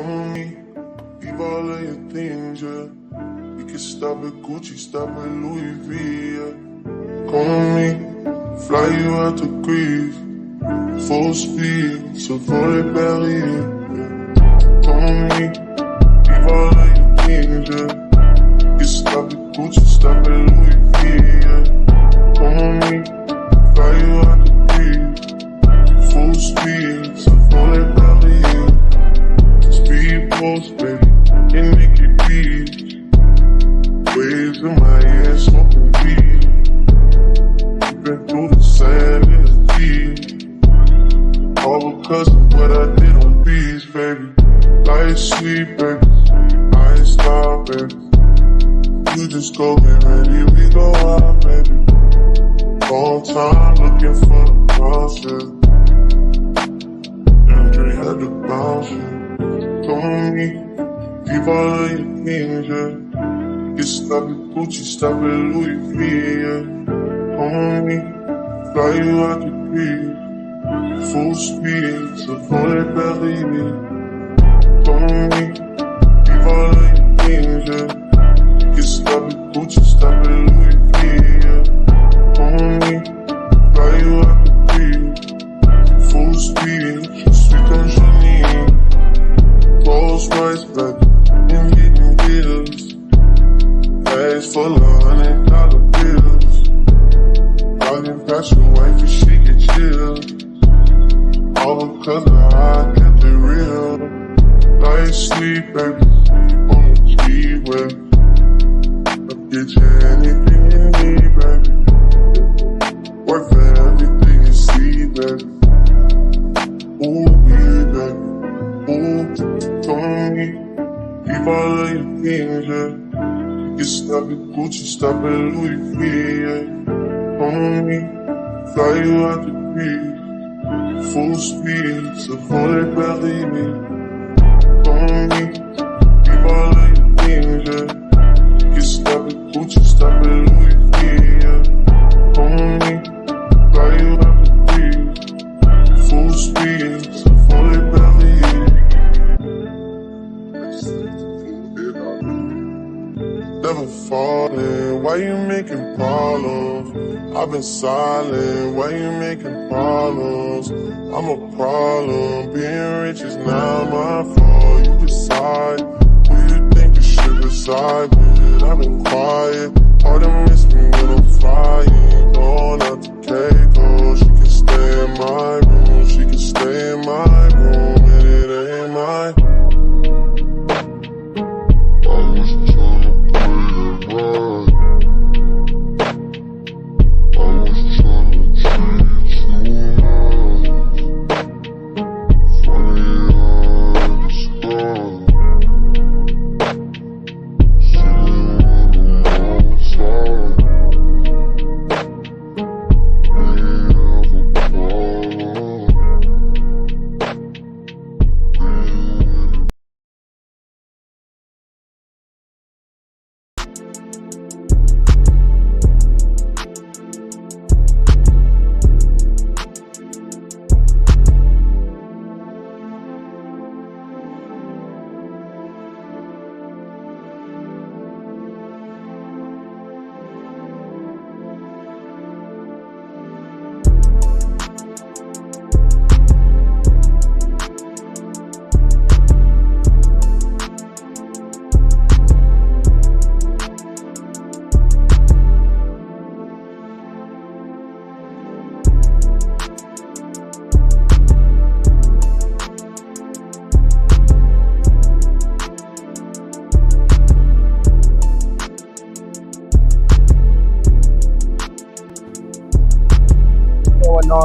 On me, leave all of your things, yeah. We can stop at Gucci, stop at Louis V, yeah. Come on me, fly you out to grief. Full speed, so volley Paris, yeah. Come on me, leave all of your things, yeah. We can stop at Gucci, stop at Louis V, yeah. Come on me, fly you out to grief. Full speed, so volley Paris, yeah. Speed post, baby, in Nicky Beach. Waves in my head, smoking weed. Been through the sand in the deep. All because of what I did on beats, baby. Light sweet, baby. I ain't stop, baby. You just go get ready, we go out, baby. Long time looking for the process. Andre had to bounce, yeah. Told me, leave all of your things, yeah. Get stop at Gucci, stop at Louis V, yeah. On me, fly you out to grief. Full speed, so volley Paris, yeah. On me, leave all of your things, yeah. Get stop at Gucci, stop at Louis V, yeah. On me, fly you out to grief. Full speed, sweet on Janine. Rolls Royce, baby, in getting deals. Bags full of $100 bills. Walking past your wife and she get chilled. All because of how I kept it real. Light sleep, baby, on the G-way. I'll get you anything you need, baby. Work for everything you see, baby. Ooh, baby. Ooh, told me, leave all of your things, yeah. You stop at Gucci, stop at Louis V, yeah. On me, fly you out to grief. Full speed, so volley Paris, yeah. On me, leave all of your things, yeah. You stop at Gucci, stop at Louis V, yeah. On me, fly you out to grief. Full speed, so volley Paris, yeah. Never falling, why you making problems? I've been silent, why you making problems? I'm a problem, being rich is not my fault. You decide who you think you should reside with. I've been quiet, hard to miss me when I'm flying. Going out to Keiko, she can stay in my room, she can stay in my room, and it ain't mine.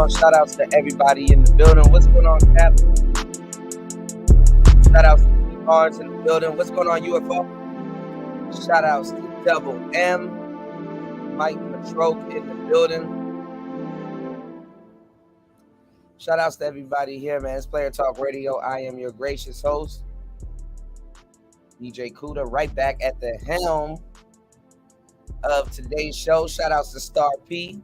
Shout outs to everybody in the building. What's going on, Cap? Shout outs to Barnes in the building. What's going on, UFO? Shout outs to Double M, Mike Matroke in the building. Shout outs to everybody here, man. It's Player Talk Radio. I am your gracious host, DJ Kuda, right back at the helm of today's show. Shout outs to Star P.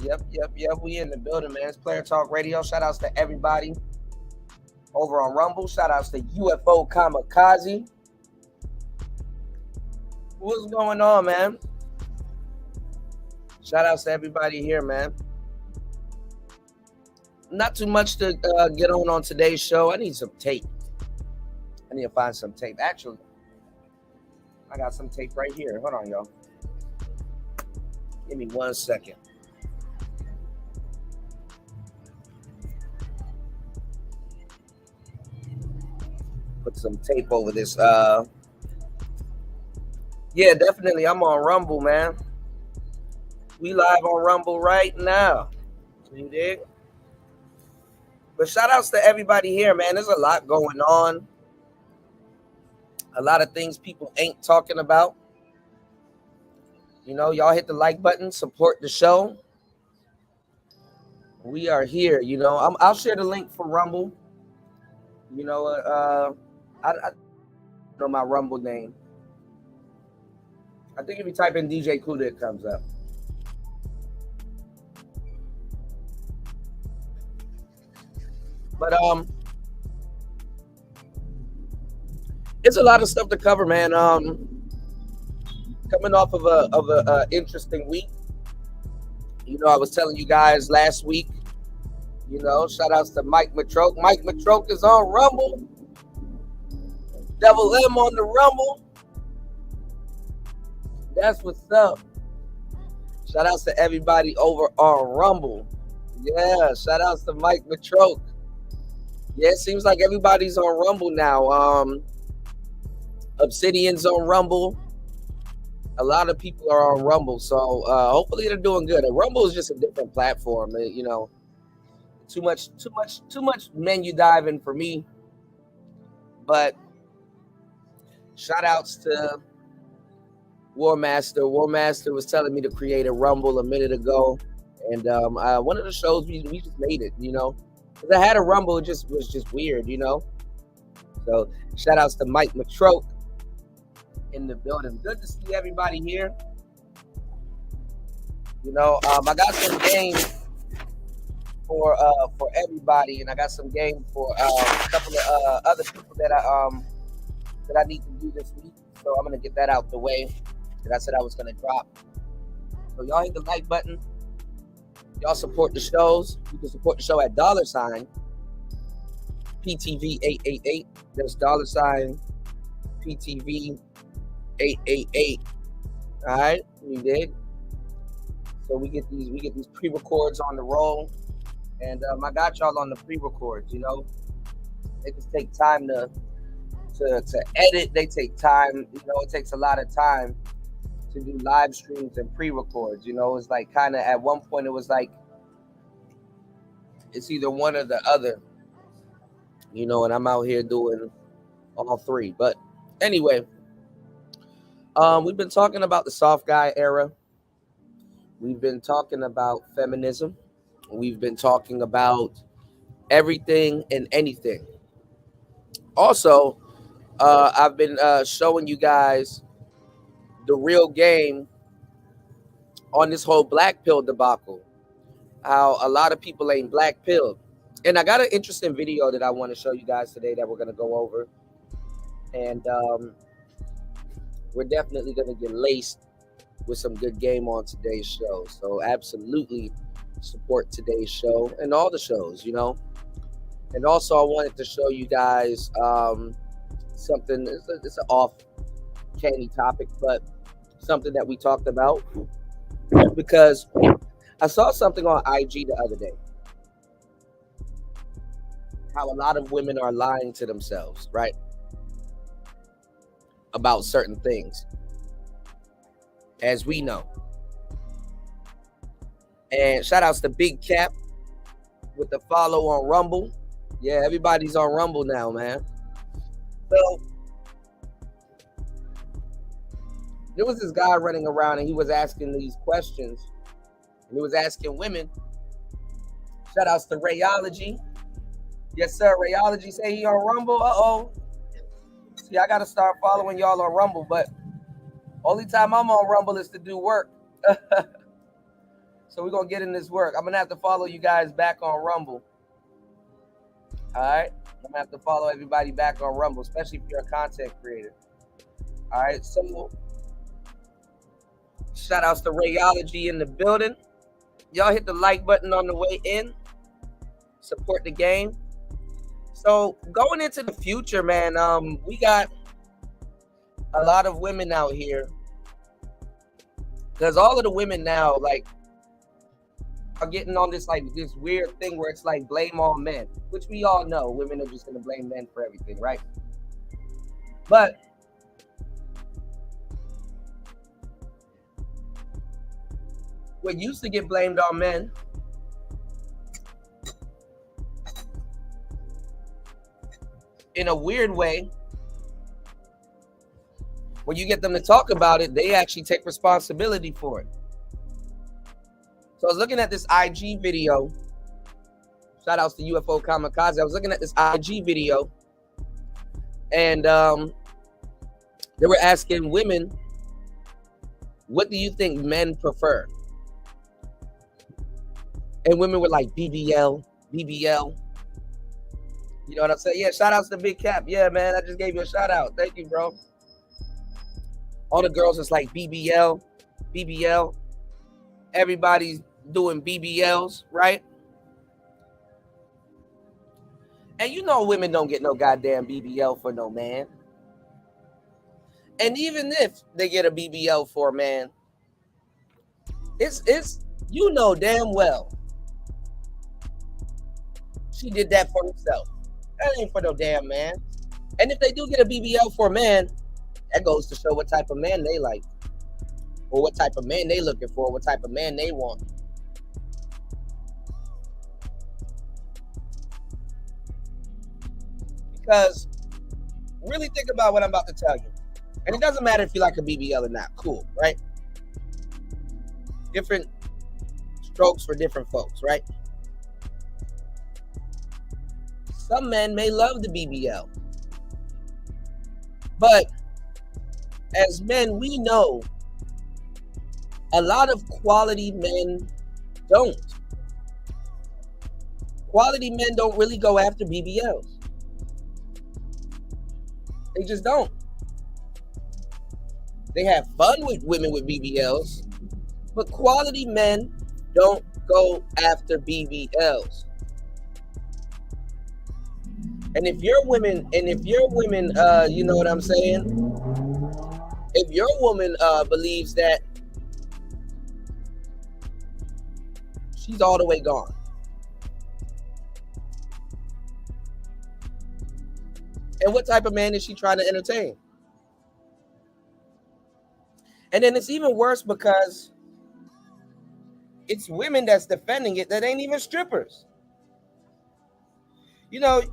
Yep. We in the building, man. It's Player Talk Radio. Shout outs to everybody over on Rumble. Shout outs to UFO Kamikaze. What's going on, man? Shout outs to everybody here, man. Not too much to get on today's show. I need some tape. I need to find some tape. Actually, I got some tape right here. Hold on, y'all. Give me 1 second. Put some tape over this. Yeah, definitely. I'm on Rumble, man. We live on Rumble right now. You dig? But shout outs to everybody here, man. There's a lot going on. A lot of things people ain't talking about. You know, y'all hit the like button, support the show. We are here. You know, I'll share the link for Rumble. You know, I know my Rumble name. I think if you type in DJ Kuda, it comes up. But it's a lot of stuff to cover, man. Coming off of a interesting week. You know, I was telling you guys last week. You know, shout outs to Mike Matroke. Mike Matroke is on Rumble. Devil M on the Rumble. That's what's up. Shout outs to everybody over on Rumble. Yeah, shout outs to Mike Matroke. Yeah, it seems like everybody's on Rumble now. Obsidian's on Rumble. A lot of people are on Rumble, so hopefully they're doing good. And Rumble is just a different platform, you know. Too much menu diving for me. But shout outs to War Master. War Master was telling me to create a Rumble a minute ago, and one of the shows we just made it, you know. Because I had a Rumble, it was just weird, you know. So shout outs to Mike Matroke in the building. Good to see everybody here. You know, I got some games for everybody, and I got some games for a couple of other people that I need to do this week. So I'm gonna get that out the way that I said I was gonna drop. So y'all hit the like button. Y'all support the shows. You can support the show at $ PTV888. There's $ PTV888. All right, we did. So we get these pre-records on the roll, and I got y'all on the pre-records. You know, they just take time to edit. They take time. You know, it takes a lot of time to do live streams and pre-records. You know, it's like kind of at one point it was like it's either one or the other. You know, and I'm out here doing all three. But anyway, we've been talking about the soft guy era. We've been talking about feminism. We've been talking about everything and anything. Also, I've been showing you guys the real game on this whole black pill debacle. How a lot of people ain't black pilled. And I got an interesting video that I want to show you guys today that we're going to go over. And we're definitely going to get laced with some good game on today's show. So absolutely support today's show and all the shows, you know. And also I wanted to show you guys something. It's an off candy topic, but something that we talked about because I saw something on IG the other day. How a lot of women are lying to themselves, right? About certain things. As we know. And shout outs to Big Cap with the follow on Rumble. Yeah, everybody's on Rumble now, man. So there was this guy running around and he was asking these questions. And he was asking women. Shout outs to Rayology. Yes, sir. Rayology say he on Rumble. Uh-oh. See, I got to start following y'all on Rumble, but only time I'm on Rumble is to do work. So we're going to get in this work. I'm going to have to follow you guys back on Rumble. All right? I'm going to have to follow everybody back on Rumble, especially if you're a content creator. All right? So shout outs to Rayology in the building. Y'all hit the like button on the way in. Support the game. So going into the future, man, we got a lot of women out here. Because all of the women now, like, are getting on this like this weird thing where it's like blame all men, which we all know women are just gonna blame men for everything, right? But what used to get blamed on men in a weird way, when you get them to talk about it, they actually take responsibility for it. So I was looking at this IG video. Shout outs to UFO Kamikaze. I was looking at this IG video, and they were asking women, what do you think men prefer? And women were like, BBL, BBL. You know what I'm saying? Yeah, shout outs to Big Cap. Yeah, man, I just gave you a shout out. Thank you, bro. All the girls was like BBL, BBL. Everybody's doing BBLs, right? And you know women don't get no goddamn BBL for no man. And even if they get a BBL for a man, it's you know damn well she did that for herself. That ain't for no damn man. And if they do get a BBL for a man, that goes to show what type of man they like, or what type of man they looking for, what type of man they want. Because really think about what I'm about to tell you. And it doesn't matter if you like a BBL or not. Cool, right? Different strokes for different folks, right? Some men may love the BBL. But as men, we know a lot of quality men don't. Quality men don't really go after BBLs. They just don't. They have fun with women with BBLs, but quality men don't go after BBLs. And if your women, you know what I'm saying? If your woman believes that she's all the way gone, and what type of man is she trying to entertain? And then it's even worse because it's women that's defending it that ain't even strippers. You know,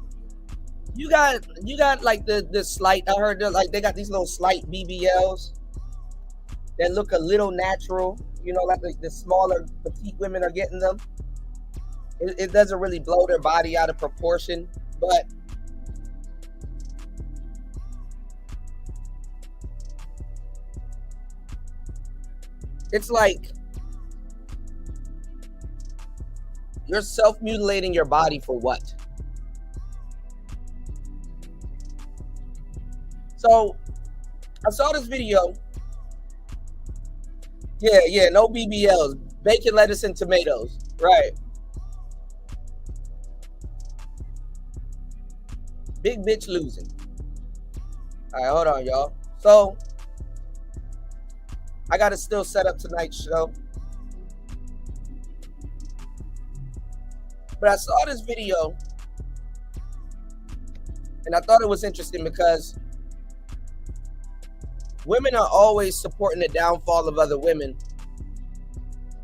you got like the slight, I heard like they got these little slight BBLs that look a little natural, you know, like the smaller petite women are getting them. It doesn't really blow their body out of proportion, but it's like you're self-mutilating your body for what? So I saw this video. Yeah, no BBLs. Bacon, lettuce, and tomatoes. Right. Big bitch losing. All right, hold on, y'all. So I got to still set up tonight's show. But I saw this video and I thought it was interesting because women are always supporting the downfall of other women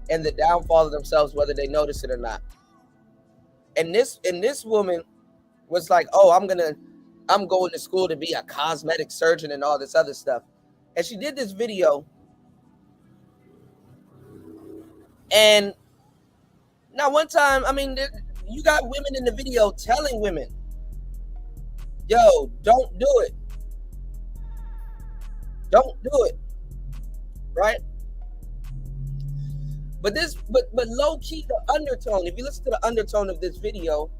and the downfall of themselves, whether they notice it or not. And this woman was like, oh, I'm going to school to be a cosmetic surgeon and all this other stuff. And she did this video. And now one time, I mean, you got women in the video telling women, yo, don't do it. Don't do it. Right? But low key, the undertone, if you listen to the undertone of this video,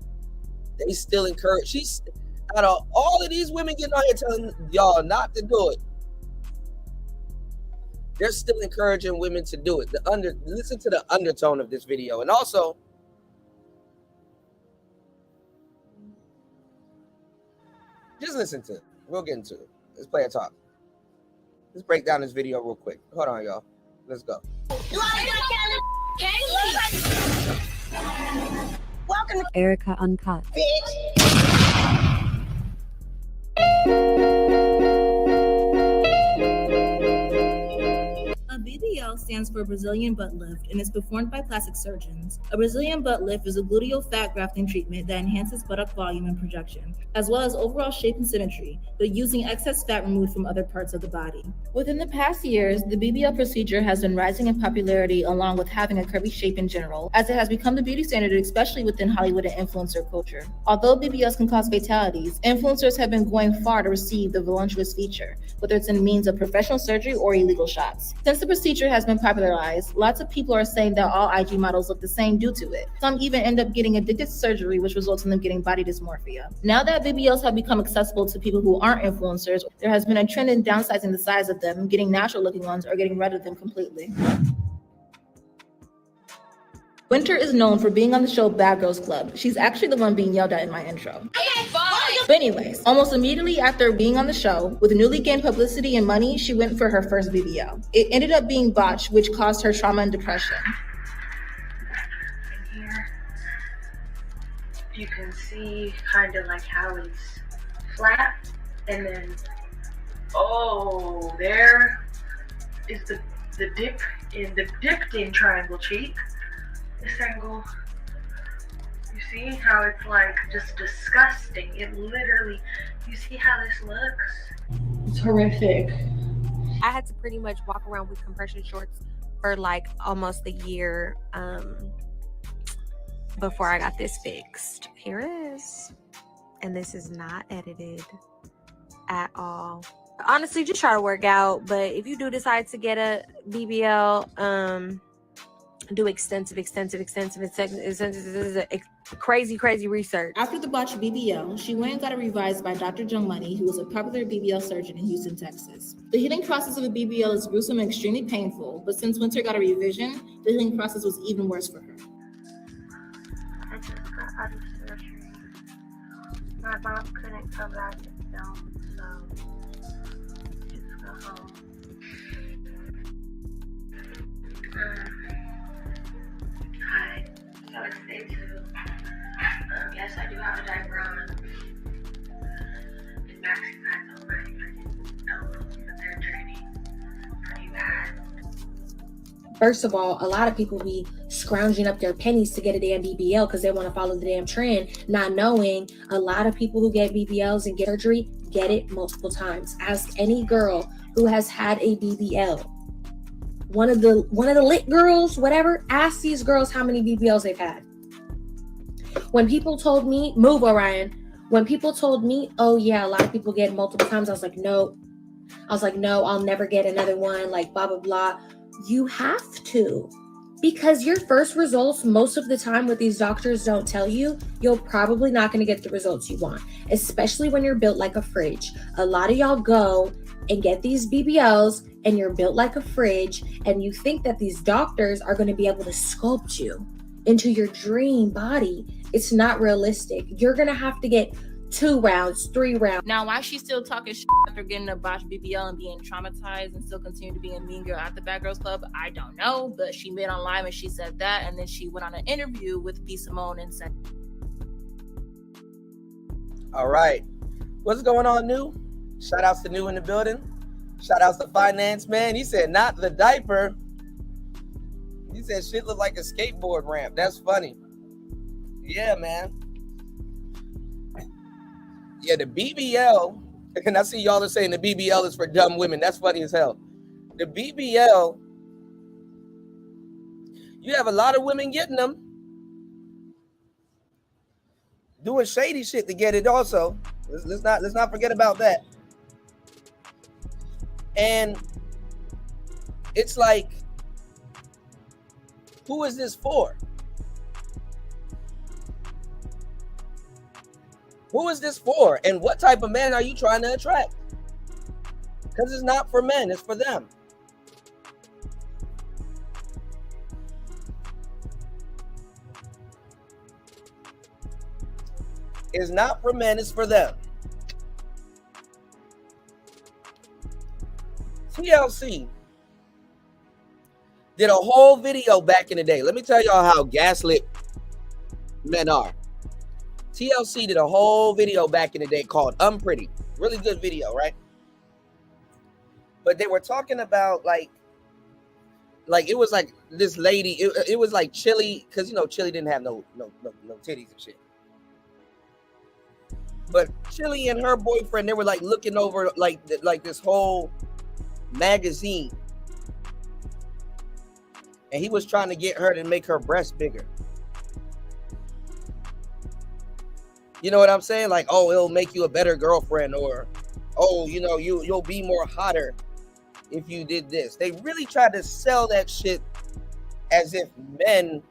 they still encourage. She's out of all of these women getting on here telling y'all not to do it. They're still encouraging women to do it. Listen to the undertone of this video. And also, just listen to it. We'll get into it. Let's play a talk. Let's break down this video real quick. Hold on, y'all. Let's go. Welcome to Erica Uncut. A BBL stands for Brazilian butt lift and is performed by plastic surgeons. A Brazilian butt lift is a gluteal fat grafting treatment that enhances buttock volume and projection, as well as overall shape and symmetry, but using excess fat removed from other parts of the body. Within the past years, the BBL procedure has been rising in popularity along with having a curvy shape in general, as it has become the beauty standard, especially within Hollywood and influencer culture. Although BBLs can cause fatalities, influencers have been going far to receive the voluptuous feature, whether it's in means of professional surgery or illegal shots. Since the procedure has been popularized, lots of people are saying that all IG models look the same due to it. Some even end up getting addicted to surgery, which results in them getting body dysmorphia. Now that BBLs have become accessible to people who aren't influencers, there has been a trend in downsizing the size of them, getting natural looking ones, or getting rid of them completely. Winter is known for being on the show Bad Girls Club. She's actually the one being yelled at in my intro. Okay, fine. But anyways, almost immediately after being on the show, with newly gained publicity and money, she went for her first BBL. It ended up being botched, which caused her trauma and depression. In here, you can see kind of like how it's flat, and then, oh, there is the dip in the dipped in triangle cheek. This angle, you see how it's like just disgusting. It literally, you see how this looks? It's horrific. I had to pretty much walk around with compression shorts for like almost a year before I got this fixed. Here it is. And this is not edited at all. Honestly, just try to work out. But if you do decide to get a BBL, do extensive crazy research. After the botched BBL, she went and got it revised by Dr. Young Money, who was a popular BBL surgeon in Houston, Texas. The healing process of a BBL is gruesome and extremely painful, but since Winter got a revision, the healing process was even worse for her. I just got out of surgery. My mom couldn't come back and film, so just go home. Hi, so it's day 2. Yes, I do have a diaper on. And maxi pads on my but they're draining pretty bad. First of all, a lot of people be scrounging up their pennies to get a damn BBL because they want to follow the damn trend, not knowing a lot of people who get BBLs and get surgery get it multiple times. Ask any girl who has had a BBL. One of the lit girls, whatever, ask these girls how many BBLs they've had. When people told me, move Orion, when people told me, oh yeah, a lot of people get multiple times, I was like, no, I'll never get another one, like blah, blah, blah. You have to, because your first results, most of the time what these doctors don't tell you, you're probably not going to get the results you want, especially when you're built like a fridge. A lot of y'all go and get these BBLs and you're built like a fridge and you think that these doctors are going to be able to sculpt you into your dream body. It's not realistic. You're going to have to get 2 rounds, 3 rounds. Now, why she's still talking shit after getting a botched BBL and being traumatized and still continue to be a mean girl at the Bad Girls Club, I don't know. But she made on live and she said that, and then she went on an interview with B. Simone and said, All right. What's going on, New? Shout outs to New in the building. Shout outs to Finance Man. He said, not the diaper. He said, shit look like a skateboard ramp. That's funny. Yeah, man. Yeah, the BBL, and I see y'all are saying the BBL is for dumb women. That's funny as hell. The BBL, you have a lot of women getting them. Doing shady shit to get it also. Let's not forget about that. And it's like, Who is this for? Who is this for? And what type of man are you trying to attract? Because it's not for men, it's for them. It's not for men, it's for them. TLC did a whole video back in the day. Let me tell y'all how gaslit men are. TLC did a whole video back in the day called Unpretty. Really good video, right? But they were talking about like it was like this lady, it was like Chili, because you know Chili didn't have no titties and shit. But Chili and her boyfriend, they were like looking over like this whole magazine. And he was trying to get her to make her breasts bigger. You know what I'm saying? Like, oh, it'll make you a better girlfriend, or, oh, you know, you'll be more hotter if you did this. They really tried to sell that shit as if men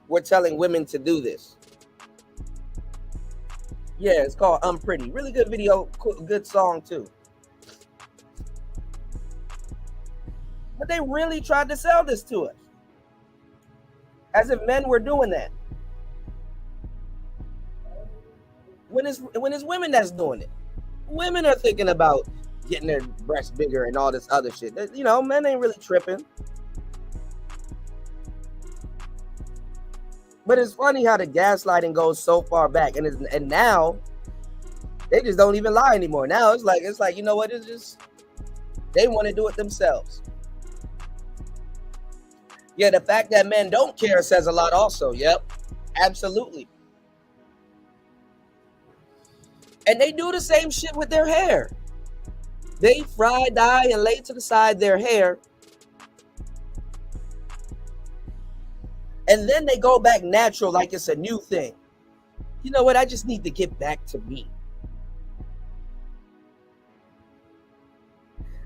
were telling women to do this. Yeah, it's called Unpretty. Really good video, good song too. But they really tried to sell this to us as if men were doing that. When it's women that's doing it. Women are thinking about getting their breasts bigger and all this other shit. You know, men ain't really tripping. But it's funny how the gaslighting goes so far back, and now they just don't even lie anymore. Now it's like you know what? It's just they want to do it themselves. Yeah, the fact that men don't care says a lot also. Yep, absolutely. And they do the same shit with their hair. They fry, dye, and lay to the side their hair. And then they go back natural like it's a new thing. You know what? I just need to get back to me.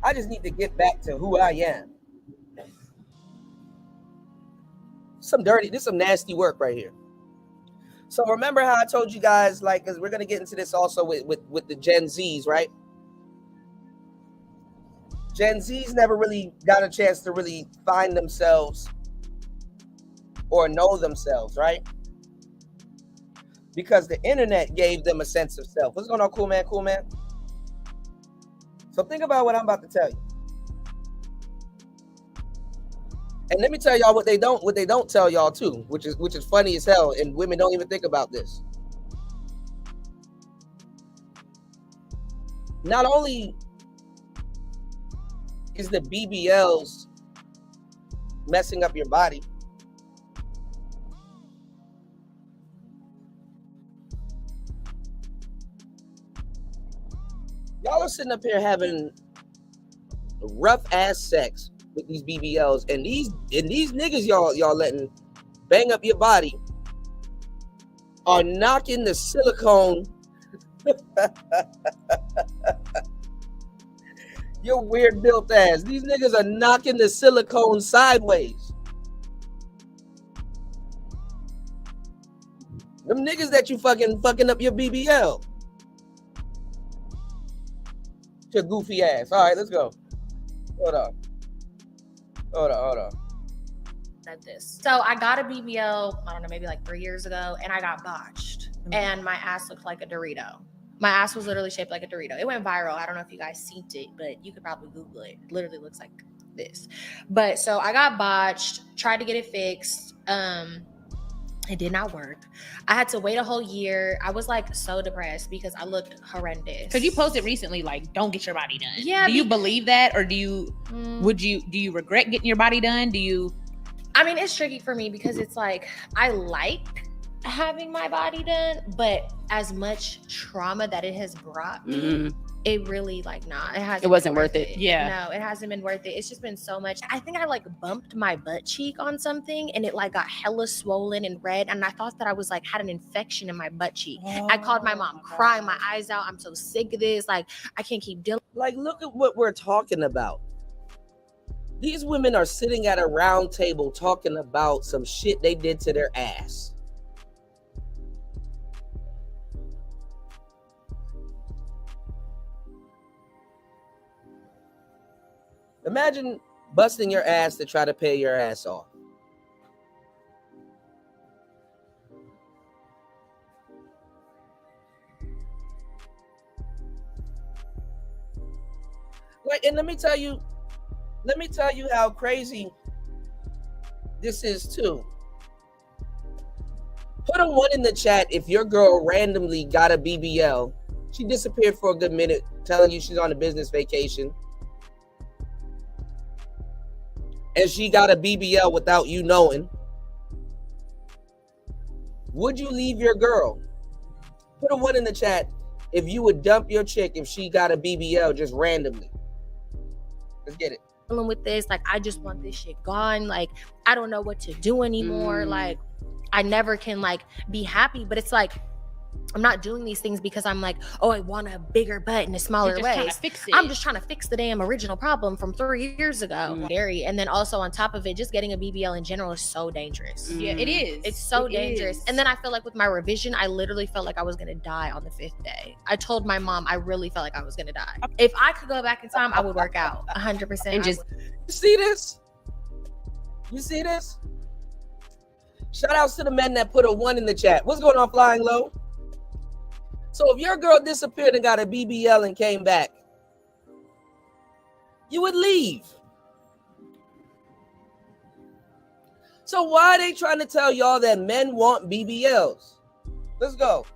I just need to get back to who I am. This is some nasty work right here. So remember how I told you guys, like, because we're going to get into this also with the Gen Zs, right? Gen Zs never really got a chance to really find themselves or know themselves, right? Because the internet gave them a sense of self. What's going on, cool man? Cool man? So think about what I'm about to tell you. And let me tell y'all what they don't tell y'all too, which is funny as hell, and women don't even think about this. Not only is the BBLs messing up your body, y'all are sitting up here having rough ass sex with these BBLs, and these niggas y'all letting bang up your body are knocking the silicone. Your weird built ass. These niggas are knocking the silicone sideways. Them niggas that you fucking up your BBL. Your goofy ass. All right, let's go. Hold on. At this. So I got a BBL, I don't know, maybe like 3 years ago, and I got botched. And my ass looked like a Dorito. My ass was literally shaped like a Dorito. It went viral. I don't know if you guys seen it, but you could probably Google it. It literally looks like this. But so I got botched, tried to get it fixed. It did not work. I had to wait a whole year. I was like so depressed because I looked horrendous. Because you posted recently, like, don't get your body done. Yeah. Do you believe that, or do you regret getting your body done? I mean, it's tricky for me because it's like I like having my body done, but as much trauma that it has brought me, it really it wasn't worth it. Yeah. No, it hasn't been worth it. It's just been so much. I think I like bumped my butt cheek on something and it like got hella swollen and red. And I thought that I was like had an infection in my butt cheek. I called my mom crying my eyes out. I'm so sick of this. Like, I can't keep dealing. Like, look at what we're talking about. These women are sitting at a round table talking about some shit they did to their ass. Imagine busting your ass to try to pay your ass off. Like, and let me tell you how crazy this is too. Put a 1 in the chat if your girl randomly got a BBL. She disappeared for a good minute, telling you she's on a business vacation. And she got a BBL without you knowing. Would you leave your girl? Put a 1 in the chat if you would dump your chick if she got a BBL just randomly. Let's get it. With this, like, I just want this shit gone. Like, I don't know what to do anymore. Like, I never can like be happy, but it's like I'm not doing these things because I'm like, oh, I want a bigger butt in a smaller way. I'm just trying to fix the damn original problem from 3 years ago. And then also on top of it, just getting a BBL in general is so dangerous. Yeah, it is. It's so dangerous. And then I feel like with my revision, I literally felt like I was gonna die on the 5th day. I told my mom I really felt like I was gonna die. If I could go back in time, I would work out 100%. And just you see this? You see this? Shout outs to the men that put a 1 in the chat. What's going on, Flying Low? So if your girl disappeared and got a BBL and came back, you would leave. So why are they trying to tell y'all that men want BBLs? Let's go.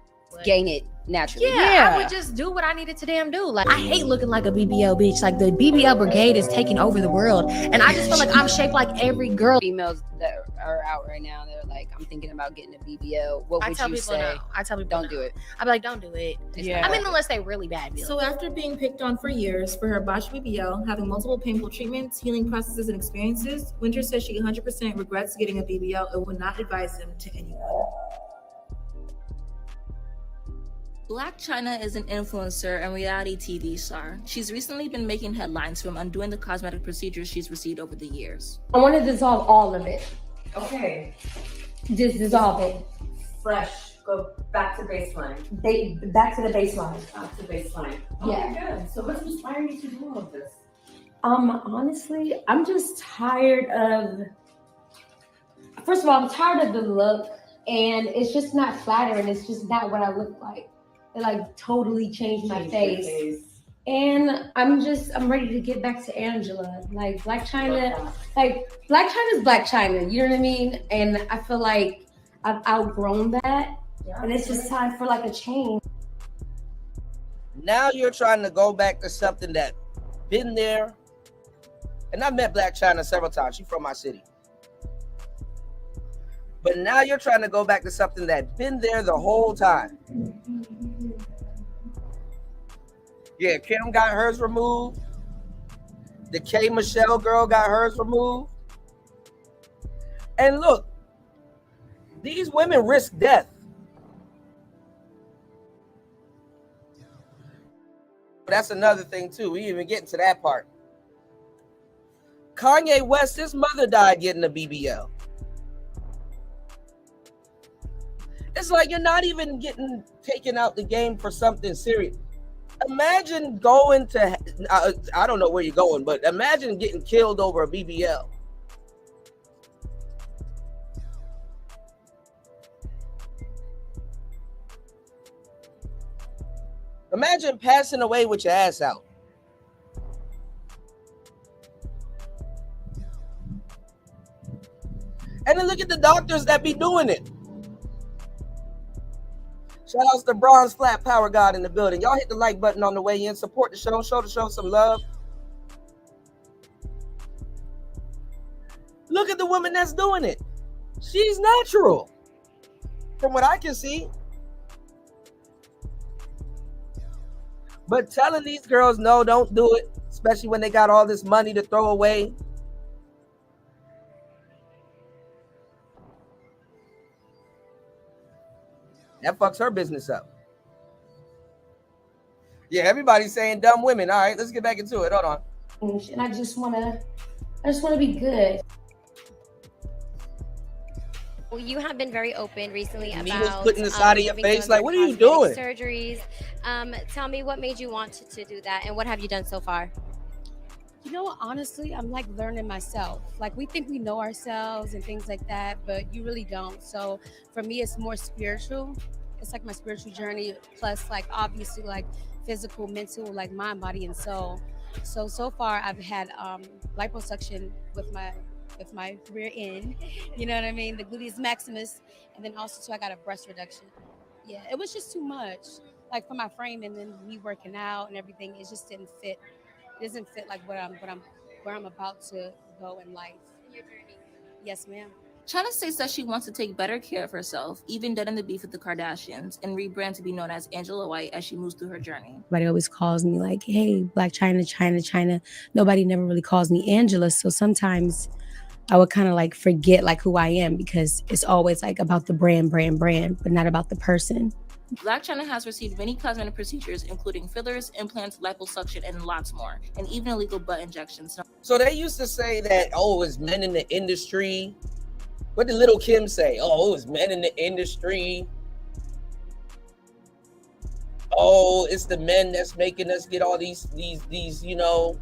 gain it naturally. Yeah, I would just do what I needed to damn do. Like, I hate looking like a BBL bitch. Like, the BBL brigade is taking over the world. And I just feel like I'm shaped like every girl. Females that are out right now, they're like, I'm thinking about getting a BBL. What would you say? No. I tell people don't do it. I'd be like, don't do it. I mean, unless they really bad BBL. So after being picked on for years for her botched BBL, having multiple painful treatments, healing processes, and experiences, Winter says she 100% regrets getting a BBL and would not advise them to anyone. Blac Chyna is an influencer and reality TV star. She's recently been making headlines from undoing the cosmetic procedures she's received over the years. I want to dissolve all of it. Okay. Just dissolve it. Fresh. Go back to baseline. Back to the baseline. Back to baseline. Yeah. Okay, good. So what's inspiring you to do all of this? Honestly, I'm just tired of, first of all, I'm tired of the look, and it's just not flattering. It's just not what I look like. It like totally changed my face. And I'm ready to get back to Angela. Like Blac Chyna, Blac Chyna's Blac Chyna, you know what I mean? And I feel like I've outgrown that. Yeah, and it's just time for like a change. Now you're trying to go back to something that been there. And I've met Blac Chyna several times. She's from my city. But now you're trying to go back to something that been there the whole time. Yeah, Kim got hers removed. The K Michelle girl got hers removed. And look, these women risk death. That's another thing too. We even getting to that part. Kanye West, his mother died getting a BBL. It's like you're not even getting taken out the game for something serious. Imagine going to, I don't know where you're going, but imagine getting killed over a BBL. Imagine passing away with your ass out. And then look at the doctors that be doing it. Shout outs to Bronze Flat Power God in the building. Y'all hit the like button on the way in. Support the show. Show the show some love. Look at the woman that's doing it. She's natural. From what I can see. But telling these girls, no, don't do it. Especially when they got all this money to throw away. That fucks her business up. Yeah, everybody's saying dumb women. All right, let's get back into it. Hold on. And I just want I just want to be good. Well, you have been very open recently Needles about putting the side of your removing face, some of like, what are your you doing? cosmetic surgeries. Tell me what made you want to do that, and what have you done so far? You know what, honestly, I'm like learning myself. Like, we think we know ourselves and things like that, but you really don't. So for me, it's more spiritual. It's like my spiritual journey, plus like obviously like physical, mental, like mind, body, and soul. So far I've had liposuction with my rear end, you know what I mean, the gluteus maximus, and then also too I got a breast reduction. Yeah, it was just too much, like for my frame, and then me working out and everything, it just didn't fit. It doesn't fit like where I'm about to go in life. Yes, ma'am. China states that she wants to take better care of herself, even dead in the beef with the Kardashians, and rebrand to be known as Angela White as she moves through her journey. Everybody always calls me like, hey, Black China, China, China. Nobody never really calls me Angela. So sometimes I would kind of like forget like who I am, because it's always like about the brand, but not about the person. Black China has received many cosmetic procedures, including fillers, implants, liposuction, and lots more, and even illegal butt injections. So they used to say that, oh, it's men in the industry. What did Little Kim say? Oh, it's men in the industry. Oh, it's the men that's making us get all these, you know,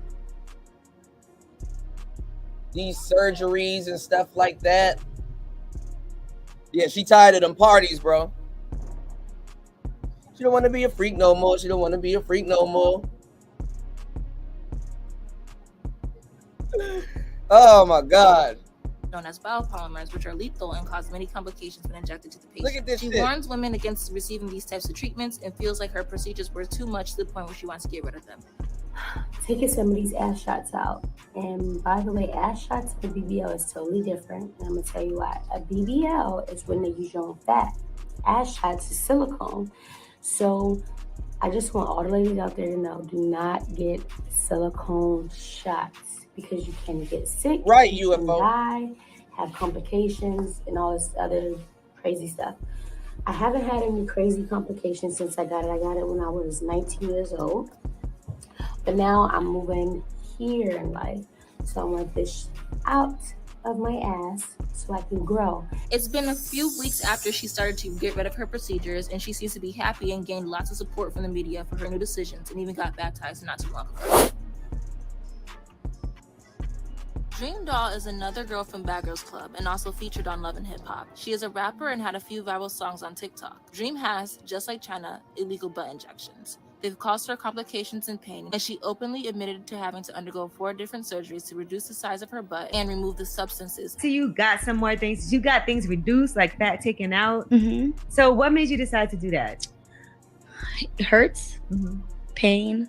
these surgeries and stuff like that. Yeah, she tired of them parties, bro. She don't want to be a freak no more. She don't want to be a freak no more. Oh my God. Known as biopolymers, which are lethal and cause many complications when injected to the patient. Look at this She shit. warns women against receiving these types of treatments and feels like her procedures were too much to the point where she wants to get rid of them. Taking some of these ass shots out. And by the way, ass shots and BBL is totally different. And I'm going to tell you why. A BBL is when they use your own fat. Ass shots is silicone. So I just want all the ladies out there to know, do not get silicone shots, because you can get sick, right? You can die, have complications, and all this other crazy stuff. I haven't had any crazy complications since I got it. I got it when I was 19 years old. But now I'm moving here in life. So I want this out of my ass so I can grow. It's been a few weeks after she started to get rid of her procedures, and she seems to be happy and gained lots of support from the media for her new decisions, and even got baptized not too long ago. Dream Doll is another girl from Bad Girls Club and also featured on Love and Hip Hop. She is a rapper and had a few viral songs on TikTok. Dream has, just like China, illegal butt injections. They've caused her complications and pain, and she openly admitted to having to undergo 4 different surgeries to reduce the size of her butt and remove the substances. So you got some more things. You got things reduced, like fat taken out. Mm-hmm. So what made you decide to do that? It hurts, pain,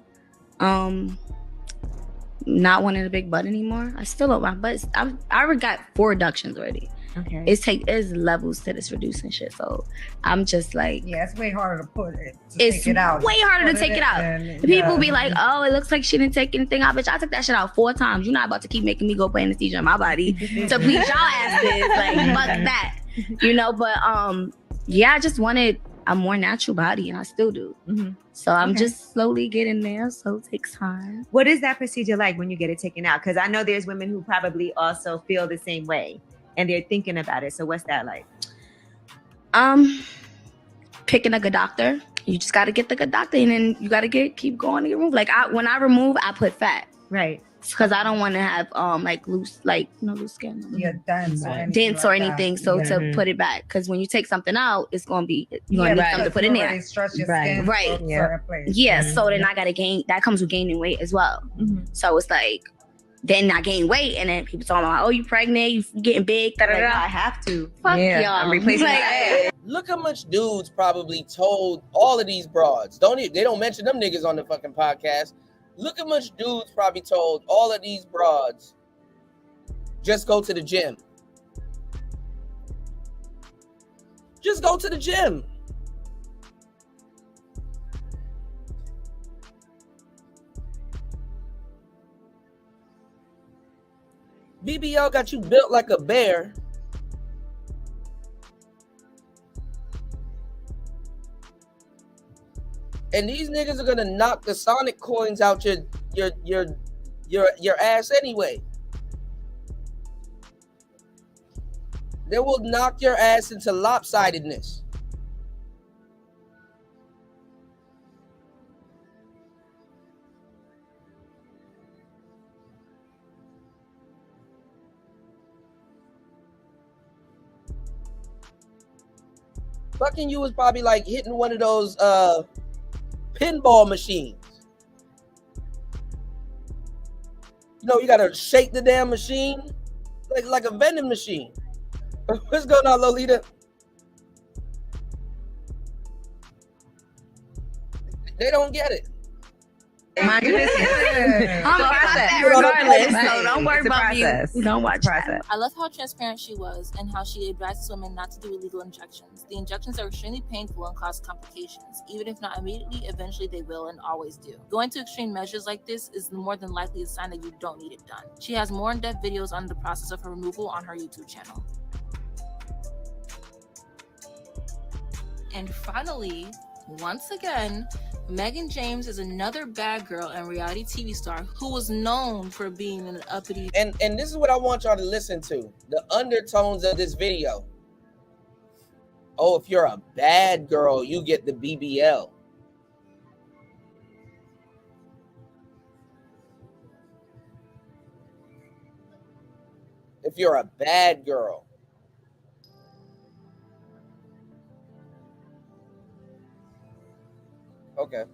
not wanting a big butt anymore. I still don't want my butt. I already got 4 reductions already. Okay. It's levels to this reducing shit. So I'm just like, yeah, it's way harder to put it. It's take it out. way harder to take it out. People be like, oh, it looks like she didn't take anything out. Bitch, I took that shit out 4 times. You're not about to keep making me go put anesthesia in my body to please y'all asses. Like, fuck that. You know, but yeah, I just wanted a more natural body, and I still do. So I'm just slowly getting there. So it takes time. What is that procedure like when you get it taken out? Because I know there's women who probably also feel the same way, and they're thinking about it. So what's that like? Picking a good doctor. You just got to get the good doctor, and then you got to keep going to get removed. Like when I remove, I put fat. Right. Because I don't want to have like loose, like loose skin. Yeah, dents or anything. So to put it back, because when you take something out, it's gonna be you're gonna need something to put in there. Right. Yeah. So then I gotta gain. That comes with gaining weight as well. So it's like then I gain weight, and then people talking about, oh, you pregnant, you getting big. Like, I have to. Fuck y'all. I'm replacing that. Look how much dudes probably told all of these broads. They don't mention them niggas on the fucking podcast. Look how much dudes probably told all of these broads, just go to the gym. Just go to the gym. BBL got you built like a bear. And these niggas are gonna knock the Sonic coins out your ass anyway. They will knock your ass into lopsidedness. Fucking you is probably like hitting one of those pinball machines. You know, you gotta shake the damn machine like a vending machine. What's going on, Lolita? They don't get it. Mind your business. I'm about that regardless, so don't worry about you. Don't watch that. I love how transparent she was and how she advises women not to do illegal injections. The injections are extremely painful and cause complications. Even if not immediately, eventually they will and always do. Going to extreme measures like this is more than likely a sign that you don't need it done. She has more in-depth videos on the process of her removal on her YouTube channel. And finally, once again, Megan James is another bad girl and reality TV star who was known for being an uppity. And this is what I want y'all to listen to. The undertones of this video. Oh, if you're a bad girl, you get the BBL. If you're a bad girl. Okay.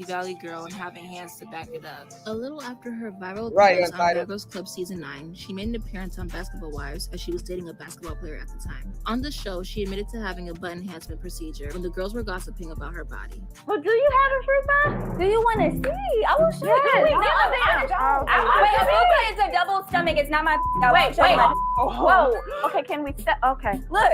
Valley girl and having hands to back it up. A little after her viral Right, appearance on Bear Girls Club Season 9, she made an appearance on Basketball Wives as she was dating a basketball player at the time. On the show, she admitted to having a butt enhancement procedure when the girls were gossiping about her body. Well, do you have a fruit butt? Do you want to see? I will show you. Wait, a fupa is a double stomach. It's not my. Wait. Whoa. Okay, can we step? Okay. Look.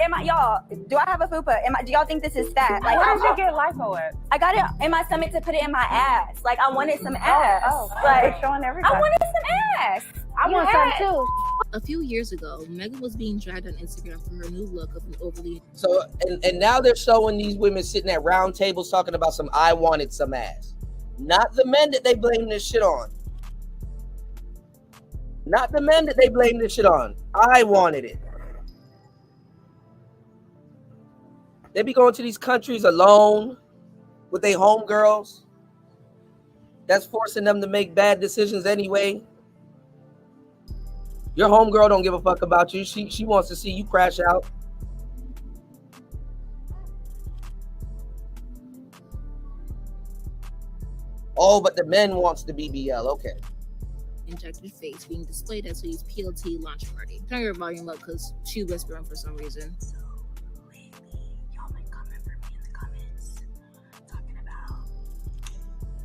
Am I y'all? Do I have a fupa? Do y'all think this is fat? Like, where did you get lipo at? I got it in my stomach to put it in my ass. Like, I wanted some ass. Like, showing everybody. I wanted some ass. I want some too. A few years ago, Megan was being dragged on Instagram for her new look of an overly. So, and now they're showing these women sitting at round tables talking about some I wanted some ass. Not the men that they blame this shit on. Not the men that they blame this shit on. I wanted it. They be going to these countries alone with their homegirls. That's forcing them to make bad decisions anyway. Your homegirl don't give a fuck about you. She wants to see you crash out. Oh, but the men wants the BBL. Okay. Injected face being displayed at Sweetie's PLT launch party. Turn your volume up because she's whispering for some reason. So lately, y'all been coming for me in the comments, talking about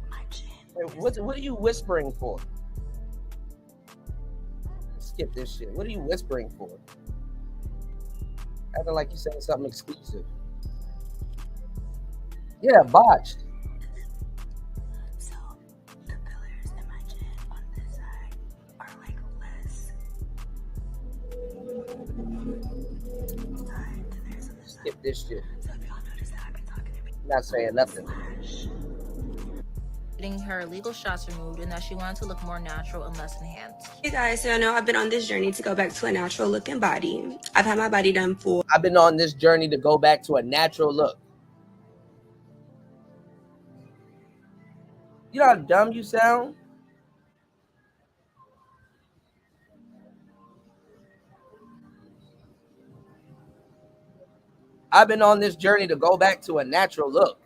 my chin. Wait, what are you whispering for? Skip this shit. What are you whispering for? Acting like you're saying something exclusive. Yeah, botched. So the fillers in my chin on this side are like less. Side, there's on this side. Skip this shit. So if y'all notice that I've been talking to people. Not saying nothing. Getting her illegal shots removed and that she wanted to look more natural and less enhanced. Hey guys, so I know I've been on this journey to go back to a natural looking body. I've had my body done for. I've been on this journey to go back to a natural look. You know how dumb you sound? I've been on this journey to go back to a natural look.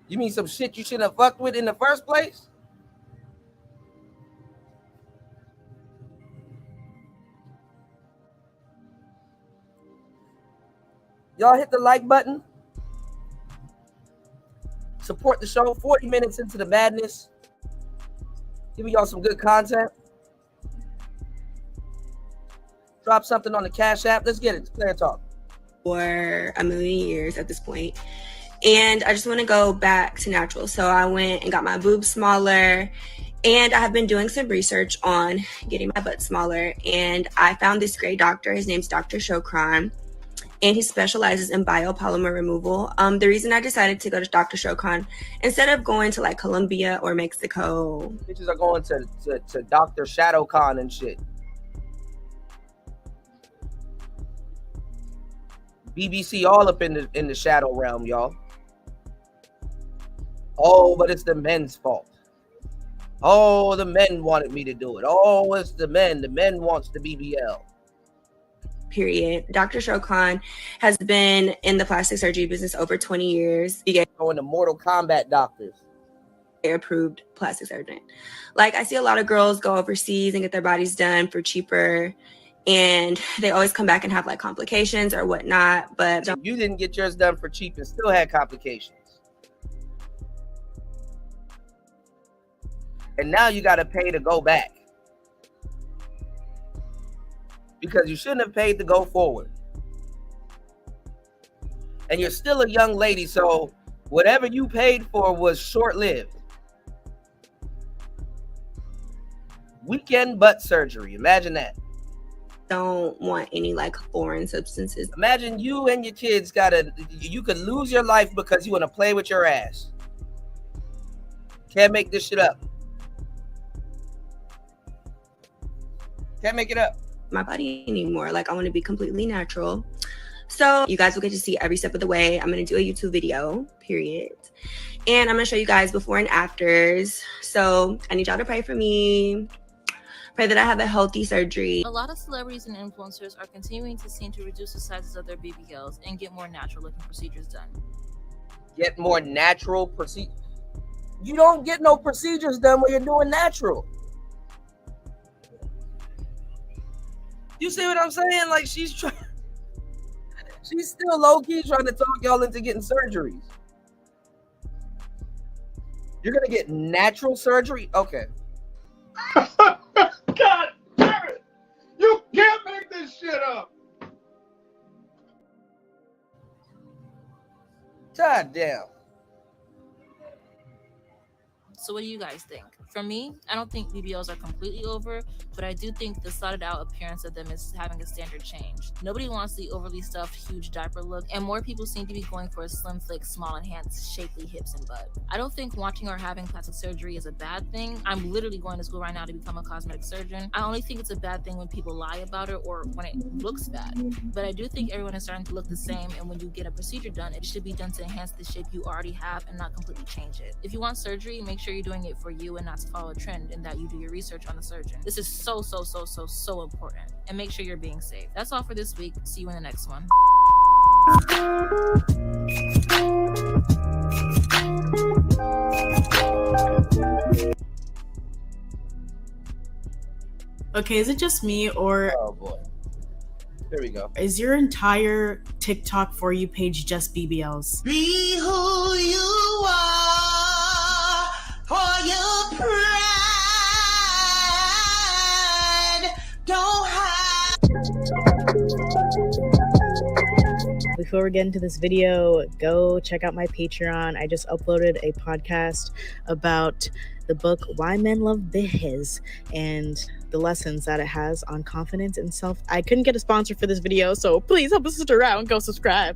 You mean some shit you shouldn't have fucked with in the first place? Y'all hit the like button. Support the show. 40 minutes into the madness. Giving y'all some good content. Drop something on the Cash App. Let's get it. Clear talk. For a million years at this point. And I just want to go back to natural. So I went and got my boobs smaller. And I have been doing some research on getting my butt smaller. And I found this great doctor. His name's Dr. Shokran. And he specializes in biopolymer removal. The reason I decided to go to Dr. Shokran, instead of going to like Colombia or Mexico. Bitches are going to Dr. Shadowcon and shit. BBC all up in the shadow realm, y'all. Oh, but it's the men's fault. Oh, the men wanted me to do it. Oh, it's the men. The men wants the BBL. Period. Dr. Shokan has been in the plastic surgery business over 20 years. He gets going to Mortal Kombat doctors. Approved plastic surgeon. Like, I see a lot of girls go overseas and get their bodies done for cheaper, and they always come back and have like complications or whatnot. But you didn't get yours done for cheap and still had complications. And now you got to pay to go back. Because you shouldn't have paid to go forward. And you're still a young lady, so whatever you paid for was short-lived. Weekend butt surgery. Imagine that. Don't want any like foreign substances. Imagine you and your kids you could lose your life because you want to play with your ass. Can't make this shit up. Can't make it up. My body anymore. Like, I want to be completely natural. So you guys will get to see every step of the way. I'm going to do a YouTube video, period. And I'm going to show you guys before and afters. So I need y'all to pray for me. Pray that I have a healthy surgery. A lot of celebrities and influencers are continuing to seem to reduce the sizes of their BBLs and get more natural looking procedures done. Get more natural procedures? You don't get no procedures done when you're doing natural. You see what I'm saying? Like, she's still low-key trying to talk y'all into getting surgeries. You're gonna get natural surgery? Okay. God damn it! You can't make this shit up! God damn. So what do you guys think? For me, I don't think BBLs are completely over, but I do think the slotted out appearance of them is having a standard change. Nobody wants the overly stuffed, huge diaper look, and more people seem to be going for a slim, thick, small, enhanced, shapely hips and butt. I don't think watching or having plastic surgery is a bad thing. I'm literally going to school right now to become a cosmetic surgeon. I only think it's a bad thing when people lie about it or when it looks bad. But I do think everyone is starting to look the same, and when you get a procedure done, it should be done to enhance the shape you already have and not completely change it. If you want surgery, make sure you're doing it for you and not to follow a trend, and that you do your research on the surgeon. This is so important, and make sure you're being safe. That's all for this week. See you in the next one. Okay, is it just me, or oh boy, there we go. Is your entire TikTok For You page just BBLs? Be who you are, for your pride. Don't hide. Before we get into this video, go check out my Patreon. I just uploaded a podcast about the book Why Men Love Biz and the lessons that it has on confidence and self. I couldn't get a sponsor for this video, so please help a sister out and go subscribe.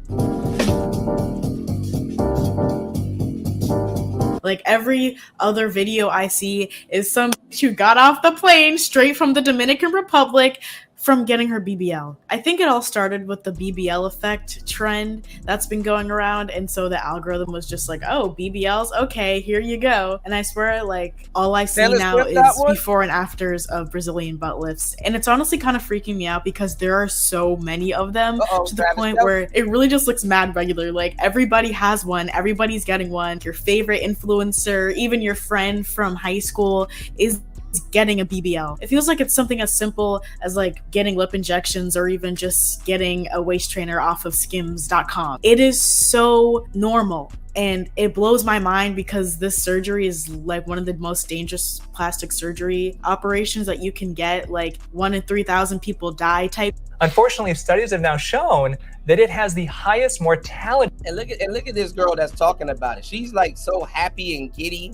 Like, every other video I see is some who got off the plane straight from the Dominican Republic from getting her BBL. I think it all started with the BBL effect trend that's been going around, and so the algorithm was just like, oh, BBLs, okay, here you go. And I swear, like, all I see now is before and afters of Brazilian butt lifts, and it's honestly kind of freaking me out because there are so many of them to the point where it really just looks mad regular. Like, everybody has one, everybody's getting one. Your favorite influencer, even your friend from high school is getting a BBL. It feels like it's something as simple as like getting lip injections or even just getting a waist trainer off of skims.com. It is so normal, and it blows my mind because this surgery is like one of the most dangerous plastic surgery operations that you can get. Like, 1 in 3,000 people die type. Unfortunately, studies have now shown that it has the highest mortality. And look at this girl that's talking about it. She's like so happy and giddy.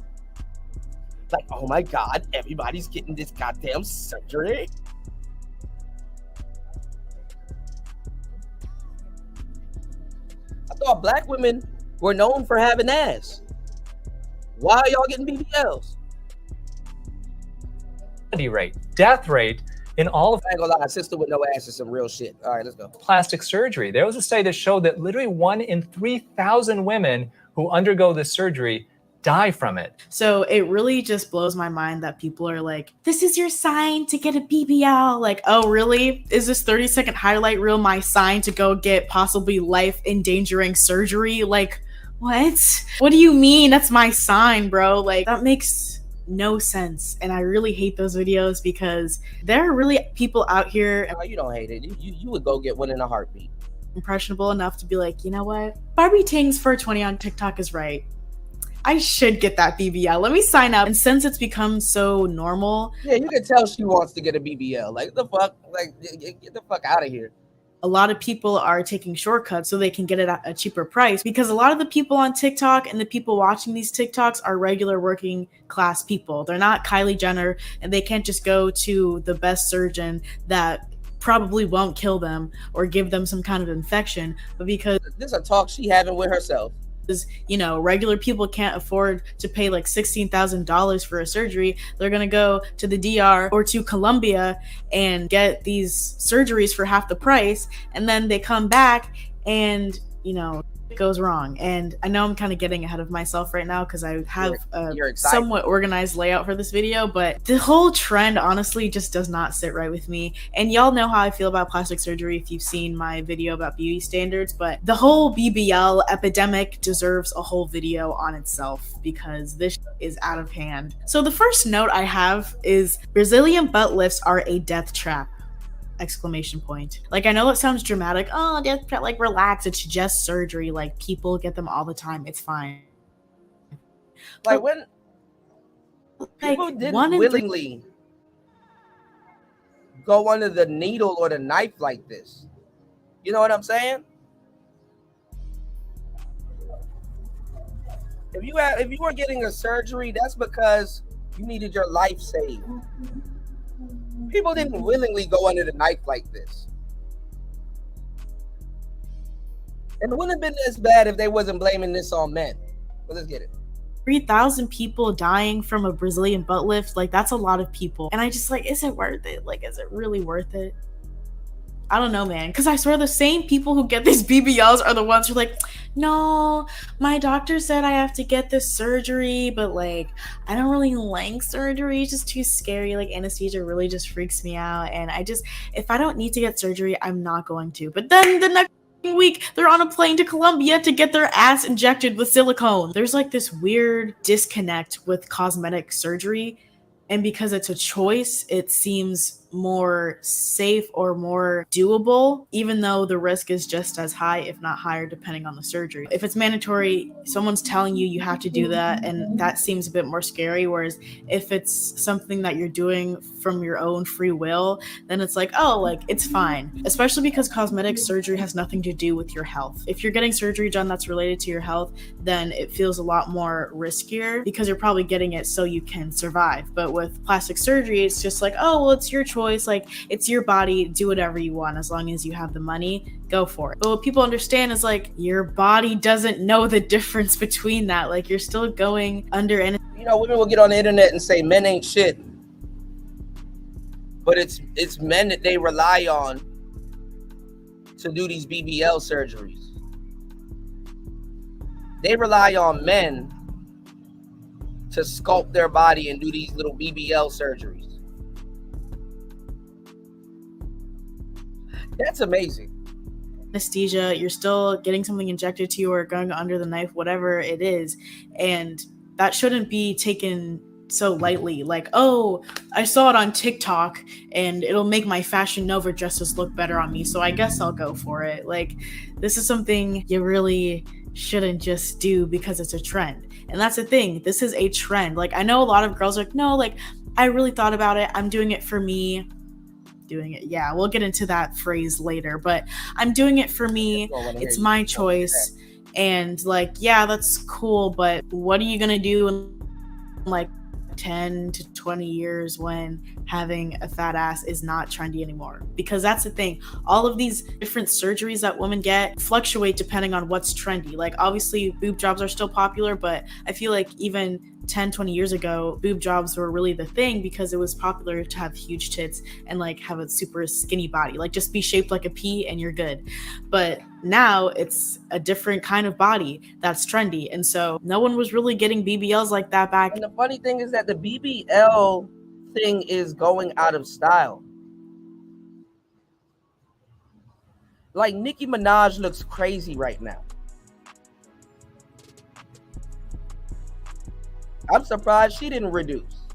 Like, oh my God, everybody's getting this goddamn surgery. I thought black women were known for having ass. Why are y'all getting BBLs? Rate, death rate In all of I ain't gonna lie, a sister with no ass is some real shit. All right, let's go. plastic surgery, there was a study that showed that literally 1 in 3,000 women who undergo this surgery die from it. So it really just blows my mind that people are like, this is your sign to get a BBL. Like, oh, really? Is this 30-second highlight reel my sign to go get possibly life-endangering surgery? Like, what? What do you mean that's my sign, bro? Like, that makes no sense. And I really hate those videos because there are really people out here. No, you don't hate it. You would go get one in a heartbeat. Impressionable enough to be like, you know what? Barbie Tings for 20 on TikTok is right. I should get that BBL. Let me sign up. And since it's become so normal. Yeah, you can tell she wants to get a BBL. Like, the fuck? Like, get the fuck out of here. A lot of people are taking shortcuts so they can get it at a cheaper price because a lot of the people on TikTok and the people watching these TikToks are regular working class people. They're not Kylie Jenner, and they can't just go to the best surgeon that probably won't kill them or give them some kind of infection, but because this is a talk she having with herself. You know, regular people can't afford to pay like $16,000 for a surgery. They're gonna go to the DR or to Colombia and get these surgeries for half the price, and then they come back and, you know, it goes wrong. And I know I'm kind of getting ahead of myself right now because I have a somewhat organized layout for this video, but the whole trend honestly just does not sit right with me. And y'all know how I feel about plastic surgery if you've seen my video about beauty standards, but the whole BBL epidemic deserves a whole video on itself because this is out of hand. So the first note I have is Brazilian butt lifts are a death trap. Exclamation point. Like, I know it sounds dramatic. Oh, death trap, like, relax. It's just surgery. Like, people get them all the time. It's fine. Like, when people didn't willingly go under the needle or the knife like this. You know what I'm saying? If you were getting a surgery, that's because you needed your life saved. People didn't willingly go under the knife like this. And it wouldn't have been as bad if they wasn't blaming this on men. But let's get it. 3,000 people dying from a Brazilian butt lift, like, that's a lot of people. And I just, like, is it worth it? Like, is it really worth it? I don't know, man. Because I swear the same people who get these BBLs are the ones who are like, no, my doctor said I have to get this surgery, but, like, I don't really like surgery. It's just too scary. Like, anesthesia really just freaks me out. And if I don't need to get surgery, I'm not going to. But then the next week, they're on a plane to Colombia to get their ass injected with silicone. There's, like, this weird disconnect with cosmetic surgery. And because it's a choice, it seems more safe or more doable, even though the risk is just as high, if not higher, depending on the surgery. If it's mandatory, someone's telling you have to do that, and that seems a bit more scary. Whereas if it's something that you're doing from your own free will, then it's like, oh, like, it's fine. Especially because cosmetic surgery has nothing to do with your health. If you're getting surgery done that's related to your health, then it feels a lot more riskier because you're probably getting it so you can survive. But with plastic surgery, it's just like, oh, well, it's your choice. Like, it's your body, do whatever you want. As long as you have the money, go for it. But what people understand is, like, your body doesn't know the difference between that. Like, you're still going under any. You know, women will get on the internet and say men ain't shit. But it's men that they rely on to do these BBL surgeries. They rely on men to sculpt their body and do these little BBL surgeries. That's amazing. Anesthesia, you're still getting something injected to you or going under the knife, whatever it is. And that shouldn't be taken so lightly. Like, oh, I saw it on TikTok and it'll make my Fashion Nova dresses look better on me, so I guess I'll go for it. Like, this is something you really shouldn't just do because it's a trend. And that's the thing. This is a trend. Like, I know a lot of girls are like, no, like, I really thought about it. I'm doing it for me. Doing it. Yeah, we'll get into that phrase later, but I'm doing it for me. It's my choice. And, like, yeah, that's cool, but what are you going to do in, like, 10 to 20 years when having a fat ass is not trendy anymore? Because that's the thing. All of these different surgeries that women get fluctuate depending on what's trendy. Like, obviously boob jobs are still popular, but I feel like even 10, 20 years ago, boob jobs were really the thing because it was popular to have huge tits and like have a super skinny body. Like just be shaped like a pea and you're good. But now it's a different kind of body that's trendy. And so no one was really getting BBLs like that back. And the funny thing is that the BBL thing is going out of style. Like Nicki Minaj looks crazy right now. I'm surprised she didn't reduce.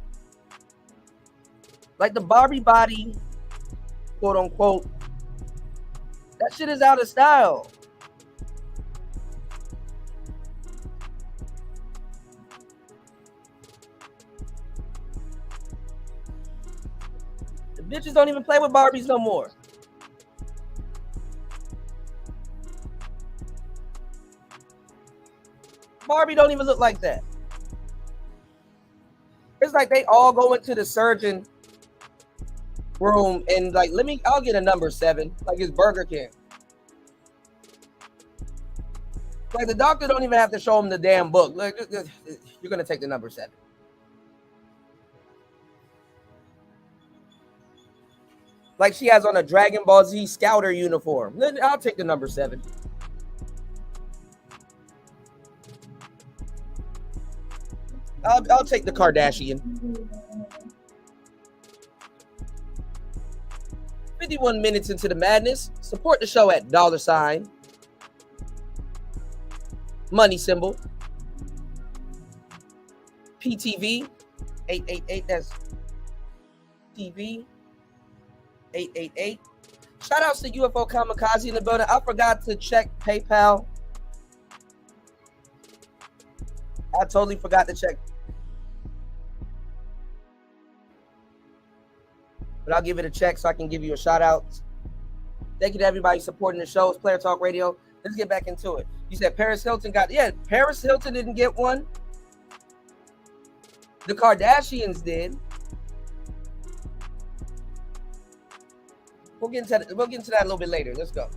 Like the Barbie body, quote unquote, that shit is out of style. The bitches don't even play with Barbies no more. Barbie don't even look like that. It's like they all go into the surgeon room and like, I'll get a number 7, like it's Burger King. Like the doctor don't even have to show him the damn book. Like, you're gonna take the number 7. Like she has on a Dragon Ball Z Scouter uniform. I'll take the number 7. I'll take the Kardashian. 51 minutes into the madness. Support the show at $, money symbol, PTV 888. That's TV 888. Shout outs to UFO Kamikaze in the building. I forgot to check PayPal. I totally forgot to check. But I'll give it a check so I can give you a shout out. Thank you to everybody supporting the show. It's Player Talk Radio. Let's get back into it. You said Paris Hilton Paris Hilton didn't get one. The Kardashians did. We'll get into that a little bit later. Let's go.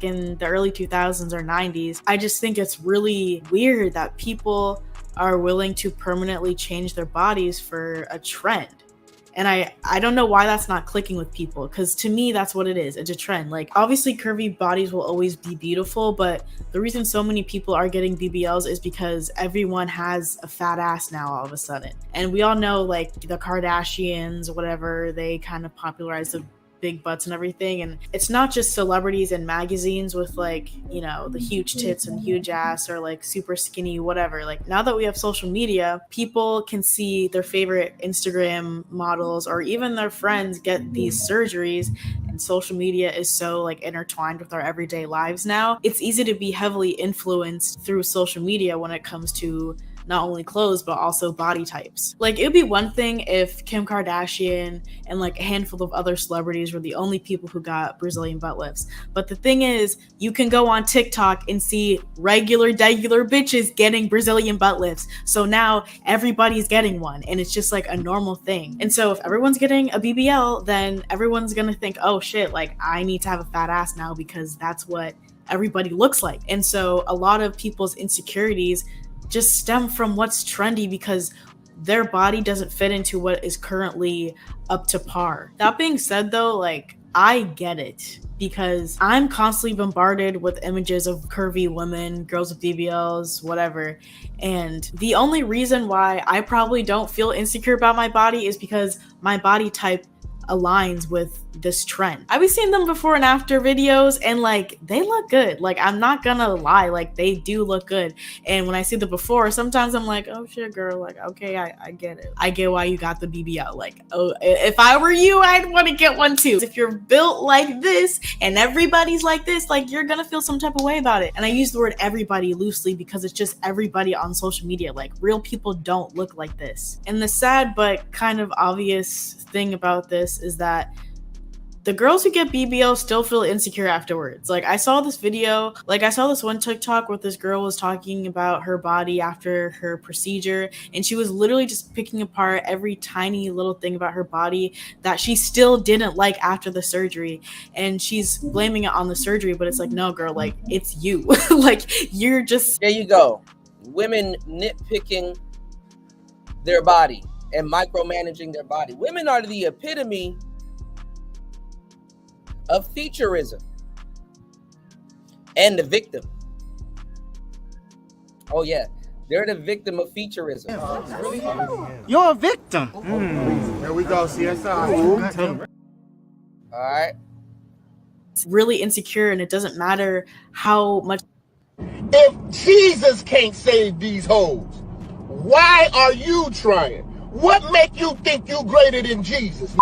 In the early 2000s or 90s, I just think it's really weird that people are willing to permanently change their bodies for a trend. And I don't know why that's not clicking with people, because to me, that's what it is. It's a trend. Like, obviously, curvy bodies will always be beautiful, but the reason so many people are getting BBLs is because everyone has a fat ass now all of a sudden. And we all know, like, the Kardashians, whatever, they kind of popularized the big butts and everything. And it's not just celebrities in magazines with, like, you know, the huge tits and huge ass or like super skinny, whatever. Like, now that we have social media, people can see their favorite Instagram models or even their friends get these surgeries, and social media is so like intertwined with our everyday lives now. It's easy to be heavily influenced through social media when it comes to not only clothes, but also body types. Like, it would be one thing if Kim Kardashian and like a handful of other celebrities were the only people who got Brazilian butt lifts. But the thing is, you can go on TikTok and see regular bitches getting Brazilian butt lifts. So now everybody's getting one, and it's just like a normal thing. And so if everyone's getting a BBL, then everyone's gonna think, oh shit, like I need to have a fat ass now because that's what everybody looks like. And so a lot of people's insecurities just stem from what's trendy because their body doesn't fit into what is currently up to par. That being said though, like, I get it because I'm constantly bombarded with images of curvy women, girls with BBLs, whatever. And the only reason why I probably don't feel insecure about my body is because my body type aligns with this trend. I've been seeing them before and after videos, and like, they look good. Like, I'm not gonna lie, like, they do look good. And when I see the before, sometimes I'm like, oh shit, girl, like, okay, I get it. I get why you got the BBL. Like, oh, if I were you, I'd want to get one too. If you're built like this and everybody's like this, like, you're gonna feel some type of way about it. And I use the word everybody loosely because it's just everybody on social media. Like, real people don't look like this. And the sad but kind of obvious thing about this is that the girls who get BBL still feel insecure afterwards. Like, I saw this video, like, I saw this one TikTok where this girl was talking about her body after her procedure, and she was literally just picking apart every tiny little thing about her body that she still didn't like after the surgery. And she's blaming it on the surgery, but it's like, no, girl, like, it's you. Like, you're just... There you go. Women nitpicking their body and micromanaging their body. Women are the epitome of featureism and the victim. Oh yeah, they're the victim of featureism. You're a victim. Here we go, CSI. All right. It's really insecure, and it doesn't matter how much. If Jesus can't save these hoes, why are you trying? What make you think you greater than Jesus?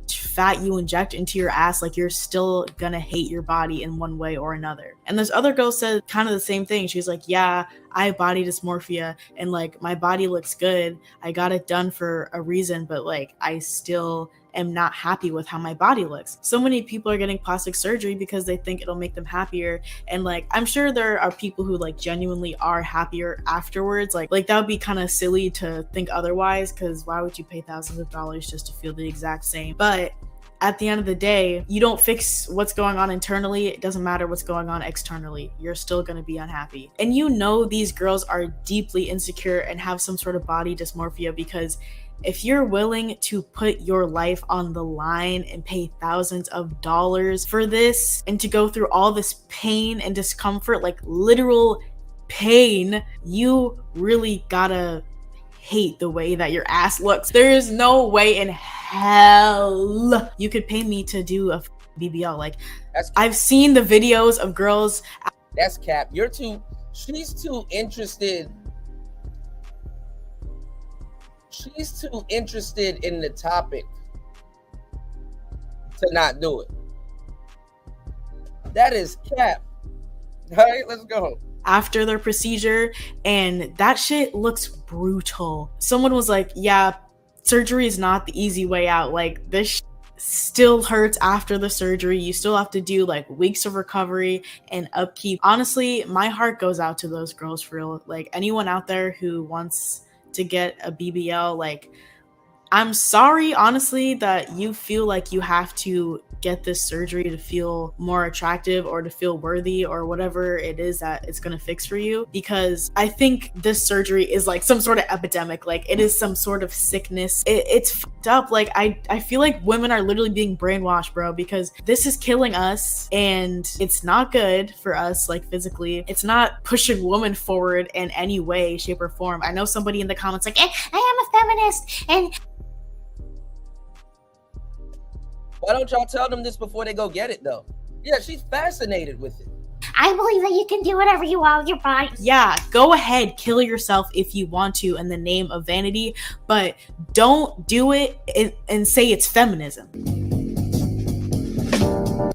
Fat you inject into your ass, like, you're still gonna hate your body in one way or another. And this other girl said kind of the same thing. She's like, yeah, I have body dysmorphia, and like my body looks good, I got it done for a reason, but like I still am not happy with how my body looks. So many people are getting plastic surgery because they think it'll make them happier, and like I'm sure there are people who like genuinely are happier afterwards. Like that would be kind of silly to think otherwise, because why would you pay thousands of dollars just to feel the exact same? But at the end of the day, you don't fix what's going on internally. It doesn't matter what's going on externally. You're still going to be unhappy. And you know these girls are deeply insecure and have some sort of body dysmorphia, because if you're willing to put your life on the line and pay thousands of dollars for this, and to go through all this pain and discomfort, like literal pain, you really gotta hate the way that your ass looks. There is no way in hell you could pay me to do a BBL. Like, I've seen the videos of girls. That's cap. She's too interested. She's too interested in the topic to not do it. That is cap. All right, let's go. After their procedure, and that shit looks brutal. Someone was like, yeah, surgery is not the easy way out. Like, this still hurts after the surgery. You still have to do like weeks of recovery and upkeep. Honestly, my heart goes out to those girls, for real. Like, anyone out there who wants to get a BBL, like, I'm sorry, honestly, that you feel like you have to get this surgery to feel more attractive or to feel worthy or whatever it is that it's going to fix for you, because I think this surgery is like some sort of epidemic. Like, it is some sort of sickness. It's fucked up. Like, I feel like women are literally being brainwashed, bro, because this is killing us, and it's not good for us, like, physically. It's not pushing women forward in any way, shape, or form. I know somebody in the comments like, I am a feminist, and why don't y'all tell them this before they go get it, though? Yeah, she's fascinated with it. I believe that you can do whatever you want with your body. Yeah, go ahead, kill yourself if you want to in the name of vanity, but don't do it and say it's feminism.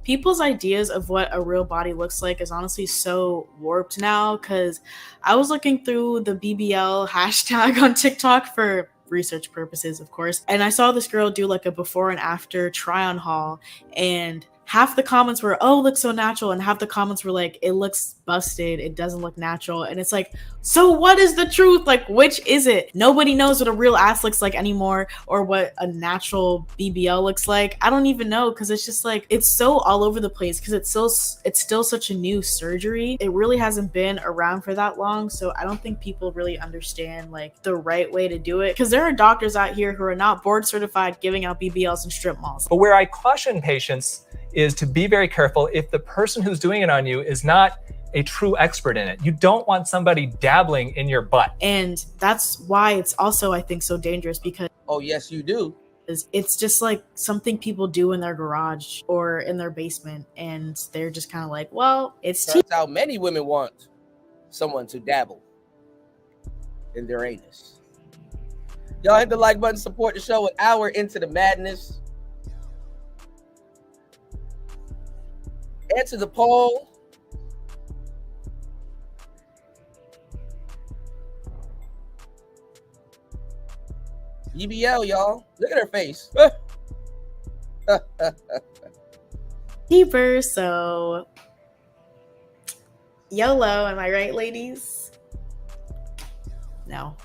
People's ideas of what a real body looks like is honestly so warped now, because I was looking through the BBL hashtag on TikTok for research purposes, of course, and I saw this girl do like a before and after try on haul, and half the comments were, oh, it looks so natural, and half the comments were like, it looks busted, it doesn't look natural. And it's like, so what is the truth? Like, which is it? Nobody knows what a real ass looks like anymore, or what a natural BBL looks like. I don't even know, because it's just like, it's so all over the place, because it's still such a new surgery. It really hasn't been around for that long, so I don't think people really understand like the right way to do it, because there are doctors out here who are not board certified giving out BBLs in strip malls. But where I caution patients is to be very careful if the person who's doing it on you is not a true expert in it. You don't want somebody dabbling in your butt. And that's why it's also, I think, so dangerous, because oh yes, you do. It's just like something people do in their garage or in their basement, and they're just kind of like, well, it's Turns out many women want someone to dabble in their anus. Y'all hit the like button, support the show. An hour into the madness. Answer the poll. BBL, y'all. Look at her face. Deeper, so YOLO, am I right, ladies? No,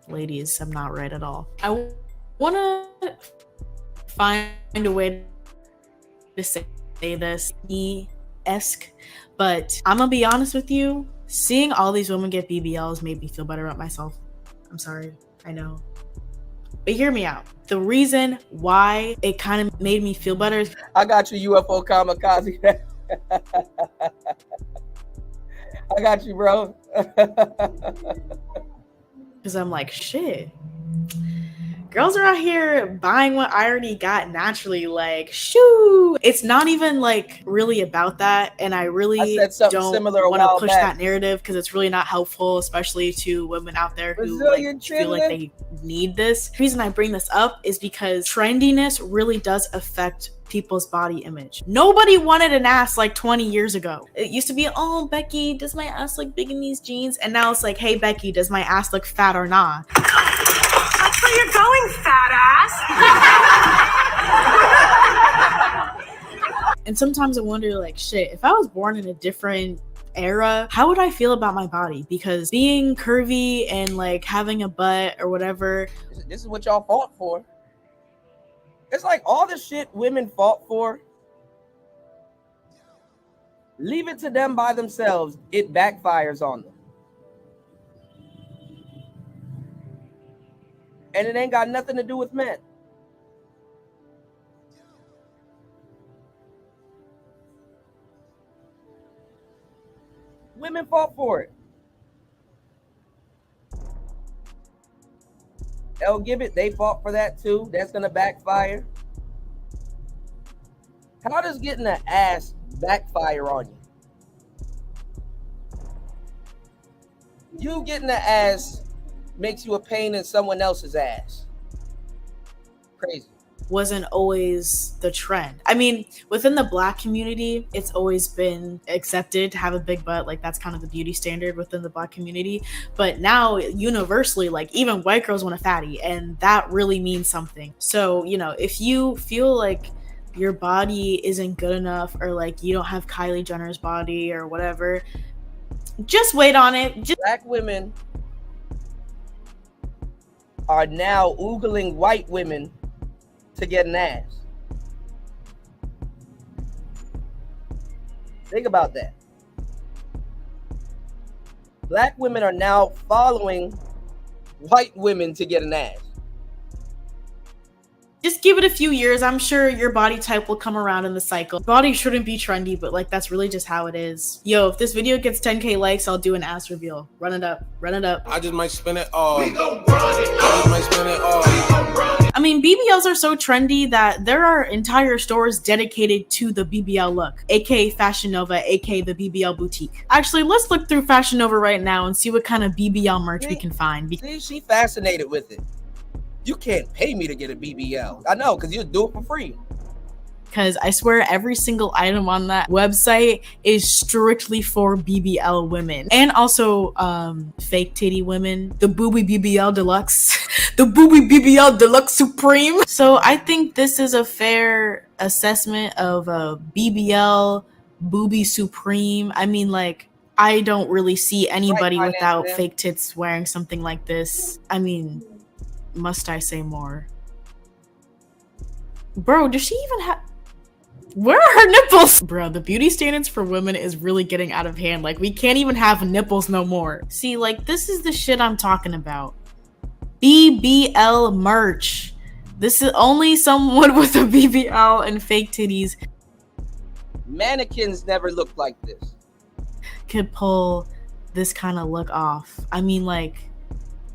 ladies, I'm not right at all. I want to find a way to say this esque, but I'm gonna be honest with you, seeing all these women get BBLs made me feel better about myself. I'm sorry. I know. But hear me out. The reason why it kind of made me feel better is I got you, UFO kamikaze. I got you, bro. because I'm like, shit. Girls are out here buying what I already got naturally. Like, shoo. It's not even like really about that. And I really don't want to push that narrative because it's really not helpful, especially to women out there who like feel like they need this. The reason I bring this up is because trendiness really does affect people's body image. Nobody wanted an ass like 20 years ago. It used to be, oh, Becky, does my ass look big in these jeans? And now it's like, hey, Becky, does my ass look fat or not? That's where you're going, fat ass. And sometimes I wonder, like, shit, if I was born in a different era, how would I feel about my body? Because being curvy and like having a butt or whatever, this is what y'all fought for. It's like all the shit women fought for, leave it to them by themselves. It backfires on them. And it ain't got nothing to do with men. Women fought for it. El Gibbet, they fought for that too. That's gonna backfire. How does getting an ass backfire on you? You getting an ass makes you a pain in someone else's ass. Crazy. Wasn't always the trend. I mean, within the Black community, it's always been accepted to have a big butt. Like, that's kind of the beauty standard within the Black community. But now, universally, like, even white girls want a fatty, and that really means something. So, you know, if you feel like your body isn't good enough, or like you don't have Kylie Jenner's body or whatever, just wait on it. Black women are now oogling white women to get an ass. Think about that. Black women are now following white women to get an ass. Just give it a few years. I'm sure your body type will come around in the cycle. Body shouldn't be trendy, but like that's really just how it is. Yo, if this video gets 10K likes, I'll do an ass reveal. Run it up. Run it up. I just might spin it all. I just might spin it all. I mean, BBLs are so trendy that there are entire stores dedicated to the BBL look, aka Fashion Nova, aka the BBL boutique. Actually, let's look through Fashion Nova right now and see what kind of BBL merch we can find. See, she fascinated with it. You can't pay me to get a BBL. I know, because you'll do it for free. Because I swear every single item on that website is strictly for BBL women. And also fake titty women. The Booby BBL Deluxe. The Booby BBL Deluxe Supreme. So I think this is a fair assessment of a BBL Booby Supreme. I mean, like, I don't really see anybody without fake tits wearing something like this. I mean, must I say more? Bro, does she even have... Where are her nipples? Bro, the beauty standards for women is really getting out of hand. Like, we can't even have nipples no more. See, like, this is the shit I'm talking about. BBL merch. This is only someone with a BBL and fake titties. Mannequins never looked like this. Could pull this kind of look off. I mean, like,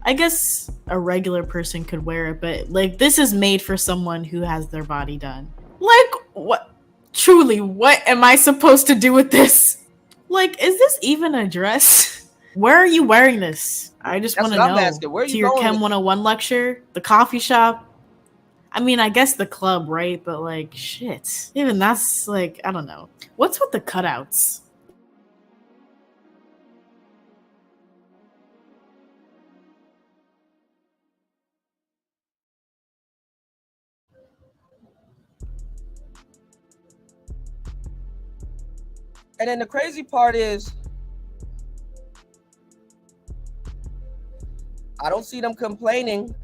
I guess a regular person could wear it, but like, this is made for someone who has their body done. Like, what? Truly, what am I supposed to do with this? Like, is this even a dress? Where are you wearing this? I just want to know. Where are you to your going Chem with 101 lecture? The coffee shop? I mean, I guess the club, right? But like, shit. Even that's like, I don't know. What's with the cutouts? And then the crazy part is, I don't see them complaining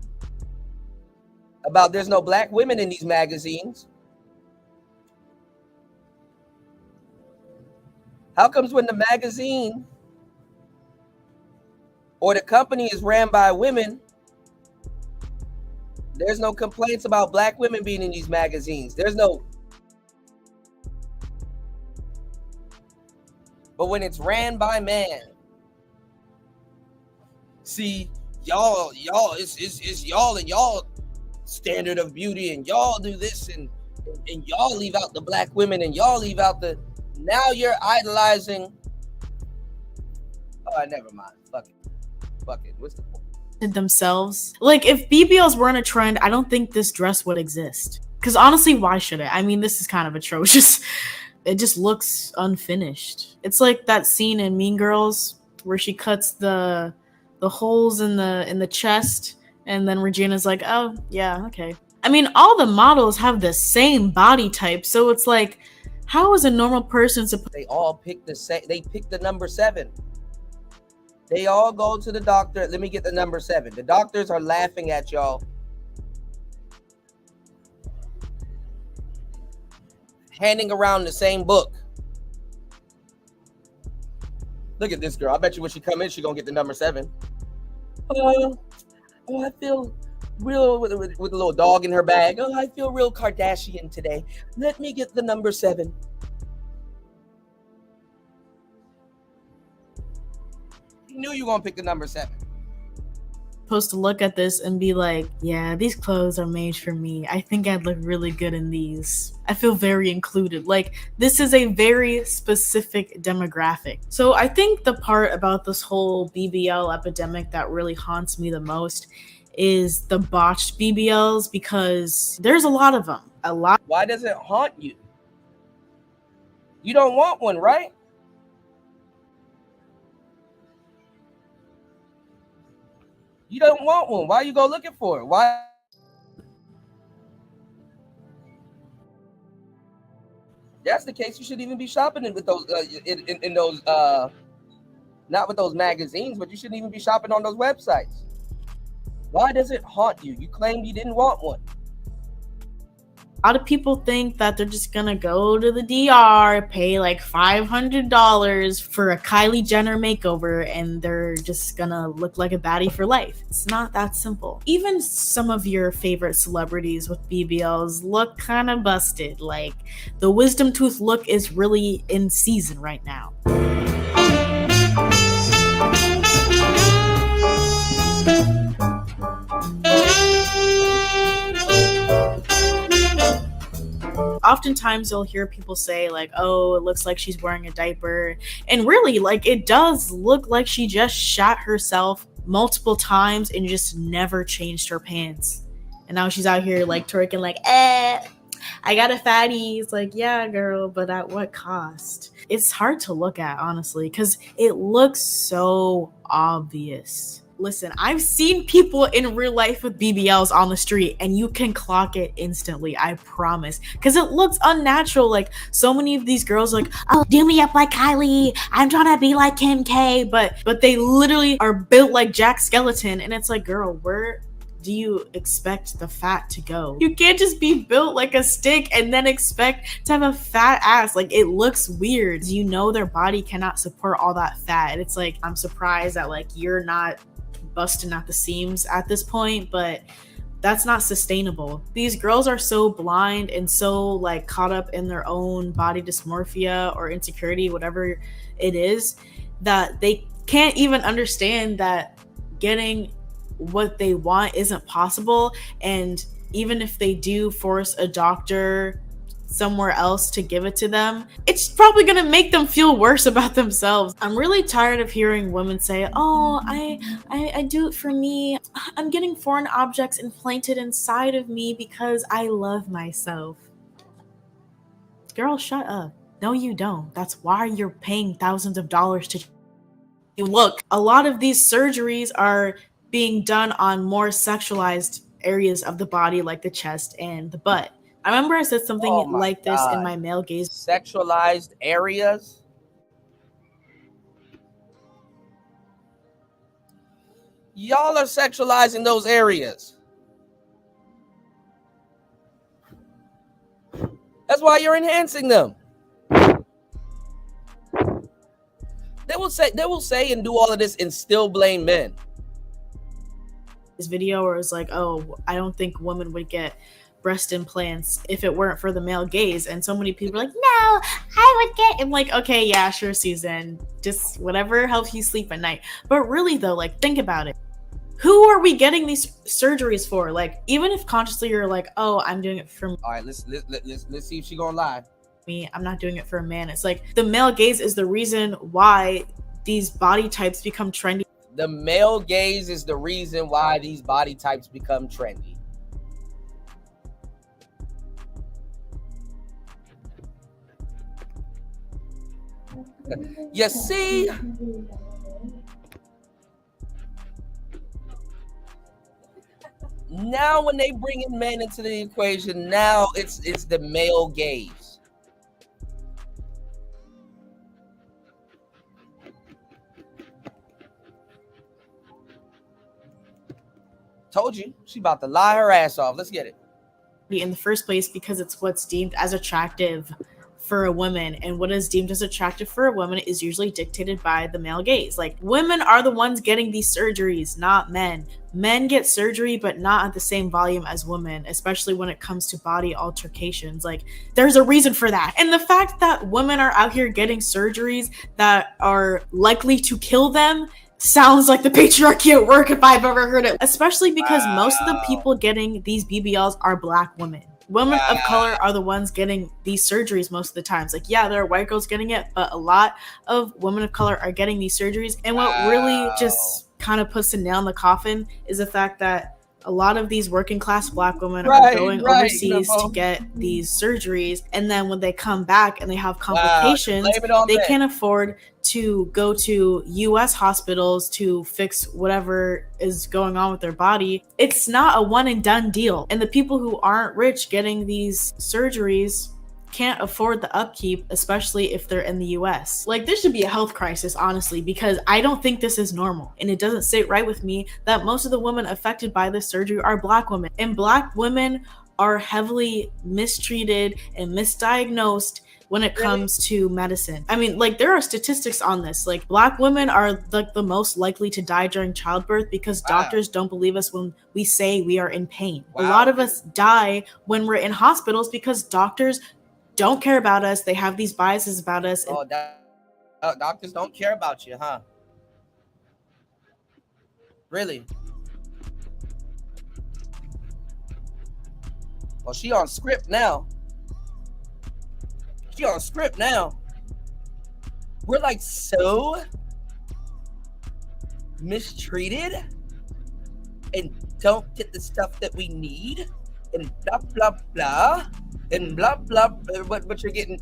about there's no black women in these magazines. How comes when the magazine or the company is ran by women, There's no complaints about black women being in these magazines. There's no. But when it's ran by man, see, y'all, it's y'all and y'all standard of beauty, and y'all do this, and y'all leave out the black women, and y'all leave out the. Now you're idolizing. Oh, never mind. Fuck it. What's the point? Themselves. Like, if BBLs weren't a trend, I don't think this dress would exist. Because honestly, why should it? I mean, this is kind of atrocious. It just looks unfinished. It's like that scene in Mean Girls where she cuts the holes in the chest, and then Regina's like, oh yeah, okay. I mean, all the models have the same body type, so it's like, how is a normal person supposed? They all pick the same. They pick the number 7. They all go to the doctor. Let me get the number 7. The doctors are laughing at y'all. Handing around the same book. Look at this girl. I bet you when she come in, she gonna get the number 7. Oh, I feel real with a little dog in her bag. Oh, I feel real Kardashian today. Let me get the number 7. You knew you were gonna pick the number 7. Supposed to look at this and be like, yeah, these clothes are made for me. I think I'd look really good in these. I feel very included. Like, this is a very specific demographic. So I think the part about this whole BBL epidemic that really haunts me the most is the botched BBLs, because there's a lot of them. A lot. Why does it haunt you? You don't want one, right? You don't want one. Why you go looking for it? Why? That's the case. You shouldn't even be shopping with those in those not with those magazines, but you shouldn't even be shopping on those websites. Why does it haunt you? You claimed you didn't want one. A lot of people think that they're just gonna go to the DR, pay like $500 for a Kylie Jenner makeover, and they're just gonna look like a baddie for life. It's not that simple. Even some of your favorite celebrities with BBLs look kind of busted. Like, the wisdom tooth look is really in season right now. Oftentimes you'll hear people say like, oh, it looks like she's wearing a diaper. And really, like, it does look like she just shat herself multiple times and just never changed her pants. And now she's out here like twerking like, I got a fatty. It's like, yeah, girl, but at what cost? It's hard to look at, honestly, because it looks so obvious. Listen, I've seen people in real life with BBLs on the street, and you can clock it instantly, I promise. Because it looks unnatural. Like, so many of these girls are like, oh, do me up like Kylie. I'm trying to be like Kim K. But they literally are built like Jack Skeleton. And it's like, girl, where do you expect the fat to go? You can't just be built like a stick and then expect to have a fat ass. Like, it looks weird. You know their body cannot support all that fat. And it's like, I'm surprised that like you're not busting at the seams at this point, but that's not sustainable. These girls are so blind and so like caught up in their own body dysmorphia or insecurity, whatever it is, that they can't even understand that getting what they want isn't possible. And even if they do force a doctor somewhere else to give it to them, it's probably gonna make them feel worse about themselves. I'm really tired of hearing women say, oh, I do it for me. I'm getting foreign objects implanted inside of me because I love myself. Girl, shut up. No, you don't. That's why you're paying thousands of dollars to look. A lot of these surgeries are being done on more sexualized areas of the body, like the chest and the butt. I remember I said something like this in my male gaze. Sexualized areas? Y'all are sexualizing those areas. That's why you're enhancing them. They will say and do all of this and still blame men. This video where it's like, oh, I don't think women would get breast implants if it weren't for the male gaze, and so many people are like, no, I would get. I'm like, okay, yeah, sure, Susan, just whatever helps you sleep at night. But really though, like, think about it. Who are we getting these surgeries for? Like, even if consciously you're like, oh, I'm doing it for me. All right, let's see if she gonna lie. I'm not doing it for a man. It's like the male gaze is the reason why these body types become trendy. The male gaze is the reason why these body types become trendy. You see? Now when they bring in men into the equation, now it's the male gaze. Told you, she about to lie her ass off. Let's get it. In the first place, because it's what's deemed as attractive for a woman, and what is deemed as attractive for a woman is usually dictated by the male gaze. Like, women are the ones getting these surgeries, not men. Men get surgery, but not at the same volume as women, especially when it comes to body altercations. Like, there's a reason for that. And the fact that women are out here getting surgeries that are likely to kill them sounds like the patriarchy at work if I've ever heard it. Especially because most of the people getting these BBLs are Black women. Women of color are the ones getting these surgeries most of the times. Like, yeah, there are white girls getting it, but a lot of women of color are getting these surgeries. And what really just kind of puts the nail in the coffin is the fact that a lot of these working class Black women are going overseas to get these surgeries. And then when they come back and they have complications, they can't afford to go to US hospitals to fix whatever is going on with their body. It's not a one and done deal. And the people who aren't rich getting these surgeries can't afford the upkeep, especially if they're in the US. Like, this should be a health crisis, honestly, because I don't think this is normal. And it doesn't sit right with me that most of the women affected by this surgery are Black women. And Black women are heavily mistreated and misdiagnosed when it comes to medicine. I mean, like, there are statistics on this. Like, Black women are like the most likely to die during childbirth because doctors don't believe us when we say we are in pain. A lot of us die when we're in hospitals because doctors don't care about us. They have these biases about us. Oh, doctors don't care about you, huh? Really? Well, she on script now. She on script now. We're like so mistreated and don't get the stuff that we need and blah blah blah. And blah blah, but you're getting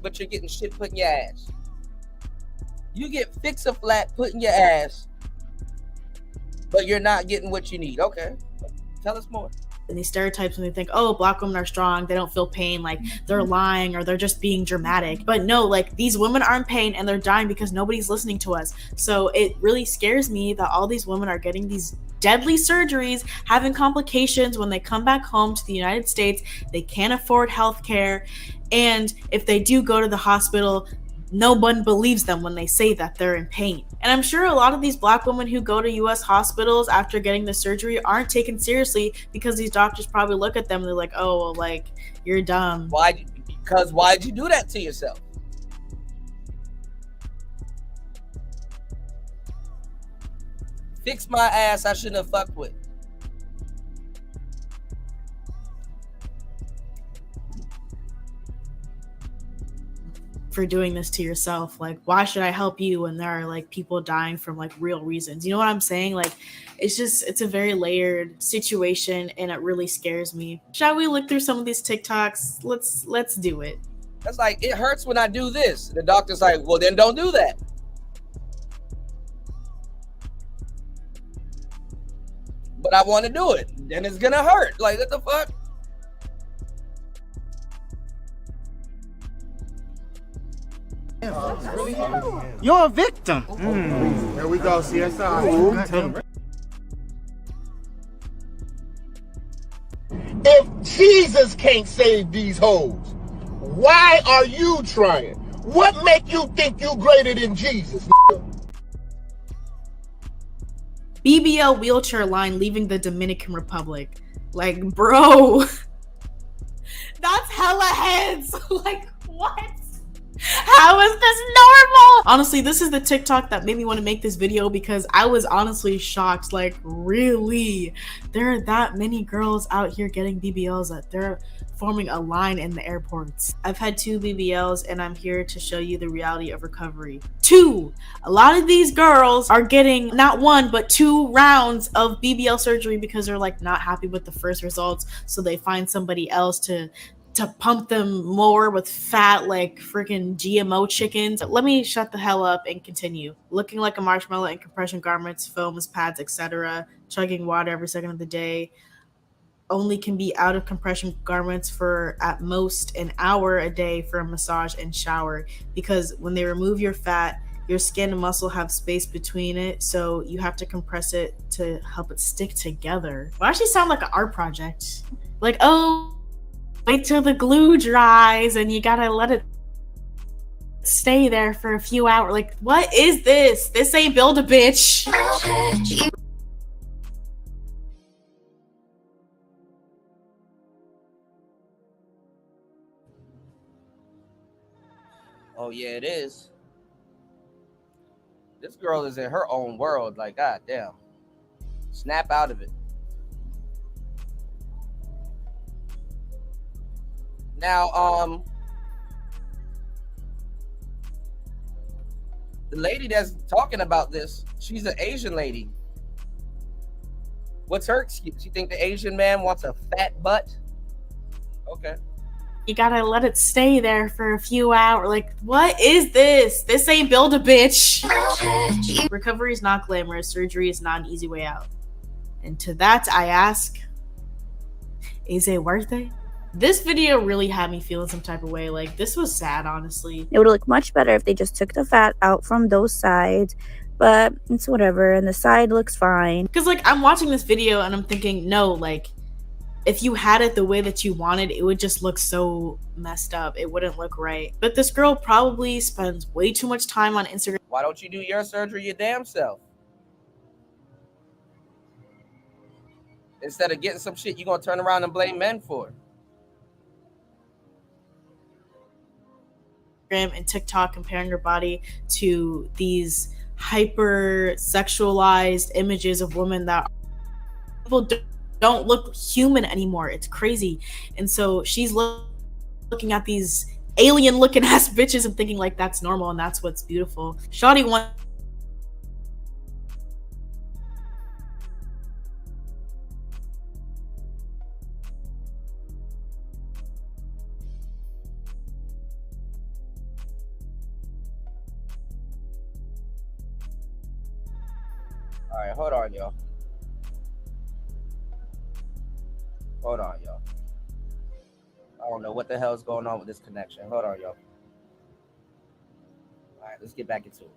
shit put in your ass. You get fix-a-flat put in your ass, but you're not getting what you need. Okay, tell us more. And these stereotypes when they think, oh, Black women are strong, they don't feel pain, like they're lying or they're just being dramatic. But no, like, these women are in pain and they're dying because nobody's listening to us. So it really scares me that all these women are getting these deadly surgeries, having complications when they come back home to the United States. They can't afford health care. And if they do go to the hospital, no one believes them when they say that they're in pain. And I'm sure a lot of these Black women who go to US hospitals after getting the surgery aren't taken seriously because these doctors probably look at them and they're like, oh, well, like, you're dumb. Why'd you do that to yourself? Fix my ass I shouldn't have fucked with. For doing this to yourself. Like, why should I help you when there are like people dying from like real reasons? You know what I'm saying? Like, it's a very layered situation and it really scares me. Shall we look through some of these TikToks? Let's do it. That's like, it hurts when I do this. The doctor's like, well, then don't do that. But I want to do it. Then it's gonna hurt. Like, what the fuck? You're a victim. There we go, CSI. If Jesus can't save these hoes, why are you trying? What make you think you greater than Jesus? BBL wheelchair line leaving the Dominican Republic. Like, bro, that's hella heads. Like, what? How is this normal? Honestly, this is the TikTok that made me want to make this video because I was honestly shocked. Like, really? There are that many girls out here getting BBLs that they're forming a line in the airports. I've had 2 BBLs and I'm here to show you the reality of recovery. 2! A lot of these girls are getting not 1 but 2 rounds of BBL surgery because they're like not happy with the first results, so they find somebody else to pump them more with fat like freaking GMO chickens. Let me shut the hell up and continue. Looking like a marshmallow in compression garments, foams, pads, etc. Chugging water every second of the day. Only can be out of compression garments for at most an hour a day for a massage and shower, because when they remove your fat, your skin and muscle have space between it, so you have to compress it to help it stick together. Well, actually sound like an art project. Like, oh, wait till the glue dries and you gotta let it stay there for a few hours. Like, what is this? This ain't Build a Bitch. Oh yeah, it is. This girl is in her own world. Like, god damn. Snap out of it. Now, the lady that's talking about this, she's an Asian lady. What's her excuse? You think the Asian man wants a fat butt? Okay. You gotta let it stay there for a few hours. Like, what is this? This ain't Build a Bitch. Recovery is not glamorous. Surgery is not an easy way out. And to that, I ask, is it worth it? This video really had me feeling some type of way. Like, this was sad, honestly. It would look much better if they just took the fat out from those sides, but it's whatever, and the side looks fine. Because, like, I'm watching this video and I'm thinking, no, like, if you had it the way that you wanted, it would just look so messed up. It wouldn't look right. But this girl probably spends way too much time on Instagram. Why don't you do your surgery your damn self? Instead of getting some shit you're gonna turn around and blame men for. And TikTok comparing her body to these hyper sexualized images of women that people don't look human anymore. It's crazy. And so she's looking at these alien looking ass bitches and thinking like that's normal and that's what's beautiful. Shawty wants All right, hold on, y'all. Hold on, y'all. I don't know what the hell is going on with this connection. Hold on, y'all. All right, let's get back into it.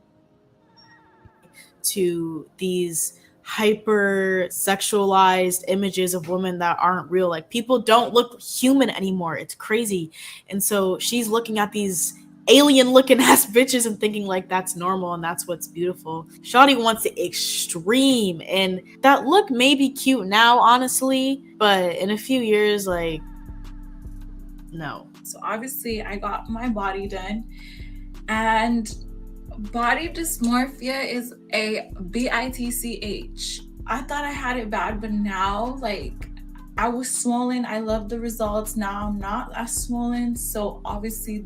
To these hyper sexualized images of women that aren't real. Like, people don't look human anymore. It's crazy. And so she's looking at these alien looking ass bitches and thinking like that's normal and that's what's beautiful. Shawty wants the extreme, and that look may be cute now, honestly, but in a few years, like, no. So obviously I got my body done, and body dysmorphia is a BITCH. I thought I had it bad, but now, like, I was swollen. I love the results. Now I'm not as swollen, so obviously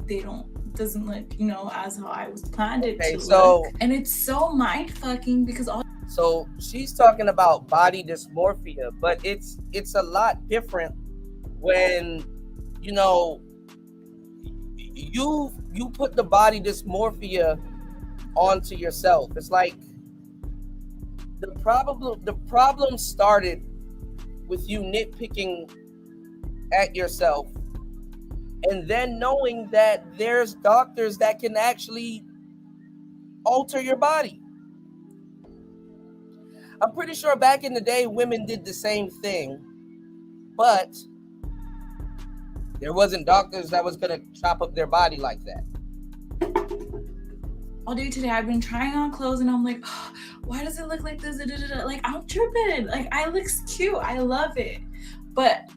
doesn't look, as how I was planned it to look. And it's so mind fucking because so she's talking about body dysmorphia, but it's a lot different when you put the body dysmorphia onto yourself. It's like the problem started with you nitpicking at yourself, and then knowing that there's doctors that can actually alter your body. I'm pretty sure back in the day, women did the same thing, but there wasn't doctors that was going to chop up their body like that. all day today. I've been trying on clothes and I'm like, oh, why does it look like this? Like, I'm tripping. Like, I looks cute. I love it. But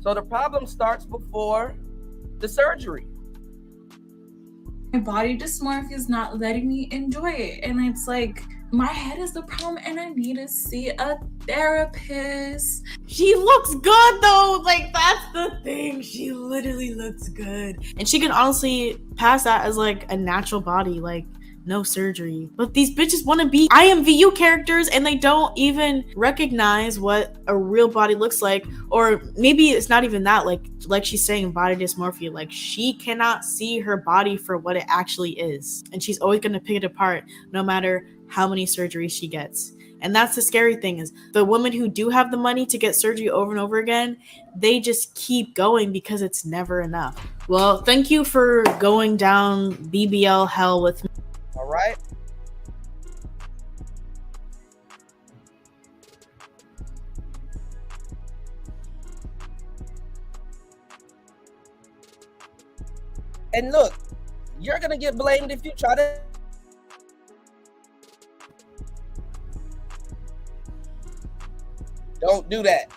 So the problem starts before the surgery. My body dysmorphia is not letting me enjoy it. And it's like, my head is the problem and I need to see a therapist. She looks good though. Like, that's the thing. She literally looks good. And she can honestly pass that as like a natural body, like no surgery. But these bitches want to be IMVU characters and they don't even recognize what a real body looks like. Or maybe it's not even that, like she's saying, body dysmorphia. Like, she cannot see her body for what it actually is. And she's always going to pick it apart no matter how many surgeries she gets. And that's the scary thing, is the women who do have the money to get surgery over and over again, they just keep going because it's never enough. Well, thank you for going down BBL hell with me. All right. And look, you're going to get blamed if you try to. Don't do that.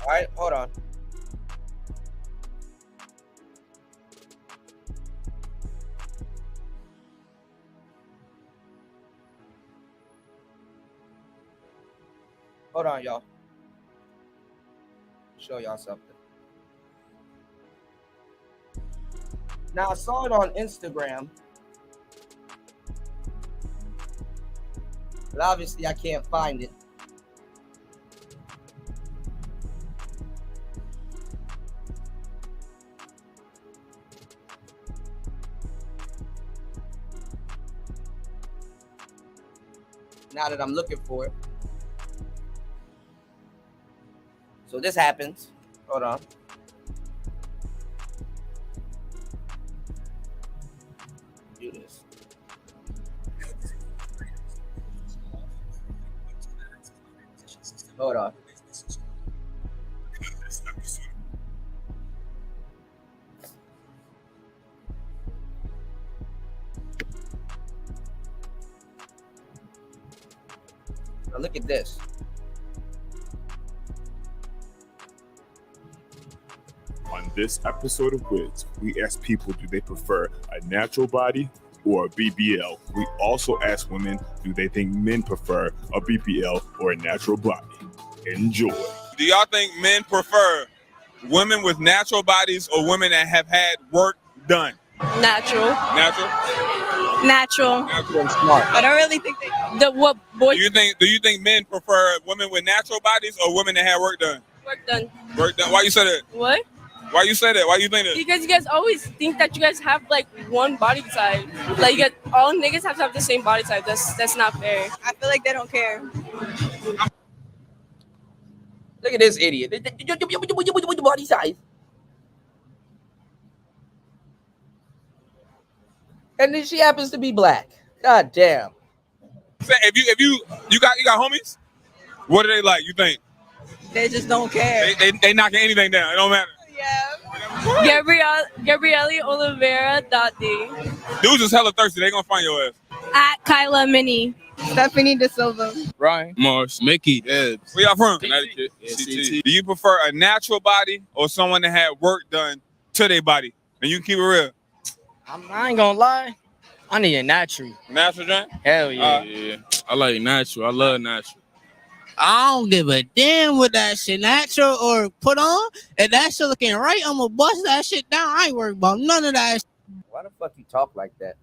All right, hold on. Hold on, y'all. Show y'all something. Now, I saw it on Instagram, but obviously I can't find it. Now that I'm looking for it. So this happens. Hold on. Do this. Hold on. Now look at this. On this episode of Wiz, we ask people, do they prefer a natural body or a BBL? We also ask women, do they think men prefer a BBL or a natural body? Enjoy. Do y'all think men prefer women with natural bodies or women that have had work done? Natural. Natural? Natural. Natural and smart. I don't really think Do you think men prefer women with natural bodies or women that had work done? work done. Work done. Why you say that? What? Why you say that? Why you think that? Because you guys always think that you guys have like one body type. Like, you get all niggas have to have the same body type. That's not fair. I feel like they don't care. Look at this idiot. Body size. And then she happens to be black. God damn. If you got homies, what are they like? You think? They just don't care. They knocking anything down. It don't matter. Gabrielle Oliveira .d. Dudes is hella thirsty. They gonna find your ass. At Kyla Mini. Stephanie De Silva. Ryan. Mars. Mickey. Ed. Where y'all from? Connecticut. CT. Do you prefer a natural body or someone that had work done to their body? And you can keep it real. I ain't gonna lie. I need a natural. Natural, John? Hell yeah. Yeah. I like natural. I love natural. I don't give a damn what that shit natural or put on. If that shit looking right, I'm gonna bust that shit down. I ain't worried about none of that. Why the fuck you talk like that?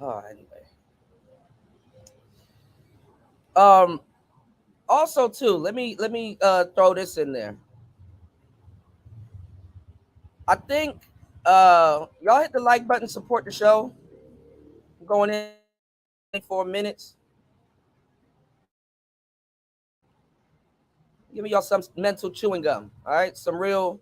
Oh, anyway. Also too, let me throw this in there. I think y'all hit the like button, support the show. I'm going in 4 minutes. Give me y'all some mental chewing gum. All right, some real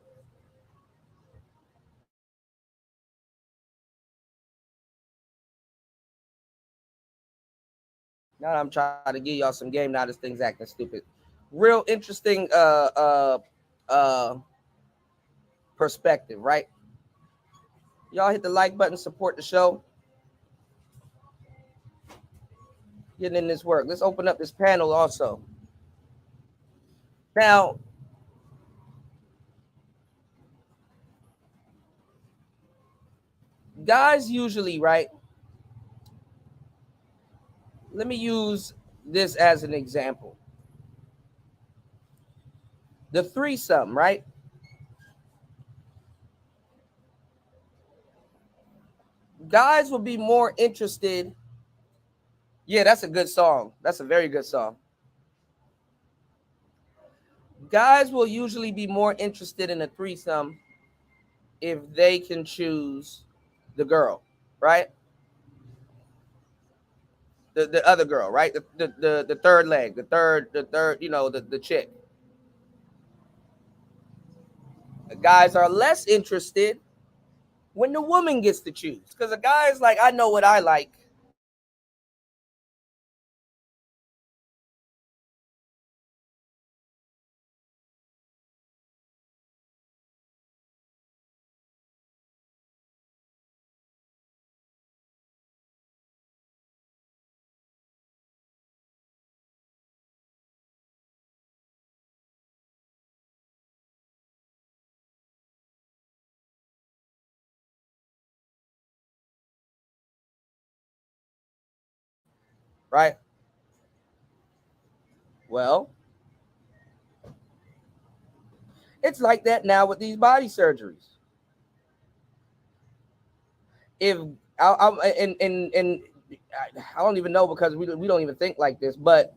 Now I'm trying to give y'all some game. Now this thing's acting stupid. Real interesting perspective, right? Y'all hit the like button, support the show. Getting in this work. Let's open up this panel also. Now, guys usually, right? Let me use this as an example. The threesome, right? Guys will be more interested. Yeah, that's a good song. That's a very good song. Guys will usually be more interested in a threesome if they can choose the girl, right? The other girl, right? The third leg, the third, you know, the chick. The guys are less interested when the woman gets to choose. Because a guy is like, I know what I like. Right? Well, it's like that now with these body surgeries. If I don't even know, because we don't even think like this, but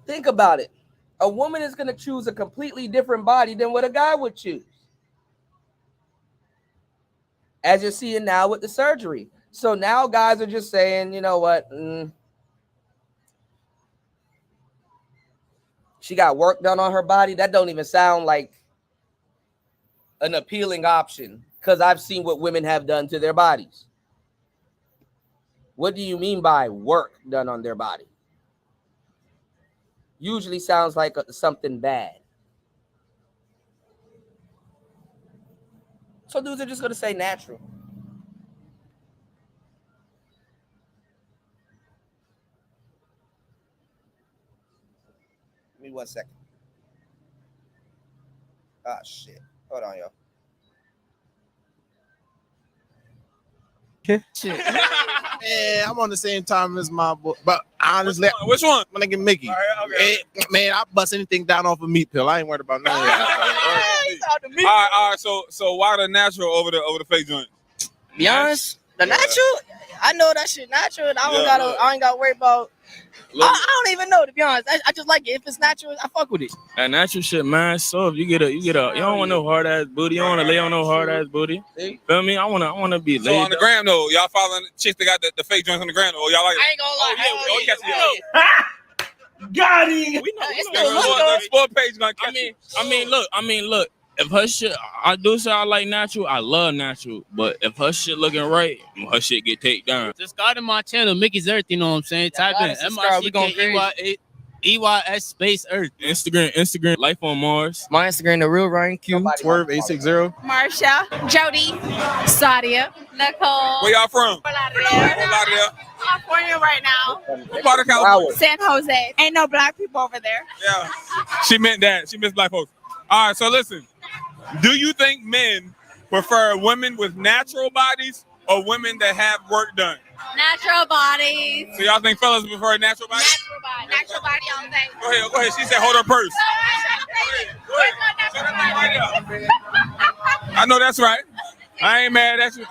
think about it. A woman is going to choose a completely different body than what a guy would choose. As you're seeing now with the surgery. So now guys are just saying, you know what? She got work done on her body. That don't even sound like an appealing option, because I've seen what women have done to their bodies. What do you mean by work done on their body? Usually sounds like something bad. So dudes are just going to say natural. Give me 1 second. Ah, shit. Hold on, yo. Shit. Yeah, I'm on the same time as my boy, but honestly, which one? My nigga Mickey. All right, okay. Man, I bust anything down off a meat pill. I ain't worried about none of that. All right. So why the natural over the fake joint? Be honest, the natural, I know that shit natural. And I ain't gotta worry about. I don't even know, to be honest. I just like it. If it's natural, I fuck with it. That natural shit, man. So if you don't want no hard ass booty. You don't want to lay on no hard ass booty. Feel me? I wanna be laid. So on the gram though, y'all following chicks that got the fake joints on the gram? Or y'all like? I ain't gonna lie. Got him. We know. The sport page gonna catch you. I mean, look. If her shit, I do say I like natural. I love natural. But if her shit looking right, her shit get taken down. Subscribe to my channel, Mickey's Earth. You know what I'm saying? Type in MICKEYS space Earth. Instagram, Life on Mars. My Instagram, the real Ryan Q. Swerve 860. Marsha, Jody, Sadia, Nicole. Where y'all from? California right now. What part of California? San Jose. Ain't no black people over there. Yeah. She meant that. She missed black folks. All right, so listen. Do you think men prefer women with natural bodies or women that have work done? Natural bodies. So y'all think fellas prefer natural bodies? Natural body all day. Go ahead. She said hold her purse. I know that's right. I ain't mad at you.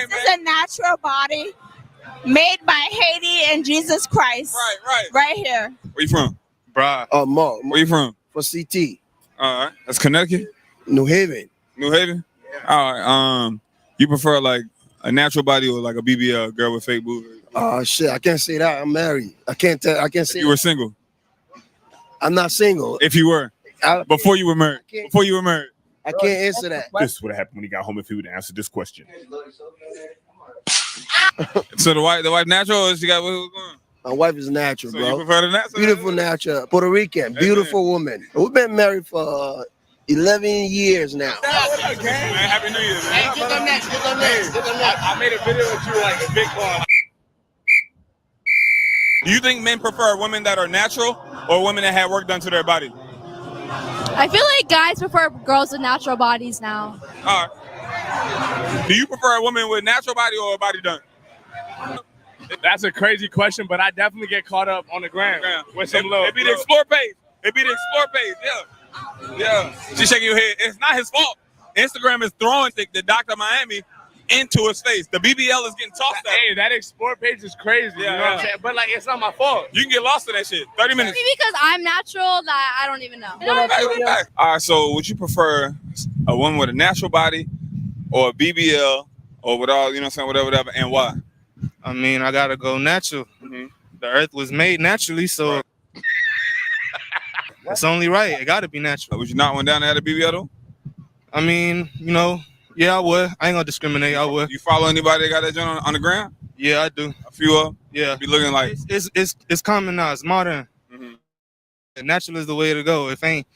This is a natural body made by Haiti and Jesus Christ. Right here. Where you from? Bruh. Mark. Where you from? For CT. All right. That's Connecticut? New Haven. New Haven? Yeah. All right. You prefer like a natural body or like a BBL, girl with fake boobs? Shit, I can't say that. I'm married. I can't say you were single. I'm not single. If you were. Before you were married. I can't answer that. This would have happened when he got home if he would answer this question. So the wife natural, or she got what's going? My wife is natural, So bro. you prefer the natural? Beautiful natural, Puerto Rican, beautiful woman. We've been married for 11 years now. Man, Happy New Year, man. Hey, get them next, get them next, get them next. I made a video with you like a big one. Do you think men prefer women that are natural or women that have work done to their body? I feel like guys prefer girls with natural bodies now. All right. Do you prefer a woman with natural body or a body done? That's a crazy question, but I definitely get caught up on the gram with some little. It be the explore page. It be the explore page. Yeah. Yeah. She's shaking your head. It's not his fault. Instagram is throwing the Dr. Miami into his face. The BBL is getting tossed at. Hey, that explore page is crazy. You know what I'm saying? But like, it's not my fault. You can get lost in that shit. 30 minutes. Maybe because I'm natural that I don't even know. All right, so would you prefer a woman with a natural body or a BBL or with all, you know what I'm saying, whatever, and why? I mean, I gotta go natural. The earth was made naturally, so it's only right. It gotta be natural. Would you not want down to have a BBL though? I mean, you know, yeah, I would. I ain't gonna discriminate. I would. You follow anybody that got that joint on the ground? Yeah, I do. A few of them? Yeah. Be looking like it's common now. It's modern. Natural is the way to go. If ain't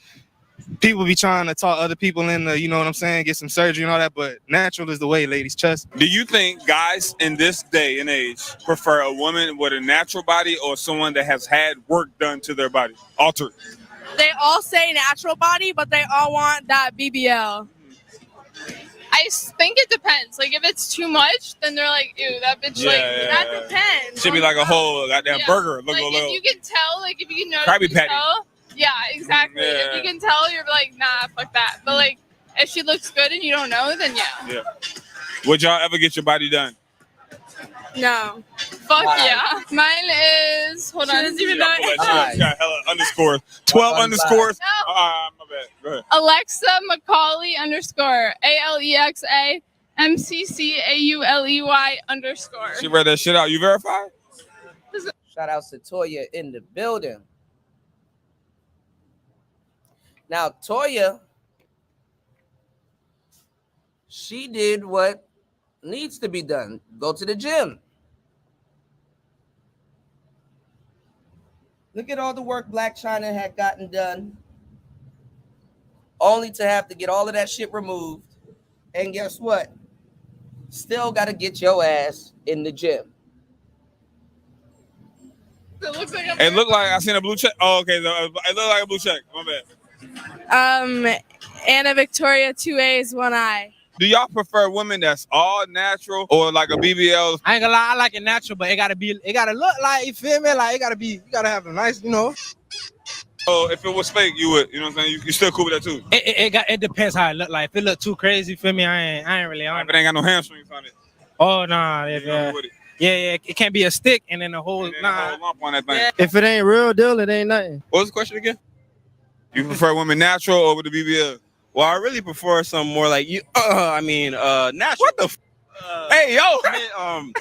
people be trying to talk other people into, you know what I'm saying, get some surgery and all that, but natural is the way, ladies. Trust. Do you think guys in this day and age prefer a woman with a natural body or someone that has had work done to their body, altered? They all say natural body, but they all want that BBL. I think it depends. Like, if it's too much, then they're like, ew, that bitch, that depends. Should be like a whole goddamn burger. Look like, a little. if you can tell, like, if you can notice, Krabby Patty. Yeah, exactly. Yeah. If you can tell, you're like, nah, fuck that. But, like, if she looks good and you don't know, then Yeah. Would y'all ever get your body done? No. Fuck yeah. Mine is, hold on. She doesn't even know it. Got hella underscores. 12 underscores. My bad. Go ahead. Alexa Macaulay _ ALEXA MCCAULEY _ She read that shit out. You verified? Shout out to Toya in the building. Now, Toya, she did what needs to be done. Go to the gym. Look at all the work Black China had gotten done, only to have to get all of that shit removed. And guess what? Still got to get your ass in the gym. It looked like I seen a blue check. Oh, okay. It looked like a blue check. My bad. Anna Victoria, 2 A's, 1 I. Do y'all prefer women that's all natural or like a BBL? I ain't gonna lie, I like it natural, but it gotta look like, you feel me? Like you gotta have a nice, you know. Oh, if it was fake, you would, you know what I'm saying? You still cool with that too? It depends how it look like. If it look too crazy, you feel me? I ain't really on it. If it ain't got no hamstrings on it. Oh nah, yeah, it can't be a stick and then a whole lump on that thing. If it ain't real deal, it ain't nothing. What was the question again? You prefer women natural over the BBL? Well, I really prefer some more like you. Natural. What the? Hey, yo. I mean,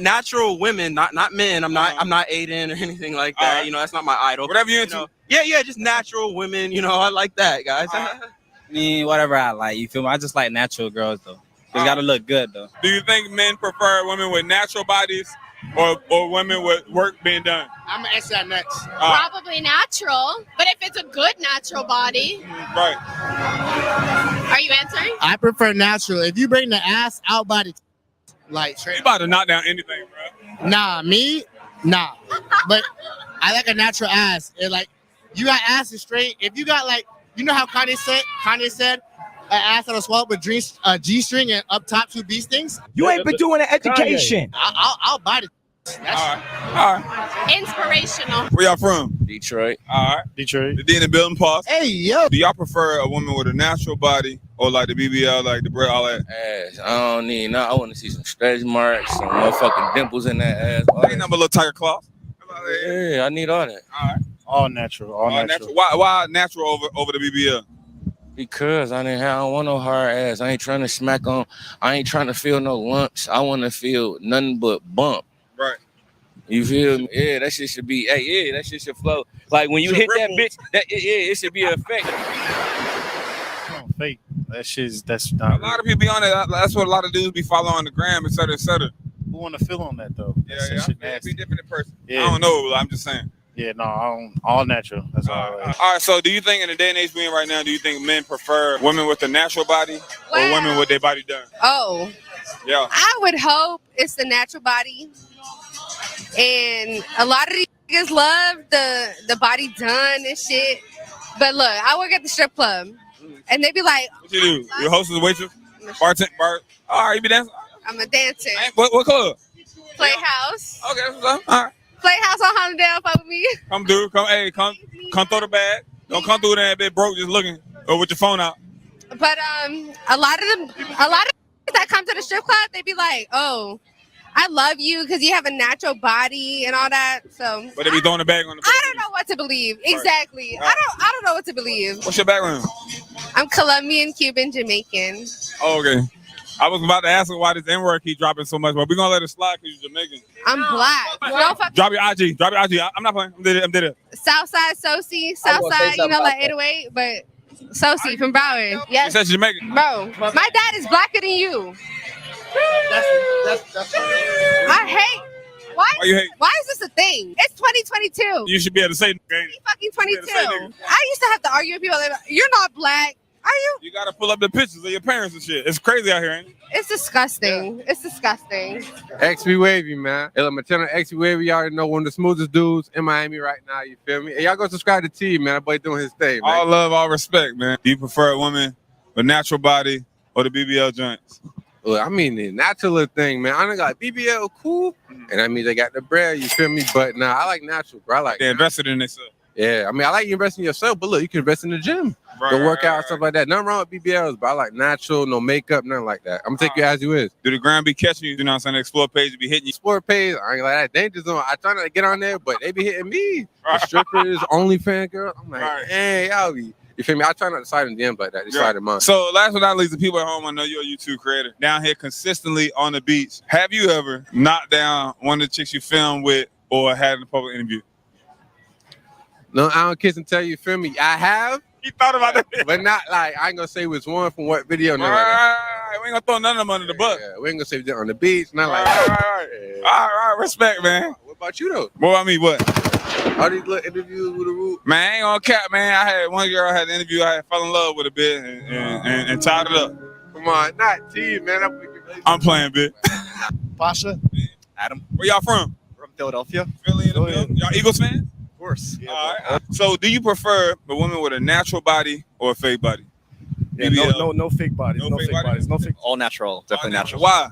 natural women, not men. I'm not Aiden or anything like that. You know, that's not my idol. Whatever you're into. Yeah, just natural women. You know, I like that, guys. I mean, whatever I like. You feel me? I just like natural girls though. They gotta look good though. Do you think men prefer women with natural bodies or women with work being done? I'm gonna answer that next. Probably natural, but if it's a good natural body. Right. Are you answering? I prefer natural. If you bring the ass out by the like straight. You about to knock down anything, bro. Nah, but I like a natural ass. It like you got ass is straight. If you got like, you know how Kanye said an ass that'll swell up with G-string and up top 2 B stings. You ain't been doing an education. I'll buy it. All right. Inspirational. Where y'all from? Detroit. All right. Detroit. The D in the building, pause. Hey, yo. Do y'all prefer a woman with a natural body or like the BBL, like the bread, all that? Ass. I don't need no. I want to see some stretch marks, some motherfucking dimples in that ass. Ain't nothing but little tiger claws. Yeah, I need all that. All right. All natural. All natural. Why natural over the BBL? Because I don't want no hard ass. I ain't trying to smack on. I ain't trying to feel no lumps. I want to feel nothing but bump. Right. You feel me? Yeah, that shit should be. Hey, yeah, that shit should flow. Like when you hit that bitch, it should be an effect. Fake. That's a lot of people be on it. That's what a lot of dudes be following on the gram, et cetera, et cetera. who want to feel on that though? Yeah, Shit it'd be nasty. different in person. Yeah. I don't know. I'm just saying. Yeah, no, I don't, all natural. That's all. All right. So, do you think in the day and age we're in right now, do you think men prefer women with a natural body or women with their body done? Oh, Yeah. I would hope it's the natural body. And a lot of these niggas love the body done and shit. But look, I work at the strip club. And they be like, What you do? You host as a waitress? Bartender? All right, you be dancing? I'm a dancer. What club? Playhouse. Okay, that's what's up. All right. Playhouse on Hollandale, fuck with me. Come through. Come throw the bag. Don't come through there a bit broke just looking or with your phone out. But a lot of that come to the strip club, they be like, oh, I love you because you have a natural body and all that. So But they be throwing the bag on the I don't know what to believe. Exactly. Right. I don't know what to believe. What's your background? I'm Colombian, Cuban, Jamaican. Oh, okay. I was about to ask her why this N-word keep dropping so much, but we're gonna let it slide because you're Jamaican. I'm black. Don't fuck Drop your IG. I'm not playing. I'm did it. Southside Soci, Southside, you know, like 808, but Soci from Broward. You Yes. said she's Jamaican. Bro, my dad is blacker than you. I hate. Why you hate? Why is this a thing? It's 2022. You should be able to say Fucking 22. to say nigga. I used to have to argue with people. Like, you're not black. Are you? You gotta pull up the pictures of your parents and shit. It's crazy out here, ain't it? It's disgusting. Yeah. It's disgusting. XB Wavy, man. Hey, my channel XB Wavy, y'all already know one of the smoothest dudes in Miami right now, you feel me? And y'all go subscribe to T, man. That boy doing his thing, man. All love, all respect, man. Do you prefer a woman with natural body or the BBL joints? Well, I mean, the natural thing, man. I done got BBL cool, and I mean, they got the bread, you feel me? But nah, I like natural, bro. I like They invested in themselves. Yeah, I mean, I like you investing in yourself, but look, you can invest in the gym. Go work out, stuff like that. Nothing wrong with BBLs, but I like natural, no makeup, nothing like that. I'm gonna take you as you is. Do the ground be catching you? You know what I'm saying? The Explore page be hitting you. Explore page, I ain't like that. Danger zone. I try not to get on there, but they be hitting me. The strippers, OnlyFans girl. I'm like, hey, y'all be. You feel me? I try not to slide in DMs like that. Just slide in mine. So last but not least, the people at home, I know you're a YouTube creator. Down here consistently on the beach. Have you ever knocked down one of the chicks you filmed with or had in a public interview? No, I don't kiss and tell you, feel me? I have. You thought about that? But not like, I ain't gonna say which one from what video. All right, we ain't gonna throw none of them under the bus. Yeah, we ain't gonna say we did on the beach, not like All that. right, respect, man. What about you though? What about me? What? All these little interviews with the root. Man, I ain't gonna cap, man. I had one girl I had an interview. I fell in love with a bit and tied it up. Come on, not T, man. I'm playing, bit. Pasha, Adam. Where y'all from? From Philadelphia. Philly in the building. Y'all Eagles fans? Of course. Yeah, all right. So, do you prefer a woman with a natural body or a fake body? Yeah, no fake bodies. No fake bodies. No fake. All natural. Definitely natural. Why?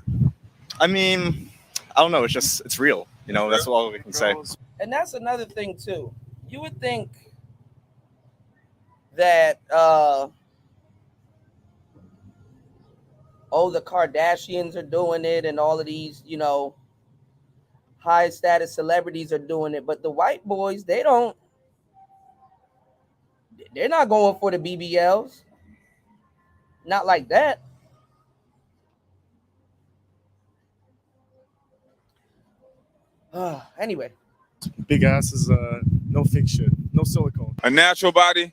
I mean, I don't know. It's real. You know, that's all we can say. And that's another thing too. You would think that the Kardashians are doing it and all of these, you know, high status celebrities are doing it, but the white boys, they're not going for the BBLs. Not like that. Anyway. Big asses, no fake shit, no silicone. A natural body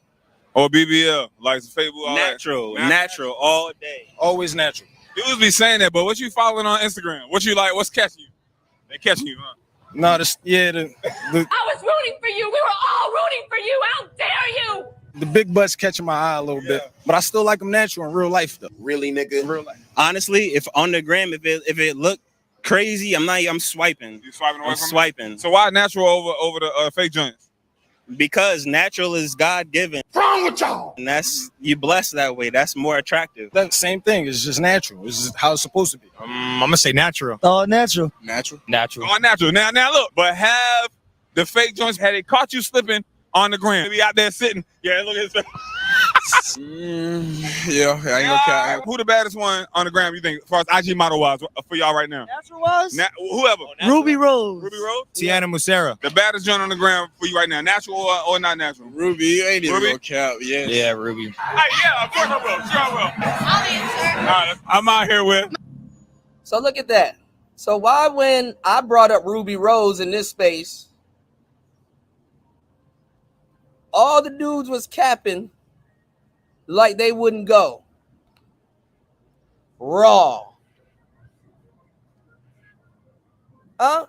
or BBL? Like Fable, all Natural, all day. Always natural. Dudes be saying that, but what you following on Instagram? What you like? What's catching you? They catching you, huh? No, I was rooting for you. We were all rooting for you. How dare you? the big butts catching my eye a little bit, but I still like them natural in real life though. Really, nigga? In real life. Honestly, if on the gram, if it look crazy, I'm swiping. You swiping away I'm from swiping. It? So why natural over the fake joints? Because natural is God given. Wrong with y'all? And that's you blessed that way. That's more attractive. That same thing. It's just natural. It's just how it's supposed to be. I'm gonna say natural. Oh, natural. Natural. Oh, natural. Now look, but have the fake joints had they caught you slipping on the gram? Maybe out there sitting. Yeah, look at his face. Yeah, I ain't gonna count. Who the baddest one on the gram you think, as far as IG model wise, for y'all right now? Natural wise? Whoever. Ruby Rose. Ruby Rose? Tiana Musera. The baddest joint on the gram for you right now, natural or not natural? Ruby, you ain't even Ruby? gonna count. Yeah. Yeah, Ruby. Hey, yeah, of course I will. Sure I will. All right, I'm out here with. So look at that. So why when I brought up Ruby Rose in this space, all the dudes was capping like they wouldn't go. Raw. Huh?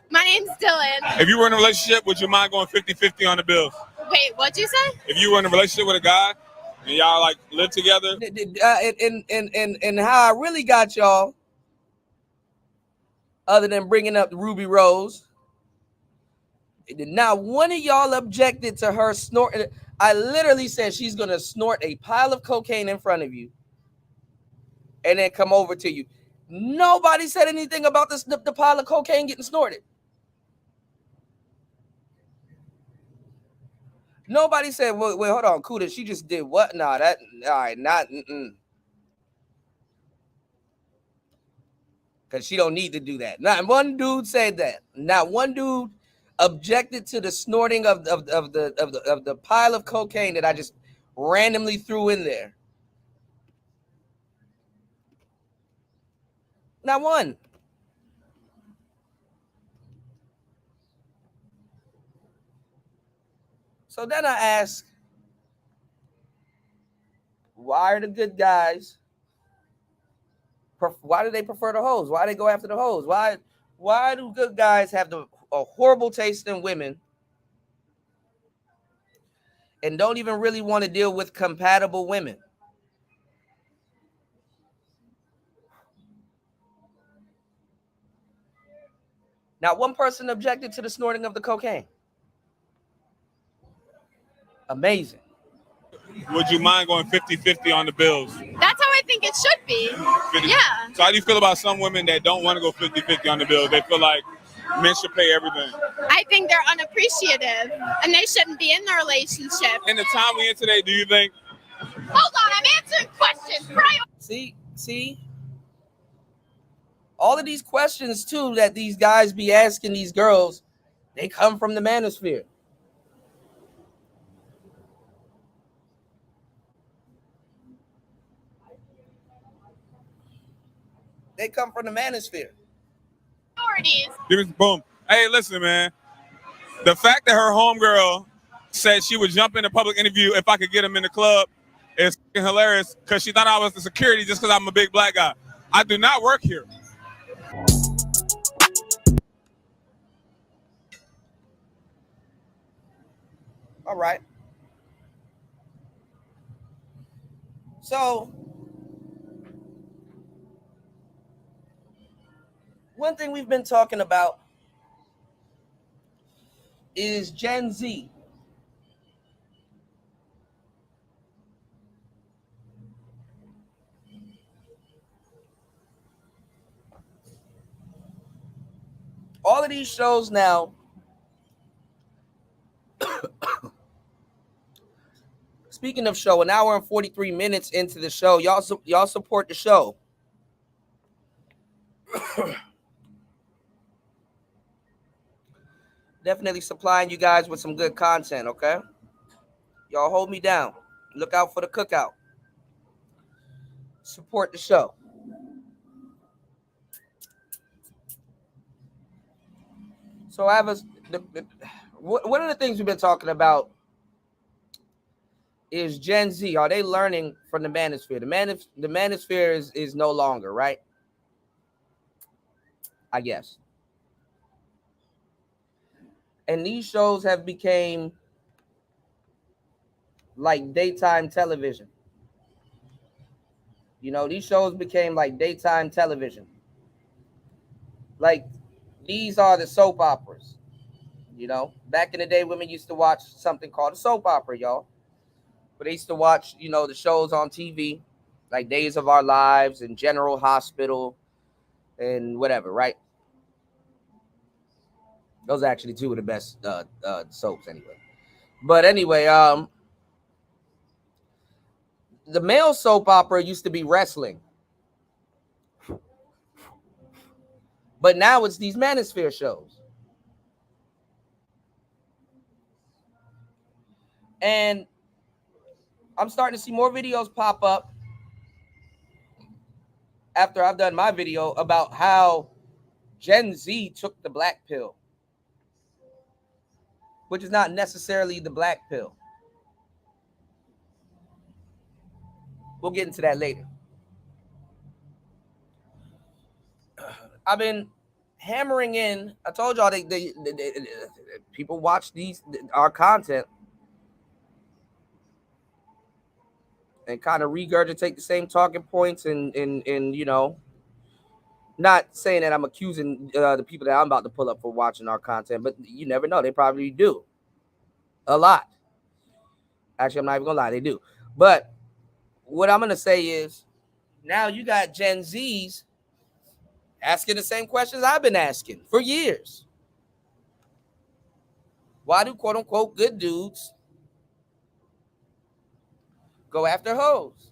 My name's Dylan. If you were in a relationship, would you mind going 50-50 on the bills? Wait, what'd you say? If you were in a relationship with a guy and y'all like live together, And how I really got y'all, other than bringing up Ruby Rose, not one of y'all objected to her snorting. I literally said she's gonna snort a pile of cocaine in front of you, and then come over to you. Nobody said anything about the pile of cocaine getting snorted. Nobody said, wait, hold on, Kuda, she just did what? Nah, that, all right, not, because she don't need to do that. Not one dude said that. Not one dude objected to the snorting of the pile of cocaine that I just randomly threw in there. Not one. So then I ask, why are the good guys? Why do they prefer the hoes? Why do they go after the hoes? Why do good guys have a horrible taste in women and don't even really want to deal with compatible women? Now, one person objected to the snorting of the cocaine. Amazing. would you mind going 50-50 on the bills? That's how I think it should be. 50. Yeah. So how do you feel about some women that don't want to go 50-50 on the bills? They feel like men should pay everything. I think they're unappreciative and they shouldn't be in the relationship. In the time we in today, do you think? Hold on, I'm answering questions. See? All of these questions, too, that these guys be asking these girls, they come from the Manosphere. They come from the Manosphere. Boom. Hey, listen, man. The fact that her homegirl said she would jump in a public interview if I could get him in the club is hilarious because she thought I was the security just because I'm a big black guy. I do not work here. All right. So, one thing we've been talking about is Gen Z. All of these shows now, speaking of show, an hour and 43 minutes into the show, y'all support the show. Definitely supplying you guys with some good content, okay? Y'all hold me down. Look out for the cookout. Support the show. So I have one of the things we've been talking about is Gen Z. Are they learning from the Manosphere? The Manosphere is no longer, right? I guess. And these shows have become like daytime television. You know, these shows became like daytime television. Like, these are the soap operas. You know, back in the day, women used to watch something called a soap opera, y'all. But they used to watch, you know, the shows on TV, like Days of Our Lives and General Hospital and whatever, right? Those are actually two of the best soaps anyway. But anyway, the male soap opera used to be wrestling. But now it's these Manosphere shows. And I'm starting to see more videos pop up after I've done my video about how Gen Z took the black pill, which is not necessarily the black pill. We'll get into that later. I've been hammering in. I told y'all they people watch our content and kind of regurgitate the same talking points and you know, not saying that I'm accusing the people that I'm about to pull up for watching our content, but you never know. They probably do a lot. Actually, I'm not even gonna lie, they do. But what I'm gonna say is, now you got Gen Zs asking the same questions I've been asking for years. Why do quote unquote good dudes go after hoes?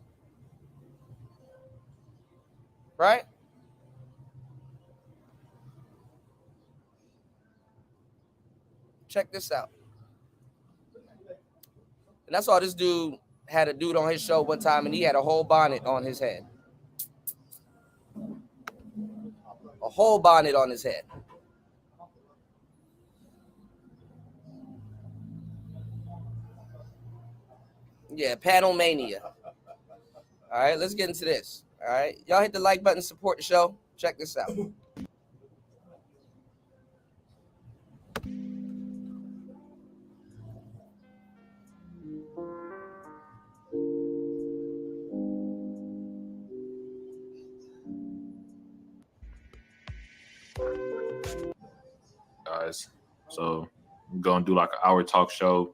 Right? Check this out. And that's all this dude had a dude on his show one time, and he had a whole bonnet on his head. A whole bonnet on his head. Yeah, panel mania. All right, let's get into this. All right, y'all hit the like button, support the show. Check this out. Guys, so I'm gonna do like an hour talk show.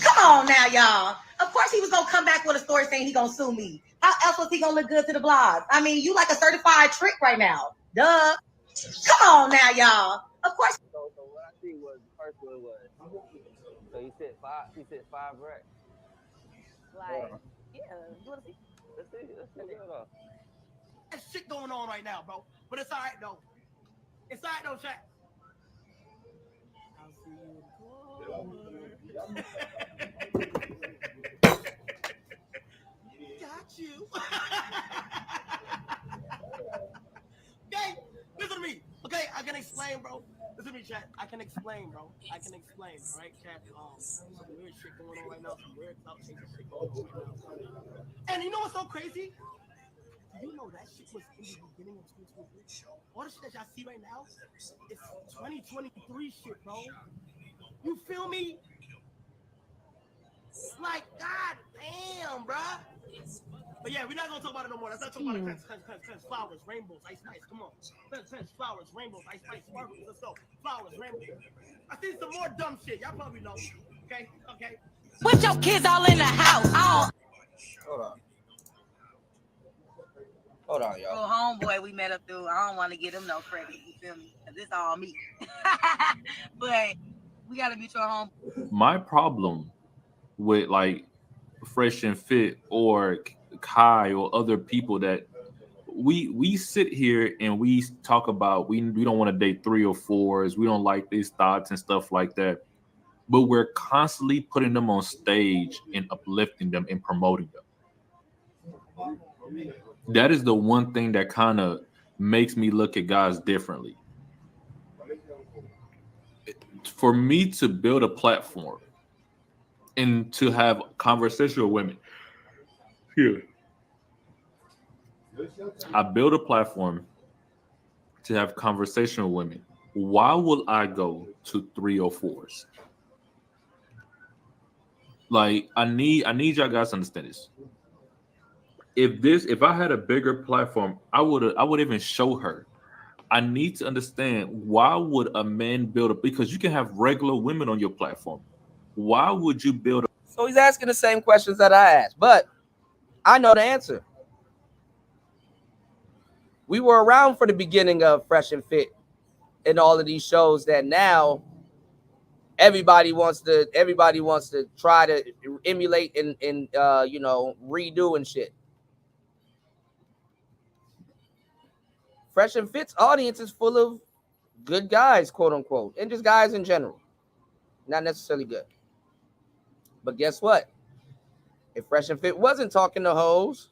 Come on now, y'all. Of course he was gonna come back with a story saying he gonna sue me. How else was he gonna look good to the blog? I mean, you like a certified trick right now. Duh. Come on now, y'all. Of course. So what I see was the first one was. So he said five racks. Like, yeah. You wanna see? Let's see what's going on. There's shit going on right now, bro. But it's all right though. It's all right though, chat. I'll see you in court. Got you. Okay, listen to me. Okay, I can explain, bro. Listen to me, chat. I can explain, bro. I can explain. All right, chat. Some weird shit going on right now. Some weird clout chasing shit going on right now. And you know what's so crazy? You know that shit was in the beginning of 2023. All the shit that y'all see right now is 2023 shit, bro. You feel me? Like, god damn, bruh. But yeah, we're not gonna talk about it no more. Let's not talk about it. Fence, flowers, rainbows, ice, come on. Fence, flowers, rainbows, ice, sparkles. Let's go. Flowers, rainbows. I see some more dumb shit. Y'all probably know. Okay. With your kids all in the house. Hold on, y'all. Oh, homeboy, we met up through. I don't want to give him no credit. You feel me? Cause it's all me. But we gotta meet your home. My problem with like Fresh and Fit or Kai or other people that we sit here and we talk about we don't want to date 3 or 4s, we don't like these thoughts and stuff like that, but we're constantly putting them on stage and uplifting them and promoting them. That is the one thing that kind of makes me look at guys differently. For me to build a platform and to have conversation with women, here, I build a platform to have conversation with women. Why will I go to 3 or 4s? Like, I need y'all guys to understand this. If I had a bigger platform, I would even show her. I need to understand, why would a man build it? Because you can have regular women on your platform. Why would you build a... So he's asking the same questions that I asked, but I know the answer. We were around for the beginning of Fresh and Fit and all of these shows that now everybody wants to try to emulate and you know, redo and shit. Fresh and Fit's audience is full of good guys, quote unquote, and just guys in general. Not necessarily good. But guess what? If Fresh and Fit wasn't talking to hoes,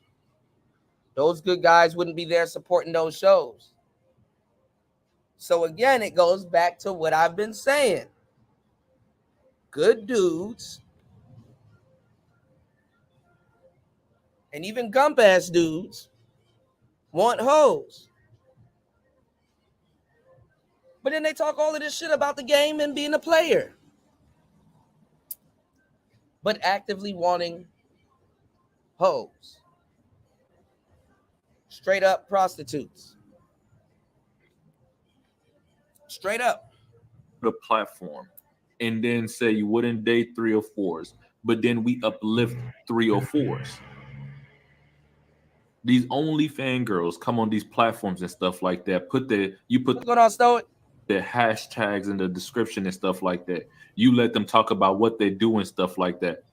those good guys wouldn't be there supporting those shows. So again, it goes back to what I've been saying. Good dudes And even gump ass dudes want hoes. But then they talk all of this shit about the game and being a player. But actively wanting hoes. Straight up prostitutes. Straight up. The platform and then say you wouldn't date 304s, but then we uplift 304s. These OnlyFans girls come on these platforms and stuff like that. What's going on, Stoic? The hashtags in the description and stuff like that. You let them talk about what they do and stuff like that.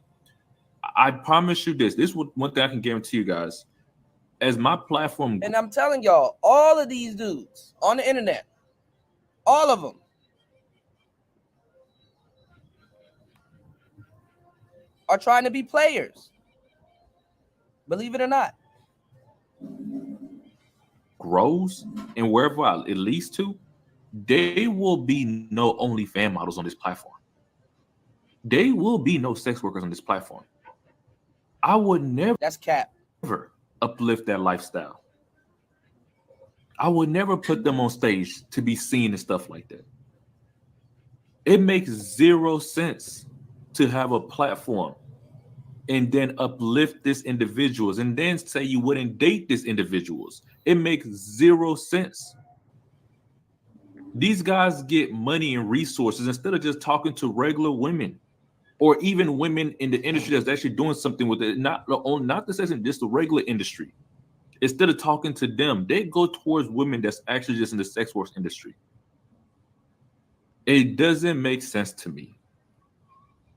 I promise you this. This is one thing I can guarantee you guys. As my platform, and I'm telling y'all, all of these dudes on the internet, all of them, are trying to be players. Believe it or not. grows and wherever it leads to, there will be no OnlyFans models on this platform. There will be no sex workers on this platform. I would never. That's cap. Never uplift that lifestyle. I would never put them on stage to be seen and stuff like that. It makes zero sense to have a platform and then uplift these individuals and then say you wouldn't date these individuals. It makes zero sense. These guys get money and resources instead of just talking to regular women or even women in the industry that's actually doing something with it. Not the sex, just the regular industry. Instead of talking to them, they go towards women that's actually just in the sex work industry. It doesn't make sense to me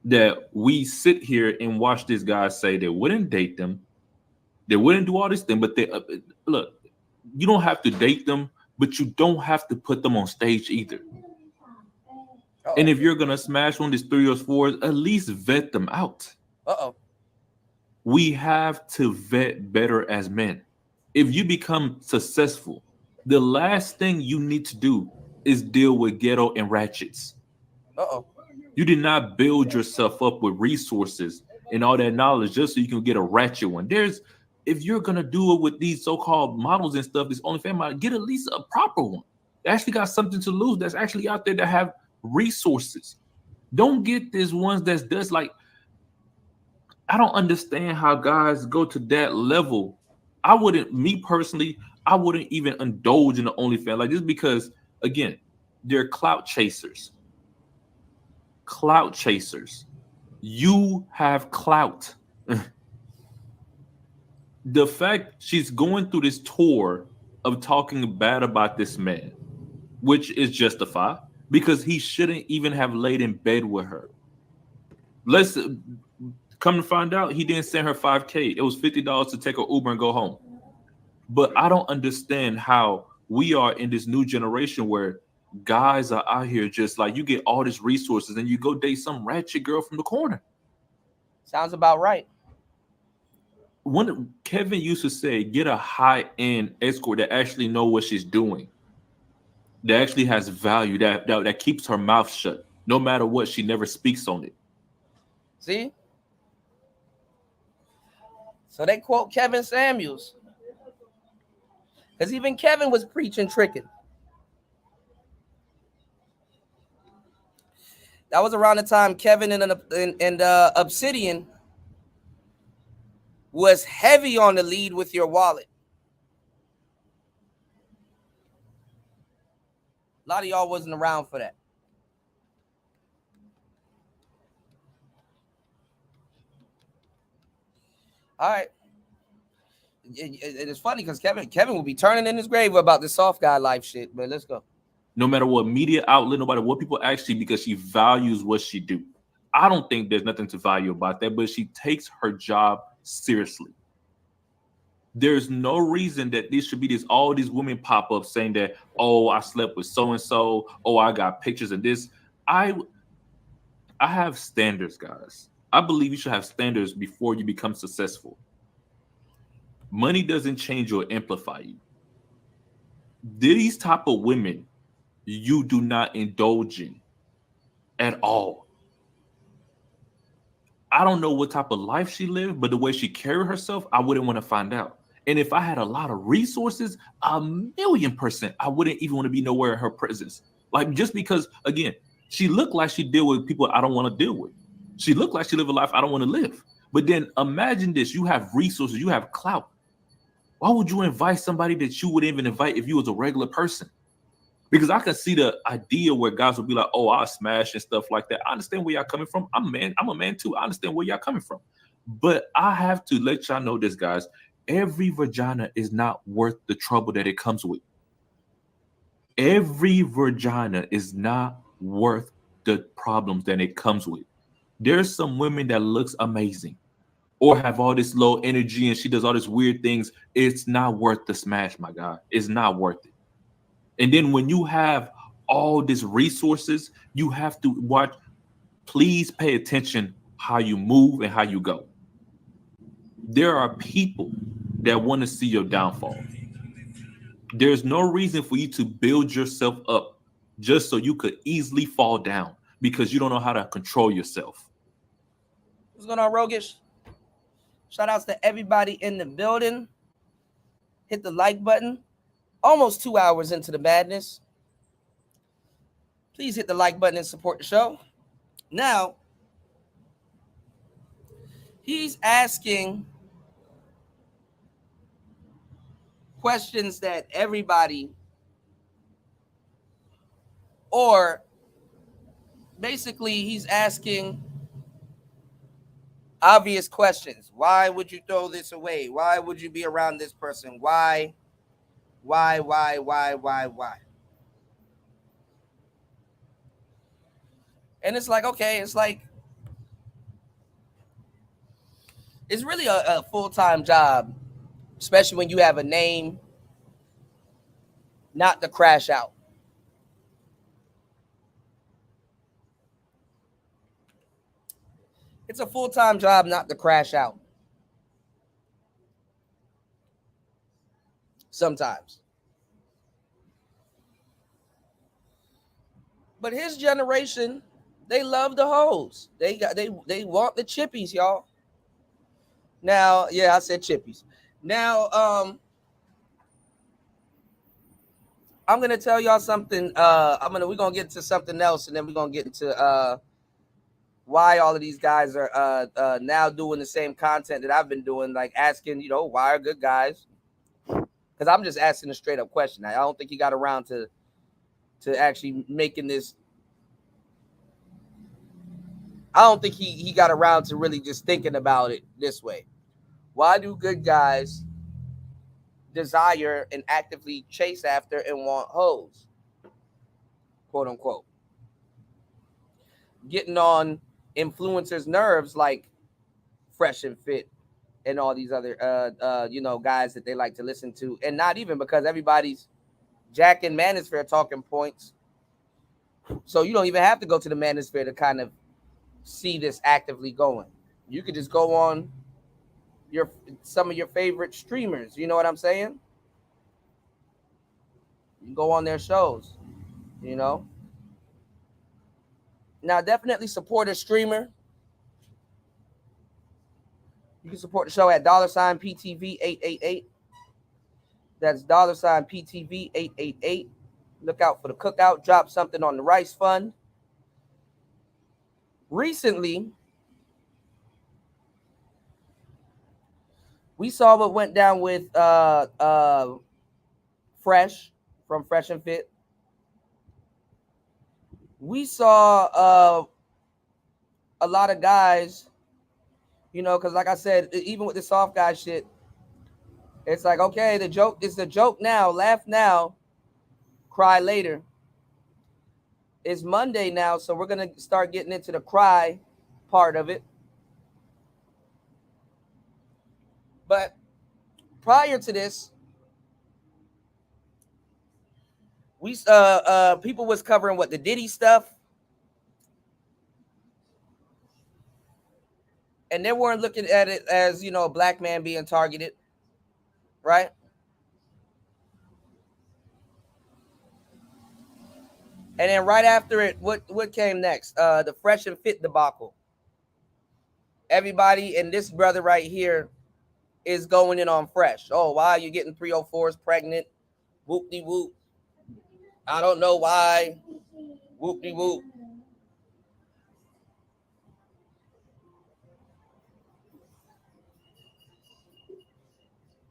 that we sit here and watch these guys say they wouldn't date them, they wouldn't do all this thing, but they look, you don't have to date them, but you don't have to put them on stage either. And if you're gonna smash one of these 3 or 4s, at least vet them out. We have to vet better as men. If you become successful, the last thing you need to do is deal with ghetto and ratchets. You did not build yourself up with resources and all that knowledge just so you can get a ratchet one. If you're gonna do it with these so-called models and stuff, this OnlyFans model, get at least a proper one. They actually got something to lose. That's actually out there that have resources. Don't get these ones that's just like. I don't understand how guys go to that level. Me personally, I wouldn't even indulge in the OnlyFans like this because, again, they're clout chasers. Clout chasers. You have clout. The fact she's going through this tour of talking bad about this man, which is justified because he shouldn't even have laid in bed with her. Let's come to find out he didn't send her $5K. It was $50 to take her Uber and go home. But I don't understand how we are in this new generation where guys are out here just like you get all these resources and you go date some ratchet girl from the corner. Sounds about right. When Kevin used to say, get a high-end escort that actually know what she's doing, that actually has value, that keeps her mouth shut. No matter what, she never speaks on it. See? So they quote Kevin Samuels. Because even Kevin was preaching tricking. That was around the time Kevin and Obsidian was heavy on the lead with your wallet. A lot of y'all wasn't around for that. All right. It's funny because Kevin will be turning in his grave about this soft guy life shit, but let's go. No matter what media outlet, no matter what people actually, because she values what she do. I don't think there's nothing to value about that, but she takes her job seriously. There's no reason that this should be all these women pop up saying that, oh, I slept with so-and-so. Oh, I got pictures of this. I have standards, guys. I believe you should have standards before you become successful. Money doesn't change or amplify you. These type of women, you do not indulge in at all. I don't know what type of life she lived, but the way she carried herself, I wouldn't want to find out. And if I had a lot of resources, 1,000,000%, I wouldn't even want to be nowhere in her presence. Like, just because, again, she looked like she deal with people I don't want to deal with. She looked like she live a life I don't want to live. But then imagine this: you have resources, you have clout. Why would you invite somebody that you wouldn't even invite if you was a regular person? Because I can see the idea where guys would be like, "Oh, I'll smash," and stuff like that. I understand where y'all coming from. I'm a man too. I understand where y'all coming from. But I have to let y'all know this, guys. Every vagina is not worth the trouble that it comes with. Every vagina is not worth the problems that it comes with. There's some women that looks amazing or have all this low energy and she does all these weird things. It's not worth the smash, my God. It's not worth it. And then when you have all these resources, you have to watch. Please pay attention how you move and how you go. There are people that want to see your downfall. There's no reason for you to build yourself up just so you could easily fall down because you don't know how to control yourself. What's going on, Rogish? Shout outs to everybody in the building. Hit the like button. Almost 2 hours into the madness. Please hit the like button and support the show. Now, he's asking questions that everybody, or basically he's asking obvious questions. Why would you throw this away? Why would you be around this person? Why? And it's like, okay, it's really a full-time job, especially when you have a name, not to crash out. It's a full-time job not to crash out. Sometimes. But his generation, they love the hoes. They want the chippies, y'all. Now, yeah, I said chippies. Now, I'm gonna tell y'all something. We're gonna get to something else, and then we're gonna get into why all of these guys are now doing the same content that I've been doing, like asking, why are good guys? Because I'm just asking a straight up question. I don't think he got around to actually making this. I don't think he got around to really just thinking about it this way. Why do good guys desire and actively chase after and want hoes? Quote unquote. Getting on influencers' nerves like Fresh and Fit and all these other guys that they like to listen to. And not even because everybody's Jack and Manosphere talking points. So you don't even have to go to the Manosphere to kind of see this actively going. You could just go on some of your favorite streamers. You know what I'm saying? You can go on their shows, Now, definitely support a streamer. You can support the show at $PTV888. That's $PTV888. Look out for the cookout. Drop something on the Rice Fund. Recently, we saw what went down with Fresh from Fresh and Fit. We saw a lot of guys, because like I said, even with the soft guy shit, it's like, okay, the joke is the joke now. Laugh now, cry later. It's Monday now, so we're going to start getting into the cry part of it. But prior to this, we people was covering the Diddy stuff, and they weren't looking at it as a black man being targeted, right? And then right after it, what came next? The Fresh and Fit debacle. everybody and this brother right here is going in on Fresh. Oh, why are you getting 304s pregnant? Whoop-de-whoop. I don't know why. Whoop-de-whoop.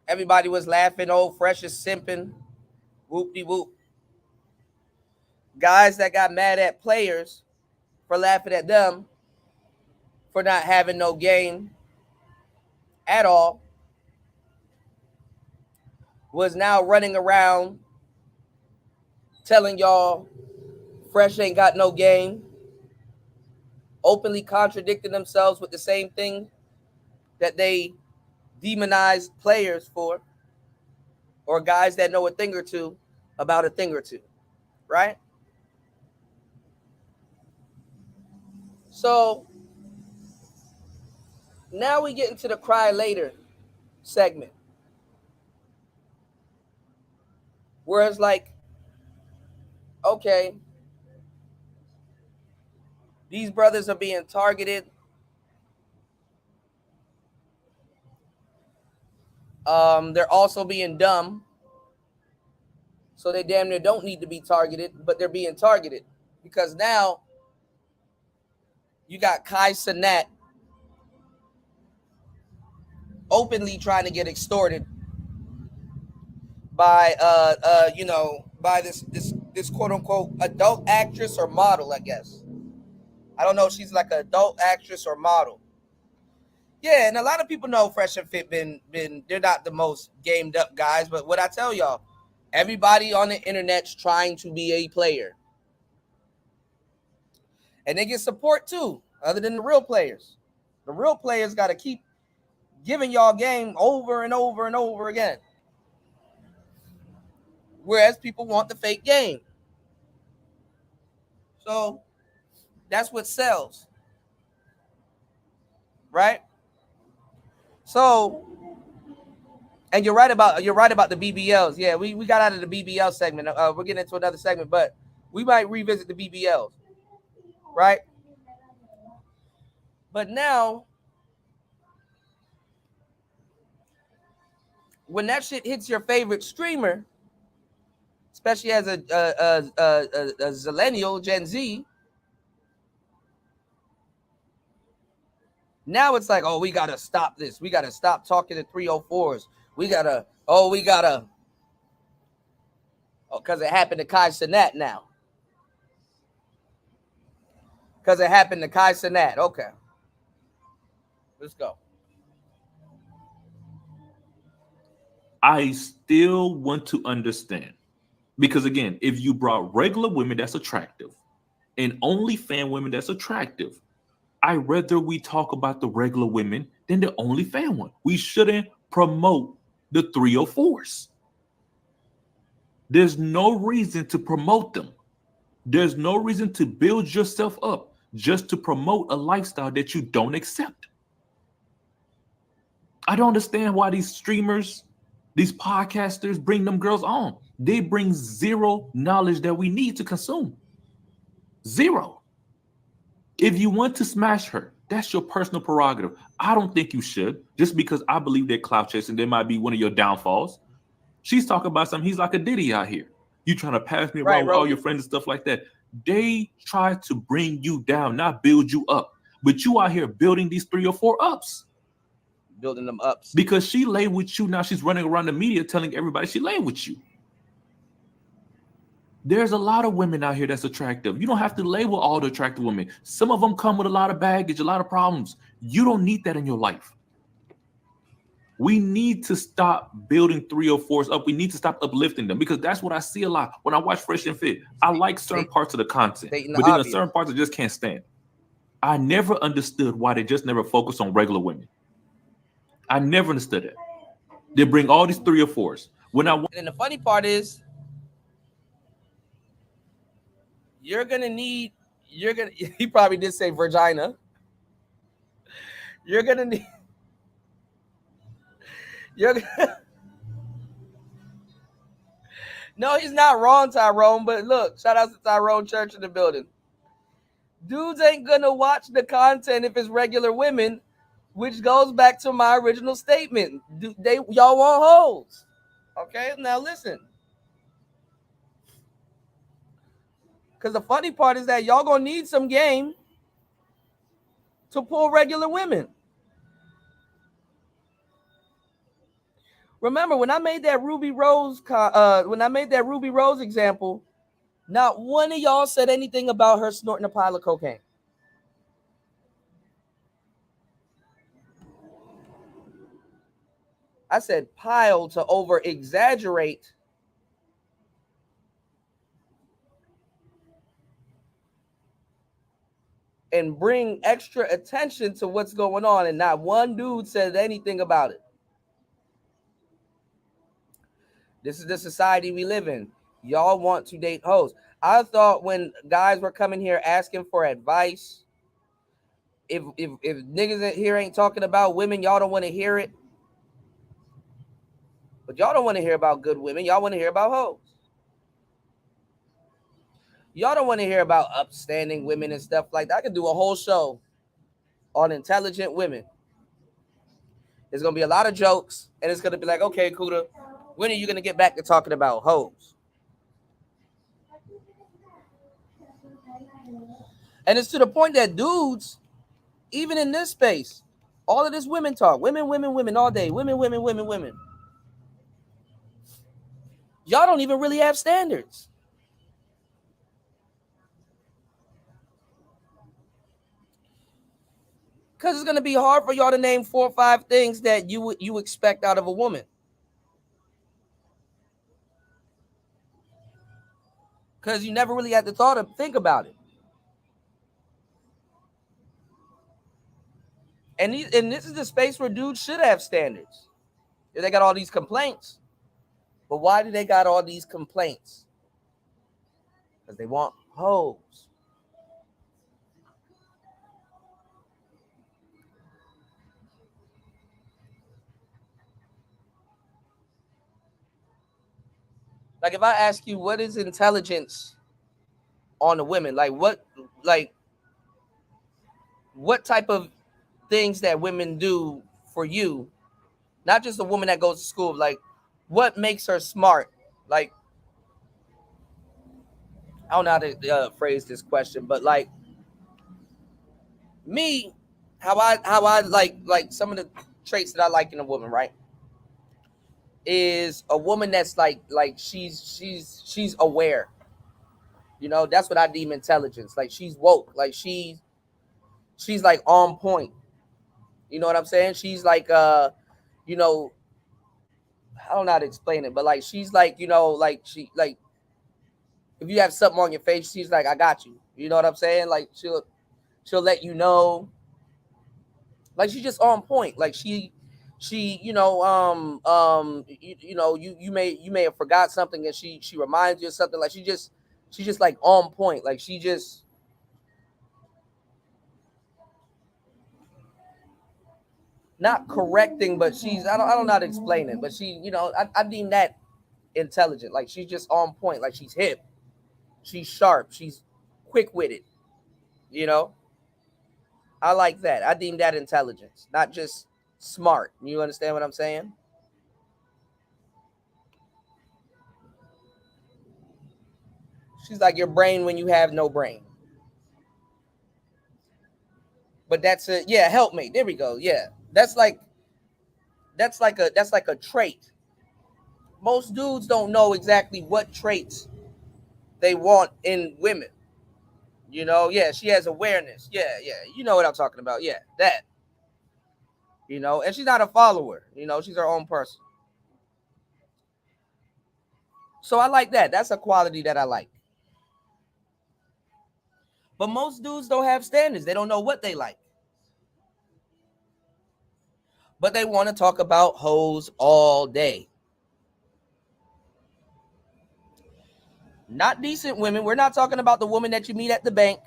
Everybody was laughing. Oh, Fresh is simping. Whoop-de-whoop. Guys that got mad at players for laughing at them for not having no game at all was now running around telling y'all Fresh ain't got no game, openly contradicting themselves with the same thing that they demonized players for, or guys that know a thing or two about a thing or two, right? So now we get into the cry later segment, where it's like, okay, these brothers are being targeted. They're also being dumb. So they damn near don't need to be targeted, but they're being targeted. Because now you got Kai Cenat openly trying to get extorted by by this quote unquote adult actress or model, I guess. I don't know if she's like an adult actress or model. Yeah, and a lot of people know Fresh and Fit been they're not the most gamed up guys, but what I tell y'all, everybody on the internet's trying to be a player. And they get support too, other than the real players. The real players got to keep giving y'all game over and over and over again. Whereas people want the fake game. So that's what sells. Right? So, and you're right about the BBLs. Yeah, we got out of the BBL segment. We're getting into another segment, but we might revisit the BBLs. Right? But now, when that shit hits your favorite streamer, especially as a zillennial, Gen Z, now it's like, oh, we gotta stop this. We gotta stop talking to 304s. Because it happened to Kai Cenat now. Because it happened to Kai Cenat. Okay. Let's go. I still want to understand. Because again, if you brought regular women that's attractive and OnlyFans women that's attractive, I'd rather we talk about the regular women than the OnlyFans one. We shouldn't promote the 304s. There's no reason to promote them. There's no reason to build yourself up just to promote a lifestyle that you don't accept. I don't understand why these streamers, these podcasters bring them girls on. They bring zero knowledge that we need to consume. Zero. If you want to smash her, that's your personal prerogative. I don't think you should, just because I believe that clout chasing, there might be one of your downfalls. She's talking about something. He's like a Diddy out here. You trying to pass me around with all your friends and stuff like that. They try to bring you down, not build you up. But you out here building these 304 ups. Building them ups. Because she lay with you. Now she's running around the media telling everybody she lay with you. There's a lot of women out here that's attractive. You don't have to label all the attractive women. Some of them come with a lot of baggage, a lot of problems. You don't need that in your life. We need to stop building 304s up. We need to stop uplifting them, because that's what I see a lot when I watch Fresh and Fit. I like certain parts of the content, but then there's certain parts I just can't stand. I never understood why they just never focus on regular women. I never understood it. They bring all these 304s. And the funny part is, he probably did say Virginia. No, he's not wrong, Tyrone, but look, shout out to Tyrone Church in the building. Dudes ain't gonna watch the content if it's regular women, Which goes back to my original statement. Y'all want hoes. Okay, now listen. Because the funny part is that y'all gonna need some game to pull regular women. Remember when I made that Ruby Rose example, not one of y'all said anything about her snorting a pile of cocaine. I said pile to over exaggerate and bring extra attention to what's going on, and not one dude said anything about it. This is the society we live in. Y'all want to date hoes. I thought when guys were coming here asking for advice, if niggas here ain't talking about women, y'all don't want to hear it. But y'all don't want to hear about good women. Y'all want to hear about hoes. Y'all don't want to hear about upstanding women and stuff like that. I could do a whole show on intelligent women. There's going to be a lot of jokes, and it's going to be like, okay, Kuda, when are you going to get back to talking about hoes? And it's to the point that dudes, even in this space, all of this women talk. Women all day. Women. Y'all don't even really have standards. Because it's going to be hard for y'all to name 4 or 5 things that you expect out of a woman. Because you never really had to think about it. And this is the space where dudes should have standards. They got all these complaints. But why do they got all these complaints? Because they want hoes. Like if I ask you what is intelligence on the women, what type of things that women do for you, not just a woman that goes to school, like what makes her smart? Like, I don't know how to phrase this question, but like me, how I like some of the traits that I like in a woman, right? Is a woman that's like she's aware. You know, that's what I deem intelligence. Like she's woke. Like she's like on point. You know what I'm saying? She's like you know, I don't know how to explain it, but like she's like, you know, like she like if you have something on your face, she's like, I got you. You know what I'm saying? Like she'll let you know. Like she's just on point. Like she you know you may have forgot something and she reminds you of something. Like she's just like on point. Like she just not correcting, but she's I don't know how to explain it, but she, you know, I deem that intelligent. Like she's just on point. Like she's hip, she's sharp, she's quick-witted, you know. I like that. I deem that intelligence, not just smart. You understand what I'm saying? She's like your brain when you have no brain. But that's a helpmate. There we go. Yeah. That's like a trait. Most dudes don't know exactly what traits they want in women. You know, yeah, she has awareness. Yeah. You know what I'm talking about. Yeah, that. You know, and she's not a follower. You know, she's her own person. So I like that. That's a quality that I like. But most dudes don't have standards. They don't know what they like. But they want to talk about hoes all day. Not decent women. We're not talking about the woman that you meet at the bank.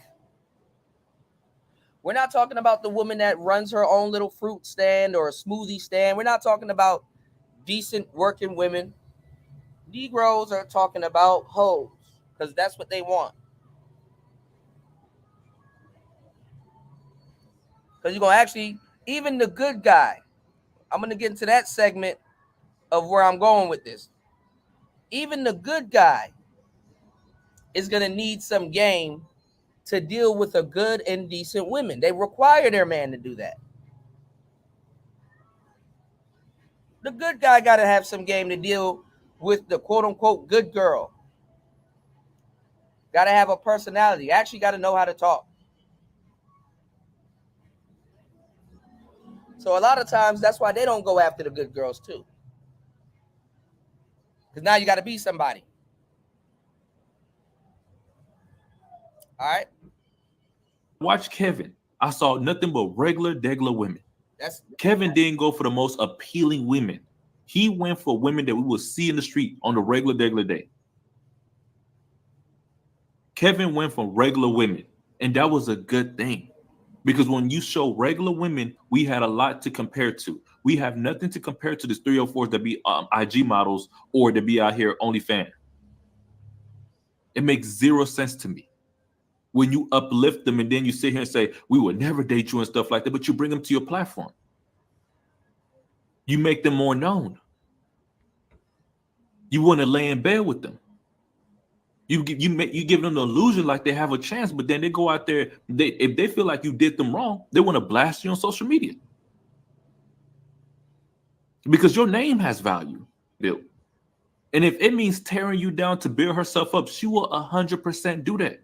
We're not talking about the woman that runs her own little fruit stand or a smoothie stand. We're not talking about decent working women. Negroes are talking about hoes because that's what they want. Because you're going to actually even the good guy, I'm going to get into that segment of where I'm going with this. Even the good guy is going to need some game to deal with a good and decent women. They require their man to do that. The good guy got to have some game to deal with the quote unquote good girl. Got to have a personality. Actually got to know how to talk. So a lot of times that's why they don't go after the good girls too. Because now you got to be somebody. All right. Watch Kevin. I saw nothing but regular women. Kevin didn't go for the most appealing women. He went for women that we will see in the street on the regular day. Kevin went for regular women, and that was a good thing. Because when you show regular women, we had a lot to compare to. We have nothing to compare to this 304s that be IG models or to be out here OnlyFans. It makes zero sense to me. When you uplift them and then you sit here and say, we would never date you and stuff like that, but you bring them to your platform. You make them more known. You want to lay in bed with them. You give them the illusion like they have a chance, but then they go out there. If they feel like you did them wrong, they want to blast you on social media because your name has value, Bill. And if it means tearing you down to build herself up, she will 100% do that.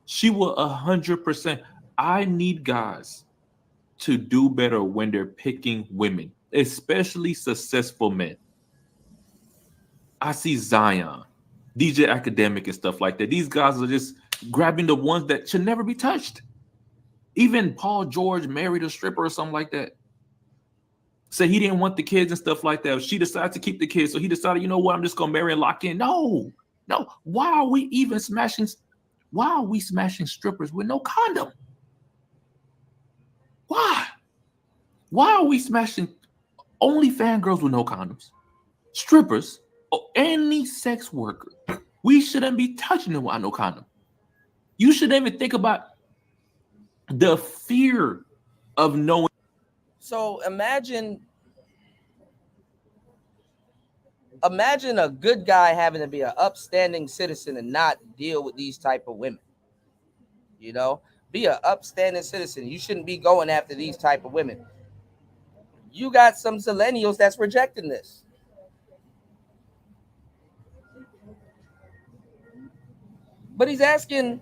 She will 100%. I need guys to do better when they're picking women, especially successful men. I see Zion, DJ Academic and stuff like that. These guys are just grabbing the ones that should never be touched. Even Paul George married a stripper or something like that. Say he didn't want the kids and stuff like that. She decided to keep the kids. So he decided, you know what, I'm just going to marry and lock in. No. Why are we even smashing? Why are we smashing strippers with no condom? Why? Why are we smashing OnlyFans girls with no condoms? Strippers or any sex worker, we shouldn't be touching them without no condom. You shouldn't even think about the fear of knowing. So imagine a good guy having to be an upstanding citizen and not deal with these type of women. You know, be an upstanding citizen. You shouldn't be going after these type of women. You got some millennials that's rejecting this. But he's asking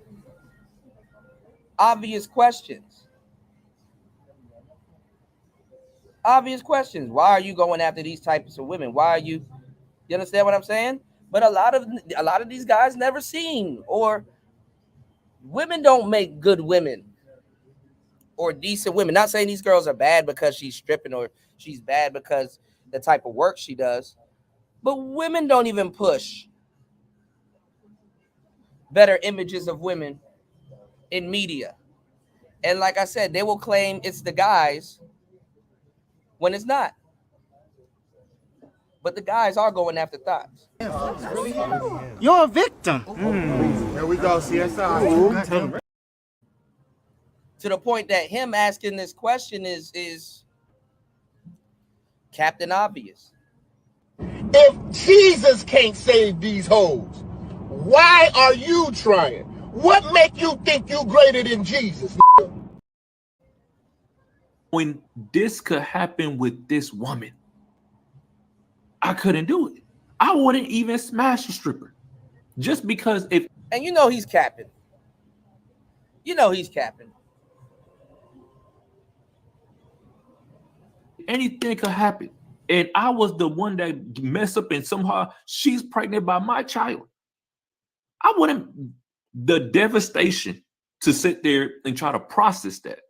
obvious questions. Obvious questions. Why are you going after these types of women? Why are you understand what I'm saying? But a lot of these guys never seen, or women don't make good women or decent women. Not saying these girls are bad because she's stripping or she's bad because the type of work she does. But women don't even push better images of women in media. And like I said, they will claim it's the guys when it's not. But the guys are going after thoughts. You're a victim. Here we go, CSI. To the point that him asking this question is Captain Obvious. If Jesus can't save these hoes, why are you trying? What make you think you greater than Jesus? When this could happen with this woman, I couldn't do it. I wouldn't even smash a stripper just because if. And you know he's capping. You know he's capping. Anything could happen. And I was the one that messed up and somehow she's pregnant by my child. I wouldn't, the devastation to sit there and try to process that.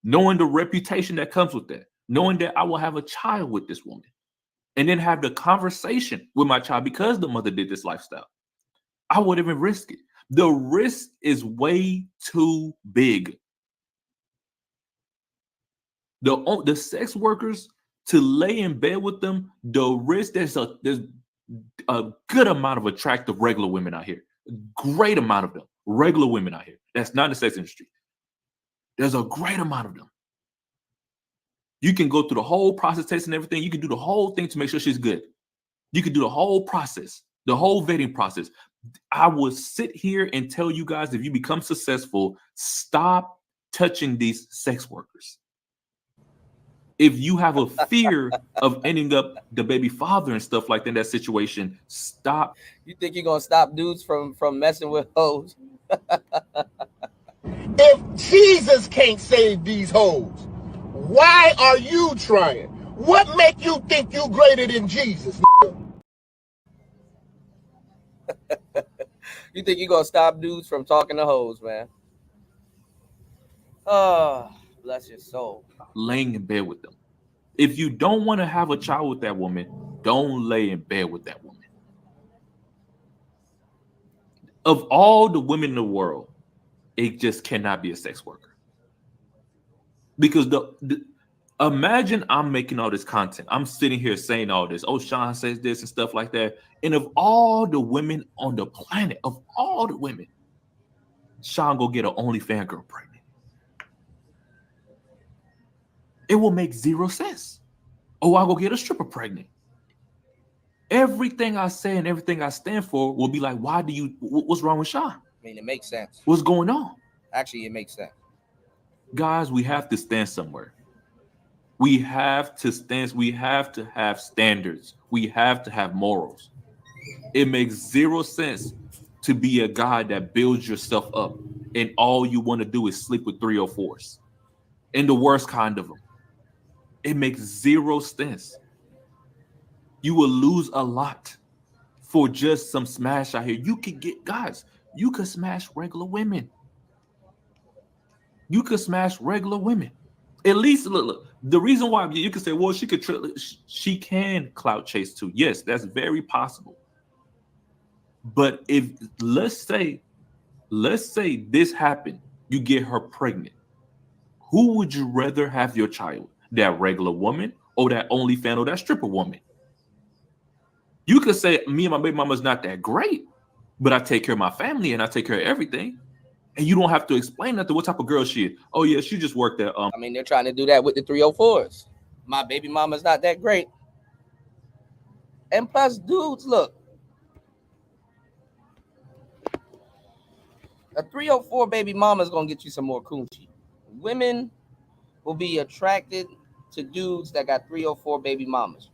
Knowing the reputation that comes with that. Knowing that I will have a child with this woman. And then have the conversation with my child because the mother did this lifestyle. I wouldn't even risk it. The risk is way too big. The sex workers, to lay in bed with them, the risk, there's a good amount of attractive regular women out here. Great amount of them. Regular women out here. That's not in the sex industry. There's a great amount of them. You can go through the whole process, testing everything. You can do the whole thing to make sure she's good. You can do the whole process, the whole vetting process. I will sit here and tell you guys, if you become successful, stop touching these sex workers. If you have a fear of ending up the baby father and stuff like that in that situation, stop. You think you're gonna stop dudes from messing with hoes? If Jesus can't save these hoes, why are you trying? What make you think you greater than Jesus? You think you're gonna stop dudes from talking to hoes, man? Oh, bless your soul. Laying in bed with them. If you don't want to have a child with that woman, don't lay in bed with that woman. Of all the women in the world, it just cannot be a sex worker. Because imagine I'm making all this content. I'm sitting here saying all this. Oh, Sean says this and stuff like that. And of all the women on the planet, of all the women, Sean go get an OnlyFans girl pregnant. It will make zero sense. Oh, I'll go get a stripper pregnant. Everything I say and everything I stand for will be like, what's wrong with Sean? I mean, it makes sense. What's going on? Actually, it makes sense. Guys, we have to stand somewhere. We have to stand. We have to have standards. We have to have morals. It makes zero sense to be a guy that builds yourself up and all you want to do is sleep with 304s and the worst kind of them. It makes zero sense. You will lose a lot for just some smash out here. You could get, guys, you could smash regular women. You could smash regular women. At least, look, the reason why you can say, well, she can clout chase too. Yes, that's very possible. But if let's say this happened, you get her pregnant. Who would you rather have your child? That regular woman or that OnlyFans or that stripper woman? You could say, me and my baby mama's not that great, but I take care of my family and I take care of everything. And you don't have to explain nothing. What type of girl she is? Oh, yeah, she just worked at I mean, they're trying to do that with the 304s. My baby mama's not that great. And plus, dudes, look. A 304 baby mama is going to get you some more coochie. Women will be attracted to dudes that got 304 baby mamas.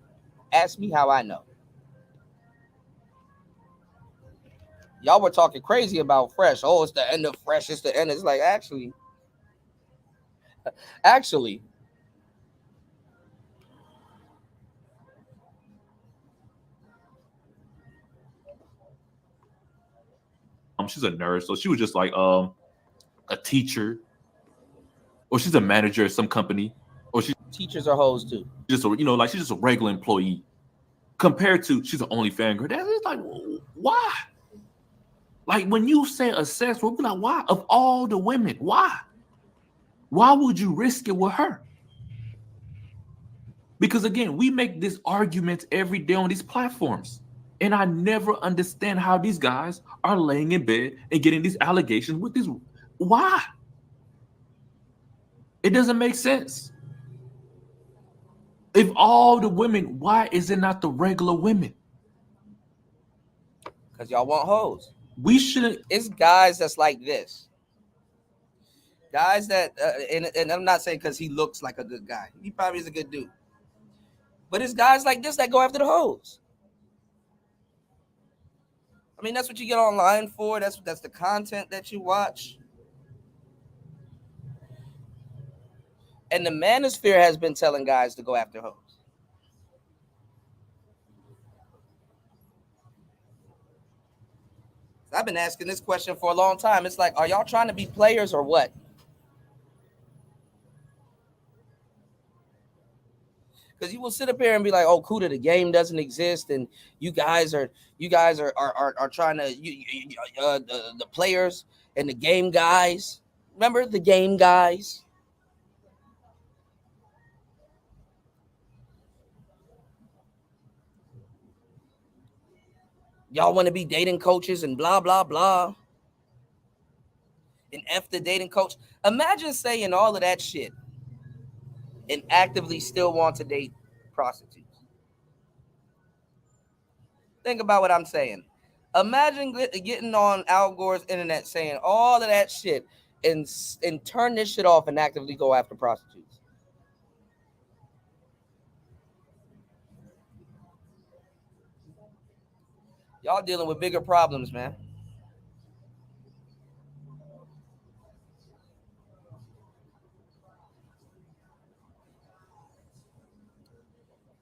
Ask me how I know. Y'all were talking crazy about Fresh. Oh, it's the end of Fresh. It's the end. It's like, actually. she's a nurse, so she was just like a teacher, or she's a manager at some company, or she teachers are hoes too. Just like she's just a regular employee. Compared to she's an OnlyFans girl. That's like, why? Like when you say a sex worker, like why? Of all the women, why? Why would you risk it with her? Because again, we make these arguments every day on these platforms. And I never understand how these guys are laying in bed and getting these allegations with these. Why? It doesn't make sense. If all the women, why is it not the regular women? Because y'all want hoes. We shouldn't. It's guys that's like this. Guys that, and I'm not saying because he looks like a good guy. He probably is a good dude. But it's guys like this that go after the hoes. I mean, that's what you get online for. That's the content that you watch. And the Manosphere has been telling guys to go after hoes. I've been asking this question for a long time. It's like, are y'all trying to be players or what? Because you will sit up here and be like, "Oh, Kuda, the game doesn't exist," and you guys are trying to the players and the game guys. Remember the game guys? Y'all want to be dating coaches and blah blah blah. And F the dating coach. Imagine saying all of that shit. and actively still want to date prostitutes. Think about what I'm saying. Imagine getting on Al Gore's internet saying all of that shit and turn this shit off and actively go after prostitutes. Y'all dealing with bigger problems, man.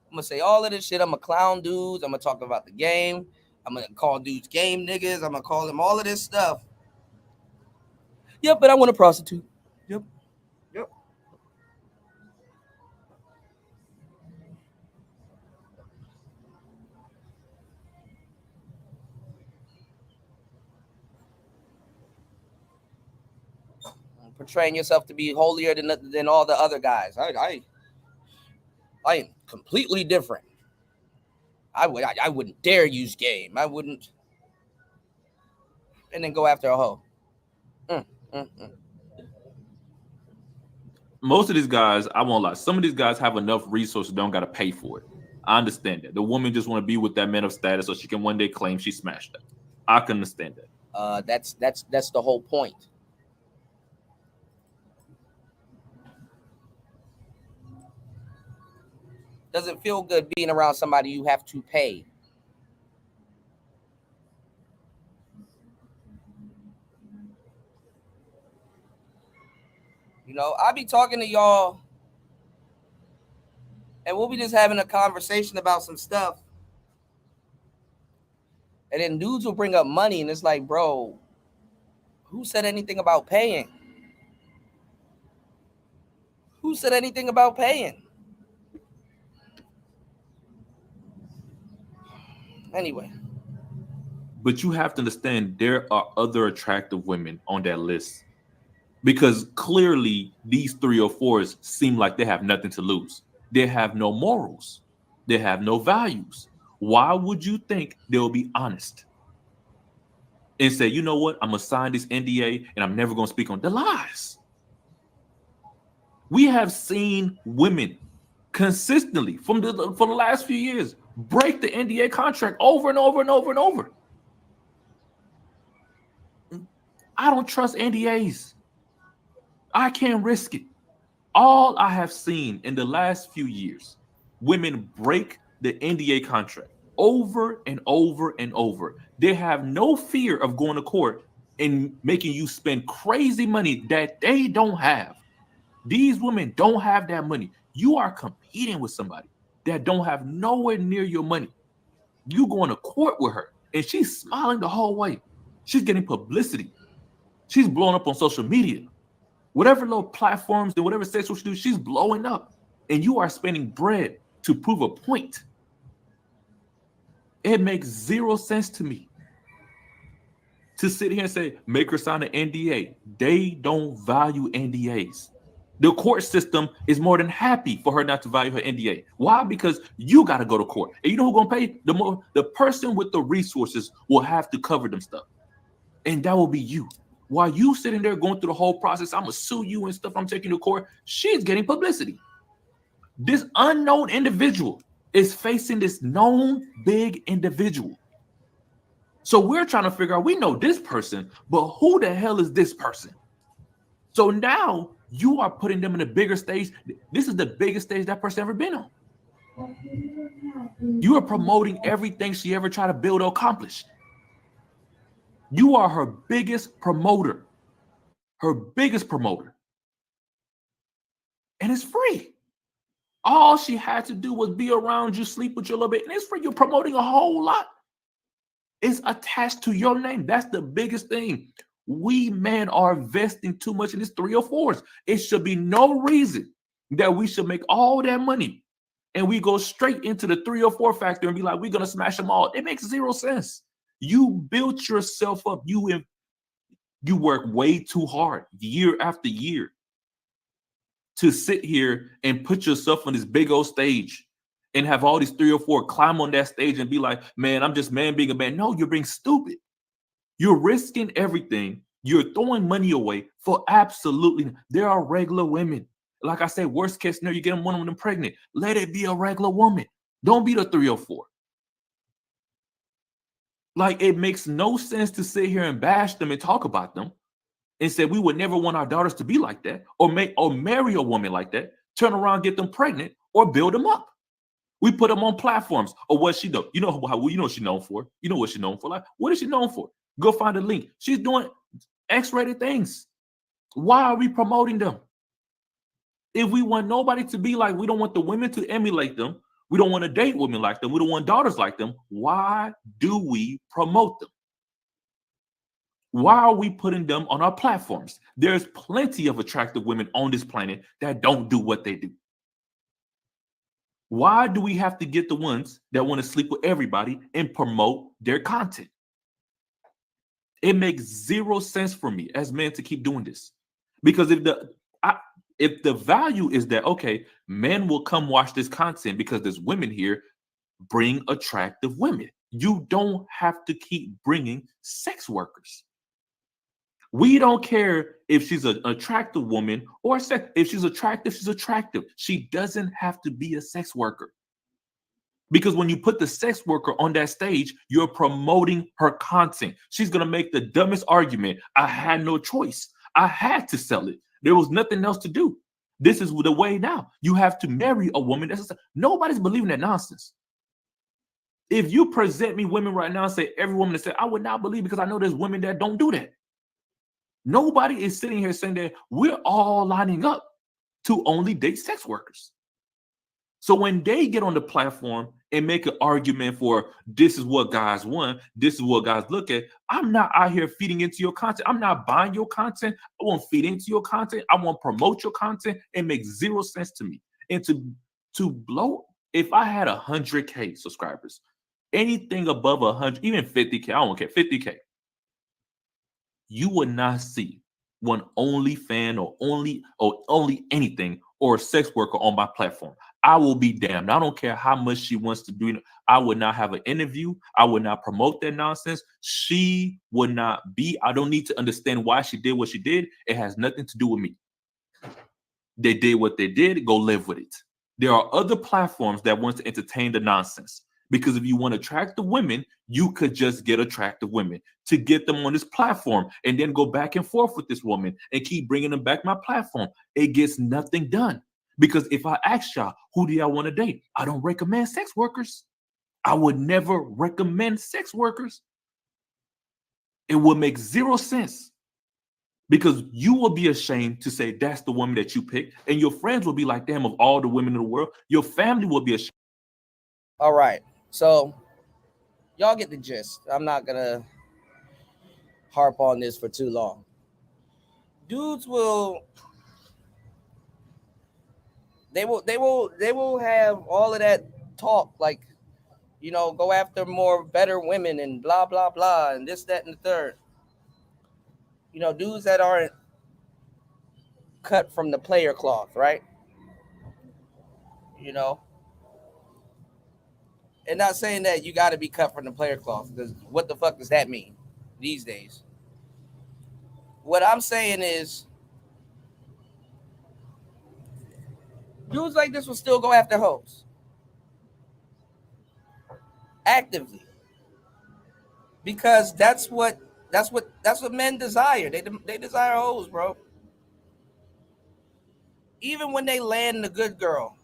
I'm gonna say all of this shit. I'm gonna clown dudes. I'm gonna talk about the game. I'm gonna call dudes game niggas. I'm gonna call them all of this stuff. Yep, but I want a prostitute. Yep. Portraying yourself to be holier than all the other guys. I am completely different. I wouldn't dare use game. I wouldn't. And then go after a hoe. Most of these guys, I won't lie, some of these guys have enough resources, don't got to pay for it. I understand that. The woman just want to be with that man of status so she can one day claim she smashed that. I can understand that. That's the whole point. Doesn't feel good being around somebody you have to pay. You know, I be talking to y'all and we'll be just having a conversation about some stuff. And then dudes will bring up money and it's like, bro, who said anything about paying? Who said anything about paying? Anyway. But you have to understand there are other attractive women on that list. Because clearly these 3 or 4s seem like they have nothing to lose. They have no morals. They have no values. Why would you think they'll be honest and say, you know what, I'm going to sign this NDA and I'm never going to speak on the lies? We have seen women consistently for the last few years break the NDA contract over and over and over and over. I don't trust NDAs. I can't risk it. All I have seen in the last few years, women break the NDA contract over and over and over. They have no fear of going to court and making you spend crazy money that they don't have. These women don't have that money. You are competing with somebody that don't have nowhere near your money. You going to court with her and she's smiling the whole way. She's getting publicity. She's blowing up on social media. Whatever little platforms and whatever sexual she do, she's blowing up. And you are spending bread to prove a point. It makes zero sense to me to sit here and say, make her sign an NDA. They don't value NDAs. The court system is more than happy for her not to value her NDA. Why? Because you got to go to court. And you know who's going to pay? The person with the resources will have to cover them stuff. And that will be you. While you sitting there going through the whole process, I'm going to sue you and stuff, I'm taking to court, she's getting publicity. This unknown individual is facing this known big individual. So we're trying to figure out, we know this person, but who the hell is this person? So now you are putting them in a bigger stage. This is the biggest stage that person ever been on. You are promoting everything she ever tried to build or accomplish. You are her biggest promoter. Her biggest promoter. And it's free. All she had to do was be around you, sleep with you a little bit, and it's free. You're promoting a whole lot. It's attached to your name. That's the biggest thing. We men are investing too much in these 3 or 4s. It should be no reason that we should make all that money and we go straight into the 3 or 4 factor and be like, we're going to smash them all. It makes zero sense. You built yourself up. You work way too hard year after year to sit here and put yourself on this big old stage and have all these 3 or 4 climb on that stage and be like, man, I'm just man being a man. No, you're being stupid. You're risking everything. You're throwing money away for absolutely. There are regular women Like I said, worst case scenario, you get one of them pregnant. Let it be a regular woman. Don't be the 3 or 4. Like, it makes no sense to sit here and bash them and talk about them and say we would never want our daughters to be like that, or marry a woman like that, turn around, get them pregnant, or build them up. We put them on platforms. Or what she do? You know what she's known for. You know what she's known for. Like, what is she known for? Go find a link. She's doing X-rated things. Why are we promoting them? If we want nobody to be like, we don't want the women to emulate them. We don't want to date women like them. We don't want daughters like them. Why do we promote them? Why are we putting them on our platforms? There's plenty of attractive women on this planet that don't do what they do. Why do we have to get the ones that want to sleep with everybody and promote their content? It makes zero sense for me as men to keep doing this. Because if the value is that, okay, men will come watch this content because there's women here, bring attractive women. You don't have to keep bringing sex workers. We don't care if she's an attractive woman or if she's attractive, she's attractive. She doesn't have to be a sex worker. Because when you put the sex worker on that stage, you're promoting her content. She's going to make the dumbest argument. I had no choice. I had to sell it. There was nothing else to do. This is the way now. You have to marry a woman. Nobody's believing that nonsense. If you present me women right now and say every woman that said, I would not believe, because I know there's women that don't do that. Nobody is sitting here saying that we're all lining up to only date sex workers. So when they get on the platform and make an argument for this is what guys want, this is what guys look at, I'm not out here feeding into your content. I'm not buying your content. I won't feed into your content. I won't promote your content. It makes zero sense to me. And to blow, if I had 100K subscribers, anything above 100, even 50K, I don't care, 50K, you would not see one OnlyFan or only anything or a sex worker on my platform. I will be damned. I don't care how much she wants to do. I would not have an interview. I would not promote that nonsense. She would not be. I don't need to understand why she did what she did. It has nothing to do with me. They did what they did. Go live with it. There are other platforms that want to entertain the nonsense. Because if you want attractive women, you could just get attractive women to get them on this platform and then go back and forth with this woman and keep bringing them back my platform. It gets nothing done. Because if I ask y'all, who do y'all want to date? I don't recommend sex workers. I would never recommend sex workers. It would make zero sense. Because you will be ashamed to say that's the woman that you picked. And your friends will be like, damn, of all the women in the world, your family will be ashamed. All right. So y'all get the gist. I'm not going to harp on this for too long. Dudes will have all of that talk, like, you know, go after more better women and blah, blah, blah, and this, that, and the third. You know, dudes that aren't cut from the player cloth, right? You know, and not saying that you got to be cut from the player cloth, because what the fuck does that mean these days? What I'm saying is, dudes like this will still go after hoes actively, because that's what men desire. They desire hoes, bro. Even when they land the good girl,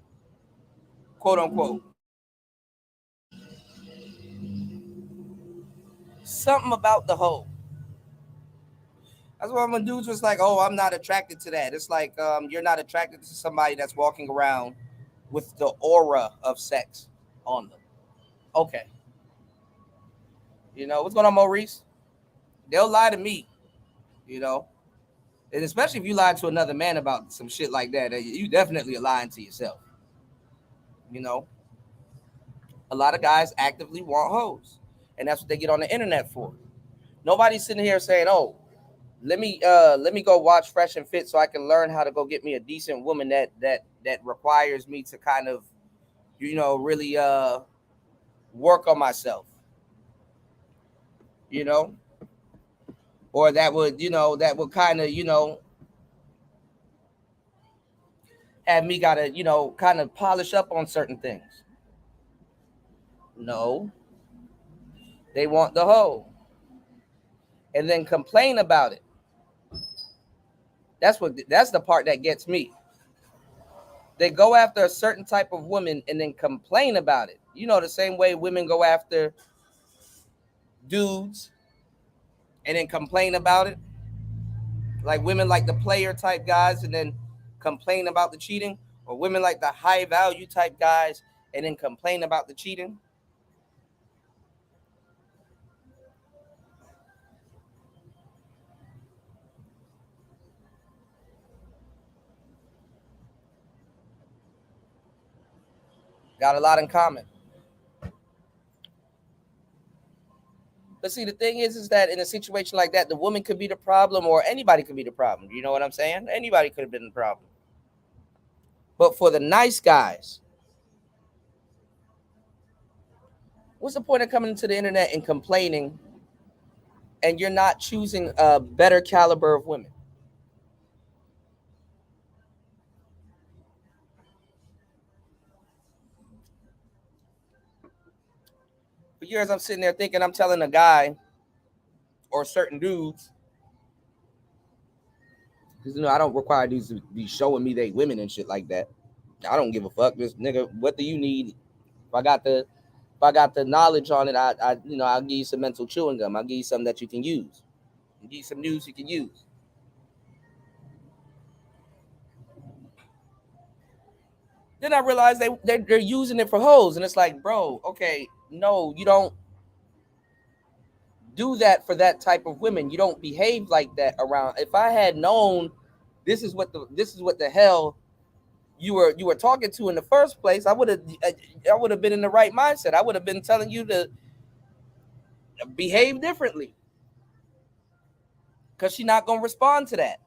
quote unquote, something about the hoe. That's why when dudes was like, oh, I'm not attracted to that. It's like, you're not attracted to somebody that's walking around with the aura of sex on them. Okay. You know, what's going on, Maurice? They'll lie to me, you know. And especially if you lie to another man about some shit like that, you definitely are lying to yourself. You know, a lot of guys actively want hoes, and that's what they get on the internet for. Nobody's sitting here saying, oh, let me go watch Fresh and Fit so I can learn how to go get me a decent woman that requires me to kind of, you know, really work on myself. You know, or that would kind of, you know, have me gotta, kind of polish up on certain things. No. They want the hoe. And then complain about it. That's the part that gets me. They go after a certain type of woman and then complain about it. The same way women go after dudes and then complain about it. Like women like the player type guys and then complain about the cheating, or women like the high value type guys and then complain about the cheating. Got a lot in common. But see, the thing is that in a situation like that, the woman could be the problem or anybody could be the problem. You know what I'm saying? Anybody could have been the problem. But for the nice guys, what's the point of coming to the internet and complaining and you're not choosing a better caliber of women? For years, I'm sitting there thinking I'm telling a guy or certain dudes, because I don't require dudes to be showing me they women and shit like that. I don't give a fuck. This nigga, what do you need? If I got the knowledge on it, I'll give you some mental chewing gum. I'll give you something that you can use. I'll give you some news you can use. Then I realized they're using it for hoes, and it's like, bro, okay, no, you don't do that for that type of women. You don't behave like that around. If I had known this is what the hell you were talking to in the first place, I would have been in the right mindset. I would have been telling you to behave differently, because she's not gonna respond to that.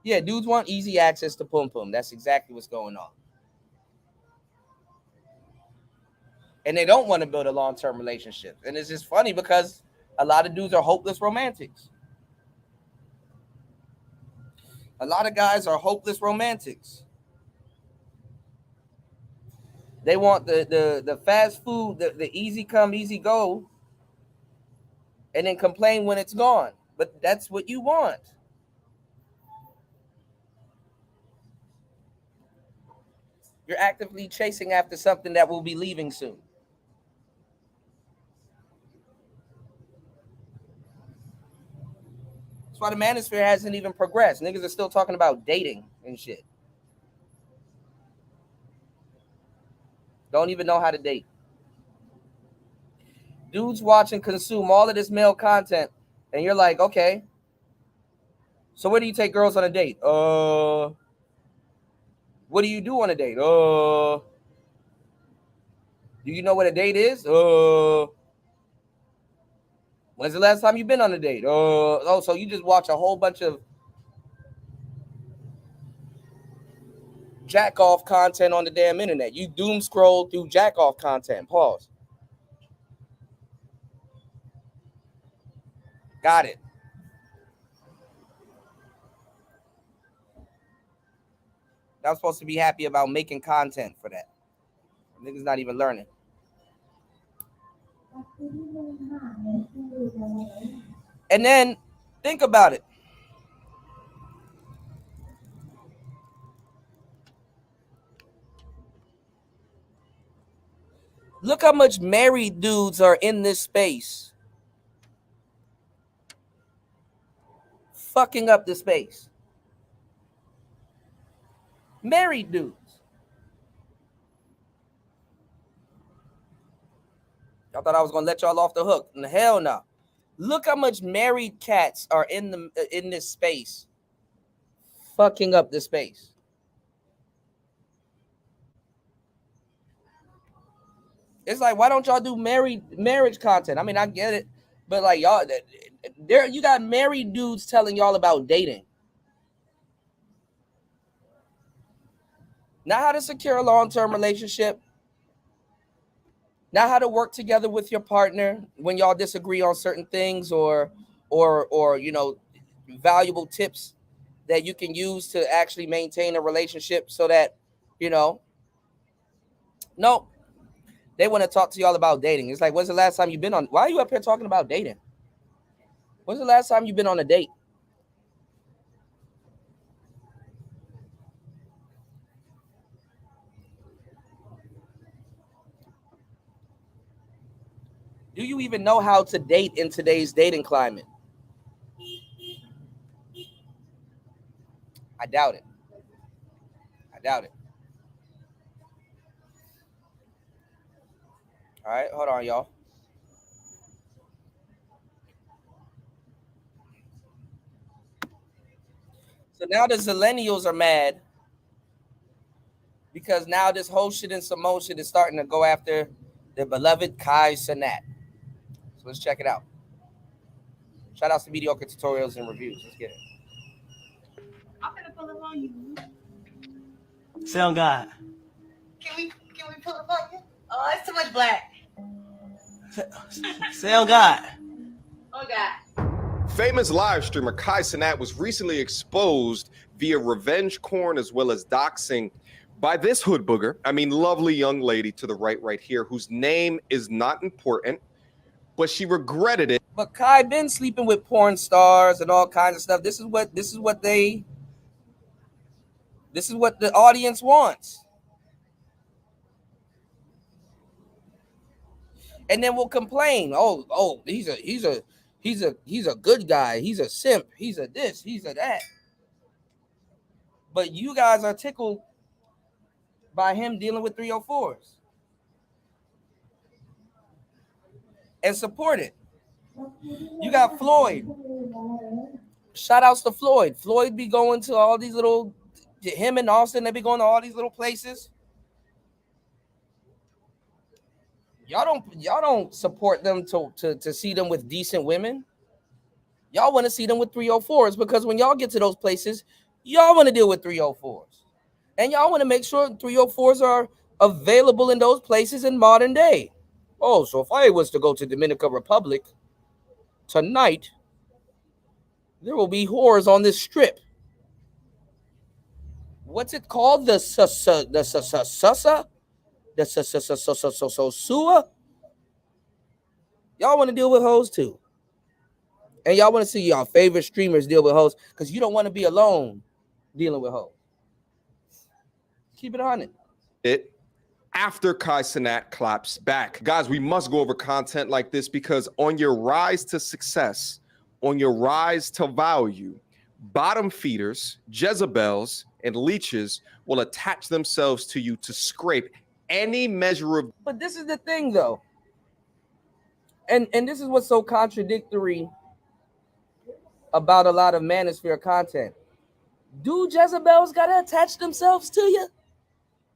Yeah, dudes want easy access to pum pum. That's exactly what's going on. And they don't want to build a long-term relationship. And it's just funny because a lot of dudes are hopeless romantics. A lot of guys are hopeless romantics. They want the fast food, the easy come, easy go, and then complain when it's gone. But that's what you want. You're actively chasing after something that will be leaving soon. That's why the Manosphere hasn't even progressed. Niggas are still talking about dating and shit. Don't even know how to date. Dudes watch and consume all of this male content, and you're like, okay, so where do you take girls on a date? What do you do on a date? Do you know what a date is? When's the last time you've been on a date? So you just watch a whole bunch of jack off content on the damn internet. You doom scroll through jack off content. Pause. Got it. I'm supposed to be happy about making content for that. Niggas not even learning. And then think about it. Look how much married dudes are in this space. Fucking up the space. Married dudes. I thought I was gonna let y'all off the hook. Hell no. Look how much married cats are in this space. Fucking up the space. It's like, why don't y'all do marriage content? I mean, I get it, but like y'all, you got married dudes telling y'all about dating. Not how to secure a long-term relationship. Not how to work together with your partner when y'all disagree on certain things, or valuable tips that you can use to actually maintain a relationship so that You know, no, they want to talk to y'all about dating. It's like, when's the last time you've been on? Why are you up here talking about dating? When's the last time you've been on a date? Do you even know how to date in today's dating climate? I doubt it. I doubt it. All right, hold on, y'all. So now the millennials are mad because now this whole shit and some more shit is starting to go after their beloved Kai Cenat. So let's check it out. Shout out to Mediocre Tutorials and Reviews. Let's get it. I'm gonna pull up on you. Say on God. Can we pull up on you? Oh, it's too much black. Say on God. Oh God. Famous live streamer Kai Cenat was recently exposed via revenge porn as well as doxing by this hood booger. I mean, lovely young lady to the right here, whose name is not important, but she regretted it. But Kai been sleeping with porn stars and all kinds of stuff. This is what the audience wants. And then we'll complain. Oh, he's a good guy. He's a simp. He's a this. He's a that. But you guys are tickled by him dealing with 304s and support it. You got Floyd. Shout outs to Floyd. Floyd be going to all these little, him and Austin, they be going to all these little places. Y'all don't support them to see them with decent women. Y'all want to see them with 304s because when y'all get to those places, y'all want to deal with 304s. And y'all want to make sure 304s are available in those places in modern day. Oh, so if I was to go to Dominican Republic tonight, there will be whores on this strip. What's it called? The Susa? Y'all want to deal with hoes too. And y'all want to see y'all favorite streamers deal with hoes because you don't want to be alone dealing with hoes. Keep it on it. After Kai Cenat claps back. Guys, we must go over content like this because on your rise to success, on your rise to value, bottom feeders, Jezebels, and leeches will attach themselves to you to scrape any measure of. But this is the thing, though. And this is what's so contradictory about a lot of Manosphere content. Do Jezebels gotta attach themselves to you?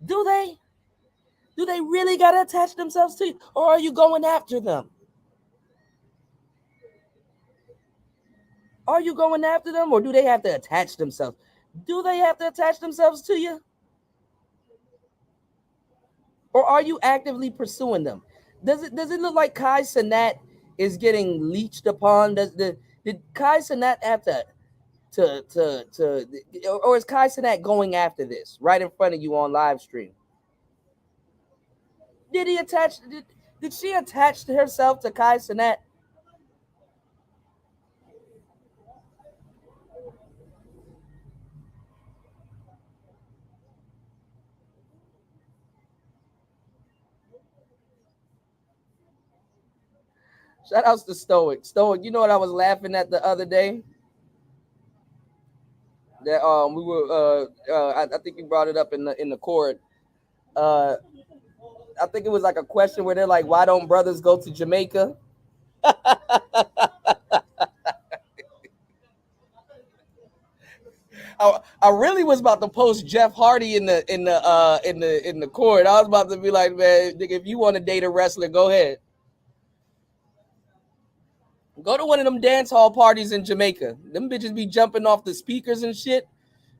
Do they? Do they really gotta attach themselves to you? Or are you going after them? Are you going after them, or do they have to attach themselves? Do they have to attach themselves to you? Or are you actively pursuing them? Does it look like Kai Cenat is getting leached upon? Did Kai Cenat have or is Kai Cenat going after this right in front of you on live stream? Did she attach herself to Kai Cenat? Shout outs to Stoic. Stoic, you know what I was laughing at the other day? That we were I think you brought it up in the court. I think it was like a question where they're like, why don't brothers go to Jamaica? I really was about to post Jeff Hardy in the court. I was about to be like, man, nigga, if you want to date a wrestler, go ahead. Go to one of them dance hall parties in Jamaica. Them bitches be jumping off the speakers and shit.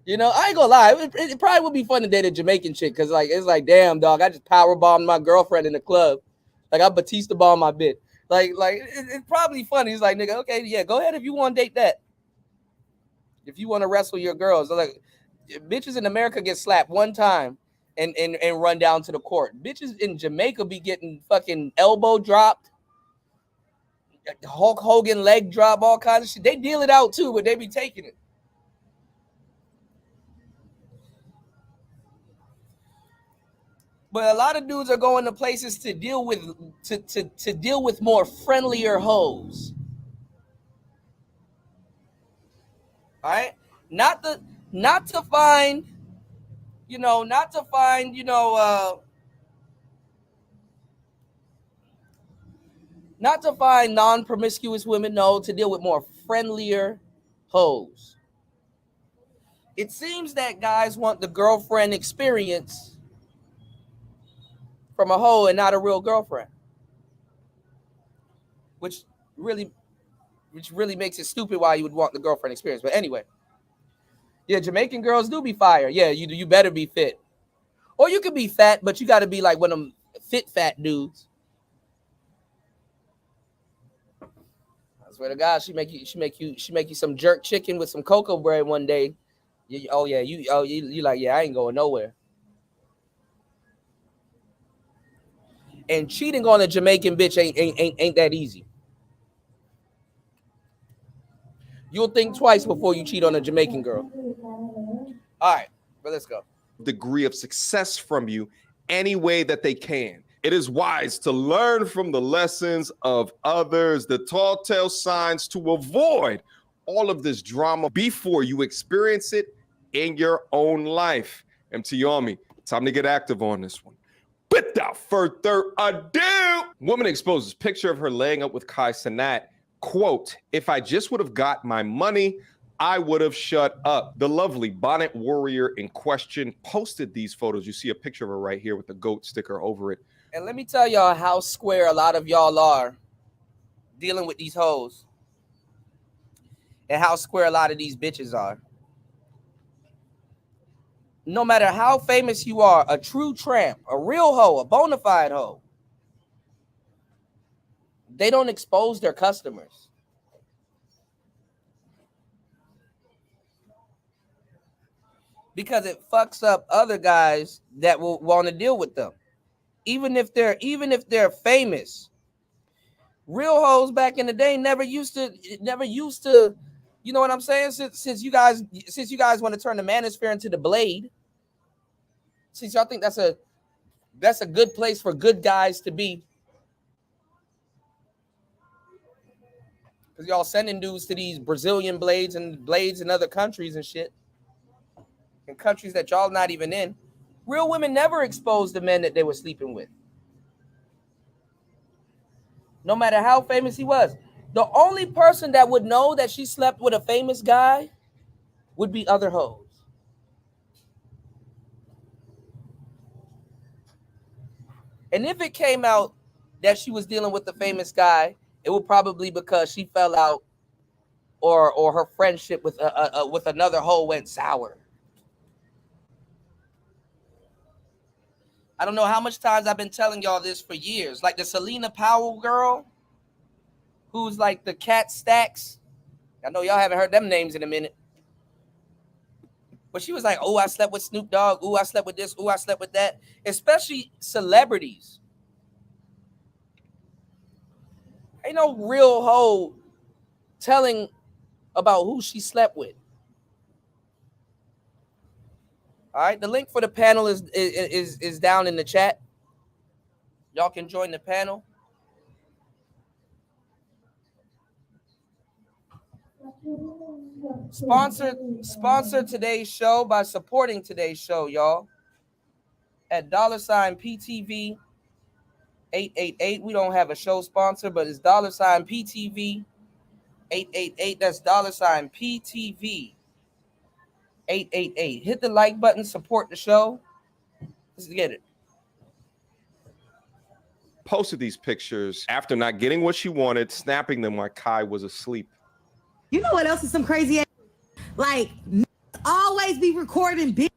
You know, I ain't gonna lie. It probably would be fun to date a Jamaican chick because, like, it's like, damn, dog, I just power bombed my girlfriend in the club. Like, I Batista bombed my bitch. Like it's probably funny. He's like, nigga, okay, yeah, go ahead if you want to date that. If you want to wrestle your girls. Like, bitches in America get slapped one time and run down to the court. Bitches in Jamaica be getting fucking elbow dropped, Hulk Hogan leg drop, all kinds of shit. They deal it out too, but they be taking it. But a lot of dudes are going to places to deal with to deal with more friendlier hoes. All right, not to find non-promiscuous women. No, to deal with more friendlier hoes. It seems that guys want the girlfriend experience from a hoe and not a real girlfriend, which really makes it stupid why you would want the girlfriend experience. But anyway, yeah, Jamaican girls do be fire. Yeah, you better be fit, or you could be fat, but you got to be like one of them fit fat dudes. I swear to God, she make you some jerk chicken with some cocoa bread one day. You like, yeah, I ain't going nowhere. And cheating on a Jamaican bitch ain't that easy. You'll think twice before you cheat on a Jamaican girl. All right, but let's go. Degree of success from you any way that they can. It is wise to learn from the lessons of others, the tall tale signs, to avoid all of this drama before you experience it in your own life. MT Army, time to get active on this one. Without further ado, woman exposes picture of her laying up with Kai Cenat. Quote, if I just would have got my money, I would have shut up. The lovely bonnet warrior in question posted these photos. You see a picture of her right here with the goat sticker over it. And let me tell y'all how square a lot of y'all are dealing with these hoes. And how square a lot of these bitches are. No matter how famous you are, a true tramp, a real hoe, a bona fide hoe, they don't expose their customers. Because it fucks up other guys that will want to deal with them. Even if they're famous. Real hoes back in the day never used to, you know what I'm saying? Since you guys want to turn the Manosphere into the Blade. Since y'all think that's a good place for good guys to be. Because y'all sending dudes to these Brazilian blades and blades in other countries and shit. In countries that y'all not even in. Real women never exposed the men that they were sleeping with. No matter how famous he was. The only person that would know that she slept with a famous guy would be other hoes. And if it came out that she was dealing with the famous guy, it would probably because she fell out or her friendship with another hoe went sour. I don't know how much times I've been telling y'all this for years. Like the Selena Powell girl, who's like the Cat Stacks. I know y'all haven't heard them names in a minute. But she was like, oh, I slept with Snoop Dogg. Oh, I slept with this. Oh, I slept with that. Especially celebrities. Ain't no real hoe telling about who she slept with. All right, the link for the panel is down in the chat. Y'all can join the panel. Sponsor today's show by supporting today's show, y'all. At $PTV 888. We don't have a show sponsor, but it's $PTV 888. That's $PTV 888. Hit the like button, support the show. Let's get it. Posted these pictures after not getting what she wanted, snapping them while Kai was asleep. You know what else is some crazy ass? Like, always be recording business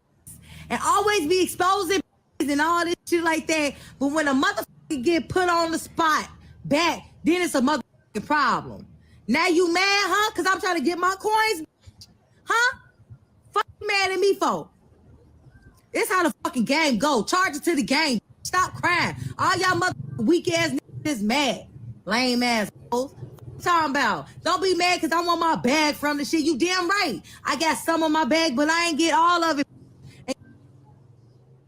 and always be exposing and all this shit like that. But when a motherfucker get put on the spot back, then it's a motherfucking problem. Now you mad, huh? Because I'm trying to get my coins, huh? Fuck you mad at me for? It's how the fucking game go. Charge it to the game. Stop crying. All y'all mother weak ass niggas is mad. Lame ass hoes. Talking about. Don't be mad because I want my bag from the shit. You damn right. I got some of my bag, but I ain't get all of it.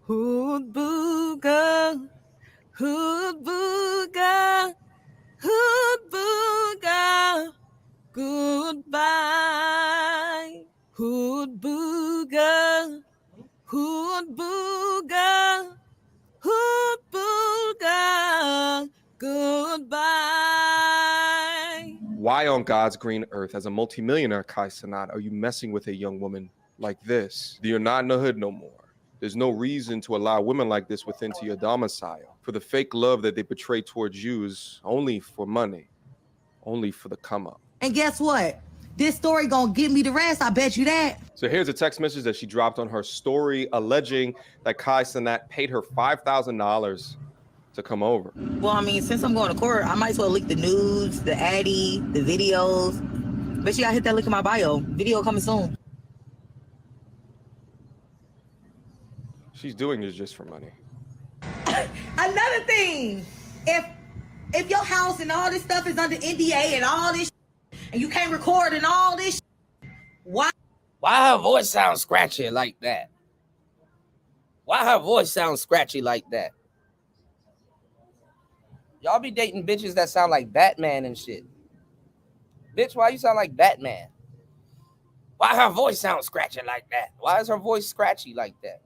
Hood booga, hood booga, hood booga, goodbye. Hood booga, hood booga, hood booga, goodbye. Why on God's green earth, as a multimillionaire, Kai Cenat, are you messing with a young woman like this? You're not in the hood no more. There's no reason to allow women like this within to your domicile. For the fake love that they portray towards you is only for money, only for the come up. And guess what? This story gonna give me the rest. I bet you that. So here's a text message that she dropped on her story alleging that Kai Cenat paid her $5,000 to come over. Well, I mean, since I'm going to court, I might as well leak the nudes, the addy, the videos. But you gotta hit that link in my bio. Video coming soon. She's doing this just for money. Another thing, if your house and all this stuff is under NDA and all this and you can't record and all this why her voice sounds scratchy like that? Why her voice sounds scratchy like that? Y'all be dating bitches that sound like Batman and shit. Bitch, why you sound like Batman? Why her voice sounds scratchy like that? Why is her voice scratchy like that?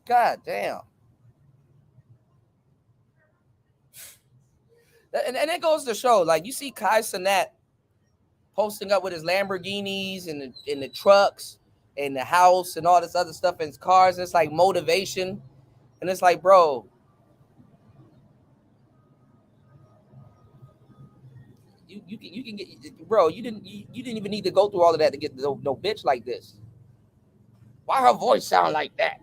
God damn. And it goes to show, like, you see Kai Cenat posting up with his Lamborghinis and the trucks and the house and all this other stuff and his cars. And it's like motivation. And it's like, bro, you can get, bro, you didn't even need to go through all of that to get no bitch like this. Why her voice sound like that?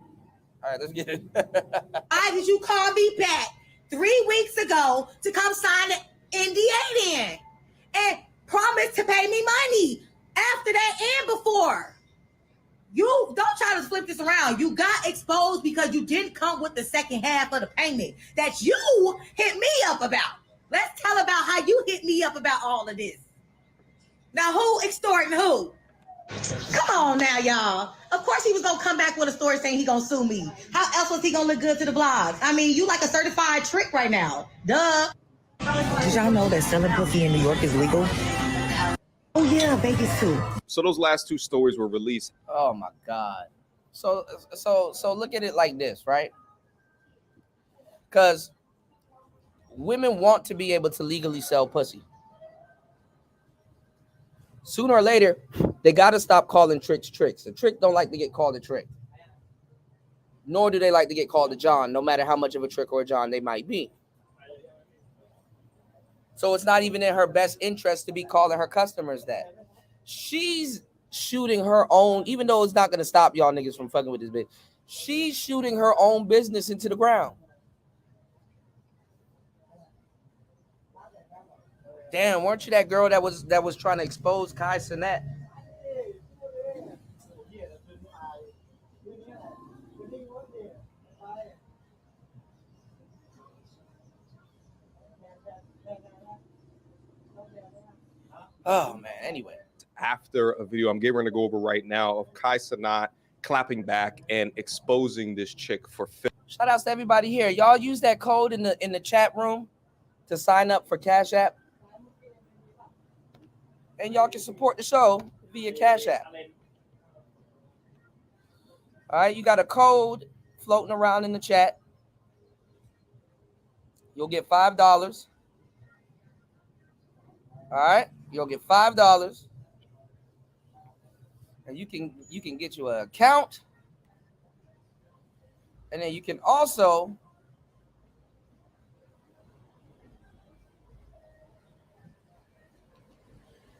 All right, let's get it. Why did you call me back 3 weeks ago to come sign an NDA then and promise to pay me money after that and before? You don't try to flip this around. You got exposed because you didn't come with the second half of the payment that you hit me up about. Let's tell about how you hit me up about all of this. Now, who extorting who? Come on now, y'all. Of course he was going to come back with a story saying he going to sue me. How else was he going to look good to the blogs? I mean, you like a certified trick right now. Duh. Did y'all know that selling pussy in New York is legal? Oh, yeah, Vegas too. So those last two stories were released. Oh, my God. So look at it like this, right? Because women want to be able to legally sell pussy. Sooner or later, they got to stop calling tricks tricks. A trick don't like to get called a trick. Nor do they like to get called a John, no matter how much of a trick or a John they might be. So it's not even in her best interest to be calling her customers that. She's shooting her own, even though it's not going to stop y'all niggas from fucking with this bitch. She's shooting her own business into the ground. Damn, weren't you that girl that was trying to expose Kai Cenat? Oh man, anyway. After a video I'm getting ready to go over right now of Kai Cenat clapping back and exposing this chick for filth. Shout outs to everybody here. Y'all use that code in the chat room to sign up for Cash App. And y'all can support the show via Cash App. All right, you got a code floating around in the chat. You'll get $5. All right, you'll get $5. And you can get you an account. And then you can also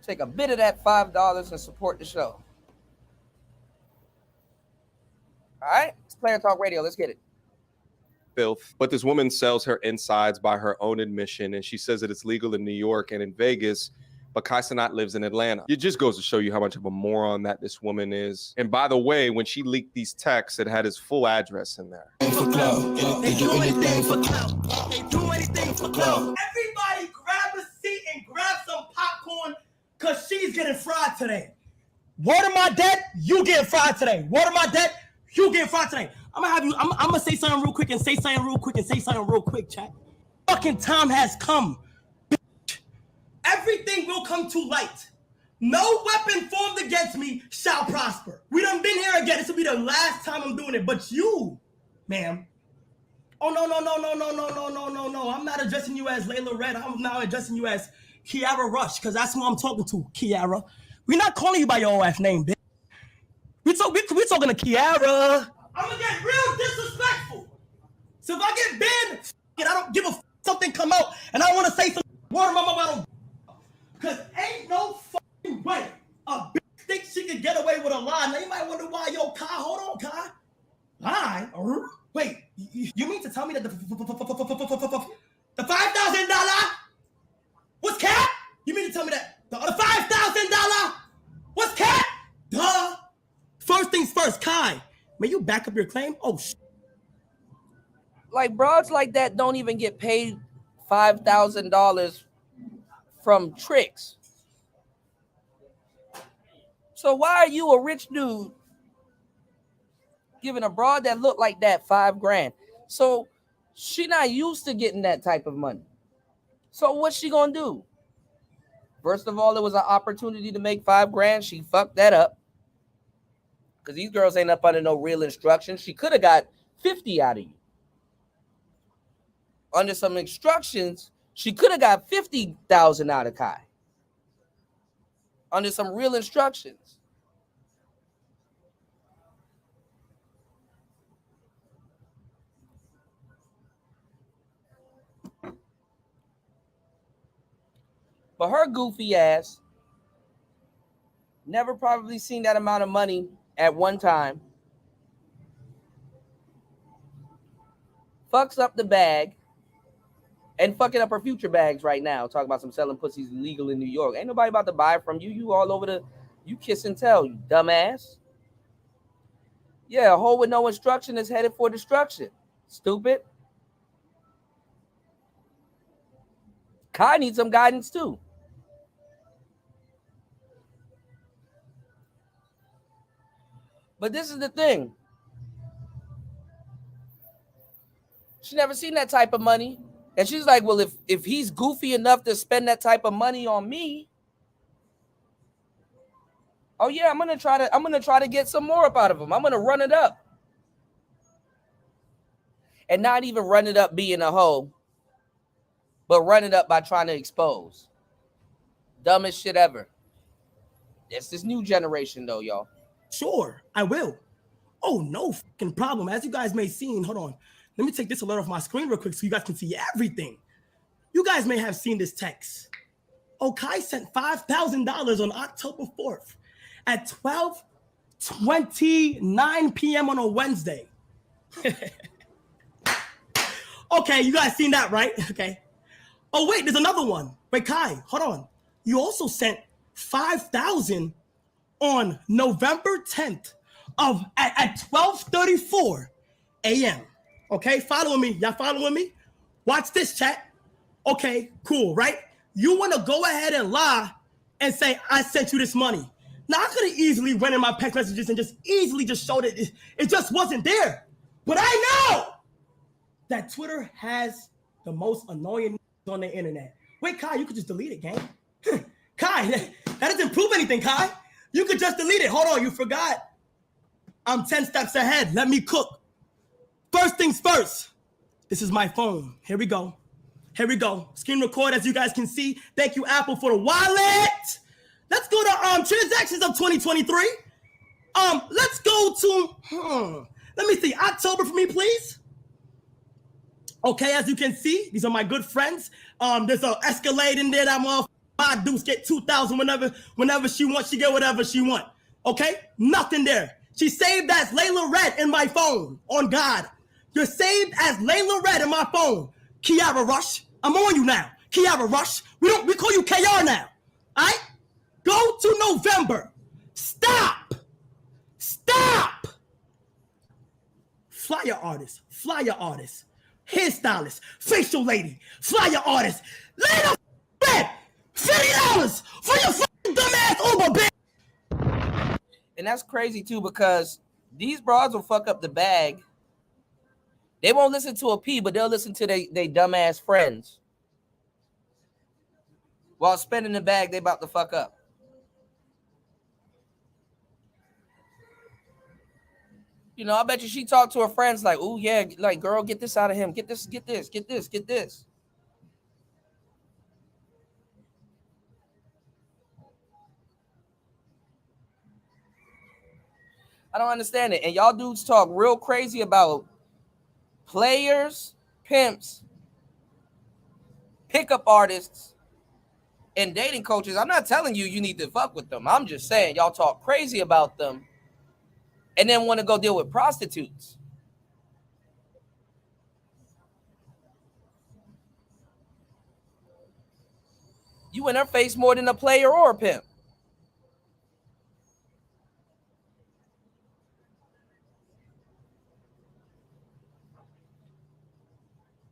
take a bit of that $5 and support the show. All right, it's Player Talk Radio. Let's get it. Filth. But this woman sells her insides by her own admission, and she says that it's legal in New York and in Vegas. but Kai Cenat lives in Atlanta. It just goes to show you how much of a moron that this woman is. And by the way, when she leaked these texts, it had his full address in there. They do anything for clout. They do anything for clout. Everybody grab a seat and grab some popcorn, cause she's getting fried today. Word of my dad, you getting fried today. Word of my dad, you getting fried today. I'm gonna say something real quick and say something real quick and say something real quick, chat. Fucking time has come. Bitch. Everything will come to light. No weapon formed against me shall prosper. We done been here again. This will be the last time I'm doing it. But you, ma'am. Oh, no. I'm not addressing you as Layla Red. I'm now addressing you as Kiara Rush, because that's who I'm talking to, Kiara. We're not calling you by your ass name, bitch. We're talking to Kiara. I'm gonna get real disrespectful. So if I get banned, I don't give a something come out, and I want to say some word of my mouth. I don't. Cause ain't no fucking way a bitch thinks she can get away with a lie. Now you might wonder why, yo, Kai, hold on, Kai. Lie? Wait, you mean to tell me that the $5,000 was cap? You mean to tell me that the $5,000 was cap? Duh. First things first, Kai. May you back up your claim? Oh, like broads like that don't even get paid $5,000 from tricks. So why are you a rich dude giving a broad that looked like that $5,000? So she not used to getting that type of money. So what's she gonna do? First of all, it was an opportunity to make $5,000. She fucked that up. Because these girls ain't up under no real instructions. She could have got 50 out of you. Under some instructions, she could have got 50,000 out of Kai. Under some real instructions. But her goofy ass never probably seen that amount of money at one time. Fucks up the bag and fucking up her future bags right now. Talking about some selling pussies illegal in New York. Ain't nobody about to buy from you. You all over you kiss and tell, you dumbass. Yeah, a hole with no instruction is headed for destruction. Stupid. Kai needs some guidance too. But this is the thing. She never seen that type of money. And she's like, well, if he's goofy enough to spend that type of money on me, oh yeah, I'm gonna try to get some more up out of him. I'm gonna run it up. And not even run it up being a hoe, but run it up by trying to expose. Dumbest shit ever. It's this new generation though, y'all. Sure, I will. Oh, no fucking problem. As you guys may have seen, hold on. Let me take this alert off my screen real quick so you guys can see everything. You guys may have seen this text. Oh, Kai sent $5,000 on October 4th at 12:29 p.m. on a Wednesday. Okay, you guys seen that, right? Okay. Oh, wait, there's another one. Wait, Kai, hold on. You also sent $5,000 on November 10th at 12:34 a.m. Okay, following me. Y'all following me? Watch this, chat. Okay, cool, right? You want to go ahead and lie and say, I sent you this money. Now, I could have easily went in my text messages and just easily just showed it. It just wasn't there. But I know that Twitter has the most annoying on the internet. Wait, Kai, you could just delete it, gang. Kai, that doesn't prove anything, Kai. You could just delete it. Hold on, you forgot. I'm 10 steps ahead. Let me cook. First things first. This is my phone. Here we go. Here we go. Screen record, as you guys can see. Thank you, Apple, for the wallet. Let's go to transactions of 2023. Let's go to, let me see, October for me, please. Okay, as you can see, these are my good friends. There's an Escalade in there that my dudes get 2,000 whenever she wants. She get whatever she want. Okay, nothing there. She saved as Layla Red in my phone. On God, you're saved as Layla Red in my phone. Kiara Rush, I'm on you now. Kiara Rush, we call you KR now. All right, November. Stop. Flyer artist, hairstylist, facial lady, flyer artist. Lay the bet $50 for your fucking dumbass Uber, bitch. And that's crazy too, because these broads will fuck up the bag. They won't listen to a P, but they'll listen to they dumbass friends. While spending the bag, they about to fuck up. You know, I bet you she talked to her friends like, "Oh yeah, like girl, get this out of him. Get this. I don't understand it. And y'all dudes talk real crazy about players, pimps, pickup artists, and dating coaches. I'm not telling you need to fuck with them. I'm just saying y'all talk crazy about them and then want to go deal with prostitutes. You in her face more than a player or a pimp.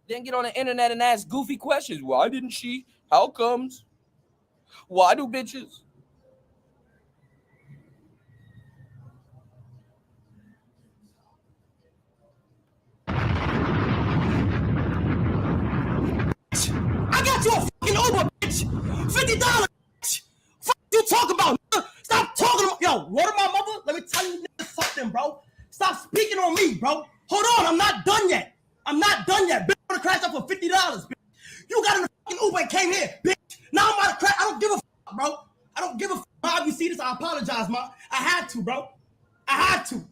Then get on the internet and ask goofy questions. Why didn't she? How comes? Why do bitches? I got you a fucking Uber, bitch. $50, bitch. Fuck you talk about, nigga. Stop talking about, yo, word of my mother, let me tell you nigga, something, bro. Stop speaking on me, bro. Hold on, I'm not done yet. Bitch, I'm gonna crash up for $50, bitch. You got in the fucking Uber and came here, bitch. Now I'm about to crash. I don't give a fuck, bro. I don't give a fuck how you see this. I apologize, ma. I had to, bro. I had to. $50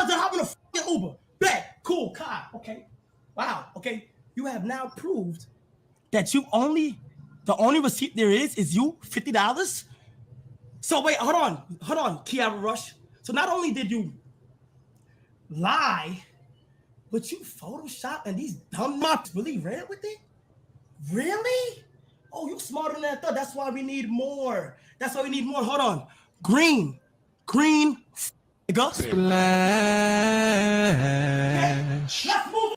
to hop in a fucking Uber. Bet. Cool, Kai. Okay. Wow. Okay. You have now proved that the only receipt there is you, $50. So wait, hold on, Kiara Rush. So not only did you lie, but you Photoshop and these dumb mocks really ran with it? Really? Oh, you smarter than I thought. That's why we need more. Hold on. Green. Gus.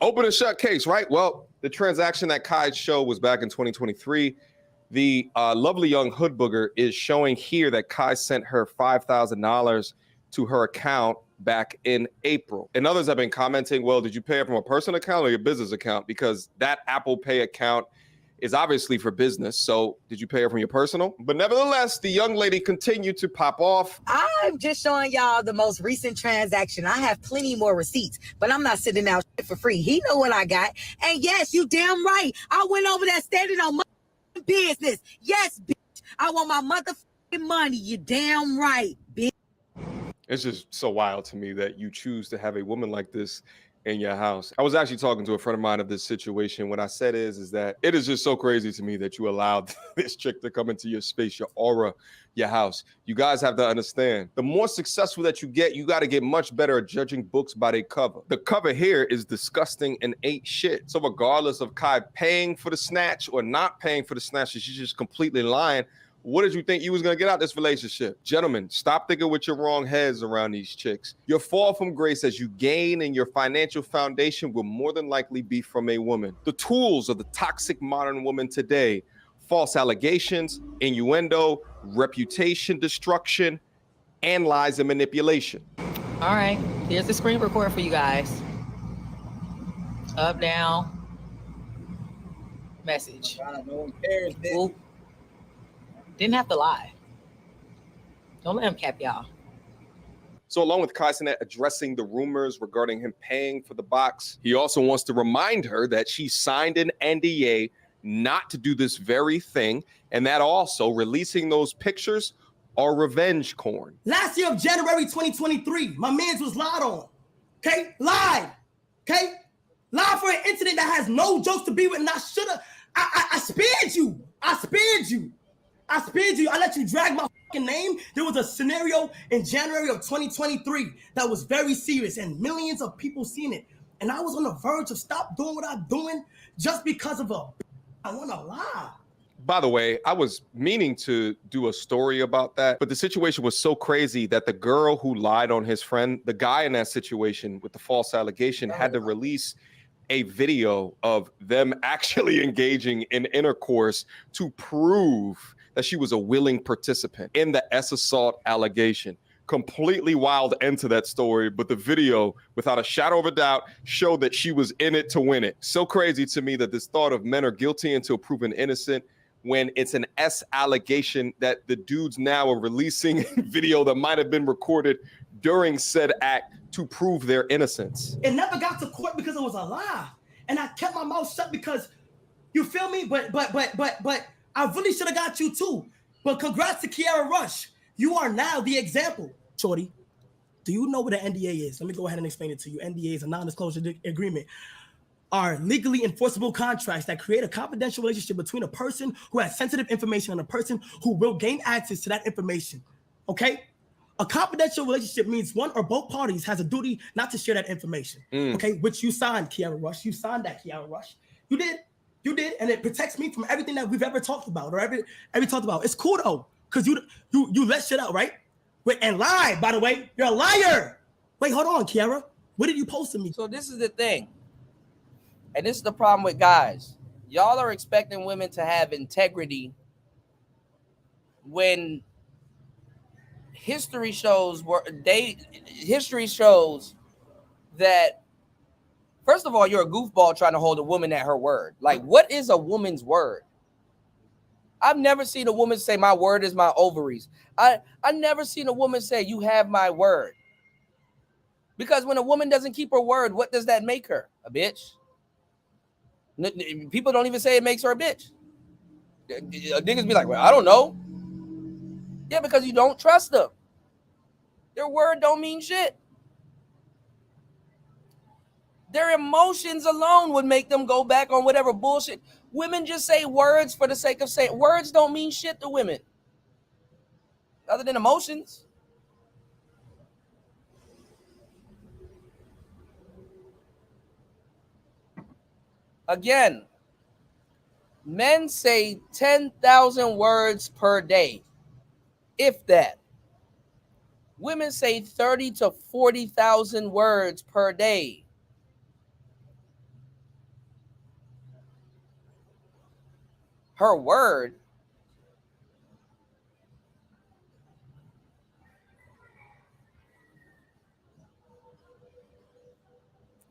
Open and shut case, right? Well, the transaction that Kai showed was back in 2023. The lovely young hood booger is showing here that Kai sent her $5,000 to her account back in April. And others have been commenting, well, did you pay it from a personal account or your business account? Because that Apple Pay account is obviously for business. So did you pay her from your personal? But nevertheless, the young lady continued to pop off. I'm just showing y'all the most recent transaction. I have plenty more receipts, but I'm not sitting out shit for free. He know what I got. And yes, you damn right. I went over there standing on my business. Yes, bitch. I want my motherfucking money. You damn right, bitch. It's just so wild to me that you choose to have a woman like this in your house. I was actually talking to a friend of mine of this situation. What I said is that it is just so crazy to me that you allowed this chick to come into your space, your aura, your house. You guys have to understand, the more successful that you get, you got to get much better at judging books by their cover. The cover here is disgusting and ain't shit. So regardless of Kai paying for the snatch or not paying for the snatch, she's just completely lying. What did you think you was going to get out of this relationship? Gentlemen, stop thinking with your wrong heads around these chicks. Your fall from grace as you gain and your financial foundation will more than likely be from a woman. The tools of the toxic modern woman today: false allegations, innuendo, reputation destruction, and lies and manipulation. All right, here's the screen record for you guys. Up, down, message. God, no one cares, bitch. Oop. Didn't have to lie. Don't let him cap y'all. So along with Kai Cenat addressing the rumors regarding him paying for the box, he also wants to remind her that she signed an NDA not to do this very thing, and that also releasing those pictures are revenge porn. Last year of January 2023, my mans was lied on. Okay? Lied. Okay? Lied for an incident that has no jokes to be with, and I should have. I spared you. I spared you. I let you drag my fucking name. There was a scenario in January of 2023 that was very serious and millions of people seen it. And I was on the verge of stop doing what I'm doing just because of I want to lie. By the way, I was meaning to do a story about that, but the situation was so crazy that the girl who lied on his friend, the guy in that situation with the false allegation, had to release a video of them actually engaging in intercourse to prove that she was a willing participant in the assault allegation. Completely wild end to that story, but the video, without a shadow of a doubt, showed that she was in it to win it. So crazy to me that this thought of men are guilty until proven innocent, when it's an allegation that the dudes now are releasing video that might have been recorded during said act to prove their innocence. It never got to court because it was a lie, and I kept my mouth shut because, you feel me? But I really should have got you too. But congrats to Kiara Rush. You are now the example. Shorty, do you know what an NDA is? Let me go ahead and explain it to you. NDA is a non-disclosure agreement. Are legally enforceable contracts that create a confidential relationship between a person who has sensitive information and a person who will gain access to that information. Okay? A confidential relationship means one or both parties has a duty not to share that information. Okay? Which you signed, Kiara Rush. You signed that, Kiara Rush. You did. You did. And it protects me from everything that we've ever talked about or ever talked about. It's cool though. Because you let shit out, right? Wait, and lie, by the way. You're a liar. Wait, hold on, Kiara. What did you post to me? So this is the thing. And this is the problem with guys. Y'all are expecting women to have integrity when history shows that, first of all, you're a goofball trying to hold a woman at her word. Like, what is a woman's word? I've never seen a woman say my word is my ovaries. I never seen a woman say you have my word. Because when a woman doesn't keep her word, what does that make her? A bitch? People don't even say it makes her a bitch. Niggas be like, well, I don't know. Yeah, because you don't trust them. Their word don't mean shit. Their emotions alone would make them go back on whatever bullshit. Women just say words for the sake of saying. Words don't mean shit to women. Other than emotions. Again, men say 10,000 words per day, if that. Women say 30 to 40,000 words per day. Her word.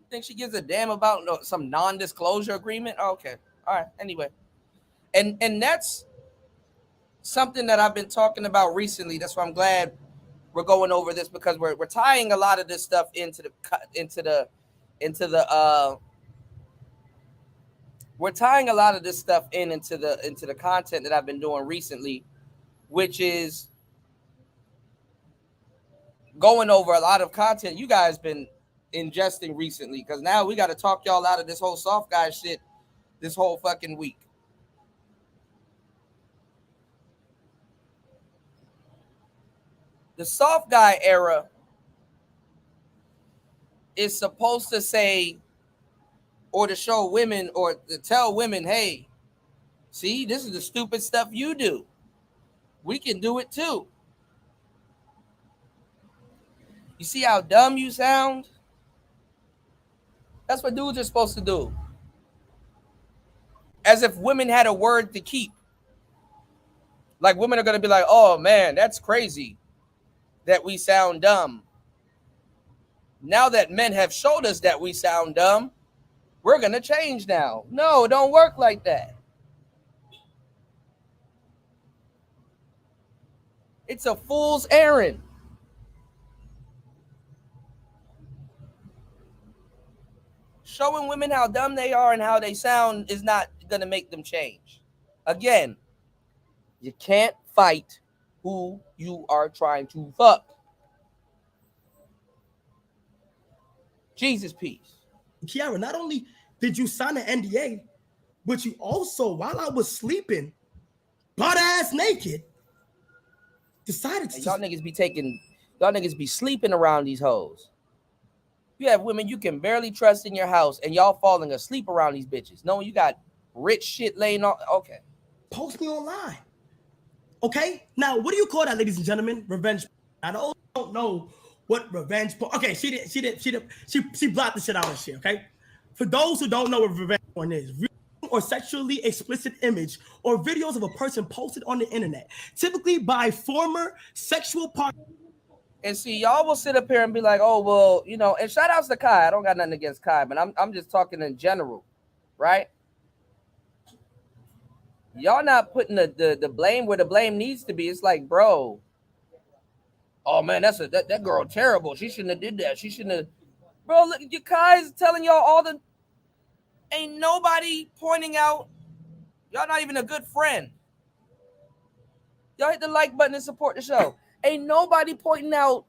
Think she gives a damn about some non-disclosure agreement? Oh, okay. All right. Anyway. And that's something that I've been talking about recently. That's why I'm glad we're going over this, because we're tying a lot of this stuff we're tying a lot of this stuff into the content that I've been doing recently, which is going over a lot of content you guys been ingesting recently, because now we got to talk y'all out of this whole soft guy shit this whole fucking week. The soft guy era is supposed to say, or to show women, or to tell women, hey, see, this is the stupid stuff you do. We can do it too. You see how dumb you sound? That's what dudes are supposed to do. As if women had a word to keep. Like, women are going to be like, oh man, that's crazy that we sound dumb. Now that men have showed us that we sound dumb, we're going to change now. No, it don't work like that. It's a fool's errand. Showing women how dumb they are and how they sound is not going to make them change. Again, you can't fight who you are trying to fuck. Jesus peace. Kiara, not only did you sign an NDA, but you also, while I was sleeping, butt ass naked, decided to. Y'all niggas be sleeping around these hoes. You have women you can barely trust in your house, and y'all falling asleep around these bitches, knowing you got rich shit laying on. Okay. post me online. Okay? Now, what do you call that, ladies and gentlemen? Revenge. I don't know what revenge porn. Okay, she blocked the shit out of shit, okay? For those who don't know what revenge porn is, or sexually explicit image or videos of a person posted on the internet, typically by former sexual partners. And see, y'all will sit up here and be like, oh, well, you know, and shout outs to Kai. I don't got nothing against Kai, but I'm just talking in general, right? Y'all not putting the blame where the blame needs to be. It's like, bro, oh man, that girl terrible. She shouldn't have did that. She shouldn't have. Bro, look, your Kai's telling y'all all the. Ain't nobody pointing out. Y'all not even a good friend. Y'all hit the like button and support the show. Ain't nobody pointing out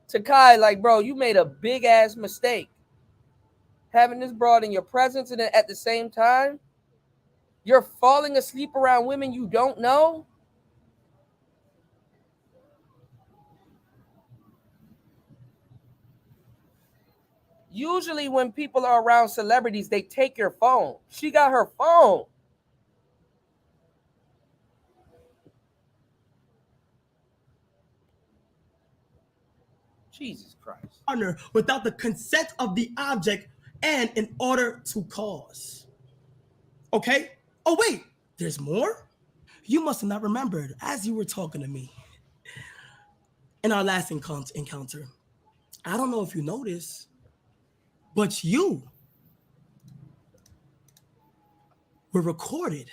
to Kai like, bro, you made a big ass mistake. Having this broad in your presence and then at the same time, you're falling asleep around women you don't know. Usually when people are around celebrities, they take your phone. She got her phone. Jesus Christ. Partner without the consent of the object and in order to cause. Okay? Oh, wait, there's more? You must have not remembered as you were talking to me in our last encounter. I don't know if you noticed, but you were recorded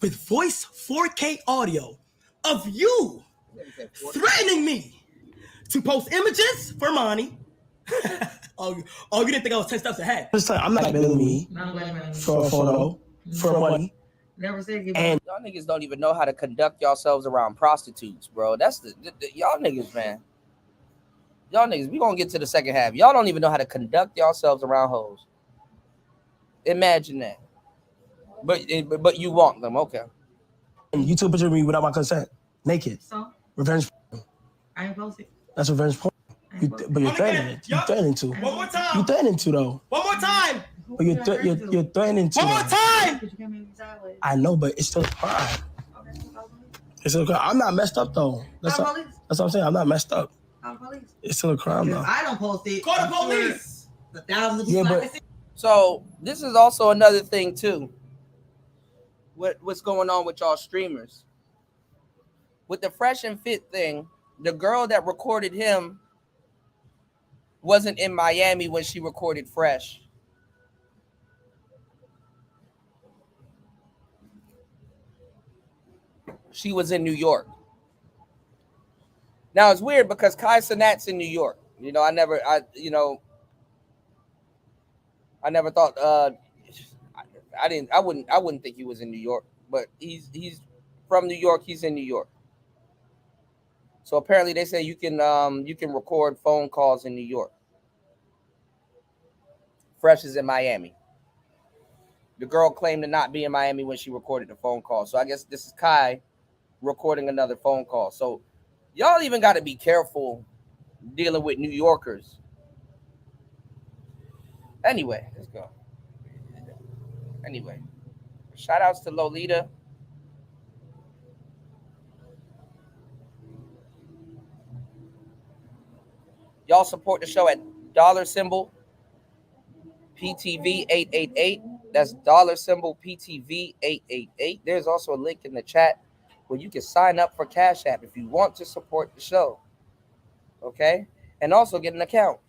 with voice 4K audio of you threatening me to post images for money. Oh, you didn't think I was 10 steps ahead. I'm not blackmailing me for a photo, for money. Never said and y'all niggas don't even know how to conduct yourselves around prostitutes, bro. That's the y'all niggas, man. Y'all niggas, we gonna get to the second half. Y'all don't even know how to conduct yourselves around hoes. Imagine that. But you want them, okay. And you took a picture of me without my consent, naked. So? Revenge porn. I ain't posted. That's revenge porn. But you're threatening it. You're threatening to. One more time. You're threatening to, though. One more time. But you're threatening to. One more time. I know, but it's still a crime. It's still a crime. I'm not messed up, though. That's what I'm saying. I'm not messed up. It's still a crime, though. I don't post it. Call the police. The thousands of yeah, but so this is also another thing too. What's going on with y'all streamers? With the Fresh and Fit thing, the girl that recorded him wasn't in Miami when she recorded Fresh. She was in New York. Now it's weird because Kai Cenat's in New York. You know, I never thought I wouldn't think he was in New York, but he's from New York, he's in New York. So apparently they say you can record phone calls in New York. Fresh is in Miami. The girl claimed to not be in Miami when she recorded the phone call. So I guess this is Kai recording another phone call. So y'all even got to be careful dealing with New Yorkers. Anyway, let's go. Anyway, shout outs to Lolita. Y'all support the show at $PTV 888. That's $PTV 888. There's also a link in the chat where you can sign up for Cash App if you want to support the show. Okay? And also get an account.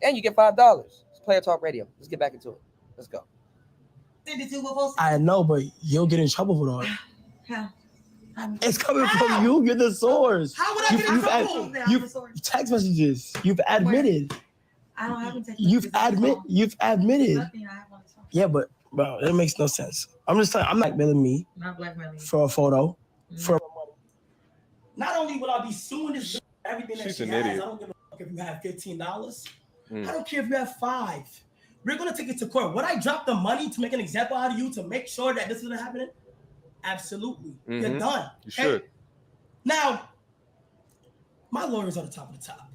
And you get $5. It's Player Talk Radio. Let's get back into it. Let's go. I know, but you'll get in trouble for that. How? It's coming from you. You're the source. How would I get in trouble? You've text messages. You've admitted. I don't have a text. You've admitted. Yeah, but bro, it makes no sense. I'm just saying, I'm not blackmailing me. Not blackmailing. For a photo. Mm-hmm. For money. Not only will I be suing this everything that she has, I don't give a fuck if you have $15. I don't care if you have $5. We're gonna take it to court. Would I drop the money to make an example out of you to make sure that this isn't happening? Absolutely. Mm-hmm. You're done. You should. Now, my lawyer's on the top of the top.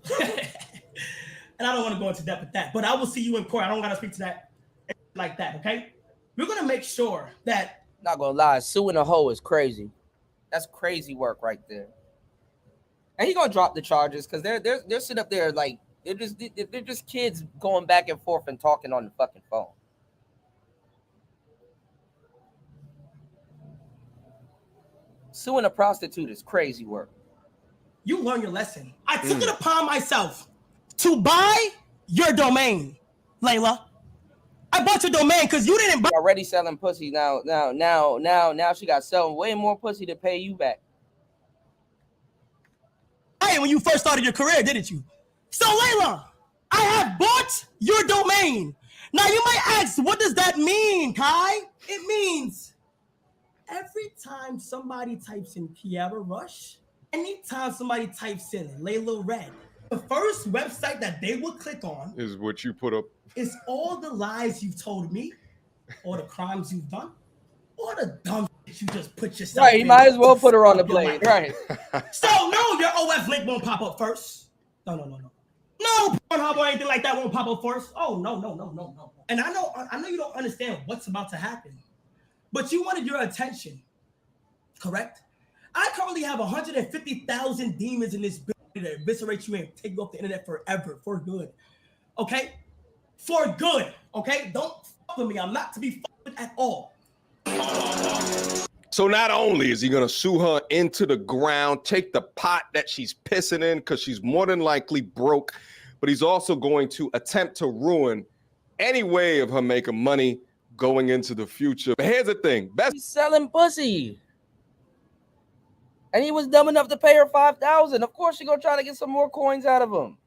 And I don't want to go into depth with that, but I will see you in court. I don't gotta speak to that like that, okay? we're gonna make sure that. Not gonna lie, suing a hoe is crazy. That's crazy work right there. And he gonna drop the charges because they're sitting up there like they're just kids going back and forth and talking on the fucking phone. Suing a prostitute is crazy work. You learn your lesson. I took it upon myself to buy your domain, Layla. I bought your domain because you didn't buy. Already selling pussy now she got selling way more pussy to pay you back. When you first started your career, didn't you? So Layla, I have bought your domain. Now you might ask, what does that mean, Kai? It means every time somebody types in Kiara Rush, anytime somebody types in Layla Red, the first website that they will click on is what you put up. Is all the lies you've told me, or the crimes you've done, or the dumb shit you just put yourself Right, you might as well put her on the blade, right? So no, your OF link won't pop up first. No, Pornhub or anything like that won't pop up first. Oh no. And I know you don't understand what's about to happen, but you wanted your attention, correct? I currently have 150,000 demons in this building that eviscerate you and take you off the internet forever, for good. Okay? For good. Okay? Don't fuck with me. I'm not to be fucked with at all. So not only is he going to sue her into the ground, take the pot that she's pissing in because she's more than likely broke, but he's also going to attempt to ruin any way of her making money going into the future. But here's the thing. He's selling pussy. And he was dumb enough to pay her $5,000. Of course, she's going to try to get some more coins out of him.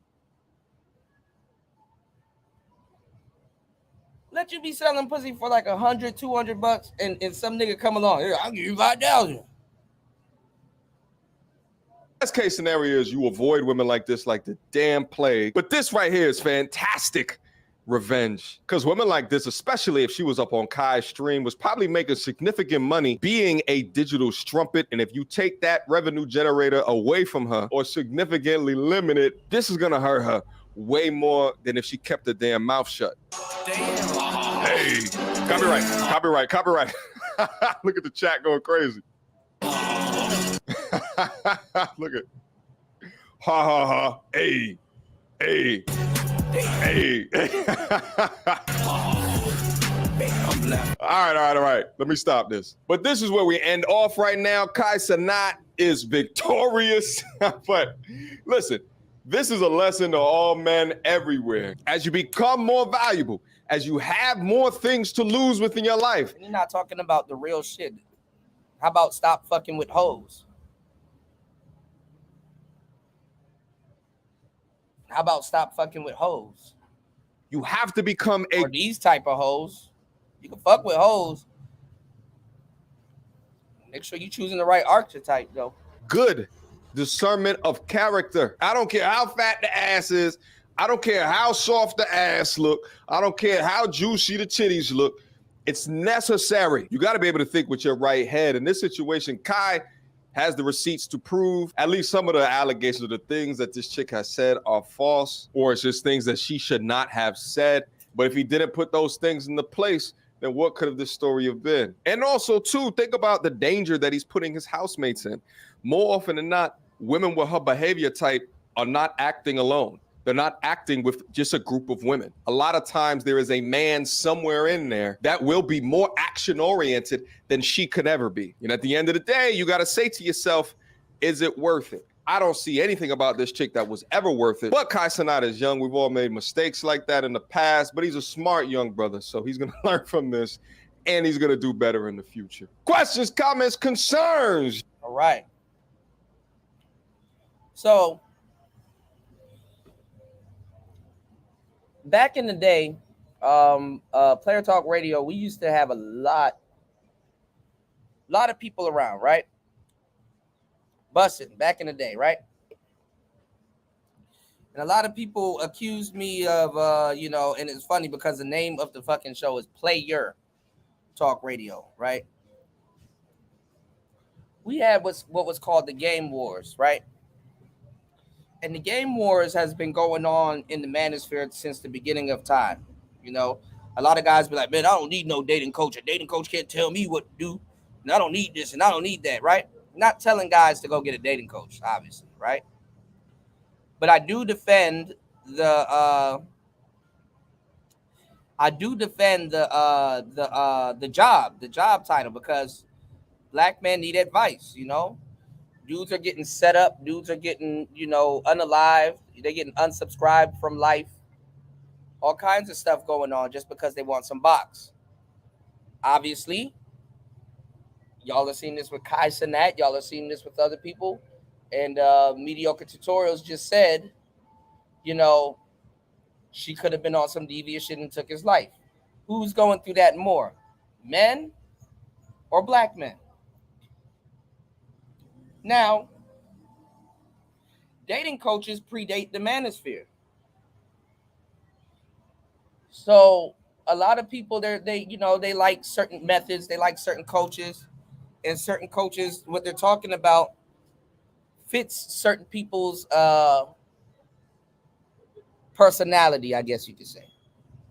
Let you be selling pussy for like $100, $200 and some nigga come along. Here, I'll give you $5,000. Best case scenario is you avoid women like this like the damn plague. But this right here is fantastic revenge. Because women like this, especially if she was up on Kai's stream, was probably making significant money being a digital strumpet. And if you take that revenue generator away from her or significantly limit it, this is going to hurt her way more than if she kept her damn mouth shut. Hey, copyright. Look at the chat going crazy. Look at, ha. Hey. All right. Let me stop this. But this is where we end off right now. Kai Cenat is victorious. But listen, this is a lesson to all men everywhere. As you become more valuable, as you have more things to lose within your life. You're not talking about the real shit. How about stop fucking with hoes? How about stop fucking with hoes? You have to become or these type of hoes. You can fuck with hoes. Make sure you're choosing the right archetype, though. Good discernment of character. I don't care how fat the ass is. I don't care how soft the ass look. I don't care how juicy the titties look. It's necessary. You got to be able to think with your right head. In this situation, Kai has the receipts to prove at least some of the allegations of the things that this chick has said are false, or it's just things that she should not have said. But if he didn't put those things into place, then what could have this story have been? And also, too, think about the danger that he's putting his housemates in. More often than not, women with her behavior type are not acting alone. They're not acting with just a group of women. A lot of times there is a man somewhere in there that will be more action-oriented than she could ever be. And at the end of the day, you got to say to yourself, is it worth it? I don't see anything about this chick that was ever worth it. But Kai Cenat is young. We've all made mistakes like that in the past, but he's a smart young brother, so he's going to learn from this, and he's going to do better in the future. Questions, comments, concerns? All right. So, back in the day, Player Talk Radio, we used to have a lot of people around, right? Busting back in the day, right? And a lot of people accused me of, and it's funny because the name of the fucking show is Player Talk Radio, right? We had what was called the Game Wars, right? And the Game Wars has been going on in the Manosphere since the beginning of time. A lot of guys be like, man, I don't need no dating coach. A dating coach can't tell me what to do. And I don't need this and I don't need that, right? Not telling guys to go get a dating coach, obviously, right? But I do defend the job title, because black men need advice, you know. Dudes are getting set up, dudes are getting, you know, unalived, they're getting unsubscribed from life. All kinds of stuff going on just because they want some box. Obviously, y'all have seen this with Kai Cenat, y'all have seen this with other people. And Mediocre Tutorials just said, you know, she could have been on some devious shit and took his life. Who's going through that more? Men or black men? Now, dating coaches predate the manosphere. So a lot of people they like certain methods, they like certain coaches, and certain coaches, what they're talking about fits certain people's personality, I guess you could say,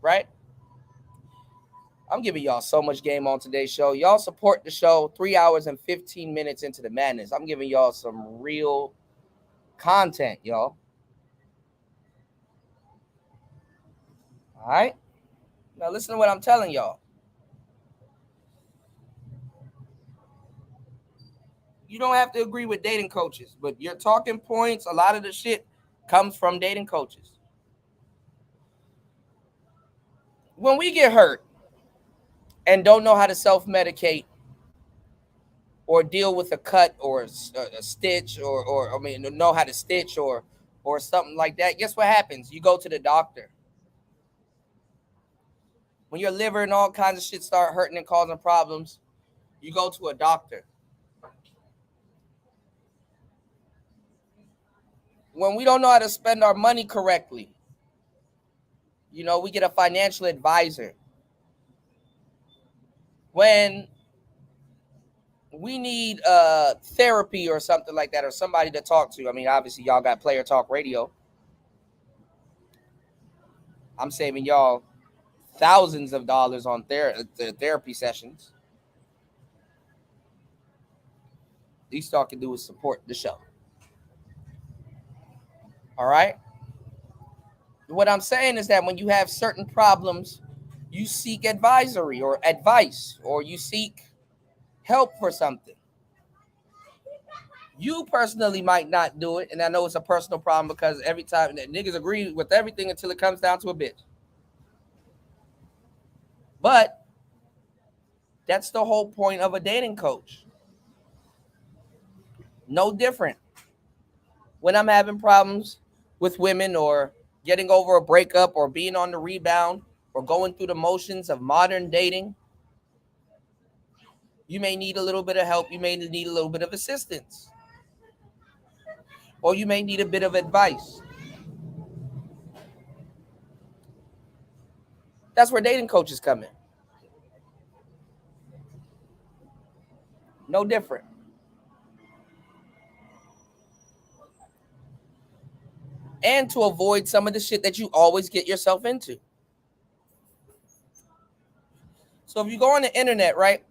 right? I'm giving y'all so much game on today's show. Y'all support the show 3 hours and 15 minutes into the madness. I'm giving y'all some real content, y'all. All right? Now listen to what I'm telling y'all. You don't have to agree with dating coaches, but your talking points, a lot of the shit comes from dating coaches. When we get hurt and don't know how to self-medicate or deal with a cut or a stitch or know how to stitch or something like that, guess what happens? You go to the doctor. When your liver and all kinds of shit start hurting and causing problems, you go to a doctor. When we don't know how to spend our money correctly, you know, we get a financial advisor. When we need therapy or something like that, or somebody to talk to. I mean, obviously, y'all got Player Talk Radio. I'm saving y'all thousands of dollars on therapy sessions. Least y'all can do is support the show. All right? What I'm saying is that when you have certain problems, you seek advisory or advice, or you seek help for something. You personally might not do it, and I know it's a personal problem because every time that niggas agree with everything until it comes down to a bitch. But that's the whole point of a dating coach. No different. When I'm having problems with women or getting over a breakup or being on the rebound or going through the motions of modern dating, you may need a little bit of help. You may need a little bit of assistance. Or you may need a bit of advice. That's where dating coaches come in. No different. And to avoid some of the shit that you always get yourself into. So if you go on the internet, right,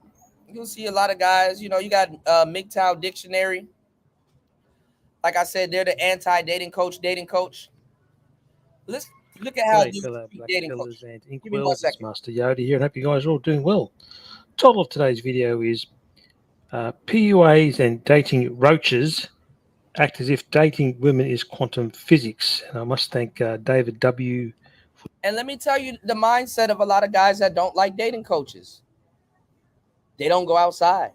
you'll see a lot of guys, you know, you got MGTOW Dictionary. Like I said, they're the anti-dating coach, dating coach. Let's look at how you dating coach. And Inkwells, it's Master Yoda here, and hope you guys are all doing well. Title of today's video is PUAs and dating roaches act as if dating women is quantum physics. And I must thank David W. And let me tell you the mindset of a lot of guys that don't like dating coaches. They don't go outside.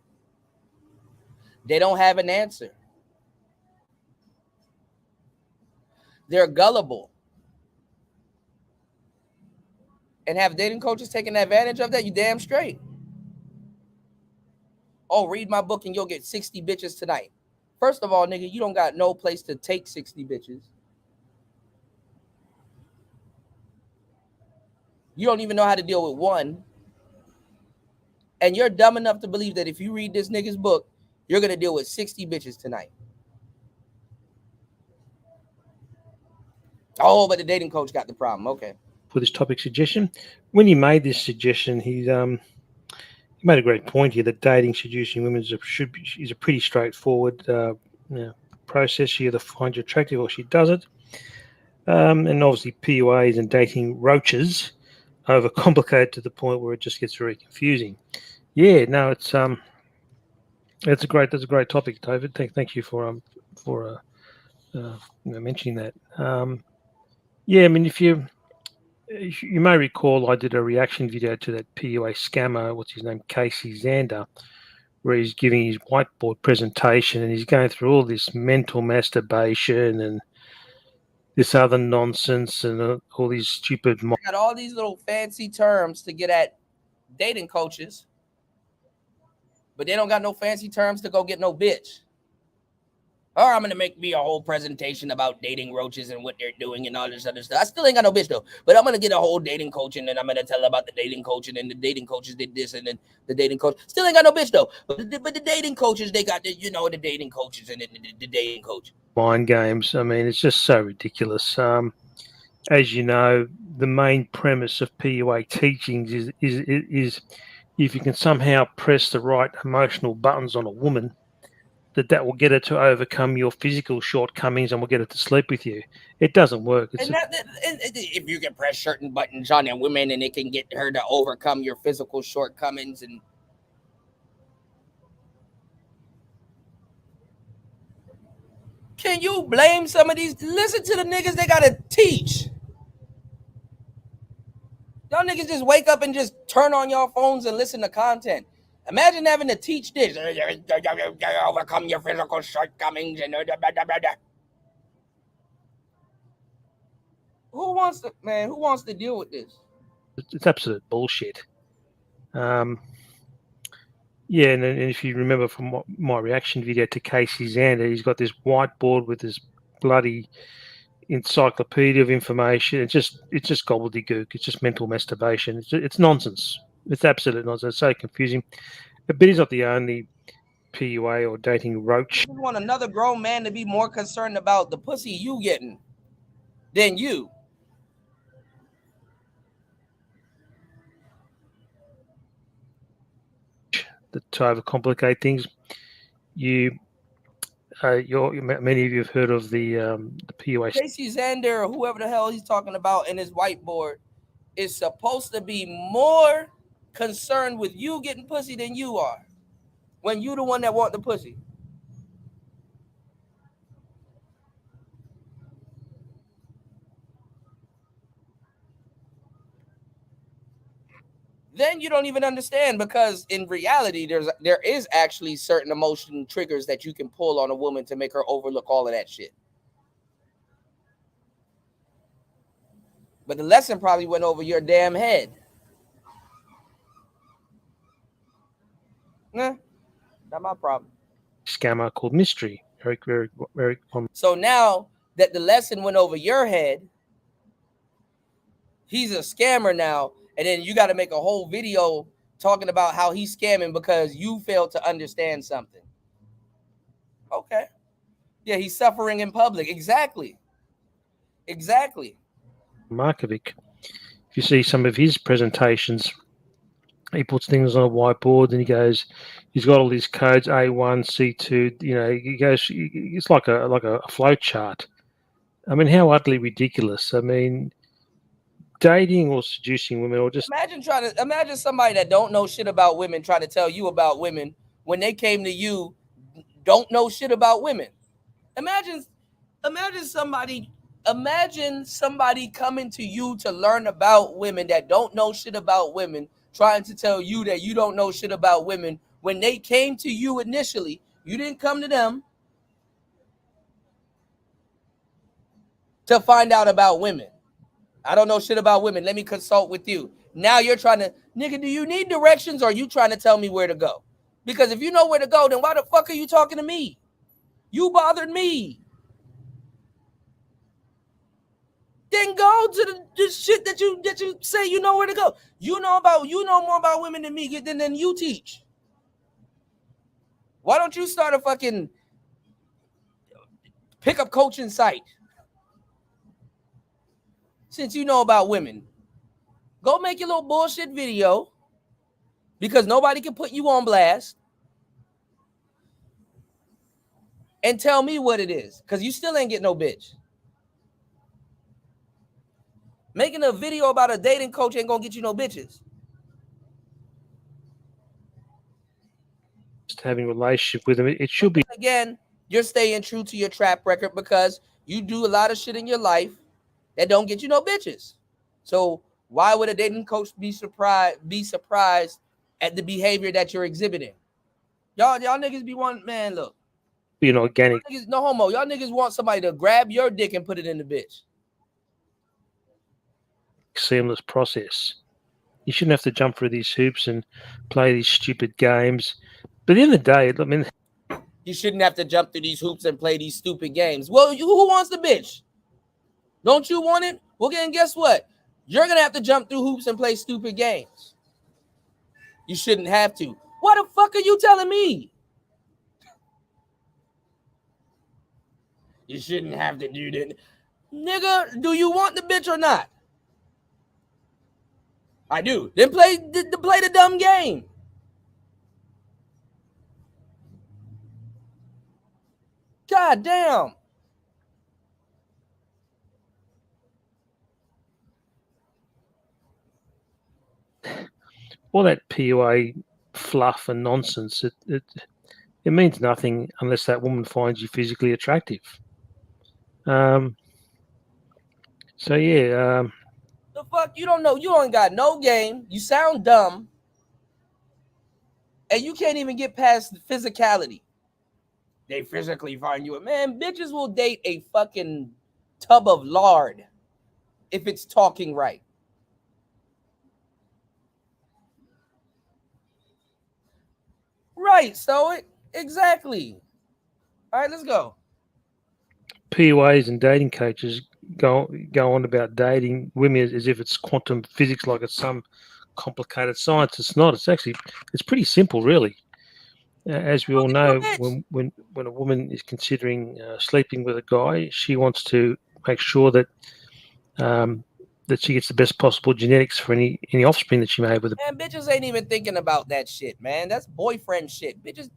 They don't have an answer. They're gullible. And have dating coaches taking advantage of that? You damn straight. Oh, read my book and you'll get 60 bitches tonight. First of all, nigga, you don't got no place to take 60 bitches. You don't even know how to deal with one. And you're dumb enough to believe that if you read this nigga's book, you're going to deal with 60 bitches tonight. Oh, but the dating coach got the problem. Okay. for this topic suggestion. When he made this suggestion, he made a great point here that dating, seducing women is a pretty straightforward process. She either finds you attractive or she does it. And obviously PUAs and dating roaches overcomplicate to the point where it just gets very confusing. Yeah, no, it's that's a great topic, David. Thank you for mentioning that. Yeah, I mean, if you may recall, I did a reaction video to that PUA scammer, what's his name, Casey Zander, where he's giving his whiteboard presentation and he's going through all this mental masturbation and this other nonsense and all these stupid. Got all these little fancy terms to get at dating coaches, but they don't got no fancy terms to go get no bitch. Or I'm going to make me a whole presentation about dating roaches and what they're doing and all this other stuff. I still ain't got no bitch, though. But I'm going to get a whole dating coach, and then I'm going to tell about the dating coach, and then the dating coaches did this, and then the dating coach. Still ain't got no bitch, though. But the dating coaches, they got, the dating coaches and the dating coach. Mind games. I mean, it's just so ridiculous. As you know, the main premise of PUA teachings is if you can somehow press the right emotional buttons on a woman, that will get her to overcome your physical shortcomings and will get her to sleep with you. It doesn't work. If you can press certain buttons on a woman and it can get her to overcome your physical shortcomings, and can you blame some of these? Listen to the niggas they gotta teach. Y'all niggas just wake up and just turn on your phones and listen to content. Imagine having to teach this. Overcome your physical shortcomings and Who wants to deal with this? It's absolute bullshit. Yeah, and if you remember from my reaction video to Casey Zander, he's got this whiteboard with this bloody encyclopedia of information. It's just gobbledygook. It's just mental masturbation. It's nonsense. It's absolute nonsense. It's so confusing. But he's not the only PUA or dating roach. You want another grown man to be more concerned about the pussy you getting than you. To overcomplicate things, many of you have heard of the PUA. Casey Zander or whoever the hell he's talking about in his whiteboard is supposed to be more concerned with you getting pussy than you are, when you the one that want the pussy. Then you don't even understand, because in reality there is actually certain emotion triggers that you can pull on a woman to make her overlook all of that shit. But the lesson probably went over your damn head. Nah, not my problem. Scammer called Mystery. Very, very, very common. So now that the lesson went over your head, he's a scammer now, and then you got to make a whole video talking about how he's scamming because you failed to understand something. Okay. Yeah, he's suffering in public. Exactly. Markovic. If you see some of his presentations, he puts things on a whiteboard and he's got all these codes, A1, C2, he goes, it's like a flow chart. I mean, how utterly ridiculous. I mean, dating or seducing women, or just imagine somebody that don't know shit about women trying to tell you about women when they came to you, don't know shit about women. Imagine somebody coming to you to learn about women that don't know shit about women, trying to tell you that you don't know shit about women when they came to you initially. You didn't come to them to find out about women. I don't know shit about women. Let me consult with you. Now you're trying to, nigga, do you need directions, or are you trying to tell me where to go? Because if you know where to go, then why the fuck are you talking to me? You bothered me. Then go to the shit that you say you know where to go. You know more about women than me than you teach. Why don't you start a fucking pickup coaching site? Since you know about women, Go make your little bullshit video because nobody can put you on blast and tell me what it is because you still ain't get no bitch. Making a video about a dating coach ain't gonna get you no bitches. Just having a relationship with them, it should be. Again, you're staying true to your track record because you do a lot of shit in your life that don't get you no bitches. So why would a dating coach be surprised at the behavior that you're exhibiting? Y'all niggas be wanting, man, look. Organic. Niggas, no homo. Y'all niggas want somebody to grab your dick and put it in the bitch. Seamless process. You shouldn't have to jump through these hoops and play these stupid games. But at the end of the day, I mean, you shouldn't have to jump through these hoops and play these stupid games. Well, who wants the bitch? Don't you want it? Well, then guess what? You're going to have to jump through hoops and play stupid games. You shouldn't have to. What the fuck are you telling me? You shouldn't have to do that. Nigga, do you want the bitch or not? I do. Then play the dumb game. God damn. all that PUA fluff and nonsense, it means nothing unless that woman finds you physically attractive. So yeah. The fuck? You don't know. You ain't got no game. You sound dumb. And you can't even get past the physicality. They physically find you. Man, bitches will date a fucking tub of lard if it's talking right. Right, so exactly. All right, let's go. PUAs and dating coaches go on about dating women as if it's quantum physics, like it's some complicated science. It's not. It's pretty simple, really. As we all know, when a woman is considering sleeping with a guy, she wants to make sure that that she gets the best possible genetics for any offspring that she may have with him. Man, bitches ain't even thinking about that shit, man. That's boyfriend shit. Bitches,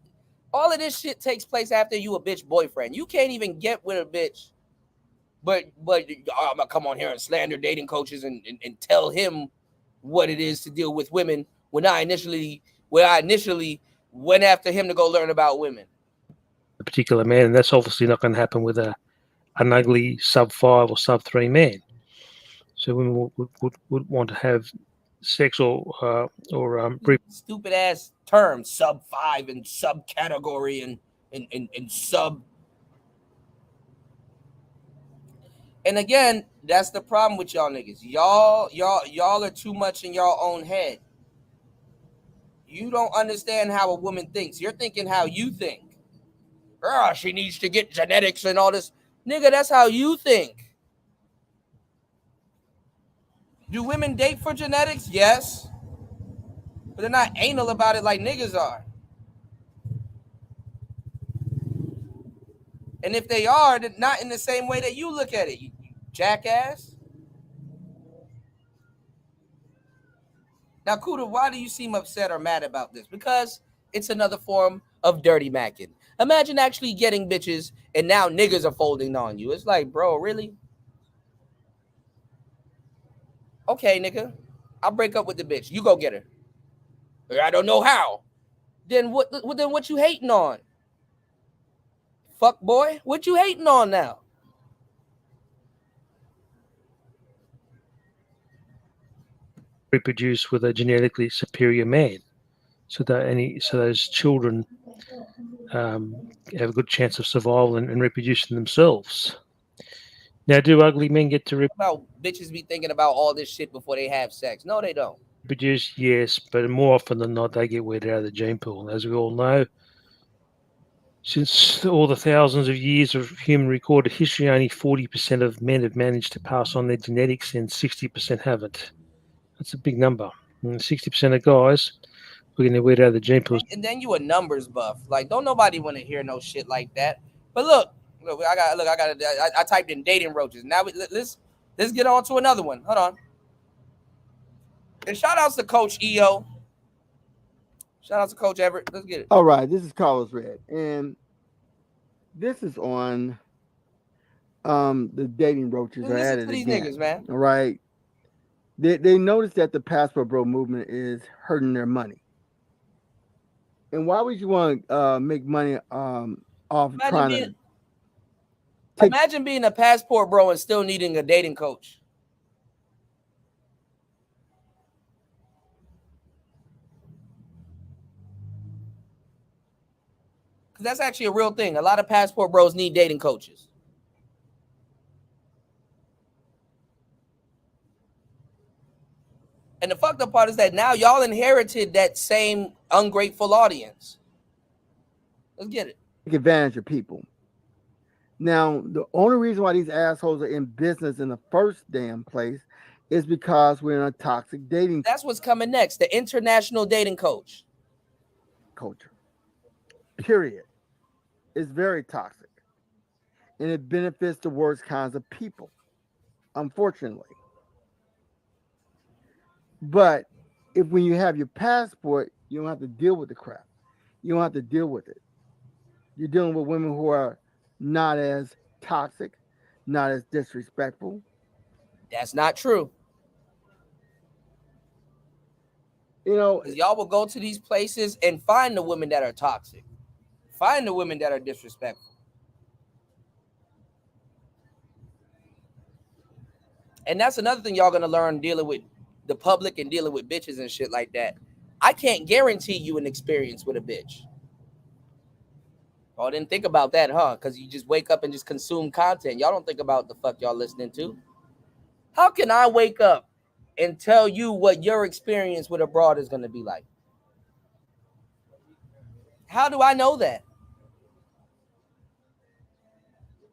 all of this shit takes place after you a bitch boyfriend. You can't even get with a bitch, but I'm gonna come on here and slander dating coaches and tell him what it is to deal with women when I initially went after him to go learn about women. A particular man, and that's obviously not going to happen with an ugly sub-5 or sub-3 man. So women would want to have sex or stupid ass terms, sub-5 and subcategory and sub. And again, that's the problem with y'all niggas. Y'all are too much in your own head. You don't understand how a woman thinks. You're thinking how you think. She needs to get genetics and all this. Nigga, that's how you think. Do women date for genetics? Yes. But they're not anal about it like niggas are. And if they are, they're not in the same way that you look at it, you jackass. Now, Kuda, why do you seem upset or mad about this? Because it's another form of dirty macking. Imagine actually getting bitches and now niggas are folding on you. It's like, bro, really? Okay, nigga, I'll break up with the bitch. You go get her. I don't know how. Then what you hating on? Fuck boy, what you hating on now? reproduce with a genetically superior man, so those children have a good chance of survival and reproducing themselves. Now, do ugly men get to about bitches be thinking about all this shit before they have sex? No, they don't. reproduce? Yes, but more often than not, they get weeded out of the gene pool. As we all know, since all the thousands of years of human recorded history, only 40% of men have managed to pass on their genetics and 60% haven't. That's a big number. And 60% of guys are getting weeded out of the gene pool. And then you a numbers buff. Like, don't nobody want to hear no shit like that. But look, I typed in dating roaches. Now let's get on to another one. Hold on. And shout outs to Coach EO. Shout out to Coach Everett. Let's get it. All right, this is Carlos Red, and this is on the dating roaches are Listen at to it these again. niggas, man. All right, they noticed that the passport bro movement is hurting their money. And why would you want to make money off Imagine being a passport bro and still needing a dating coach. Because that's actually a real thing. A lot of passport bros need dating coaches. And the fucked up part is that now y'all inherited that same ungrateful audience. Let's get it. take advantage of people. Now, the only reason why these assholes are in business in the first damn place is because we're in a toxic dating. That's what's coming next. The international dating coach. Culture. Period. It's very toxic. And it benefits the worst kinds of people, unfortunately. But if when you have your passport, you don't have to deal with the crap. You don't have to deal with it. You're dealing with women who are not as toxic, not as disrespectful. That's not true. You know, y'all will go to these places and find the women that are toxic, find the women that are disrespectful. And that's another thing y'all gonna learn dealing with the public and dealing with bitches and shit like that. I can't guarantee you an experience with a bitch. Oh, didn't think about that, huh? Because you just wake up and just consume content. Y'all don't think about the fuck y'all listening to. How can I wake up and tell you what your experience with a broad is going to be like? How do I know that?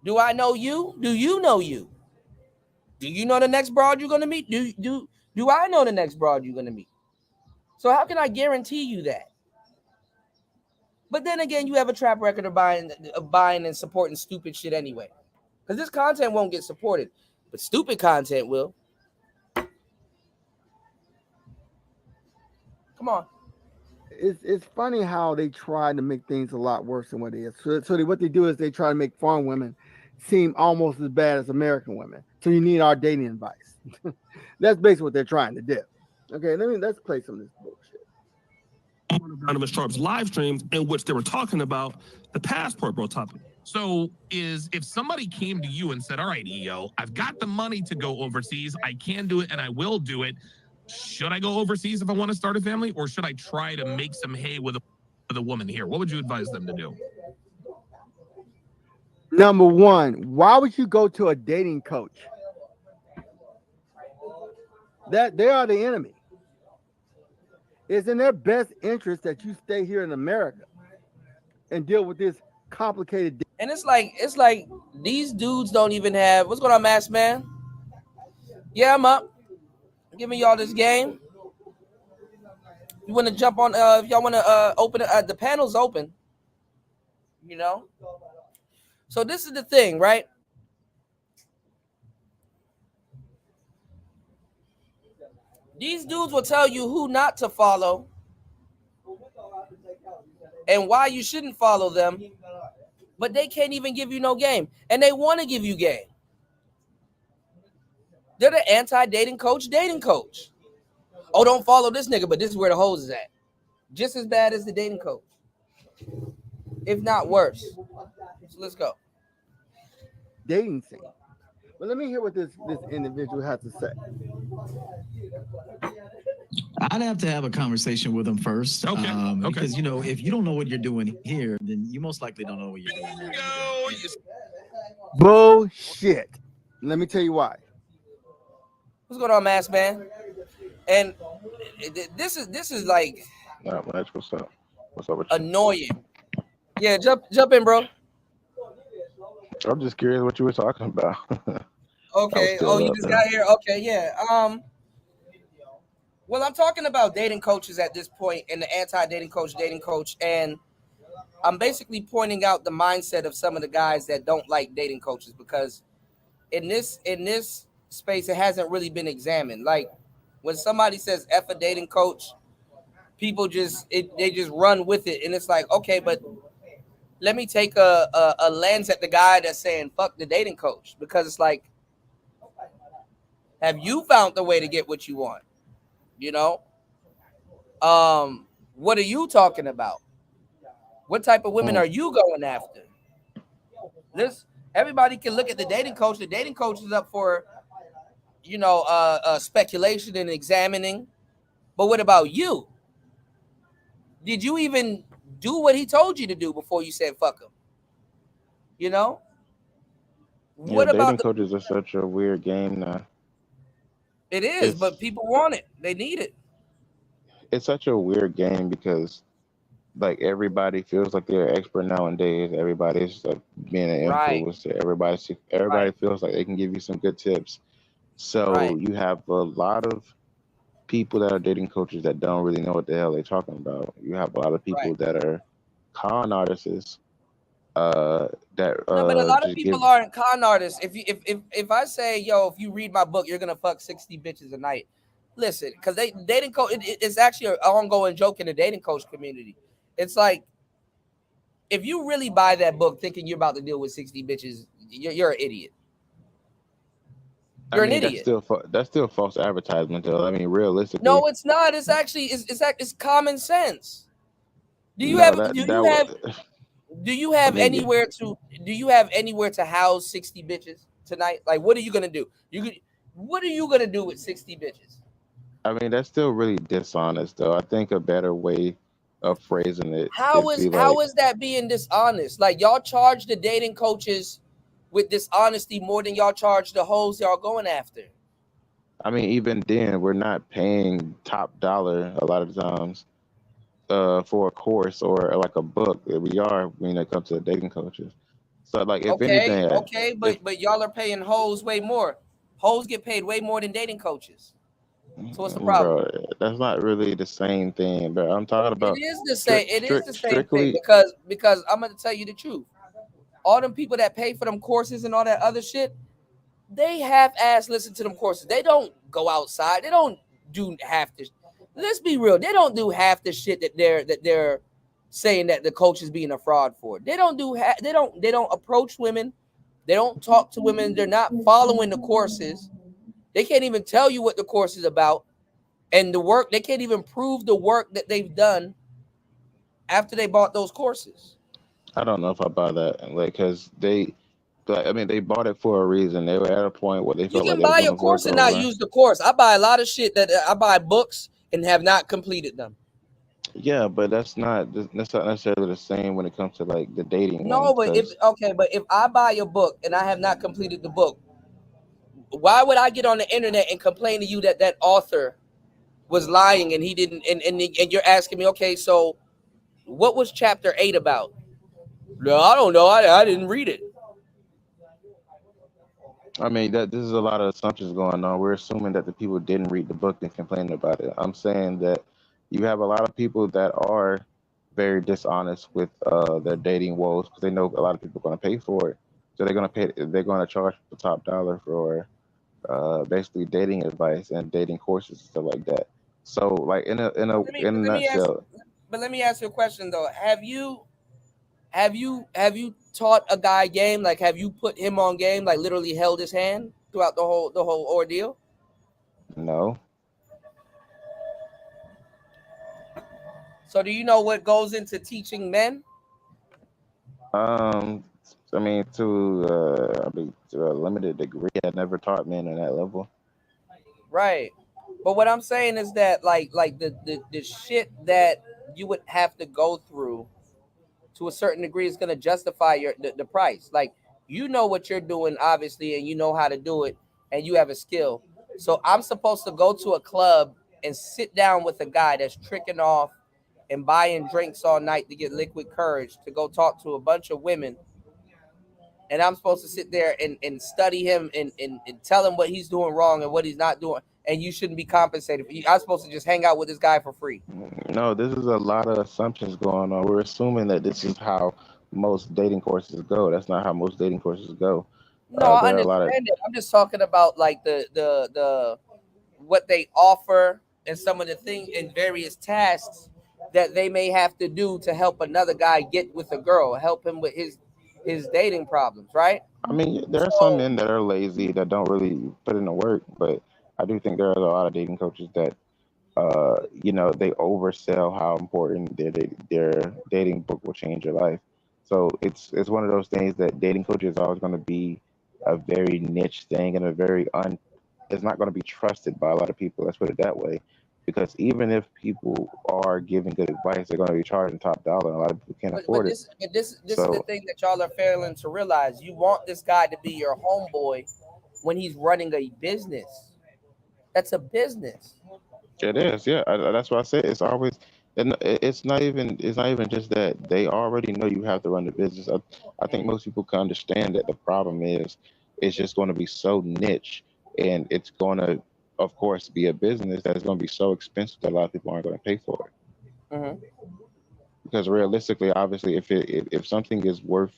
Do I know you? Do you know you? Do you know the next broad you're going to meet? Do I know the next broad you're going to meet? So how can I guarantee you that? But then again, you have a track record of buying and supporting stupid shit anyway. Because this content won't get supported, but stupid content will. Come on. It's funny how they try to make things a lot worse than what it is. So what they do is they try to make foreign women seem almost as bad as American women. So you need our dating advice. That's basically what they're trying to do. Okay, let's play some of this bullshit. One of Anonymous Sharp's live streams in which they were talking about the passport bro topic. So if somebody came to you and said, all right, EO, I've got the money to go overseas, I can do it and I will do it. Should I go overseas if I want to start a family, or should I try to make some hay with a woman here? What would you advise them to do? Number one, why would you go to a dating coach? That they are the enemy. It's in their best interest that you stay here in America and deal with this complicated. And it's like these dudes don't even have. What's going on, Mass Man? Yeah, I'm up. Giving y'all this game. You want to jump on? If y'all want to open it, the panel's open. You know. So this is the thing, right? These dudes will tell you who not to follow and why you shouldn't follow them, but they can't even give you no game, and they want to give you game. They're the anti-dating coach, dating coach. Oh, don't follow this nigga, but this is where the hoes is at. Just as bad as the dating coach, if not worse. So let's go. Dating scene. But let me hear what this individual has to say. I'd have to have a conversation with them first. Okay. Because, you know, if you don't know what you're doing here, then you most likely don't know what you're doing there. Bullshit. Let me tell you why. What's going on, Mass Man? And this is like Not much. What's up? What's up with you? annoying. Yeah, jump in, bro. I'm just curious what you were talking about. Okay. Oh, you just got here. Okay, yeah. Well, I'm talking about dating coaches at this point, and the anti-dating coach, dating coach, and I'm basically pointing out the mindset of some of the guys that don't like dating coaches, because in this space it hasn't really been examined. Like, When somebody says F a dating coach, people they just run with it, and it's like, okay, but let me take a lens at the guy that's saying fuck the dating coach, because it's like, have you found the way to get what you want? You know, what are you talking about? What type of women are you going after? Everybody can look at the dating coach. The dating coach is up for, speculation and examining. But what about you? Did you even do what he told you to do before you said fuck him? You know? What dating about coaches are such a weird game now. It is, but people want it. They need it. It's such a weird game because like everybody feels like they're an expert nowadays. Everybody's like being an influencer. Everybody feels like they can give you some good tips. So you have a lot of people that are dating coaches that don't really know what the hell they're talking about. You have a lot of people that are con artists. No, but a lot of people aren't con artists. If I say, yo, if you read my book, you're gonna fuck 60 bitches a night. Listen, because dating coach, it's actually an ongoing joke in the dating coach community. It's like, if you really buy that book thinking you're about to deal with 60 bitches, you're an idiot. You're an idiot. That's still false advertisement, though. I mean, realistically, no, it's not. It's actually it's common sense. Do you have anywhere to house 60 bitches tonight? Like, what are you gonna do? What are you gonna do with 60 bitches? I mean, that's still really dishonest, though. I think a better way of phrasing it. How is that being dishonest? Like, y'all charge the dating coaches with dishonesty more than y'all charge the hoes y'all going after. I mean, even then, we're not paying top dollar a lot of times for a course or like a book. We are when it comes to dating coaches. So, like, if anything, but y'all are paying hoes way more. Hoes get paid way more than dating coaches. So what's the problem? Bro, that's not really the same thing, bro. I'm talking about it is the same. It is the same strictly, thing because I'm gonna tell you the truth. All them people that pay for them courses and all that other shit, they half-ass listen to them courses. They don't go outside. They don't do half the. Let's be real. They don't do half the shit that they're saying that the coach is being a fraud for. They don't do. They don't approach women. They don't talk to women. They're not following the courses. They can't even tell you what the course is about, and the work. They can't even prove the work that they've done after they bought those courses. I don't know if I buy that, like, because they bought it for a reason. They were at a point where they felt like you can buy a course and not use the course. I buy a lot of shit that I buy books and have not completed them. Yeah, but that's not necessarily the same when it comes to like the dating. No, but if I buy a book and I have not completed the book, why would I get on the internet and complain to you that author was lying and he didn't? And you're asking me, okay, so what was chapter 8 about? No, I don't know. I didn't read it. I mean, this is a lot of assumptions going on. We're assuming that the people didn't read the book and complaining about it. I'm saying that you have a lot of people that are very dishonest with their dating woes because they know a lot of people are going to pay for it. So they're going to charge the top dollar for basically dating advice and dating courses and stuff like that. So, like in a nutshell. But let me ask you a question though. Have you taught a guy game? Like, have you put him on game? Like, literally held his hand throughout the whole ordeal? No. So, do you know what goes into teaching men? I mean, to a limited degree, I never taught men on that level. Right. But what I'm saying is that like the shit that you would have to go through to a certain degree is going to justify the price. Like, you know what you're doing, obviously, and you know how to do it, and you have a skill. So I'm supposed to go to a club and sit down with a guy that's tricking off and buying drinks all night to get liquid courage to go talk to a bunch of women. And I'm supposed to sit there and study him and tell him what he's doing wrong and what he's not doing. And you shouldn't be compensated. I'm supposed to just hang out with this guy for free. No, this is a lot of assumptions going on. We're assuming that this is how most dating courses go. That's not how most dating courses go. No, I understand it. I'm just talking about like the what they offer and some of the things and various tasks that they may have to do to help another guy get with a girl, help him with his dating problems, right? I mean, there are some men that are lazy that don't really put in the work, but I do think there are a lot of dating coaches that, you know, they oversell how important their dating book will change your life. So it's one of those things that dating coaches is always going to be a very niche thing and it's not going to be trusted by a lot of people. Let's put it that way. Because even if people are giving good advice, they're going to be charging top dollar, and a lot of people can't afford it. This is the thing that y'all are failing to realize. You want this guy to be your homeboy when he's running a business. That's a business. It is, yeah. That's why I say it's always, and it's not even just that they already know you have to run the business. I think most people can understand that the problem is it's just going to be so niche, and it's going to, of course, be a business that is going to be so expensive that a lot of people aren't going to pay for it. Mm-hmm. Because realistically, obviously, if something is worth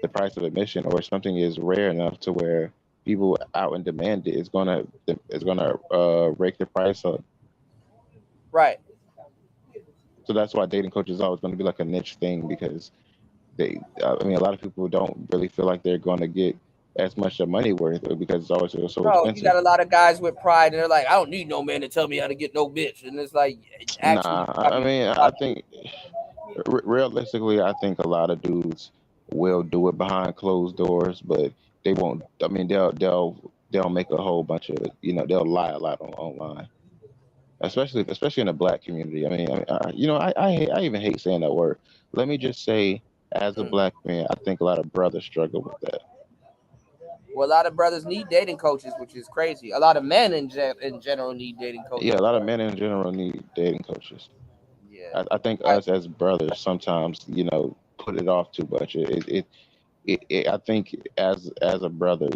the price of admission, or something is rare enough to where people out and demand it, it's gonna rake the price up. Right. So that's why dating coach is always going to be like a niche thing, because I mean, a lot of people don't really feel like they're going to get as much of money worth because it's always so expensive. You got a lot of guys with pride, and they're like, I don't need no man to tell me how to get no bitch. And it's like, actually, I mean, I think realistically, I think a lot of dudes will do it behind closed doors, but they won't. I mean, they'll make a whole bunch of, you know, they'll lie a lot online, especially in the black community. I mean, you know, I even hate saying that word. Let me just say, as a black man, I think a lot of brothers struggle with that. Well, a lot of brothers need dating coaches, which is crazy. A lot of men in general need dating coaches. Yeah, a lot of men in general need dating coaches. Yeah, I think us as brothers sometimes, you know, put it off too much. I think as a brother,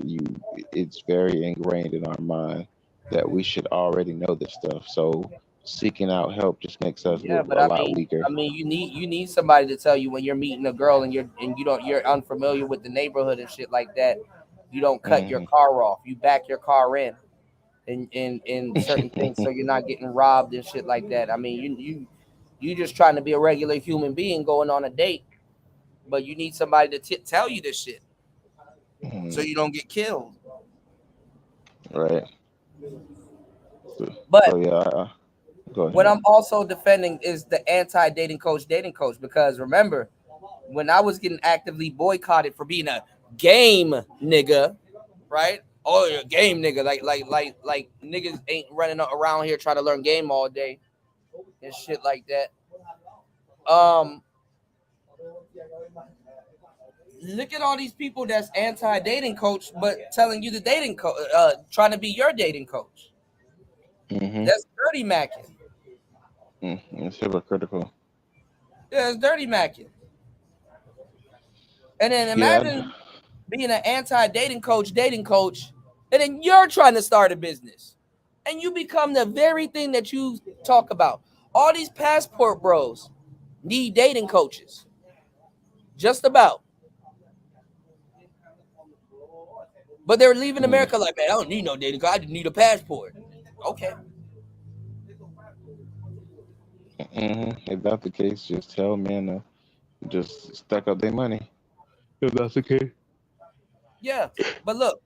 it's very ingrained in our mind that we should already know this stuff. So seeking out help just makes us yeah, look but a lot weaker. I mean, you need somebody to tell you when you're meeting a girl and you're unfamiliar with the neighborhood and shit like that. You don't cut your car off. You back your car in certain things, so you're not getting robbed and shit like that. I mean, you just trying to be a regular human being going on a date, but you need somebody to tell you this shit so you don't get killed. Right. But so yeah, go ahead. what I'm also defending is the anti-dating coach because remember, when I was getting actively boycotted for being a game nigga, right? Oh, you're a game nigga, like niggas ain't running around here trying to learn game all day and shit like that. Look at all these people that's anti-dating coach, but telling you the dating coach, trying to be your dating coach. That's dirty macking. It's hypocritical. Yeah, it's dirty macking. And then imagine being an anti-dating coach, and then you're trying to start a business, and you become the very thing that you talk about. All these passport bros need dating coaches. Just about. But they're leaving America like, man, I don't need no dating coach. I just need a passport. Okay. If that's the case, just tell men to just stack up their money. If that's the case. Yeah, but look,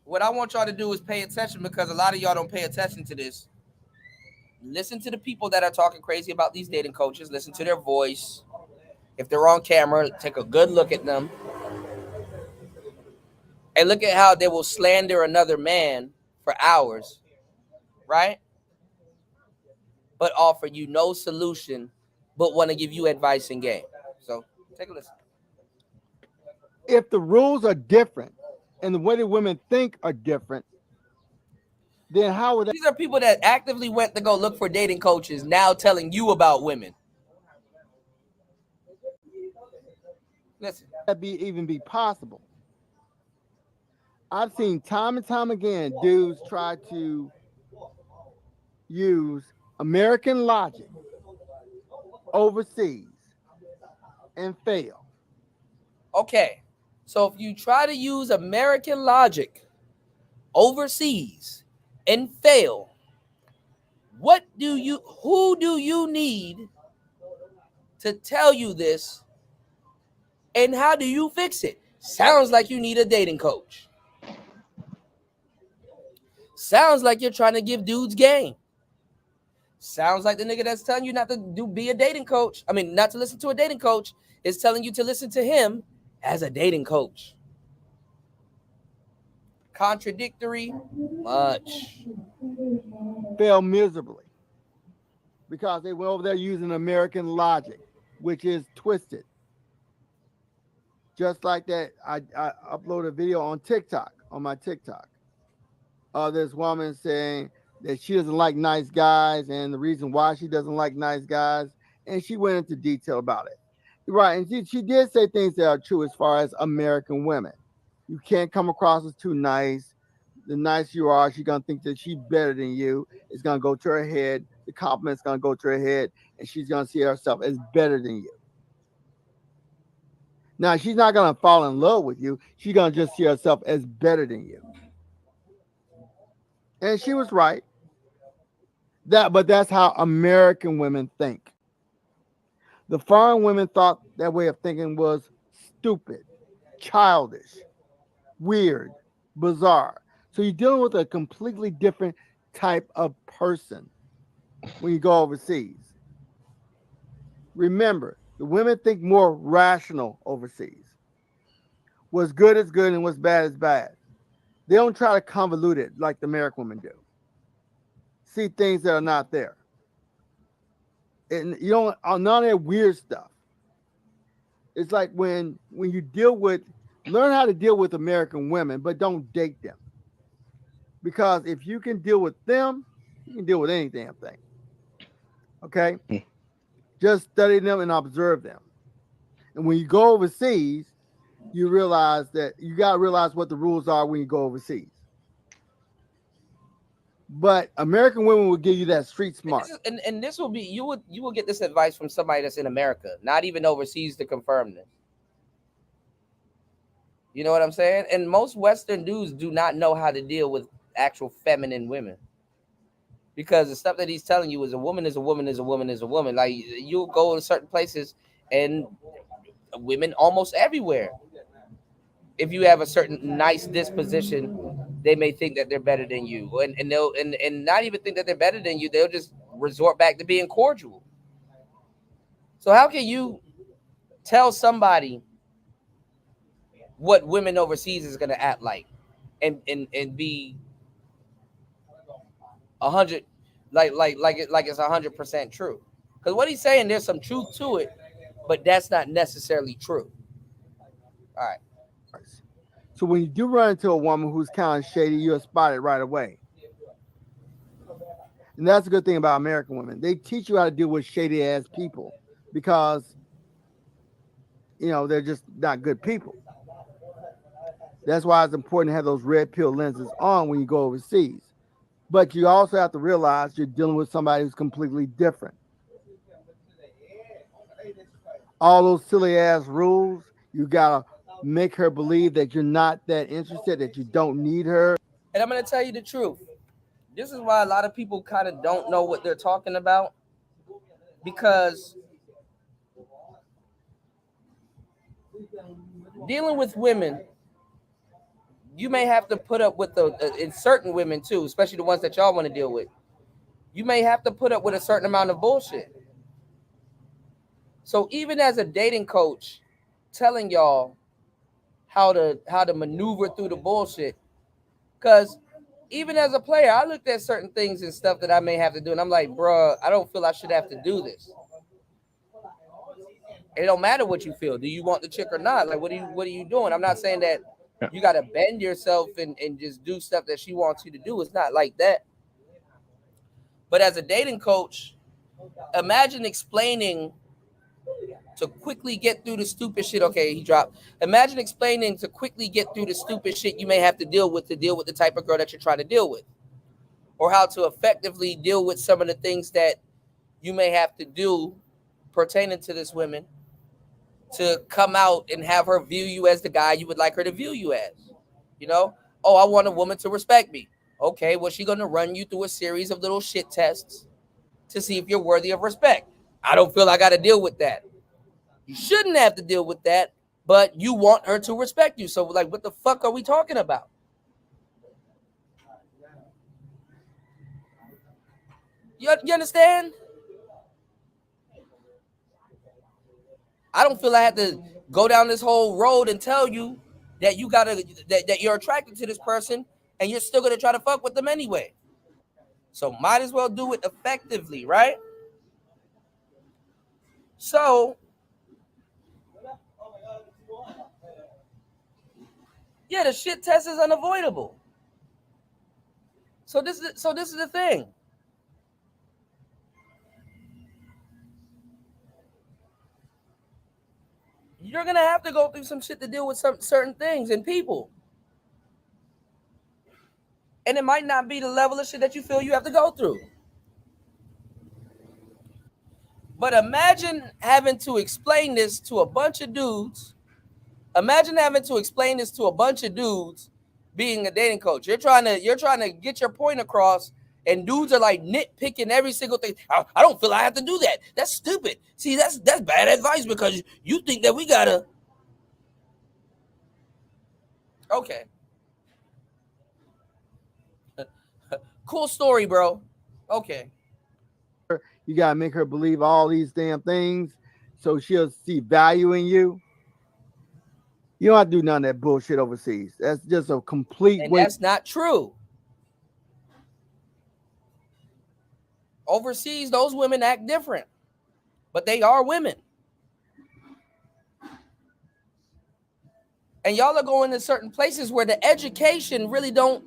what I want y'all to do is pay attention, because a lot of y'all don't pay attention to this. Listen to the people that are talking crazy about these dating coaches. Listen to their voice. If they're on camera, take a good look at them. And look at how they will slander another man for hours, right? But offer you no solution, but want to give you advice and game. So take a listen. If the rules are different and the way that women think are different, then how would that? These are people that actively went to go look for dating coaches now telling you about women. Listen. That even be possible? I've seen time and time again dudes try to use American logic overseas and fail. Okay, so if you try to use American logic overseas and fail, who do you need to tell you this, and how do you fix it? Sounds like you need a dating coach. Sounds like you're trying to give dudes game. Sounds like the nigga that's telling you not to be a dating coach. I mean, not to listen to a dating coach is telling you to listen to him as a dating coach. Contradictory, much. Fail miserably because they went over there using American logic, which is twisted. Just like that, I uploaded a video on TikTok, on my TikTok, of this woman saying that she doesn't like nice guys and the reason why she doesn't like nice guys. And she went into detail about it. Right. And she did say things that are true as far as American women. You can't come across as too nice. The nicer you are, she's going to think that she's better than you. It's going to go to her head. The compliment's going to go to her head. And she's going to see herself as better than you. Now, she's not going to fall in love with you. She's going to just see herself as better than you. And she was right. But that's how American women think. The foreign women thought that way of thinking was stupid, childish, weird, bizarre. So you're dealing with a completely different type of person when you go overseas. Remember, the women think more rational overseas. What's good is good and what's bad is bad. They don't try to convolute it like the American women do. See things that are not there. And you don't, none of that weird stuff. It's like when you learn how to deal with American women, but don't date them. Because if you can deal with them, you can deal with any damn thing. Okay? Just study them and observe them. And when you go overseas, you realize that you got to realize what the rules are when you go overseas. But American women will give you that street smart. And this will be, you will get this advice from somebody that's in America, not even overseas, to confirm this. You know what I'm saying? And most Western dudes do not know how to deal with actual feminine women. Because the stuff that he's telling you is a woman is a woman is a woman is a woman. Like, you'll go to certain places and women almost everywhere. If you have a certain nice disposition, they may think that they're better than you. And they'll not even think that they're better than you. They'll just resort back to being cordial. So how can you tell somebody what women overseas is going to act like and be 100 like it's 100% true? Because what he's saying, there's some truth to it, but that's not necessarily true. All right. So when you do run into a woman who's kind of shady, you'll spot it right away. And that's a good thing about American women. They teach you how to deal with shady ass people because, you know, they're just not good people. That's why it's important to have those red pill lenses on when you go overseas. But you also have to realize you're dealing with somebody who's completely different. All those silly ass rules, you gotta make her believe that you're not that interested, that you don't need her. And I'm going to tell you the truth. This is why a lot of people kind of don't know what they're talking about. Because dealing with women, you may have to put up with in certain women too, especially the ones that y'all want to deal with. You may have to put up with a certain amount of bullshit. So even as a dating coach, telling y'all how to maneuver through the bullshit. Because even as a player, I looked at certain things and stuff that I may have to do, and I'm like, bro, I don't feel I should have to do this. It don't matter what you feel. Do you want the chick or not? Like, what are you doing? I'm not saying that you got to bend yourself and just do stuff that she wants you to do. It's not like that. But as a dating coach, imagine explaining to quickly get through the stupid shit. Okay, he dropped. Imagine explaining to quickly get through the stupid shit you may have to deal with the type of girl that you're trying to deal with. Or how to effectively deal with some of the things that you may have to do pertaining to this woman to come out and have her view you as the guy you would like her to view you as. You know? Oh, I want a woman to respect me. Okay, well, she's gonna run you through a series of little shit tests to see if you're worthy of respect. I don't feel I got to deal with that. You shouldn't have to deal with that, but you want her to respect you. So, like, what the fuck are we talking about? You understand? I don't feel I have to go down this whole road and tell you that you gotta that you're attracted to this person and you're still gonna try to fuck with them anyway. So might as well do it effectively, right? So yeah, the shit test is unavoidable. So this is the thing. You're gonna have to go through some shit to deal with some certain things and people. And it might not be the level of shit that you feel you have to go through. But imagine having to explain this to a bunch of dudes. Imagine having to explain this to a bunch of dudes being a dating coach. You're trying to get your point across, and dudes are like nitpicking every single thing. I don't feel I have to do that. That's stupid. See, that's bad advice because you think that we gotta. Okay. Cool story, bro. Okay. You gotta make her believe all these damn things so she'll see value in you. You don't have to do none of that bullshit overseas. That's just a complete And waste. that's not true. Overseas, those women act different, but they are women. And y'all are going to certain places where the education really don't.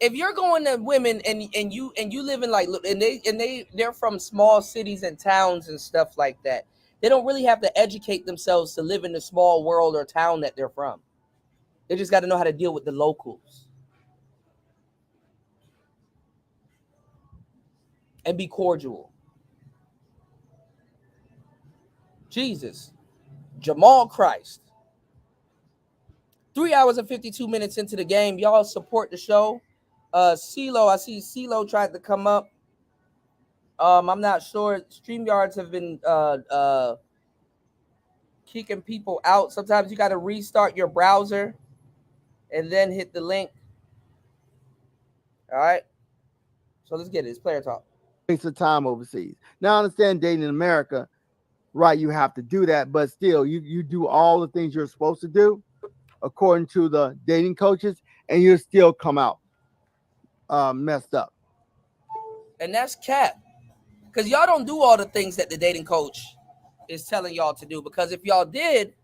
If you're going to women and you live in like they're from small cities and towns and stuff like that, they don't really have to educate themselves to live in the small world or town that they're from. They just got to know how to deal with the locals and be cordial. Jesus, Jamal Christ. 3 hours and 52 minutes into the game. Y'all support the show. CeeLo, I see CeeLo tried to come up. I'm not sure. StreamYards have been kicking people out. Sometimes you got to restart your browser and then hit the link. All right. So let's get it. It's player talk. Waste of time overseas. Now I understand dating in America, right? You have to do that, but still, you do all the things you're supposed to do according to the dating coaches, and you still come out messed up. And that's cap. Because y'all don't do all the things that the dating coach is telling y'all to do. Because if y'all did,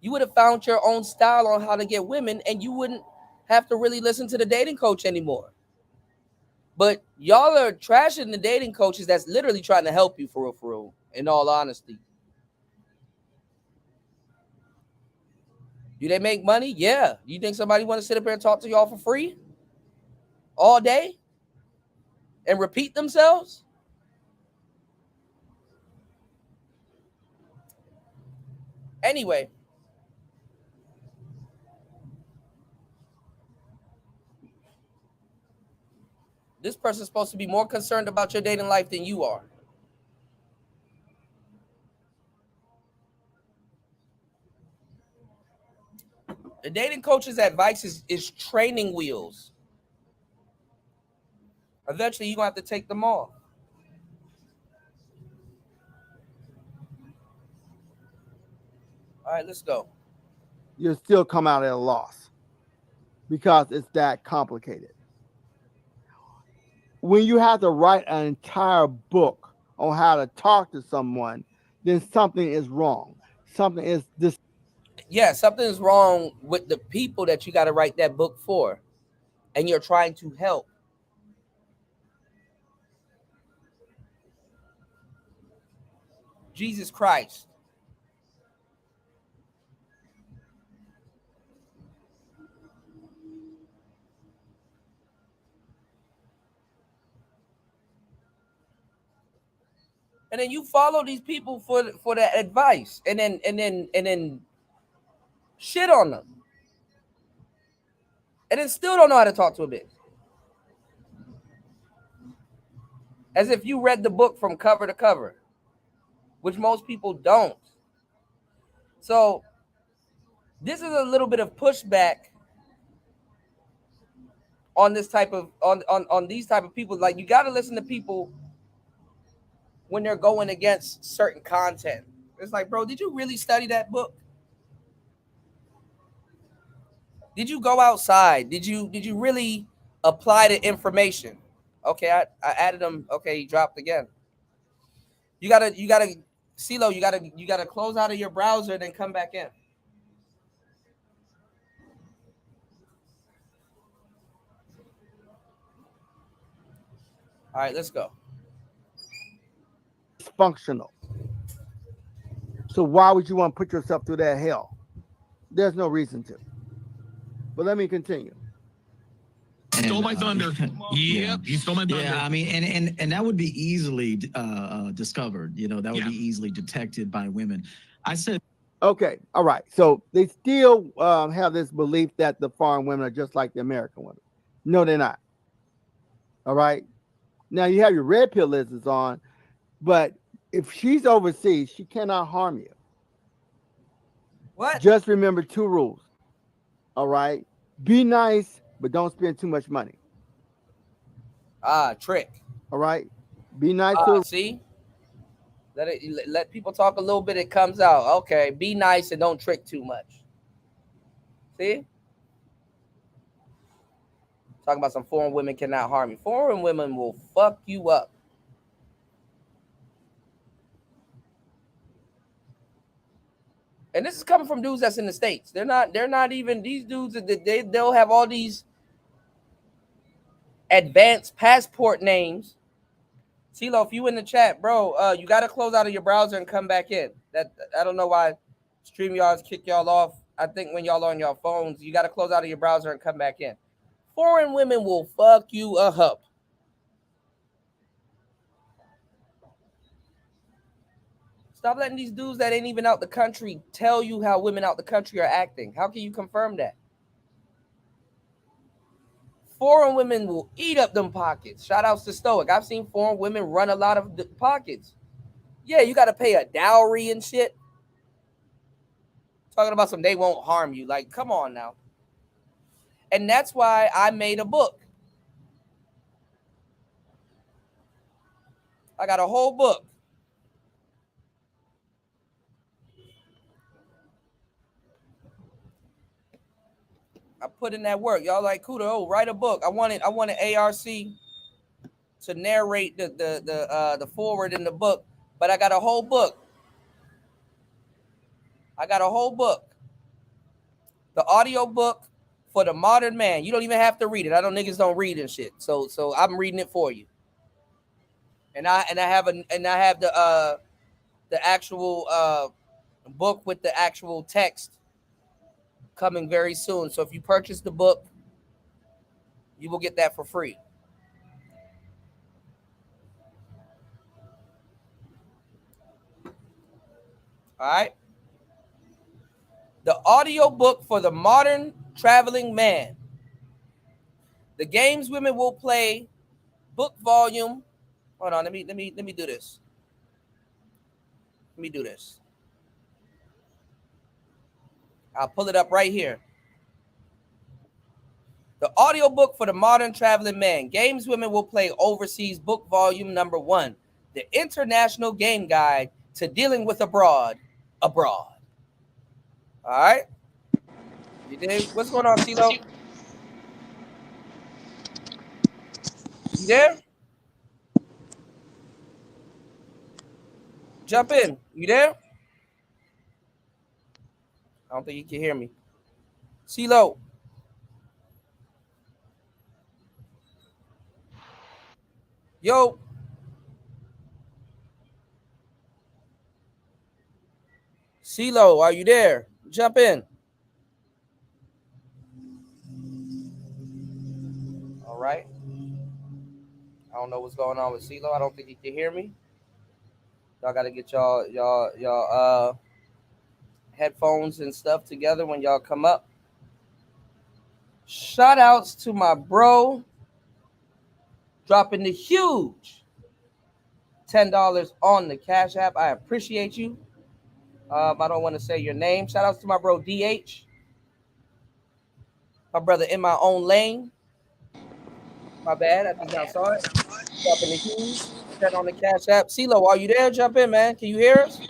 you would have found your own style on how to get women, and you wouldn't have to really listen to the dating coach anymore. But y'all are trashing the dating coaches that's literally trying to help you for real, in all honesty. Do they make money? Yeah. You think somebody want to sit up here and talk to y'all for free all day and repeat themselves? Anyway, this person's supposed to be more concerned about your dating life than you are. The dating coach's advice is training wheels. Eventually, you're going to have to take them off. All right, let's go. You'll still come out at a loss because it's that complicated. When you have to write an entire book on how to talk to someone, then something is wrong. Something is this. Yeah, something's wrong with the people that you got to write that book for, and you're trying to help. Jesus Christ. And then you follow these people for that advice, and then shit on them. and then still don't know how to talk to a bitch. As if you read the book from cover to cover, which most people don't. So this is a little bit of pushback on this type of on these type of people. Like, you got to listen to people when they're going against certain content. It's like, bro, did you really study that book? Did you go outside? Did you really apply the information? Okay, I added them. Okay, he dropped again. You gotta CeeLo, you gotta close out of your browser and then come back in. All right, let's go. It's functional. So why would you want to put yourself through that hell? There's no reason to. But let me continue. Stole my thunder. Yep, you stole my thunder. Yeah, I mean, and that would be easily discovered. You know, that would be easily detected by women. I said. Okay, all right. So they still have this belief that the foreign women are just like the American women. No, they're not. All right. Now you have your red pill lizards on, but if she's overseas, she cannot harm you. What? Just remember 2 rules. All right. Be nice, but don't spend too much money. Trick. All right. Be nice to. See? Let people talk a little bit. It comes out. Okay. Be nice and don't trick too much. See? Talking about some foreign women cannot harm you. Foreign women will fuck you up. And this is coming from dudes that's in the States. They're not even these dudes. They'll have all these advanced passport names. CeeLo, if you in the chat, bro, you got to close out of your browser and come back in. That I don't know why StreamYards kick y'all off. I think when y'all on your phones, you got to close out of your browser and come back in. Foreign women will fuck you up. Stop letting these dudes that ain't even out the country tell you how women out the country are acting. How can you confirm that? Foreign women will eat up them pockets. Shout outs to Stoic. I've seen foreign women run a lot of pockets. Yeah, you got to pay a dowry and shit. Talking about some they won't harm you. Like, come on now. And that's why I made a book. I got a whole book. I put in that work. Y'all like, Kudo, write a book. I wanted ARC to narrate the forward in the book, but I got a whole book. The audio book for the modern man. You don't even have to read it. I know niggas don't read and shit. So I'm reading it for you. And I have the actual book with the actual text coming very soon. So if you purchase the book, you will get that for free. All right. The audio book for the modern traveling man. The games women will play. Book volume. Hold on. Let me do this. Let me do this. I'll pull it up right here. The audiobook for the modern traveling man. Games women will play overseas. Book volume number 1. The International Game Guide to Dealing with Abroad. All right. You dig? What's going on, CeeLo? You there? Jump in. You there? I don't think you can hear me. CeeLo. Yo. CeeLo, are you there? Jump in. All right. I don't know what's going on with CeeLo. I don't think you can hear me. Y'all got to get y'all headphones and stuff together when y'all come up. Shout outs to my bro dropping the huge $10 on the Cash App. I appreciate you. I don't want to say your name. Shout outs to my bro DH, my brother in my own lane. My bad, I think y'all saw it. Dropping the huge 10 on the Cash App. CeeLo, are you there? Jump in, man. Can you hear us?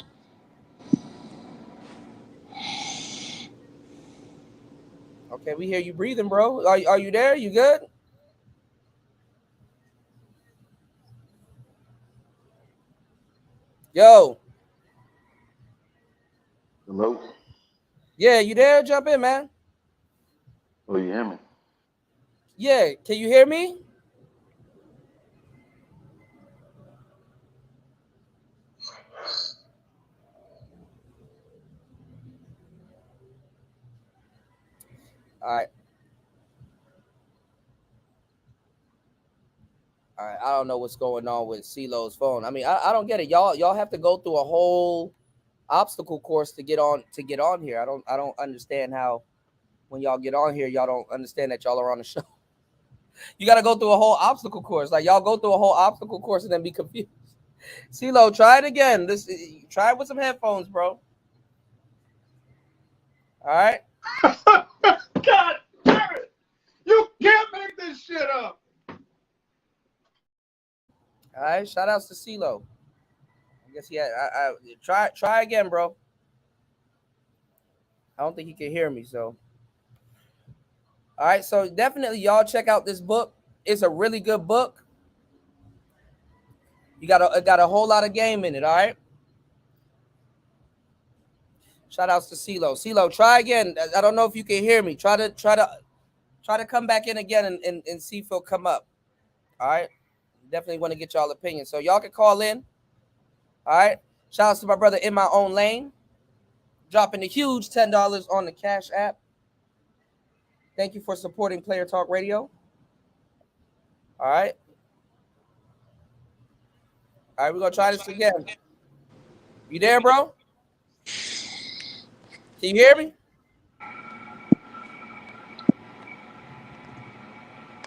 Okay, we hear you breathing, bro. Are you there? You good? Yo. Hello? Yeah, you there? Jump in, man. Oh, you hear me? Yeah, can you hear me? All right. All right, I don't know what's going on with CeeLo's phone. I mean, I don't get it. Y'all have to go through a whole obstacle course to get on here. I don't understand how when y'all get on here, y'all don't understand that y'all are on the show. You got to go through a whole obstacle course. Like y'all go through a whole obstacle course and then be confused. CeeLo, try it again. Try it with some headphones, bro. All right. God damn it! You can't make this shit up. All right. Shout outs to CeeLo. I guess try again, bro. I don't think he can hear me, so. All right, so definitely y'all check out this book. It's a really good book. It got a whole lot of game in it, all right? Shout outs to CeeLo. CeeLo, try again. I don't know if you can hear me. Try to come back in again and see if he'll come up. All right. Definitely want to get y'all opinion. So y'all can call in. All right. Shout outs to my brother in my own lane. Dropping a huge $10 on the Cash App. Thank you for supporting Player Talk Radio. All right. All right, we're going to try this again. You there, bro? Can you hear me?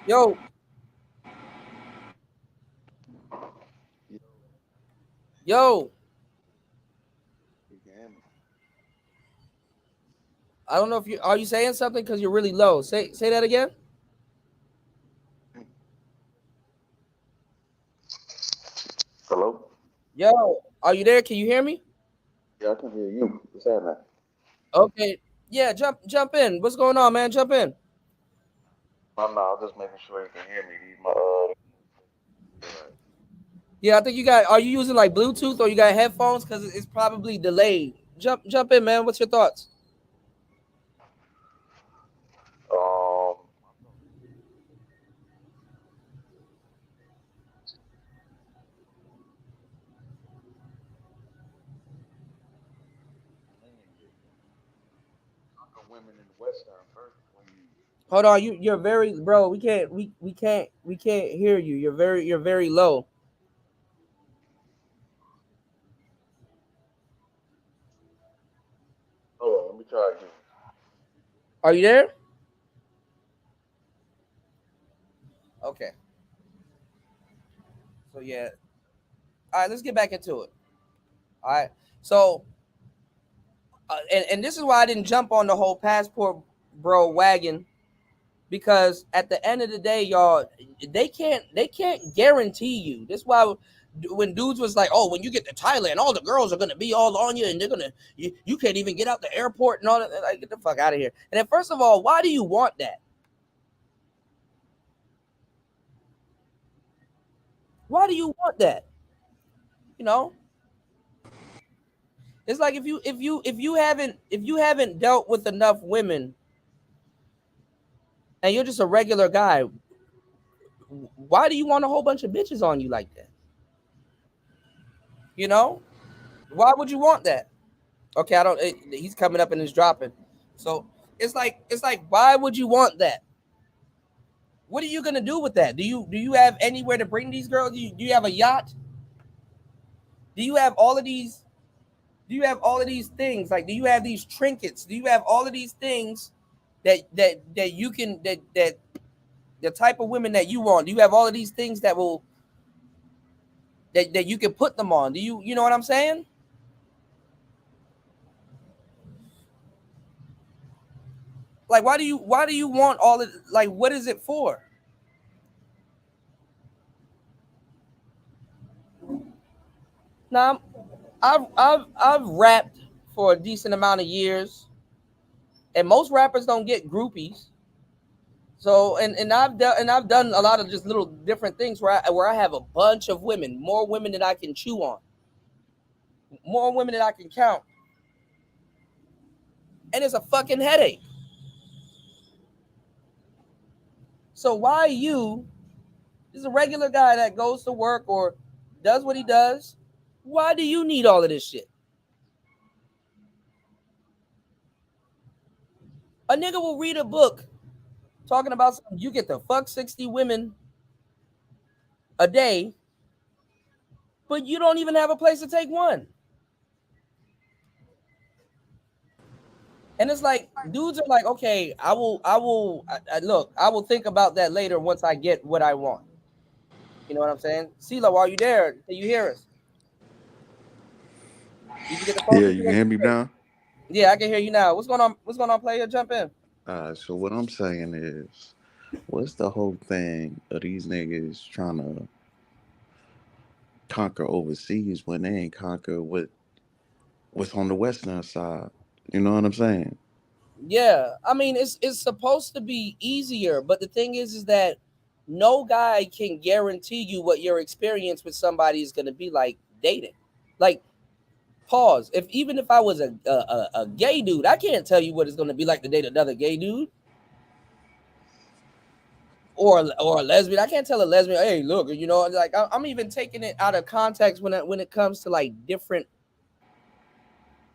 Yo. Yo. I don't know if are you saying something because you're really low. Say that again. Hello? Yo, are you there? Can you hear me? Yeah, I can hear you. What's happening? Okay. Yeah, jump in. What's going on, man? Jump in. No, I was just making sure you can hear me. Yeah, I think are you using like Bluetooth or you got headphones? Because it's probably delayed. Jump in, man. What's your thoughts? Women in the West are first. Hold on, you're very bro. We can't hear you. You're very low. Hold on, let me try again. Are you there? Okay. So yeah. All right, let's get back into it. All right. So and this is why I didn't jump on the whole passport bro wagon, because at the end of the day, y'all, they can't guarantee you. That's why when dudes was like, oh, when you get to Thailand, all the girls are gonna be all on you, and they're gonna you can't even get out the airport and all that. Like, get the fuck out of here. And then first of all, why do you want that? Why do you want that? You know, it's like if you haven't dealt with enough women, and you're just a regular guy, why do you want a whole bunch of bitches on you like that? You know, why would you want that? Okay, he's coming up and he's dropping. So it's like, why would you want that? What are you gonna do with that? Do you have anywhere to bring these girls? Do you have a yacht? Do you have all of these? Do you have all of these things? Like, do you have these trinkets? Do you have all of these things that you can that the type of women that you want. You have all of these things that will that you can put them on. Do you know what I'm saying? Like, why do you want all of, like, what is it for? Now, I've rapped for a decent amount of years, and most rappers don't get groupies. So, and I've done a lot of just little different things where I have a bunch of women, more women than I can chew on, more women than I can count, and it's a fucking headache. So why you, is a regular guy that goes to work or does what he does, why do you need all of this shit? A nigga will read a book talking about something, you get to fuck 60 women a day, but you don't even have a place to take one. And it's like, dudes are like, okay, I will think about that later once I get what I want. You know what I'm saying? CeeLo, are you there? Can you hear us? Did you get the phone? Yeah, you can hear me now? Yeah, I can hear you now. What's going on? What's going on, player? Jump in. So what I'm saying is, what's the whole thing of these niggas trying to conquer overseas when they ain't conquer what's on the western side? You know what I'm saying? Yeah, I mean, it's supposed to be easier, but the thing is that no guy can guarantee you what your experience with somebody is going to be like dating. Like, pause. Even if I was a gay dude, I can't tell you what it's going to be like to date another gay dude. Or a lesbian. I can't tell a lesbian, hey, look, you know, like I'm even taking it out of context when it comes to like different,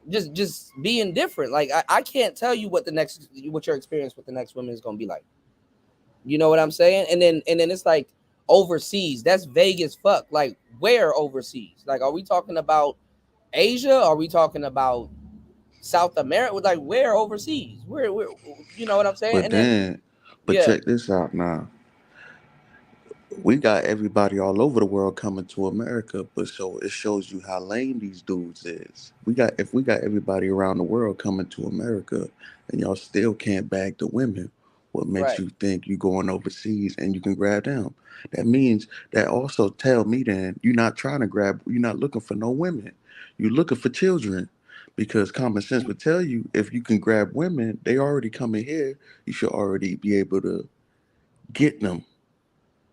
just being different. Like I can't tell you what your experience with the next woman is gonna be like. You know what I'm saying? And then it's like overseas. That's vague as fuck. Like, where overseas? Like, are we talking about Asia? Are we talking about South America? Like, where overseas? Where you know what I'm saying? But check this out now. We got everybody all over the world coming to America, but so it shows you how lame these dudes is. If we got everybody around the world coming to America and y'all still can't bag the women, what makes you think you going overseas and you can grab them? That means that also tell me then you're not looking for no women. You're looking for children. Because common sense would tell you if you can grab women, they already coming here, you should already be able to get them.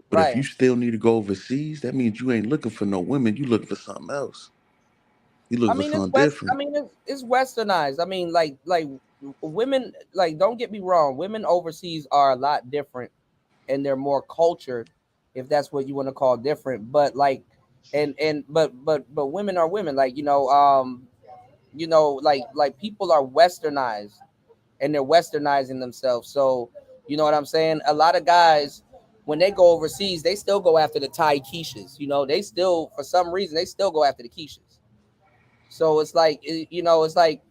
But if you still need to go overseas, that means you ain't looking for no women. You looking for something else. You looking for something different. I mean, it's westernized. I mean, like women, like, don't get me wrong, women overseas are a lot different and they're more cultured, if that's what you want to call different. But like, but women are women. Like, like people are westernized and they're westernizing themselves. So you know what I'm saying? A lot of guys, when they go overseas, they still go after the Thai quiches. You know, they still, for some reason, they still go after the quiches. So it's like, it's like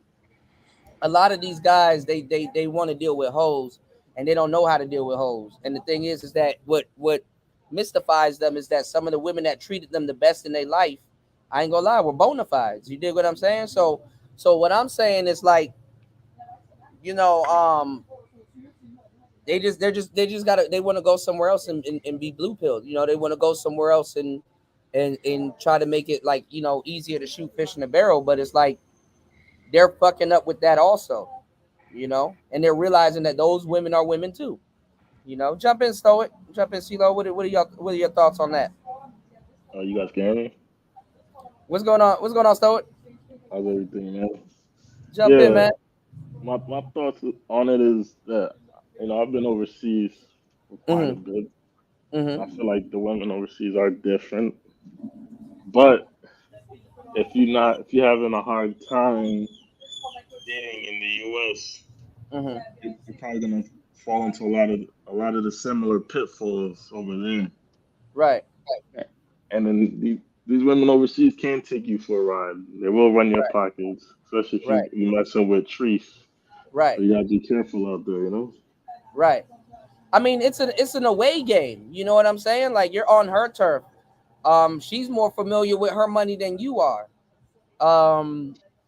a lot of these guys, they want to deal with hoes and they don't know how to deal with hoes. And the thing is that what mystifies them is that some of the women that treated them the best in their life, I ain't gonna lie, were bona fides. You dig what I'm saying? So what I'm saying is like, they want to go somewhere else and be blue pilled. You know, they want to go somewhere else and try to make it like, easier to shoot fish in a barrel. But it's like they're fucking up with that also, and they're realizing that those women are women too. Jump in, Stoic. Jump in, CeeLo. What are your thoughts on that? You guys can hear me? What's going on, Stoic? How's everything, man? Jump in, man. My thoughts on it is that, I've been overseas for quite a bit. I feel like the women overseas are different. But if you're having a hard time dating in the US, you're probably gonna fall into a lot of the similar pitfalls over there. Right. And then these women overseas can't take you for a ride. They will run your pockets, especially if you're messing with Trees. Right. So you gotta be careful out there, you know. Right. I mean, it's an away game. You know what I'm saying? Like you're on her turf. She's more familiar with her money than you are.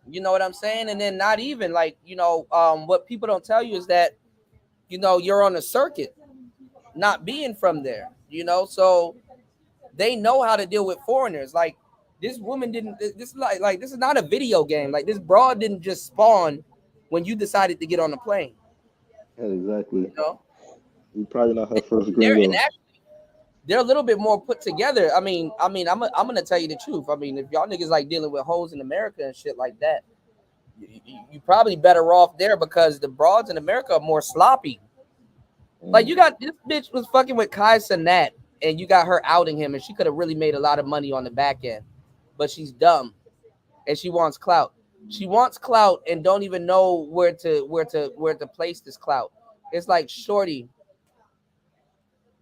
You know what I'm saying? And then not even like, what people don't tell you is that, you're on a circuit, not being from there, so they know how to deal with foreigners. Like this woman didn't, this is like this is not a video game. Like this broad didn't just spawn when you decided to get on the plane. Yeah, exactly. You know? You're probably not her first They're gringo. they're a little bit more put together. I mean, I'm gonna tell you the truth. I mean, if y'all niggas like dealing with hoes in America and shit like that, you probably better off there because the broads in America are more sloppy. Like you got this bitch was fucking with Kai Cenat and you got her outing him and she could have really made a lot of money on the back end, but she's dumb and she wants clout. She wants clout and don't even know where to place this clout. It's like, shorty,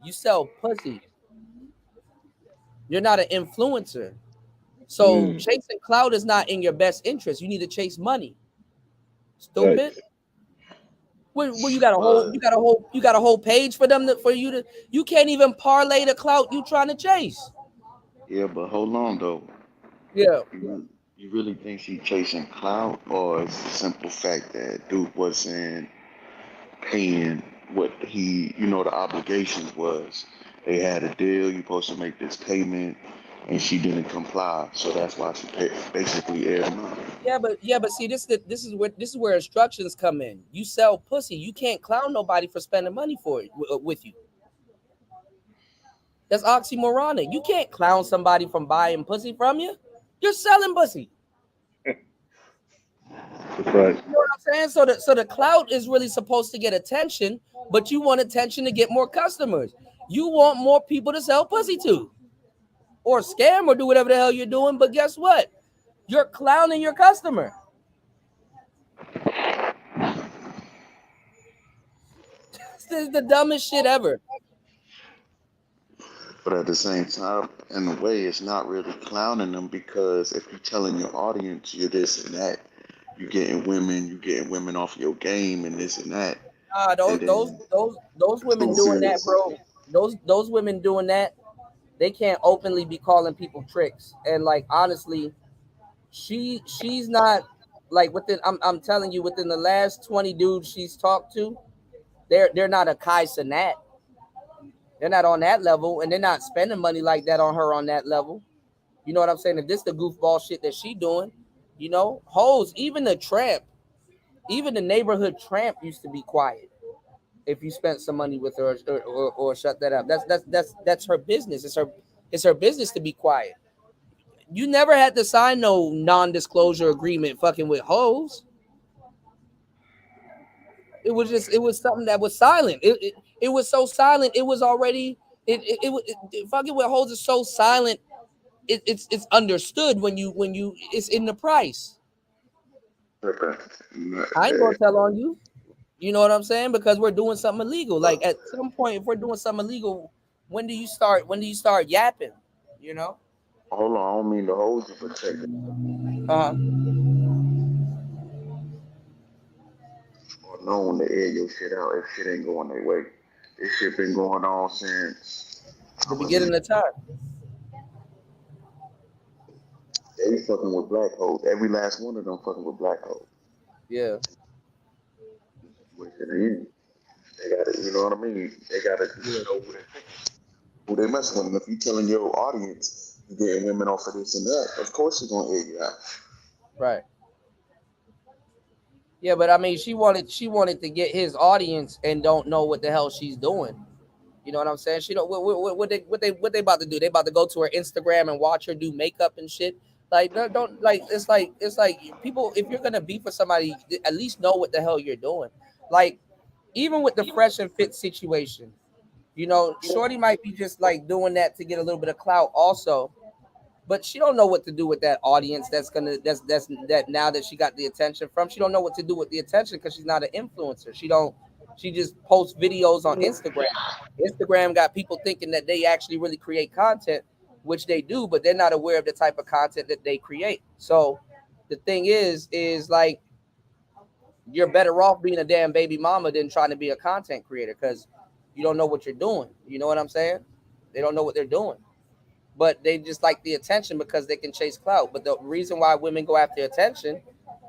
you sell pussy. You're not an influencer. So chasing clout is not in your best interest. You need to chase money. Stupid. Right. Well, you got a whole page for them you can't even parlay the clout you trying to chase. Yeah, but hold on though. Yeah. You really think she chasing clout, or it's the simple fact that dude wasn't paying what he, the obligations was? They had a deal. You supposed to make this payment, and she didn't comply. So that's why she basically aired him out. Yeah, but see, this is where instructions come in. You sell pussy. You can't clown nobody for spending money for it with you. That's oxymoronic. You can't clown somebody from buying pussy from you. You're selling pussy. That's right. You know what I'm saying? So the clout is really supposed to get attention, but you want attention to get more customers. You want more people to sell pussy to, or scam, or do whatever the hell you're doing. But guess what? You're clowning your customer. This is the dumbest shit ever. But at the same time, in a way, it's not really clowning them, because if you're telling your audience you're this and that, you're getting women off your game and this and that. Those women doing that, bro. Those women doing that, they can't openly be calling people tricks. And like honestly, she's not like within. I'm telling you, within the last 20 dudes she's talked to, they're not a Kai Cenat. They're not on that level, and they're not spending money like that on her on that level. You know what I'm saying? If this the goofball shit that she doing, hoes, even the tramp, even the neighborhood tramp used to be quiet if you spent some money with her or shut that up. That's her business. It's her business to be quiet. You never had to sign no non-disclosure agreement fucking with hoes. It was something that was silent. It was so silent. It was already fucking with hoes is so silent. It's understood when you it's in the price. I ain't gonna tell on you. You know what I'm saying? Because we're doing something illegal. Like at some point, if we're doing something illegal, when do you start yapping? Hold on, I don't mean to hold you for a second. Or knowing to air your shit out if shit ain't going their way. This shit been going on since the beginning of time. They fucking with black hoes. Every last one of them fucking with black hoes. Yeah. They gotta, you know what I mean? They gotta know who they messing with. And if you telling your audience you're getting women off of this and that, of course you're gonna air you out. Right. Yeah, but I mean, she wanted to get his audience and don't know what the hell she's doing. You know what I'm saying? She don't. What they about to do? They about to go to her Instagram and watch her do makeup and shit. Like, don't like. It's like people. If you're gonna be for somebody, at least know what the hell you're doing. Like, even with the Fresh and Fit situation, Shorty might be just like doing that to get a little bit of clout, also. But she don't know what to do with that audience. That's now that she got the attention from. She don't know what to do with the attention because she's not an influencer. She just posts videos on Instagram. Instagram got people thinking that they actually really create content, which they do, but they're not aware of the type of content that they create. So the thing is like you're better off being a damn baby mama than trying to be a content creator because you don't know what you're doing. You know what I'm saying? They don't know what they're doing. But they just like the attention because they can chase clout. But the reason why women go after attention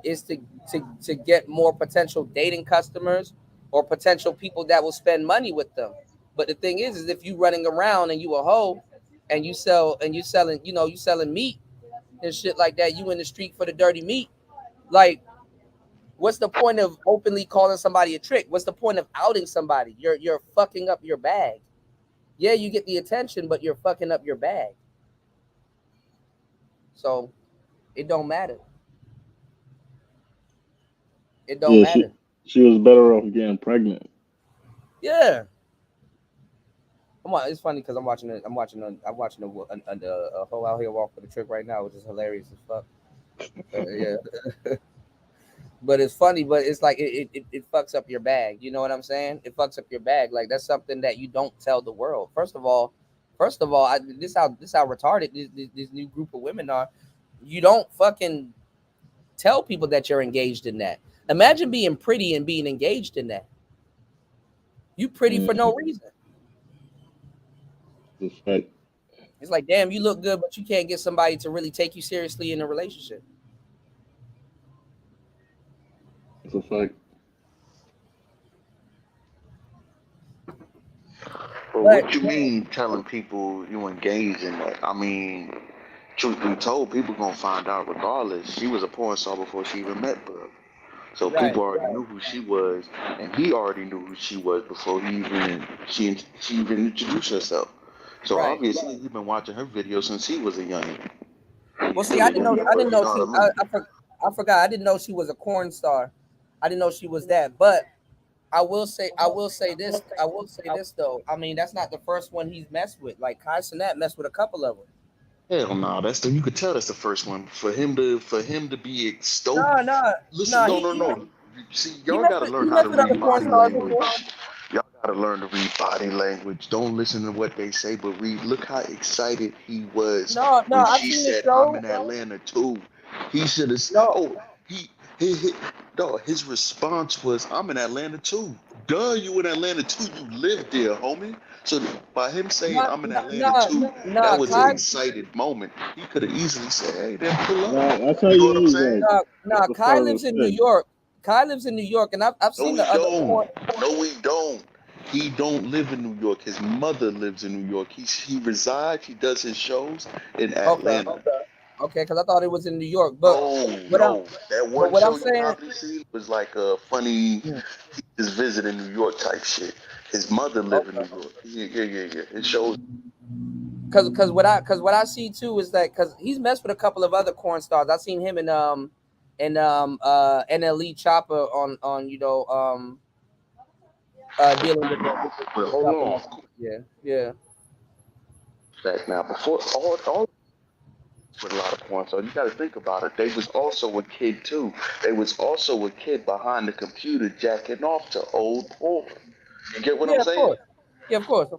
is to get more potential dating customers or potential people that will spend money with them. But the thing is if you running around and you a hoe and you selling, you selling meat and shit like that, you in the street for the dirty meat, like what's the point of openly calling somebody a trick? What's the point of outing somebody? You're fucking up your bag. Yeah, you get the attention, but you're fucking up your bag. So it don't matter. It don't matter. She was better off getting pregnant. Yeah. It's funny because I'm watching a hoe out here walk for the trick right now, which is hilarious as fuck. Yeah. But it's funny, but it's like it fucks up your bag. You know what I'm saying? It fucks up your bag. Like that's something that you don't tell the world. First of all, this how retarded this new group of women are. You don't fucking tell people that you're engaged in that. Imagine being pretty and being engaged in that. You pretty for no reason. It's like, damn, you look good, but you can't get somebody to really take you seriously in a relationship. It's a fact. Well, what you mean telling people you engage in that? I mean, truth be told, people gonna find out regardless. She was a porn star before she even met Bub. So people already knew who she was, and he already knew who she was before she even introduced herself. So obviously, he's been watching her videos since he was a youngin'. Well, see, I didn't know. I forgot. I didn't know she was a porn star. I didn't know she was that. But I will say this though. I mean, that's not the first one he's messed with. Like Kai Cenat messed with a couple of them. Hell no, you could tell that's the first one. For him to be extolled. No. See, y'all gotta learn how to read body language. Y'all gotta learn to read body language. Don't listen to what they say, but read. Look how excited he was when she said, "I'm in Atlanta too." He should have. His response was, "I'm in Atlanta too." Duh, you in Atlanta too. You live there, homie. So by him saying, "I'm in Atlanta too," that was an excited moment. He could have easily said, "Hey, then pull up." You know what I'm saying? Kai lives in New York. Kai lives in New York, and I've seen the other porn. No, he don't. He don't live in New York. His mother lives in New York. He resides. He does his shows in Atlanta. Okay, because I thought it was in New York. But no. That one show you probably seen was like a funny, he just visiting New York type shit. His mother lived in New York. Yeah. It shows. Because what I see too is that because he's messed with a couple of other porn stars. I've seen him in NLE Chopper on dealing with But hold on. Yeah. That now before all with a lot of porn, so you got to think about it. They was also a kid too. They was also a kid behind the computer jacking off to old porn. You get what I'm saying? Yeah, of course.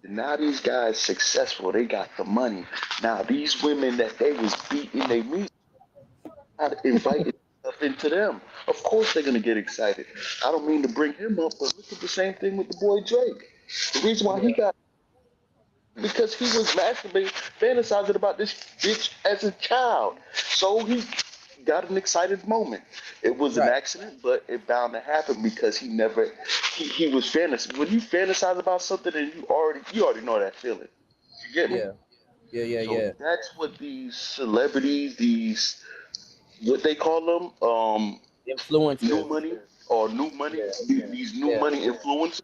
Now these guys successful. They got the money. Now these women that they was beating, they meet, invited stuff into them. Of course they're gonna get excited. I don't mean to bring him up, but look at the same thing with the boy Drake. The reason why he got, because he was masturbating, fantasizing about this bitch as a child. So he got an excited moment. It was an accident, but it bound to happen because he was fantasizing. When you fantasize about something and you already know that feeling. You get me? Yeah. That's what these celebrities, what they call them, influencers, new money, these new money influencers.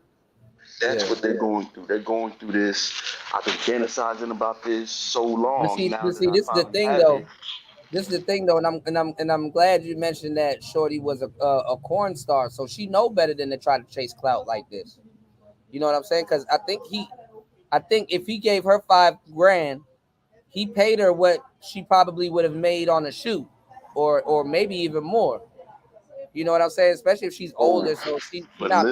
That's what they're going through. They're going through this. I've been fantasizing about this so long. But see, this is the thing though. This is the thing though, and I'm glad you mentioned that Shorty was a porn star, so she know better than to try to chase clout like this. You know what I'm saying? Because I think if he gave her $5,000, he paid her what she probably would have made on a shoot, or maybe even more. You know what I'm saying? Especially if she's older, so she's not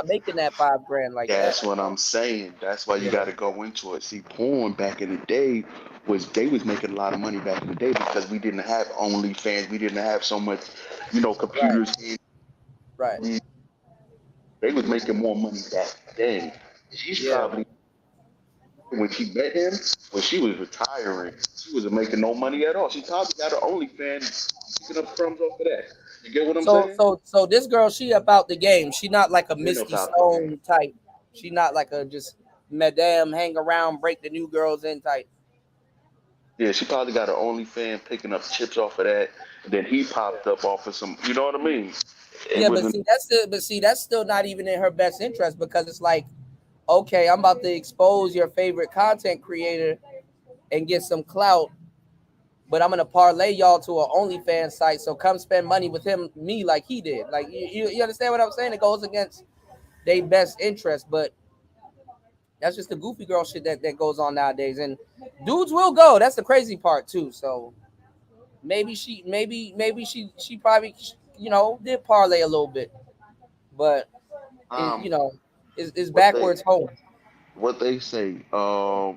making that $5,000 like that. That's what I'm saying. That's why you got to go into it. See, porn back in the day was they was making a lot of money back in the day because we didn't have OnlyFans, we didn't have so much, computers. Right. They was making more money back then. She's probably, when she met him, when she was retiring, she wasn't making no money at all. She probably got her OnlyFans, picking up crumbs off of that. You get what I'm saying? So this girl, she about the game. She not like a She ain't Misty about the game. Stone type. She not like a just madame hang around, break the new girls in type. Yeah, she probably got her OnlyFans, picking up chips off of that. And then he popped up off of some, you know what I mean? Yeah, but see, that's still not even in her best interest, because it's like, okay, I'm about to expose your favorite content creator and get some clout, but I'm gonna parlay y'all to an OnlyFans site. So come spend money with me like he did. Like you understand what I'm saying? It goes against their best interest, but that's just the goofy girl shit that goes on nowadays. And dudes will go. That's the crazy part too. So maybe she probably did parlay a little bit, but it's backwards home. What they say, all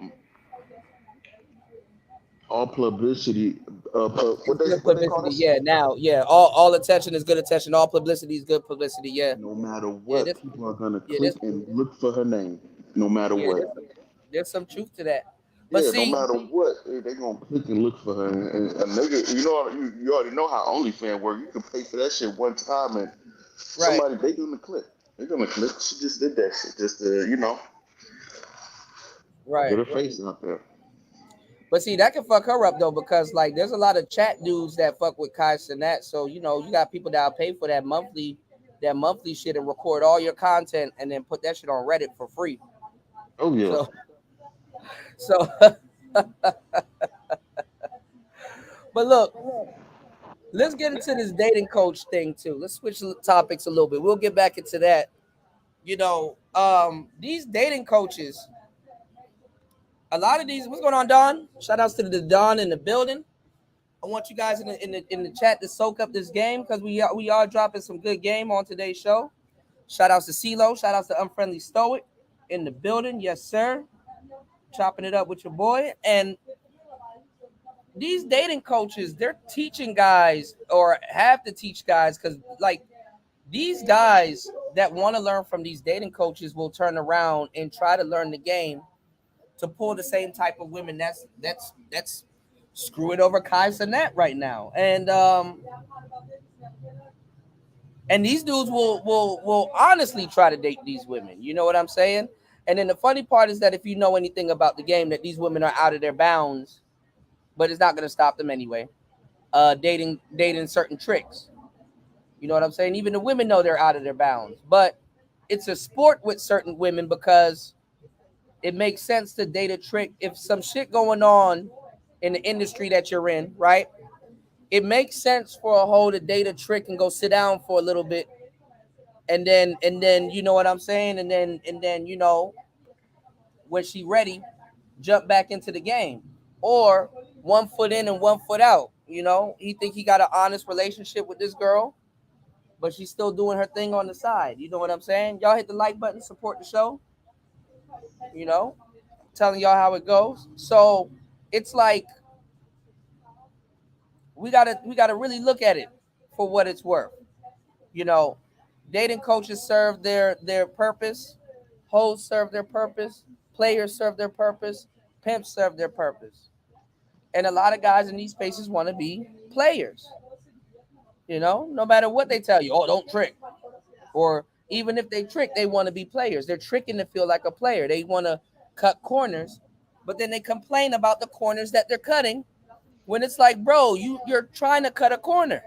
publicity, what they call Publicity, it? all attention is good attention. All publicity is good publicity. No matter what, people are gonna click and look for her name. No matter what. There's some truth to that. But see, no matter what, they gonna click and look for her. And a nigga, you already know how OnlyFans work. You can pay for that shit one time, and somebody they gonna click. They're gonna click. She just did that shit, just to get her face out there. But see, that can fuck her up though, because like there's a lot of chat dudes that fuck with Kai Cenat. So you got people that'll pay for that monthly shit and record all your content and then put that shit on Reddit for free. Oh yeah. So but look, let's get into this dating coach thing too. Let's switch topics a little bit. We'll get back into that. These dating coaches, a lot of these, what's going on, Don? Shout outs to the Don in the building. I want you guys in the chat to soak up this game, because we are dropping some good game on today's show. Shout outs to CeeLo. Shout outs to Unfriendly Stoic in the building. Yes, sir. Chopping it up with your boy. And these dating coaches, they're teaching guys, or have to teach guys, because like these guys that want to learn from these dating coaches will turn around and try to learn the game to pull the same type of women that's screwing over Kai Cenat right now. And these dudes will honestly try to date these women. You know what I'm saying? And then the funny part is that if you know anything about the game, that these women are out of their bounds, but it's not going to stop them anyway. Dating certain tricks. You know what I'm saying? Even the women know they're out of their bounds, but it's a sport with certain women, because it makes sense to date a trick. If some shit going on in the industry that you're in, right? It makes sense for a hoe to date a trick and go sit down for a little bit, and then you know what I'm saying, and then when she ready, jump back into the game. Or 1 foot in and 1 foot out. He think he got an honest relationship with this girl, but she's still doing her thing on the side. You know what I'm saying? Y'all hit the like button, support the show. Telling y'all how it goes. So it's like we gotta really look at it for what it's worth. Dating coaches serve their purpose, hoes serve their purpose, players serve their purpose, pimps serve their purpose. And a lot of guys in these spaces want to be players. No matter what they tell you, oh, don't trick. Or even if they trick, they want to be players. They're tricking to feel like a player. They want to cut corners, but then they complain about the corners that they're cutting, when it's like, bro, you're trying to cut a corner.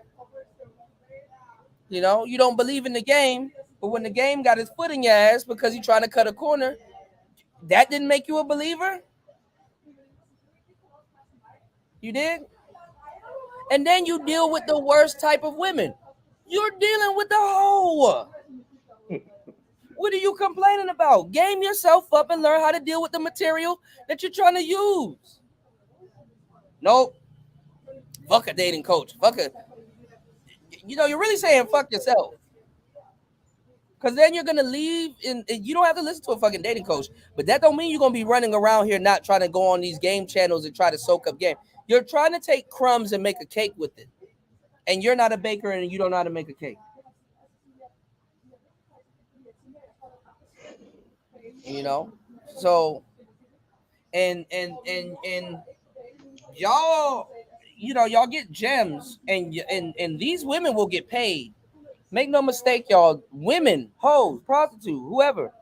You don't believe in the game, but when the game got his foot in your ass because you're trying to cut a corner, that didn't make you a believer? You did? And then you deal with the worst type of women. You're dealing with the hoe. What are you complaining about? Game yourself up and learn how to deal with the material that you're trying to use. Nope. Fuck a dating coach. Fuck a... You're really saying fuck yourself. Because then you're gonna leave, and you don't have to listen to a fucking dating coach. But that don't mean you're gonna be running around here not trying to go on these game channels and try to soak up game. You're trying to take crumbs and make a cake with it, and you're not a baker and you don't know how to make a cake. You know, so and y'all, you know, y'all get gems, and these women will get paid. Make no mistake, y'all. Women, hoes, prostitute, whoever,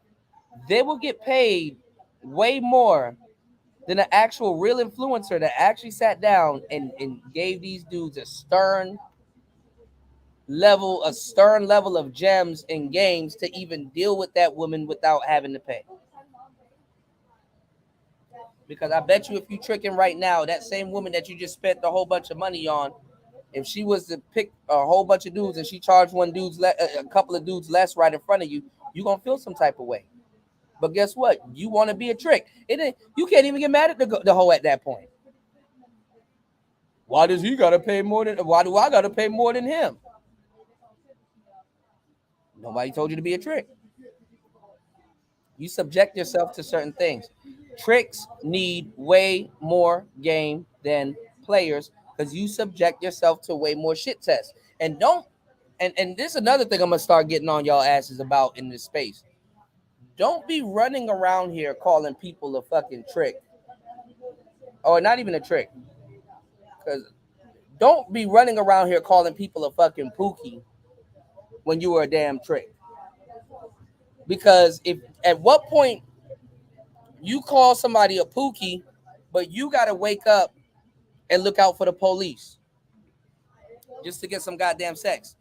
they will get paid way more than an actual real influencer that actually sat down and gave these dudes a stern level of gems and games to even deal with that woman without having to pay. Because I bet you if you tricking right now, that same woman that you just spent a whole bunch of money on, if she was to pick a whole bunch of dudes and she charged a couple of dudes less right in front of you, you're going to feel some type of way. But guess what? You want to be a trick. You can't even get mad at the hoe at that point. Why does he got to pay more than, why do I got to pay more than him? Nobody told you to be a trick. You subject yourself to certain things. Tricks need way more game than players because you subject yourself to way more shit tests. And this is another thing I'm gonna start getting on y'all asses about in this space. Don't be running around here calling people a fucking trick. Or not even a trick. Because don't be running around here calling people a fucking pookie when you were a damn trick. Because if at what point you call somebody a pookie, but you gotta wake up and look out for the police just to get some goddamn sex.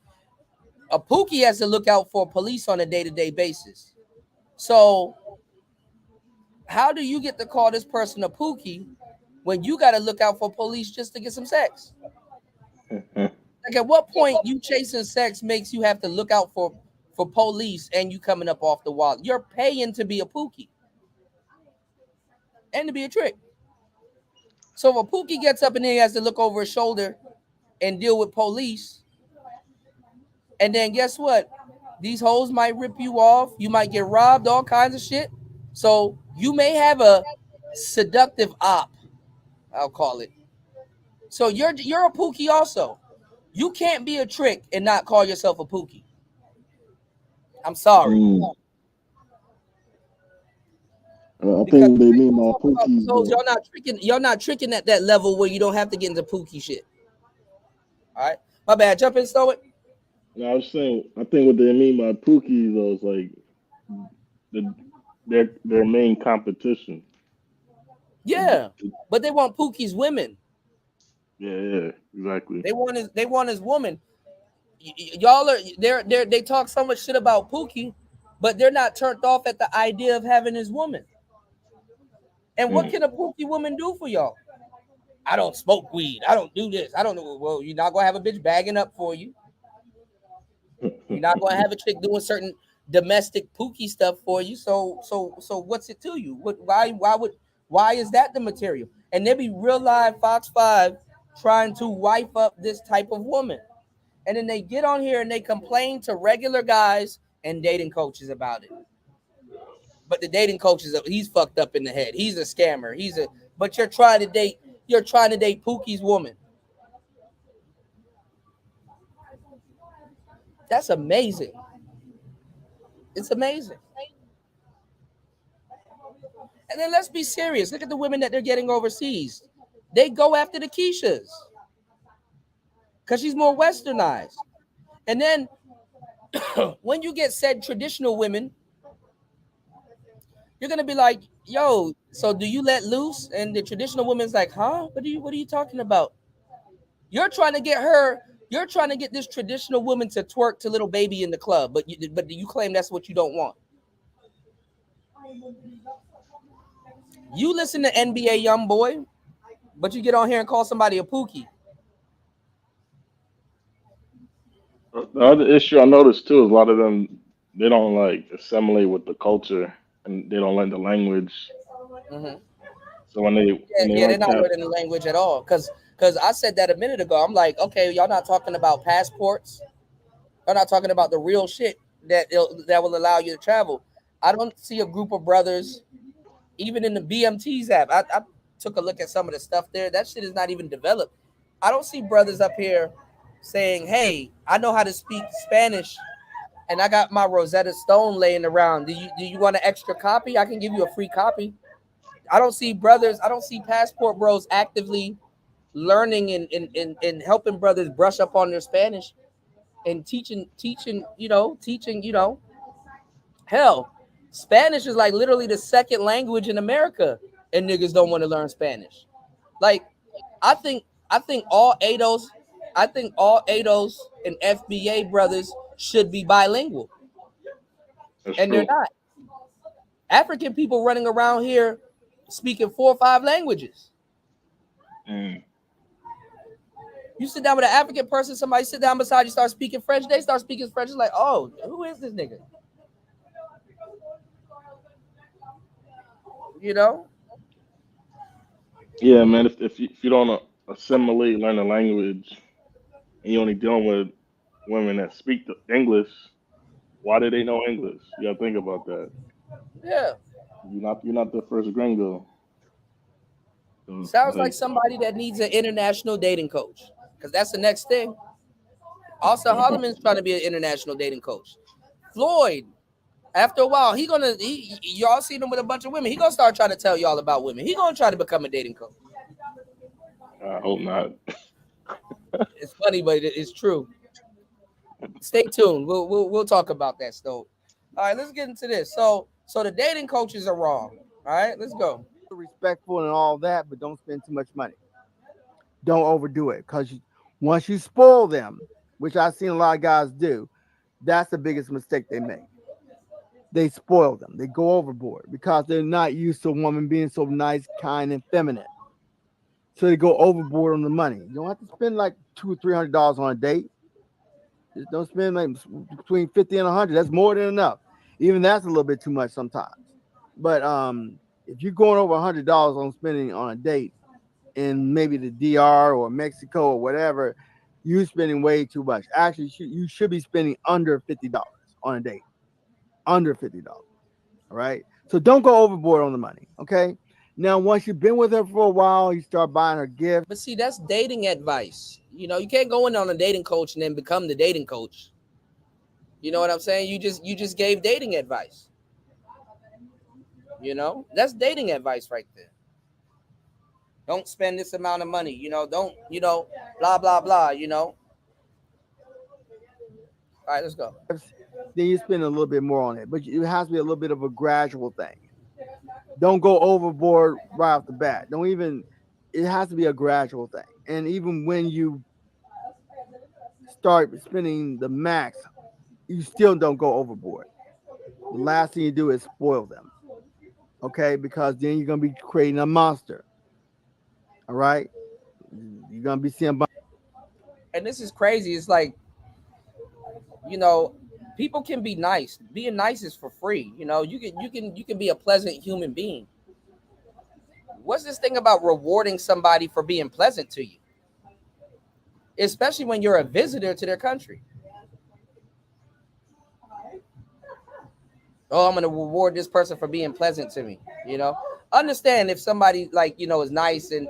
A pookie has to look out for police on a day-to-day basis. So how do you get to call this person a pookie when you gotta look out for police just to get some sex? Like at what point you chasing sex makes you have to look out for police and you coming up off the wall? You're paying to be a pookie and to be a trick. So if a pookie gets up and then he has to look over his shoulder and deal with police, and then guess what? These hoes might rip you off. You might get robbed, all kinds of shit. So you may have a seductive op, I'll call it. So you're a pookie also. You can't be a trick and not call yourself a pookie. I'm sorry. I think they mean by pookies. So y'all not tricking at that level where you don't have to get into pookie shit. All right, my bad. Jump in, Stoic. No, I was saying, I think what they mean by pookies though is like their main competition. Yeah, but they want pookie's women. Yeah, exactly. They want his woman. Y'all are they talk so much shit about Pookie, but they're not turned off at the idea of having his woman. And what can a Pookie woman do for y'all? I don't smoke weed. I don't do this. I don't know. Well, you're not gonna have a bitch bagging up for you. You're not gonna have a chick doing certain domestic Pookie stuff for you. So what's it to you? Why is that the material? And there be real live Fox 5 trying to wife up this type of woman. And then they get on here and they complain to regular guys and dating coaches about it. But the dating coaches, he's fucked up in the head. He's a scammer. But you're trying to date Pookie's woman. That's amazing. It's amazing. And then let's be serious. Look at the women that they're getting overseas. They go after the Keishas because she's more westernized. And then when you get said traditional women, you're gonna be like, yo, so do you let loose? And the traditional woman's like, huh? What are you talking about? You're trying to get this traditional woman to twerk to little baby in the club, but you claim that's what you don't want. You listen to NBA Youngboy, but you get on here and call somebody a Pookie. The other issue I noticed too is a lot of them, they don't like assimilate with the culture and they don't learn the language. Mm-hmm. So when they're not learning the language at all. Because I said that a minute ago. I'm like, okay, y'all not talking about passports. Y'all not talking about the real shit. that will allow you to travel. I don't see a group of brothers, even in the BMTs app. I took a look at some of the stuff there. That shit is not even developed. I don't see brothers up here saying, "Hey, I know how to speak Spanish, and I got my Rosetta Stone laying around. Do you want an extra copy? I can give you a free copy." I don't see brothers. I don't see passport bros actively learning and helping brothers brush up on their Spanish and teaching. Hell, Spanish is like literally the second language in America, and niggas don't want to learn Spanish. Like, I think all ADOS, and FBA brothers should be bilingual, and they're not. African people running around here speaking 4 or 5 languages. You sit down with an African person, somebody sit down beside you, start speaking French, they start speaking French. It's like, oh, who is this nigga? You know? Yeah, man. If you don't assimilate, learn the language, and you only dealing with women that speak the English, why do they know English? You gotta think about that. Yeah. You're not the first gringo. Sounds like somebody that needs an international dating coach, because that's the next thing. Also, Holloman's trying to be an international dating coach. Floyd, after a while, y'all seen him with a bunch of women. He gonna start trying to tell y'all about women. He gonna try to become a dating coach. I hope not. It's funny, but it's true. Stay tuned. We'll talk about that, Stowe. All right, let's get into this. So the dating coaches are wrong. All right, let's go. Respectful and all that, but don't spend too much money. Don't overdo it, because once you spoil them, which I've seen a lot of guys do, that's the biggest mistake they make. They spoil them. They go overboard because they're not used to a woman being so nice, kind, and feminine. So they go overboard on the money. You don't have to spend like $200 or $300 on a date. Just don't spend like between $50 and $100. That's more than enough. Even that's a little bit too much sometimes. But if you're going over $100 on spending on a date in maybe the DR or Mexico or whatever, you're spending way too much. Actually, you should be spending under $50 on a date. Under $50. All right. So don't go overboard on the money. Okay. Now, once you've been with her for a while, you start buying her gifts. But see, that's dating advice. You know, you can't go in on a dating coach and then become the dating coach. You know what I'm saying? You just gave dating advice. You know, that's dating advice right there. Don't spend this amount of money. You know, don't, blah, blah, blah, All right, let's go. Then you spend a little bit more on it, but it has to be a little bit of a gradual thing. Don't go overboard right off the bat. It has to be a gradual thing. And even when you start spending the max, you still don't go overboard. The last thing you do is spoil them. Okay, because then you're gonna be creating a monster. All right, you're gonna be seeing. And this is crazy. It's like, people can be nice. Being nice is for free. You can be a pleasant human being. What's this thing about rewarding somebody for being pleasant to you? Especially when you're a visitor to their country. Oh, I'm going to reward this person for being pleasant to me. Understand if somebody is nice and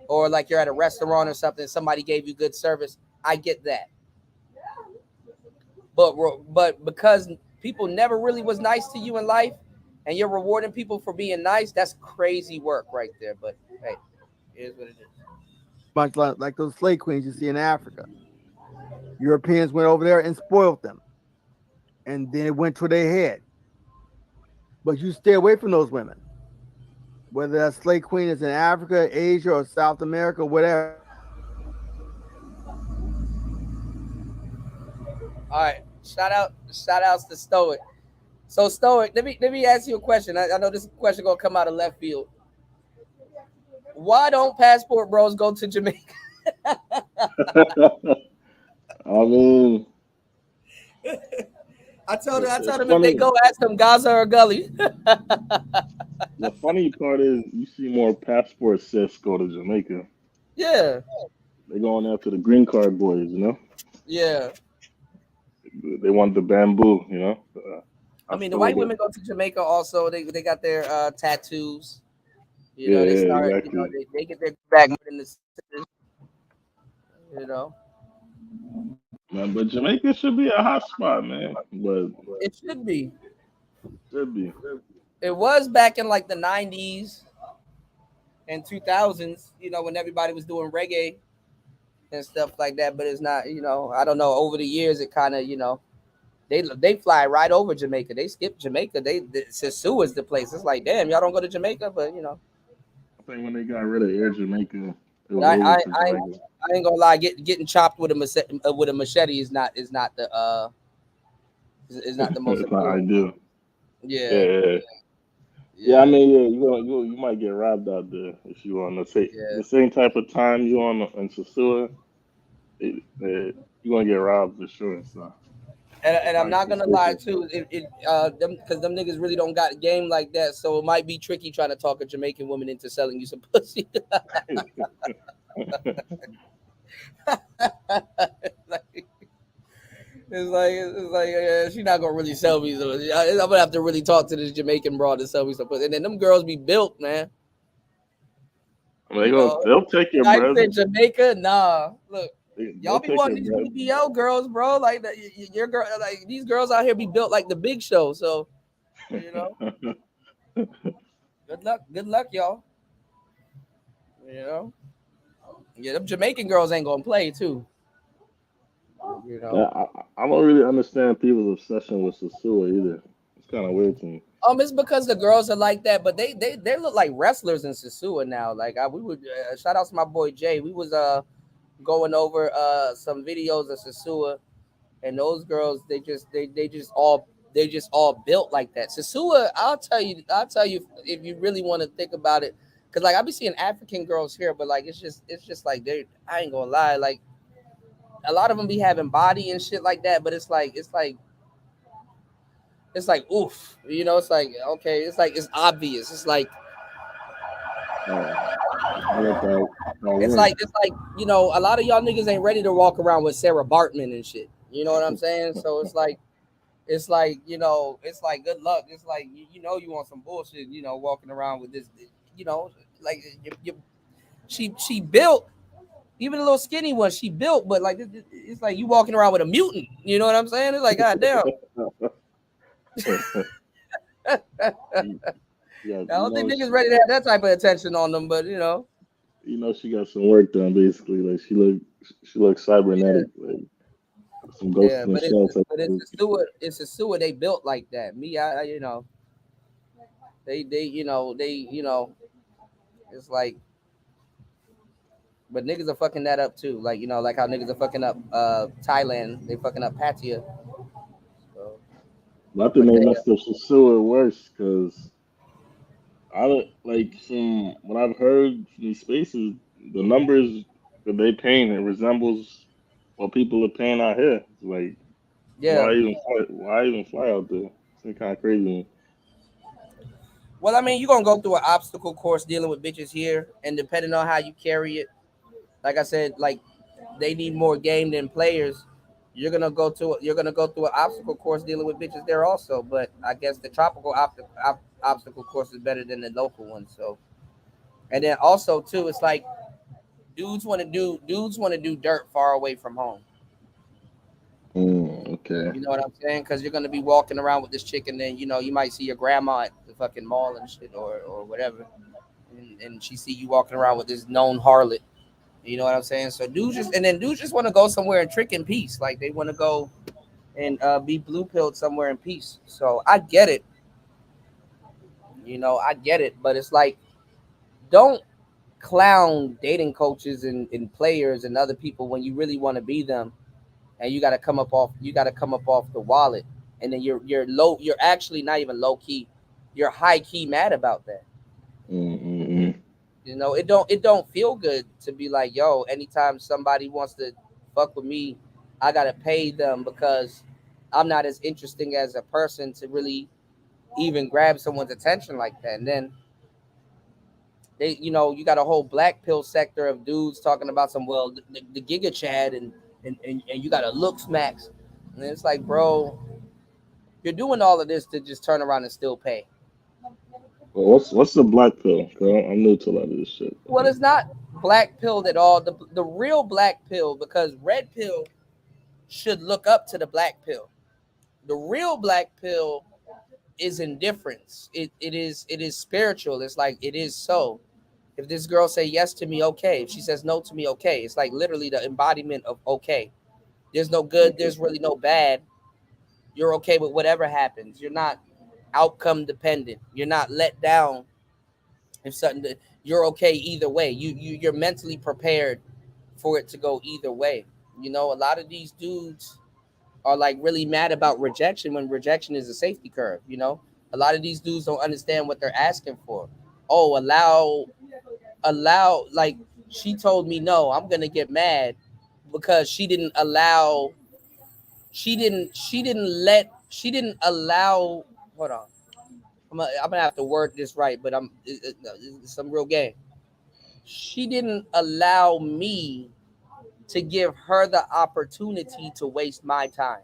or like you're at a restaurant or something, somebody gave you good service. I get that. But because people never really was nice to you in life and you're rewarding people for being nice, that's crazy work right there. But hey, it is what it is. Much like those slave queens you see in Africa. Europeans went over there and spoiled them. And then it went to their head. But you stay away from those women. Whether that slave queen is in Africa, Asia, or South America, whatever. All right. Shout outs to Stoic. So Stoic, let me ask you a question. I know this question gonna come out of left field. Why don't passport bros go to Jamaica? I mean, I told him if they go, ask them Gaza or Gully. The funny part is you see more passport sis go to Jamaica. Yeah. They going after the green card boys, Yeah. they want the bamboo, you know. I mean, the white women go to Jamaica also. They got their tattoos. You Yeah, know, they yeah, start. exactly. You know, they get their back more than the sisters. You know, Man, but Jamaica should be a hot spot, man. But it should be. should be. It was back in like the 90s and 2000s. You know, when everybody was doing reggae and stuff like that. But it's not. You know, I don't know. Over the years, it kind of, you know, they fly right over Jamaica. They skip Jamaica. Sissu is the place. It's like, damn, y'all don't go to Jamaica, but you know. I think when they got rid of Air Jamaica, it was I over I, for I, Jamaica. I ain't gonna lie. Getting chopped with a machete is not the is not the most It's not appealing. ideal. Yeah. Yeah, I mean, yeah, you might get robbed out there if you on the same type of time you on in Sasua. You're gonna get robbed for sure. So, And I'm not gonna lie too. Because them niggas really don't got game like that. So it might be tricky trying to talk a Jamaican woman into selling you some pussy. It's like she's not gonna really sell me. So I'm gonna have to really talk to this Jamaican broad to sell me some pussy. And then them girls be built, man. They'll take your I bread. said Jamaica, nah. Look, y'all They'll be take wanting your these bread. BBL girls, bro. Like your girl, like these girls out here be built like the Big Show. So, you know, good luck, y'all. You know, yeah, them Jamaican girls ain't gonna play too. You know, I don't really understand people's obsession with Sasua either. It's kind of weird to me. it's because the girls are like that, but they look like wrestlers in Sasua now. Like we would shout out to my boy Jay. We was going over some videos of Sasua, and those girls they just all built like that. Sasua, I'll tell you if you really want to think about it, because like I be seeing African girls here, but like it's just like I ain't gonna lie, like a lot of them be having body and shit like that, but it's like oof, you know, it's like okay, it's obvious, it's like it's like you know, a lot of y'all niggas ain't ready to walk around with Sarah Bartman and shit. You know what I'm saying? So it's like you know, it's like good luck. It's like you know you want some bullshit. You know, walking around with this, you know, like she built. Even a little skinny one, she built, but like it's like you walking around with a mutant. You know what I'm saying? It's like goddamn. I don't think niggas ready to have that type of attention on them, but you know. You know, she got some work done basically. Like she looks cybernetic, like some ghost in the shell. It's a sewer. They built like that. Me, I you know, they you know it's like. But niggas are fucking that up too. Like, you know, like how niggas are fucking up Thailand. They fucking up Pattaya. So, I think they messed up Sasua worse because I don't like from what I've heard from these spaces, the numbers that they paying it resembles what people are paying out here. It's like why even fly out there? It's kind of crazy. Well, I mean, you're gonna go through an obstacle course dealing with bitches here, and depending on how you carry it, like I said, like they need more game than players. You're gonna go through an obstacle course dealing with bitches there also. But I guess the tropical obstacle course is better than the local one. So, and then also too, it's like dudes want to do dirt far away from home. Okay. You know what I'm saying? Because you're gonna be walking around with this chick, and then you know you might see your grandma at the fucking mall and shit, or whatever, and she see you walking around with this known harlot. You know what I'm saying? So dudes just want to go somewhere and trick in peace. Like they want to go and be blue pilled somewhere in peace. So I get it. You know, I get it. But it's like, don't clown dating coaches and players and other people when you really want to be them, and you got to come up off the wallet, and then you're low. You're actually not even low key. You're high key mad about that. You know, it don't feel good to be like, yo, anytime somebody wants to fuck with me, I gotta pay them because I'm not as interesting as a person to really even grab someone's attention like that. And then you know, you got a whole black pill sector of dudes talking about some the Giga Chad and you got a looks max. And it's like, bro, you're doing all of this to just turn around and still pay. Well, what's the black pill? I'm new to a lot of this shit. Well, it's not black pilled at all. The real black pill, because red pill should look up to the black pill. The real black pill is indifference. It is spiritual. It's like, it is so. If this girl say yes to me, okay. If she says no to me, okay. It's like literally the embodiment of okay. There's no good. There's really no bad. You're okay with whatever happens. You're not outcome dependent. You're not let down if something. You're okay either way. You're mentally prepared for it to go either way. You know, a lot of these dudes are like really mad about rejection when rejection is a safety curve. You know, a lot of these dudes don't understand what they're asking for. Oh, allow, like, she told me no, I'm gonna get mad because she didn't allow. She didn't allow. Hold on, I'm gonna have to word this right, but it's some real game. She didn't allow me to give her the opportunity to waste my time.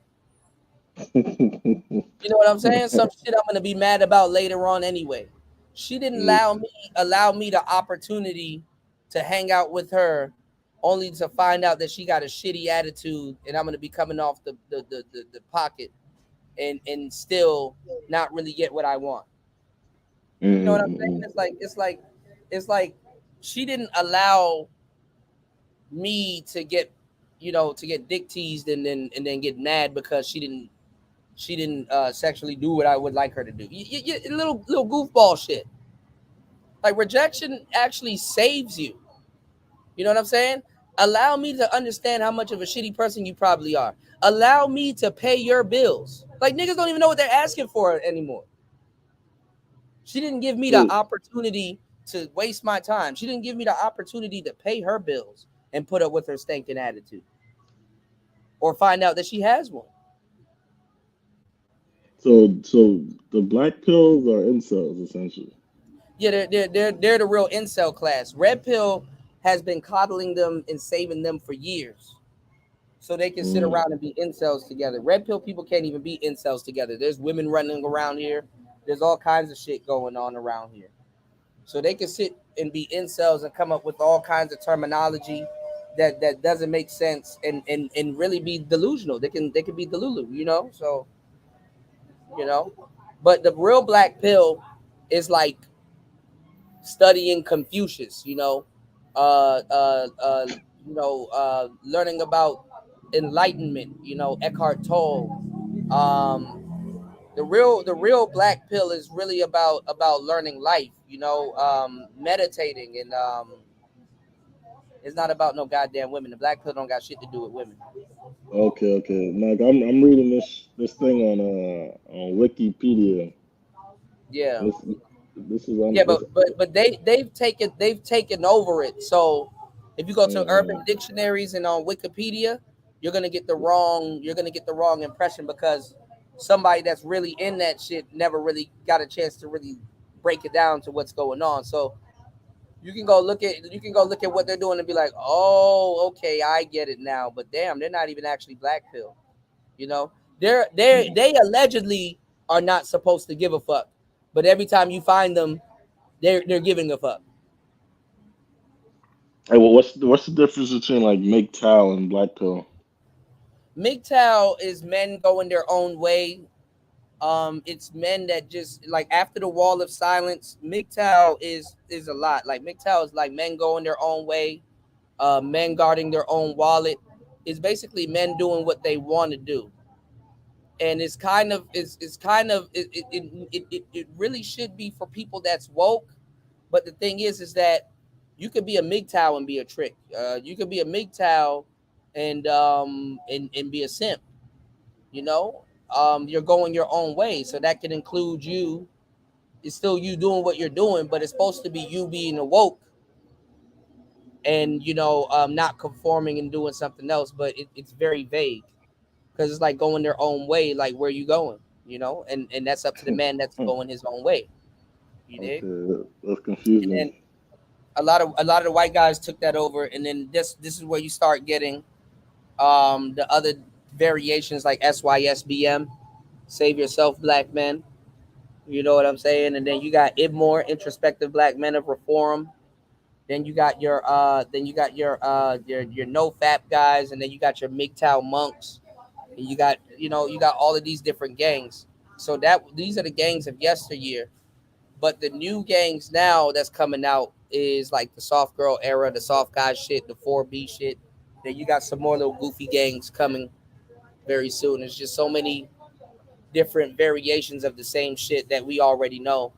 You know what I'm saying? Some shit I'm gonna be mad about later on anyway. She didn't allow me the opportunity to hang out with her, only to find out that she got a shitty attitude, and I'm gonna be coming off the pocket, and still not really get what I want. You know what I'm saying? It's like she didn't allow me to get dick teased and then get mad because she didn't sexually do what I would like her to do. Little goofball shit. Like, rejection actually saves you. You know what I'm saying? Allow me to understand how much of a shitty person you probably are. Allow me to pay your bills. Like, niggas don't even know what they're asking for anymore. She didn't give me the opportunity to waste my time. She didn't give me the opportunity to pay her bills and put up with her stinking attitude, or find out that she has one. So the black pills are incels essentially. Yeah, they're the real incel class. Red pill has been coddling them and saving them for years, so they can sit around and be incels together. Red pill people can't even be incels together. There's women running around here. There's all kinds of shit going on around here, so they can sit and be incels and come up with all kinds of terminology that doesn't make sense and really be delusional. They can be delulu, you know. So, you know, but the real black pill is like studying Confucius, learning about enlightenment, Eckhart Tolle. The real black pill is really about learning life, meditating, and it's not about no goddamn women. The black pill don't got shit to do with women. Okay. Like I'm reading this thing on Wikipedia. Yeah. This is but they've taken over it. So if you go to Urban Dictionaries and on Wikipedia, you're gonna get the wrong impression, because somebody that's really in that shit never really got a chance to really break it down to what's going on. So you can go look at what they're doing and be like, oh, okay, I get it now. But damn, they're not even actually black pill. They allegedly are not supposed to give a fuck, but every time you find them, they're giving a fuck. Hey, well, what's the difference between like MGTOW and black pill? MGTOW is men going their own way. It's men that just, like, after the wall of silence, MGTOW is a lot. Like, MGTOW is like men going their own way, men guarding their own wallet. It's basically men doing what they want to do. And it really should be for people that's woke. But the thing is that you could be a MGTOW and be a trick. You could be a MGTOW and be a simp. You're going your own way, so that can include you. It's still you doing what you're doing, but it's supposed to be you being awoke and not conforming and doing something else. But it's very vague, because it's like going their own way. Like, where you going? And that's up to the man that's going his own way. You dig? Okay, that's confusing. And then a lot of the white guys took that over, and then this is where you start getting the other variations like SYSBM, Save Yourself Black Men. You know what I'm saying? And then you got IBMOR, Introspective Black Men of Reform. Then you got your your no fap guys, and then you got your MGTOW monks. And you got all of these different gangs. So these are the gangs of yesteryear. But the new gangs now that's coming out is like the soft girl era, the soft guy shit, the 4B shit. Then you got some more little goofy gangs coming very soon. It's just so many different variations of the same shit that we already know,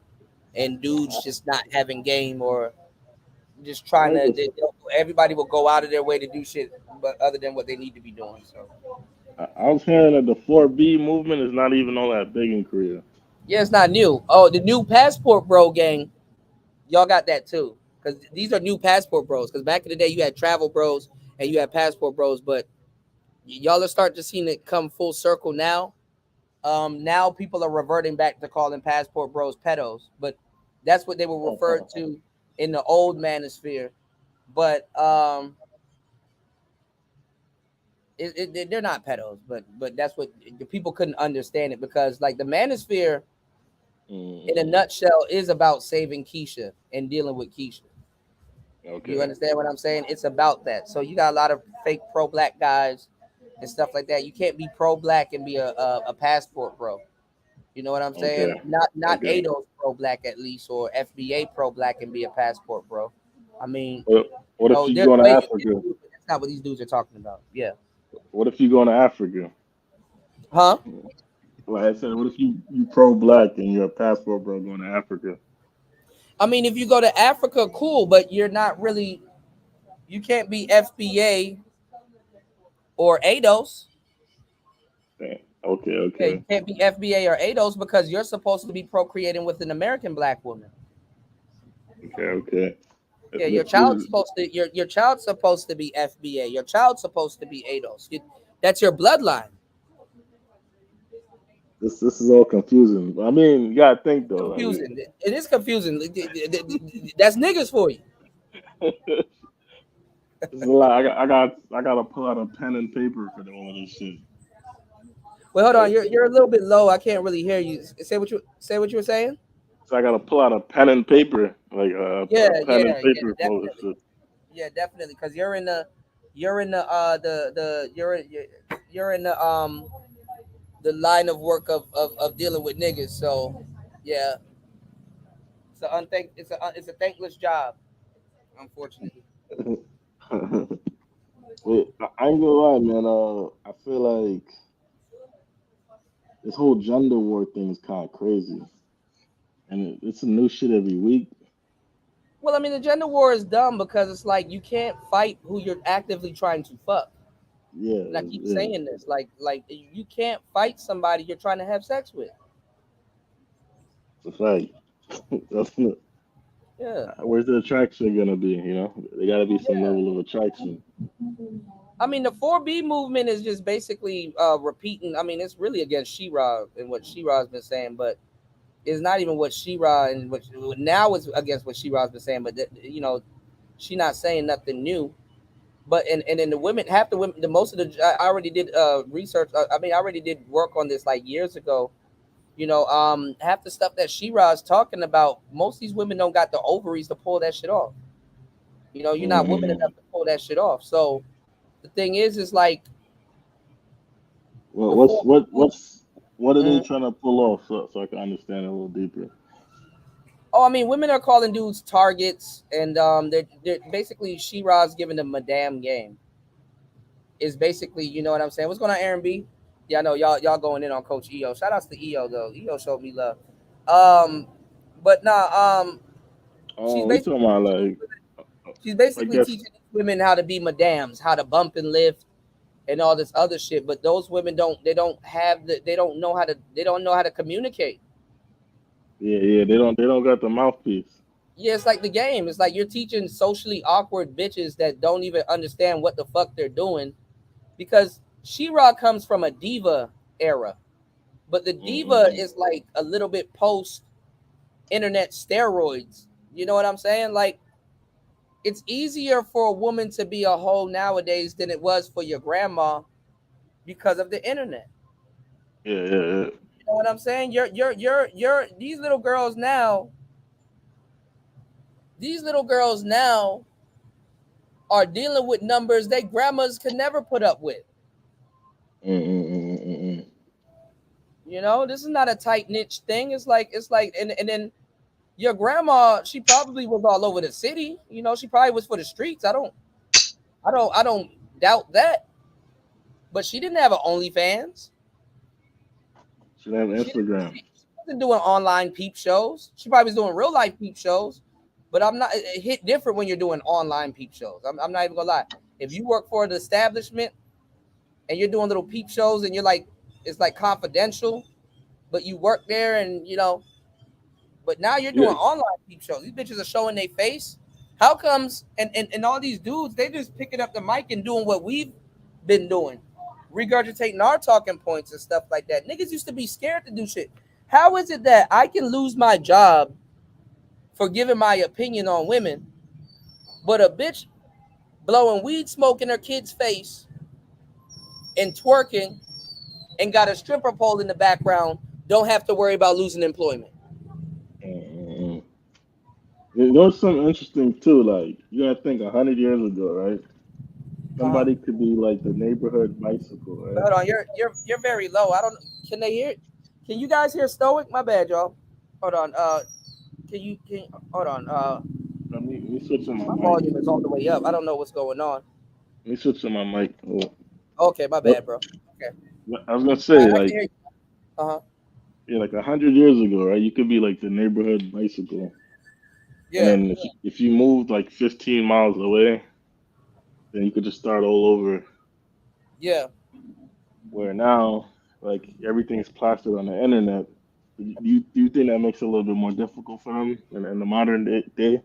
and dudes just not having game or just trying to. Everybody will go out of their way to do shit, but other than what they need to be doing. So I was hearing that the 4B movement is not even all that big in Korea. yeah, it's not new. Oh, the new Passport Bro gang, y'all got that too. Because these are new Passport Bros. Because back in the day, you had Travel Bros and you had Passport Bros, but y'all are starting to see it come full circle now. Now people are reverting back to calling Passport Bros pedos, but that's what they were referred to in the old Manosphere. But they're not pedos, but that's what the people couldn't understand it, because like the Manosphere, in a nutshell, is about saving Keisha and dealing with Keisha. Okay. You understand what I'm saying? It's about that. So you got a lot of fake pro-black guys and stuff like that. You can't be pro-black and be a passport bro. You know what I'm saying? Okay. Not Okay. ADOS pro-black at least, or FBA pro-black and be a passport bro. I mean, What if you go to Africa? That's not what these dudes are talking about. Yeah. What if you go to Africa? Huh? Like I said, what if you pro-black and you're a passport bro going to Africa? I mean, if you go to Africa, cool, but you're not really. You can't be FBA or ADOS. Okay. Yeah, you can't be FBA or ADOS because you're supposed to be procreating with an American black woman. Okay. Yeah, your child's supposed to your child's supposed to be FBA. Your child's supposed to be ADOS. That's your bloodline. This is all confusing. I mean, you gotta think though. Confusing. It is confusing. That's niggas for you. This is a lot. I gotta pull out a pen and paper for all of this shit. Well, hold on. You're a little bit low. I can't really hear you. Say what you were saying. So I gotta pull out a pen and paper, like a pen and paper for this shit. Yeah, definitely. Because you're in the line of work of dealing with niggas. So yeah, it's a thankless job, unfortunately. Wait, I ain't gonna lie, man. I feel like this whole gender war thing is kind of crazy, and it's a new shit every week. Well, I mean, the gender war is dumb because it's like you can't fight who you're actively trying to fuck. Yeah, and I keep saying this, like you can't fight somebody you're trying to have sex with. It's like that's not. Yeah. Where's the attraction gonna be? You know, there gotta be some level of attraction. I mean, the 4B movement is just basically repeating. I mean, it's really against She-Ra and what She-Ra's been saying, but it's not even what She-Ra and what now is against what She-Ra's been saying. But she's not saying nothing new. But and then the women, half the women, most of the I already did research. I mean, I already did work on this like years ago. Half the stuff that She-Ra is talking about, most of these women don't got the ovaries to pull that shit off. You're not woman enough to pull that shit off. So the thing is like, Well, what are they trying to pull off so I can understand it a little deeper? Oh, I mean, women are calling dudes targets, and they're basically She-Ra's giving them a damn game. Is basically, you know what I'm saying? What's going on, Aaron B? Yeah, I know y'all going in on Coach EO. Shout outs to EO though. EO showed me love. But she's basically teaching women how to be madams, how to bump and lift, and all this other shit. But those women don't know how to communicate. Yeah, they don't got the mouthpiece. Yeah, it's like the game. It's like you're teaching socially awkward bitches that don't even understand what the fuck they're doing, because She-Ra comes from a diva era, but the diva is like a little bit post internet steroids. You know what I'm saying? Like, it's easier for a woman to be a hoe nowadays than it was for your grandma because of the internet. Yeah. You know what I'm saying? You're these little girls now. These little girls now are dealing with numbers their grandmas could never put up with. You know, this is not a tight niche thing. It's like, and then your grandma, she probably was all over the city. You know, she probably was for the streets. I don't doubt that. But she didn't have an OnlyFans. She didn't have Instagram. She wasn't doing online peep shows. She probably was doing real life peep shows. But it hit different when you're doing online peep shows. I'm not even gonna lie. If you work for the establishment and you're doing little peep shows and you're like, it's like confidential, but you work there and you know, but now you're doing online peep shows. These bitches are showing their face. How comes and all these dudes, they just picking up the mic and doing what we've been doing, regurgitating our talking points and stuff like that. Niggas used to be scared to do shit. How is it that I can lose my job for giving my opinion on women, but a bitch blowing weed smoke in her kid's face and twerking and got a stripper pole in the background don't have to worry about losing employment? You know something interesting too, like you gotta think 100 years ago, right? Somebody could be like the neighborhood bicycle, right? Hold on, you're very low. I don't. Can they hear? Can you guys hear Stoic? My bad, y'all. Hold on. Can hold on. Let me switch on my mic. Volume is all the way up. I don't know what's going on. Let me switch on my mic. Okay, my bad, bro. Okay. I was gonna say like, yeah, like 100 years ago, right? You could be like the neighborhood bicycle. Yeah. And if you moved like 15 miles away, then you could just start all over. Yeah. Where now, like everything's plastered on the internet. Do you think that makes it a little bit more difficult for them in the modern day?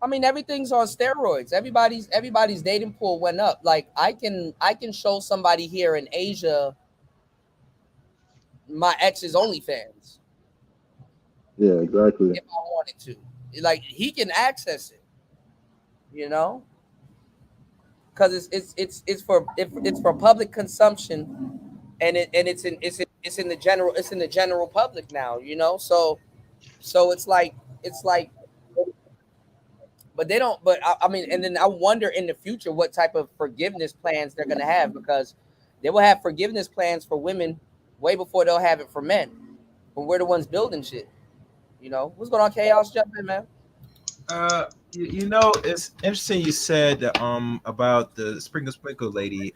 I mean, everything's on steroids. Everybody's dating pool went up. Like I can show somebody here in Asia my ex's OnlyFans. Yeah, exactly. If I wanted to, like he can access it, you know, because it's for public consumption, and it's in the general public now, you know. So it's like, but they don't. But I mean, and then I wonder in the future what type of forgiveness plans they're gonna have, because they will have forgiveness plans for women way before they'll have it for men. But we're the ones building shit. You know, what's going on, Chaos? Jump in, man. You know, it's interesting you said about the sprinkle lady.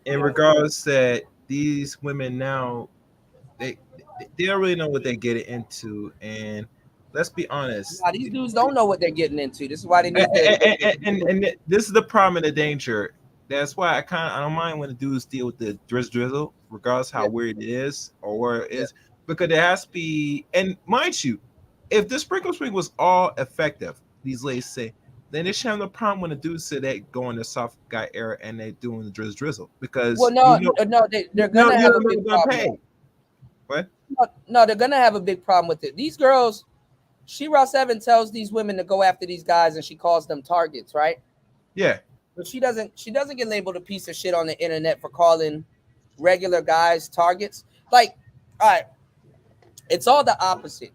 In regards that these women now, they don't really know what they're getting into, and let's be honest, Nah, these dudes don't know what they're getting into. This is why they need and this is the problem and the danger. That's why I don't mind when the dudes deal with the drizzle, regardless how weird it is or where it is, because there has to be. And mind you, if the sprinkle was all effective, these ladies say, then they should have no problem when the dudes say they go in the soft guy era and they doing the drizzle, because they're gonna have a big problem. What? No, they're gonna have a big problem with it. These girls, She-Ra 7 tells these women to go after these guys, and she calls them targets, right? Yeah. But she doesn't get labeled a piece of shit on the internet for calling regular guys targets. Like, all right, it's all the opposite.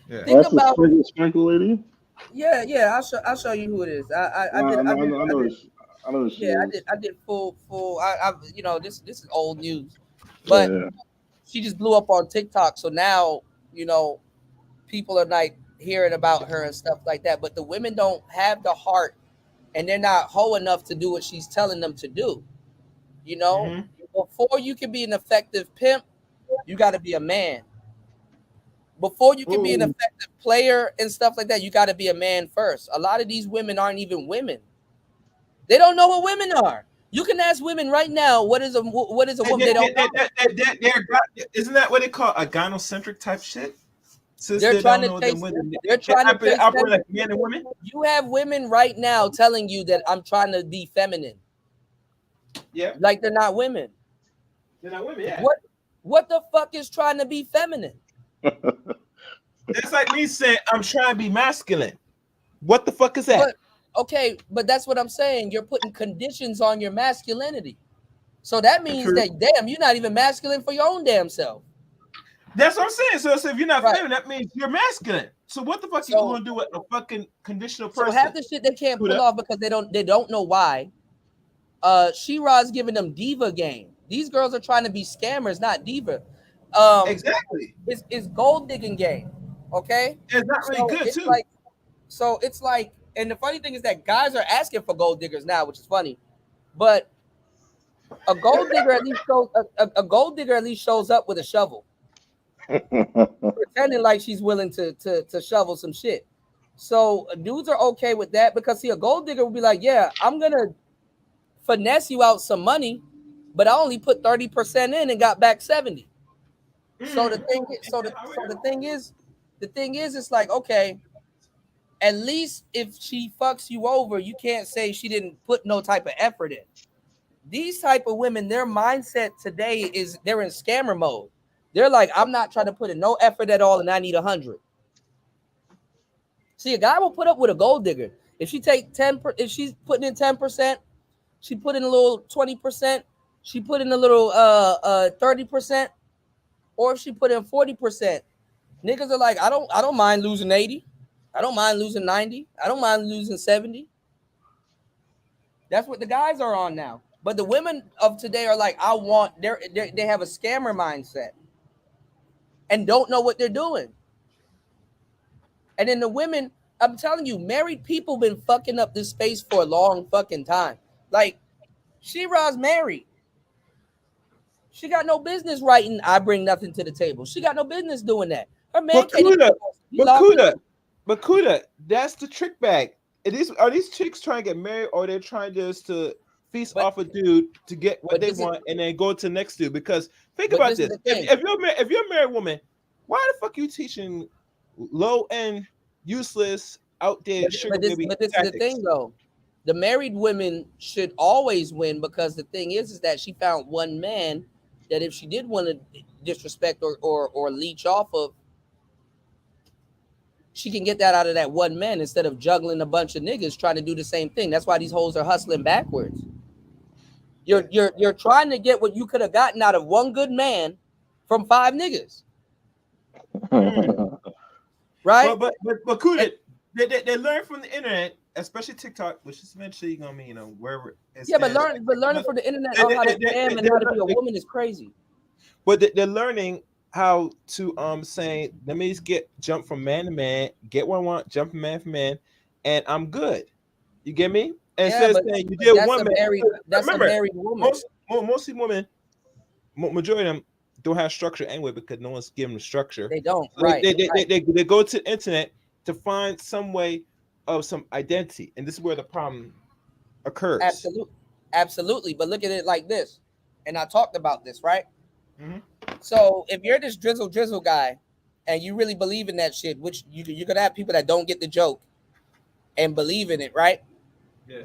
Yeah. Think about sprinkle lady. Yeah. I'll show you who it is. I did full. You know, this is old news, but she just blew up on TikTok. So now, you know, people are like hearing about her and stuff like that. But the women don't have the heart, and they're not hoe enough to do what she's telling them to do. You know, before you can be an effective pimp, you got to be a man. Before you can be an effective player and stuff like that, you got to be a man first. A lot of these women aren't even women. They don't know what women are. You can ask women right now, what is a woman? They don't know. Isn't that what they call a gynocentric type shit? Since They're trying to operate like men and women. You have women right now telling you that I'm trying to be feminine. Yeah. Like they're not women. They're not women, yeah. What the fuck is trying to be feminine? That's like me saying I'm trying to be masculine. What the fuck is that? Okay, but that's what I'm saying. You're putting conditions on your masculinity. So that means that, damn, you're not even masculine for your own damn self. That's what I'm saying. So if you're not Right. feminine, that means you're masculine. So what the fuck you gonna do with a fucking conditional person? So half the shit they can't pull off because they don't know why. She-Ra's giving them diva game. These girls are trying to be scammers, not diva. Exactly. It's gold digging game. Okay. It's not really good it's too. It's like, and the funny thing is that guys are asking for gold diggers now, which is funny. But a gold digger at least shows a gold digger at least shows up with a shovel, pretending like she's willing to shovel some shit. So dudes are okay with that because see, a gold digger will be like, yeah, I'm gonna finesse you out some money, but I only put 30% in and got back 70. So the thing is, it's like, okay, at least if she fucks you over, you can't say she didn't put no type of effort in. These type of women, their mindset today is they're in scammer mode. They're like, I'm not trying to put in no effort at all, and I need 100. See, a guy will put up with a gold digger if she take 10. If she's putting in 10%, she put in a little 20%. She put in a little 30%, or if she put in 40%. Niggas are like, I don't mind losing 80. I don't mind losing 90. I don't mind losing 70. That's what the guys are on now. But the women of today are like, they have a scammer mindset and don't know what they're doing. And then the women, I'm telling you, married people been fucking up this space for a long fucking time. Like, She-Ra's married. She got no business writing, I bring nothing to the table. She got no business doing that. Her man can't even. But Kuda, that's the trick bag. Are these chicks trying to get married, or they're trying just to feast off a dude to get what they want and then go to the next dude? Because think about this: if you're a married woman, why the fuck are you teaching low end, useless, outdated sugar baby But this is the thing, though. The married women should always win because the thing is that she found one man that if she did want to disrespect or leech off of, she can get that out of that one man instead of juggling a bunch of niggas trying to do the same thing. That's why these hoes are hustling backwards. You're trying to get what you could have gotten out of one good man from 5 niggas. Right? But Kuda, they learn from the internet, especially TikTok, which is eventually gonna be, wherever. But learning from the internet on how to scam and how to be a woman is crazy. But they're learning how to say, let me just jump from man to man, get what I want, jump from man, and I'm good. You get me? And saying you did one man. That's a married woman. Mostly women, majority of them don't have structure anyway because no one's giving them structure. They don't. So right. They go to the internet to find some way of some identity, and this is where the problem occurs. Absolutely. But look at it like this, and I talked about this, right? Mm-hmm. So if you're this drizzle guy, and you really believe in that shit, which you're gonna have people that don't get the joke and believe in it, right? Yeah.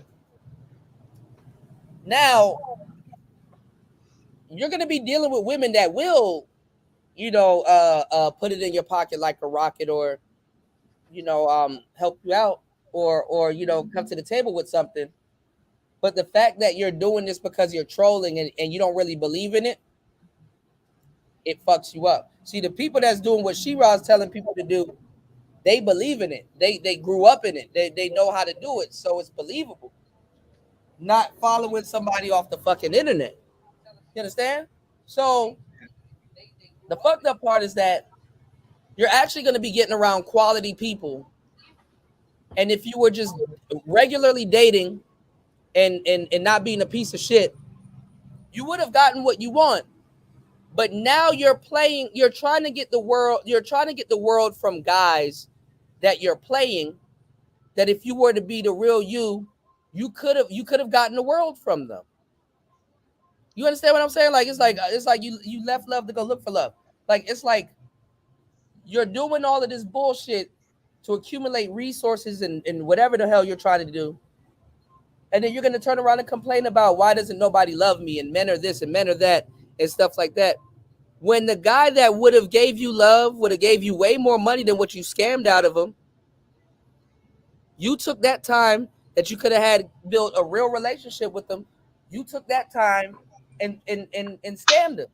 Now you're gonna be dealing with women that will, put it in your pocket like a rocket, or help you out, or come to the table with something. But the fact that you're doing this because you're trolling and you don't really believe in it, it fucks you up. See, the people that's doing what She-Ra's telling people to do, they believe in it. They grew up in it. They know how to do it, so it's believable. Not following somebody off the fucking internet. You understand? So the fucked up part is that you're actually going to be getting around quality people. And if you were just regularly dating and not being a piece of shit, you would have gotten what you want. But now you're trying to get the world from guys that you're playing, that if you were to be the real you could have gotten the world from them. You understand what I'm saying? Like it's like you left love to go look for love. Like it's like you're doing all of this bullshit to accumulate resources and whatever the hell you're trying to do. And then you're gonna turn around and complain about why doesn't nobody love me, and men are this and men are that and stuff like that. When the guy that would have gave you love would have gave you way more money than what you scammed out of him, you took that time that you could have had built a real relationship with them. You took that time and scammed them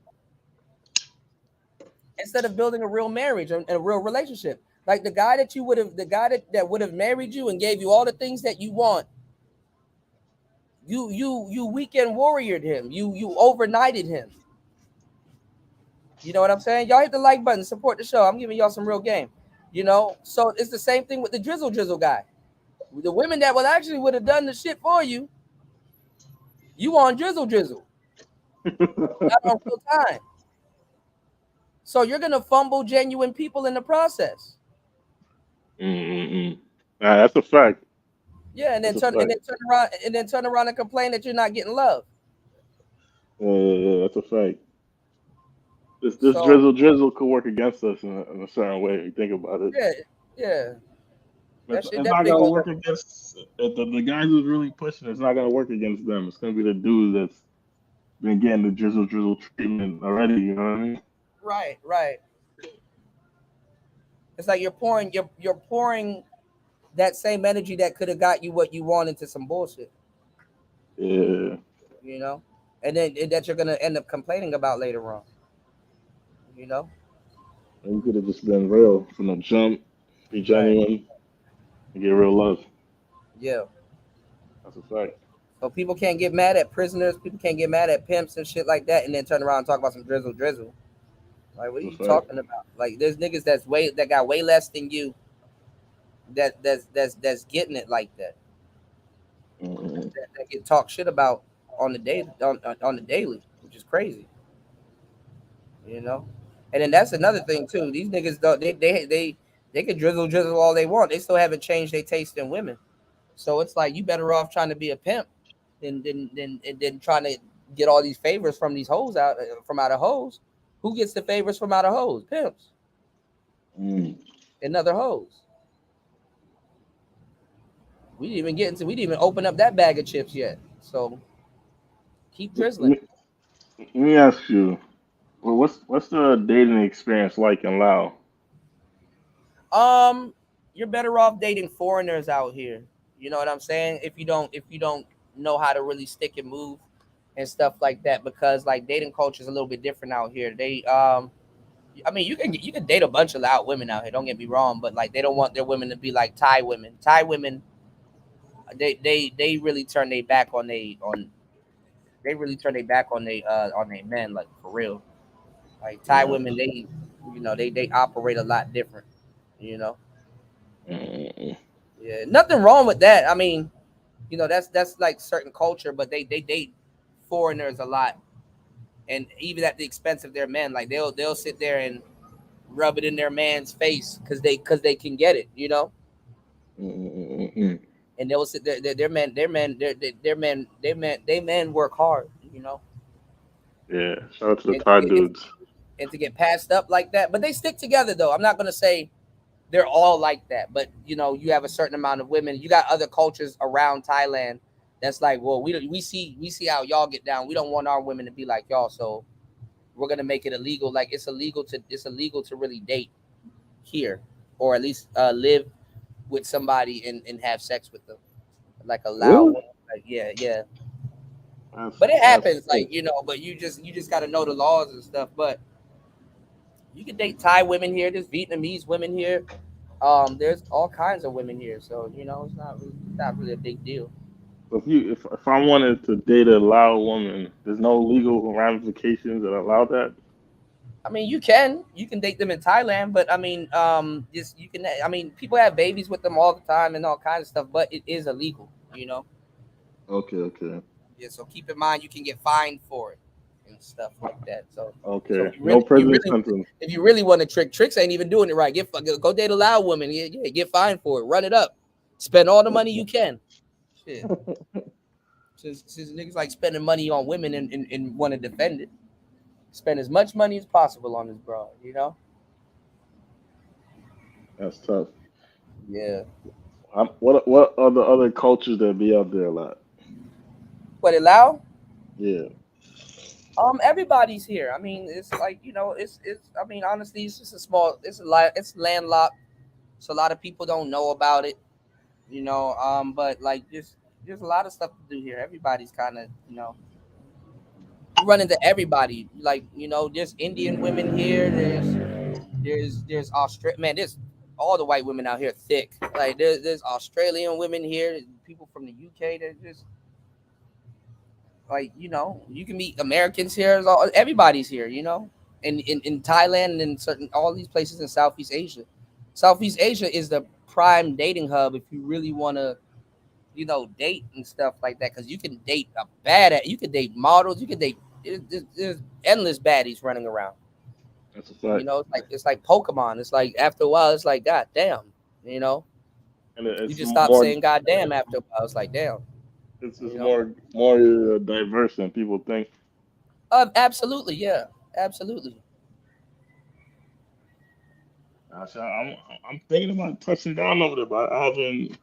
instead of building a real marriage and a real relationship. Like the guy that would have married you and gave you all the things that you want. You weekend warriored him. You overnighted him. You know what I'm saying? Y'all hit the like button, support the show. I'm giving y'all some real game. You know, so it's the same thing with the drizzle guy. The women that would have done the shit for you, you on drizzle, not on full time. So you're gonna fumble genuine people in the process. Nah, that's a fact. Yeah, and then turn around and complain that you're not getting love. Yeah, that's a fact. This drizzle could work against us in a certain way. If you think about it. Yeah. It's not gonna work against the guys who's really pushing. It's not gonna work against them. It's gonna be the dude that's been getting the drizzle treatment already. You know what I mean? Right. It's like you're pouring that same energy that could have got you what you want into some bullshit. Yeah. You know, and then that you're gonna end up complaining about later on. You know. And you could have just been real from the jump, be genuine, and get real love. Yeah. That's a fact. So people can't get mad at prisoners. People can't get mad at pimps and shit like that, and then turn around and talk about some drizzle. Like, what are you talking about? Like, there's niggas that got way less than you. That's getting it like that. That get talked shit about on the daily, which is crazy. You know, and then that's another thing too. These niggas they can drizzle all they want. They still haven't changed their taste in women. So it's like you better off trying to be a pimp than trying to get all these favors from these hoes out of hoes. Who gets the favors from out of hoes? Pimps. And other hoes. We didn't even open up that bag of chips yet. So keep drizzling. Let me ask you, well, what's the dating experience like in Laos? You're better off dating foreigners out here. You know what I'm saying? If you don't know how to really stick and move and stuff like that, because like dating culture is a little bit different out here. They I mean, you can date a bunch of loud women out here. Don't get me wrong, but like they don't want their women to be like Thai women. Thai women, they really turn their back on they men, like for real. Like Thai women, they operate a lot different. You know. Yeah, nothing wrong with that. I mean, you know, that's like certain culture, but they date foreigners a lot, and even at the expense of their men. Like they'll sit there and rub it in their man's face because they can get it, you know. And they'll sit there. Their men work hard, you know. Yeah, shout out to the Thai dudes. And to get passed up like that, but they stick together though. I'm not gonna say they're all like that, but you know, you have a certain amount of women. You got other cultures around Thailand that's like, well, we see how y'all get down. We don't want our women to be like y'all, so we're gonna make it illegal. Like it's illegal to really date here, or at least live with somebody and have sex with them, like allow. Really? Like, yeah. But it happens, like, you know. But you just got to know the laws and stuff. But you can date Thai women here. There's Vietnamese women here. There's all kinds of women here. So you know, it's not really a big deal. So if I wanted to date a Lao woman, there's no legal ramifications that allow that. I mean, you can date them in Thailand, but I mean, I mean, people have babies with them all the time and all kinds of stuff, but it is illegal, you know. Okay. Yeah, so keep in mind you can get fined for it and stuff like that. So okay, no prison sentence. If you really want to tricks ain't even doing it right. Go date a loud woman. Yeah, get fined for it. Run it up. Spend all the money you can. Shit. Since niggas like spending money on women and want to defend it, spend as much money as possible on this broad. You know. That's tough. Yeah. What are the other cultures that be out there a lot? What, allow? Yeah. Everybody's here. I mean, it's like, you know, it's I mean, honestly, it's just it's landlocked. So a lot of people don't know about it. you know. But like there's a lot of stuff to do here. Everybody's kind of, you know, you run into everybody. Like, you know, there's Indian women here. There's Australian, man. There's all the white women out here thick. Like there's Australian women here. There's people from the UK. There's just like, you know, you can meet Americans here. Everybody's here, you know. In Thailand and in certain all these places in Southeast Asia. Southeast Asia is the prime dating hub if you really want to, you know, date and stuff like that. Because you can date you can date models, you can date. There's endless baddies running around. That's a fact. You know, it's like Pokemon. It's like after a while, it's like God damn. You know, And you just stop saying God damn after a while. It's like damn. It's just more diverse than people think. Absolutely, yeah, absolutely. I'm thinking about touching down over there, but I haven't.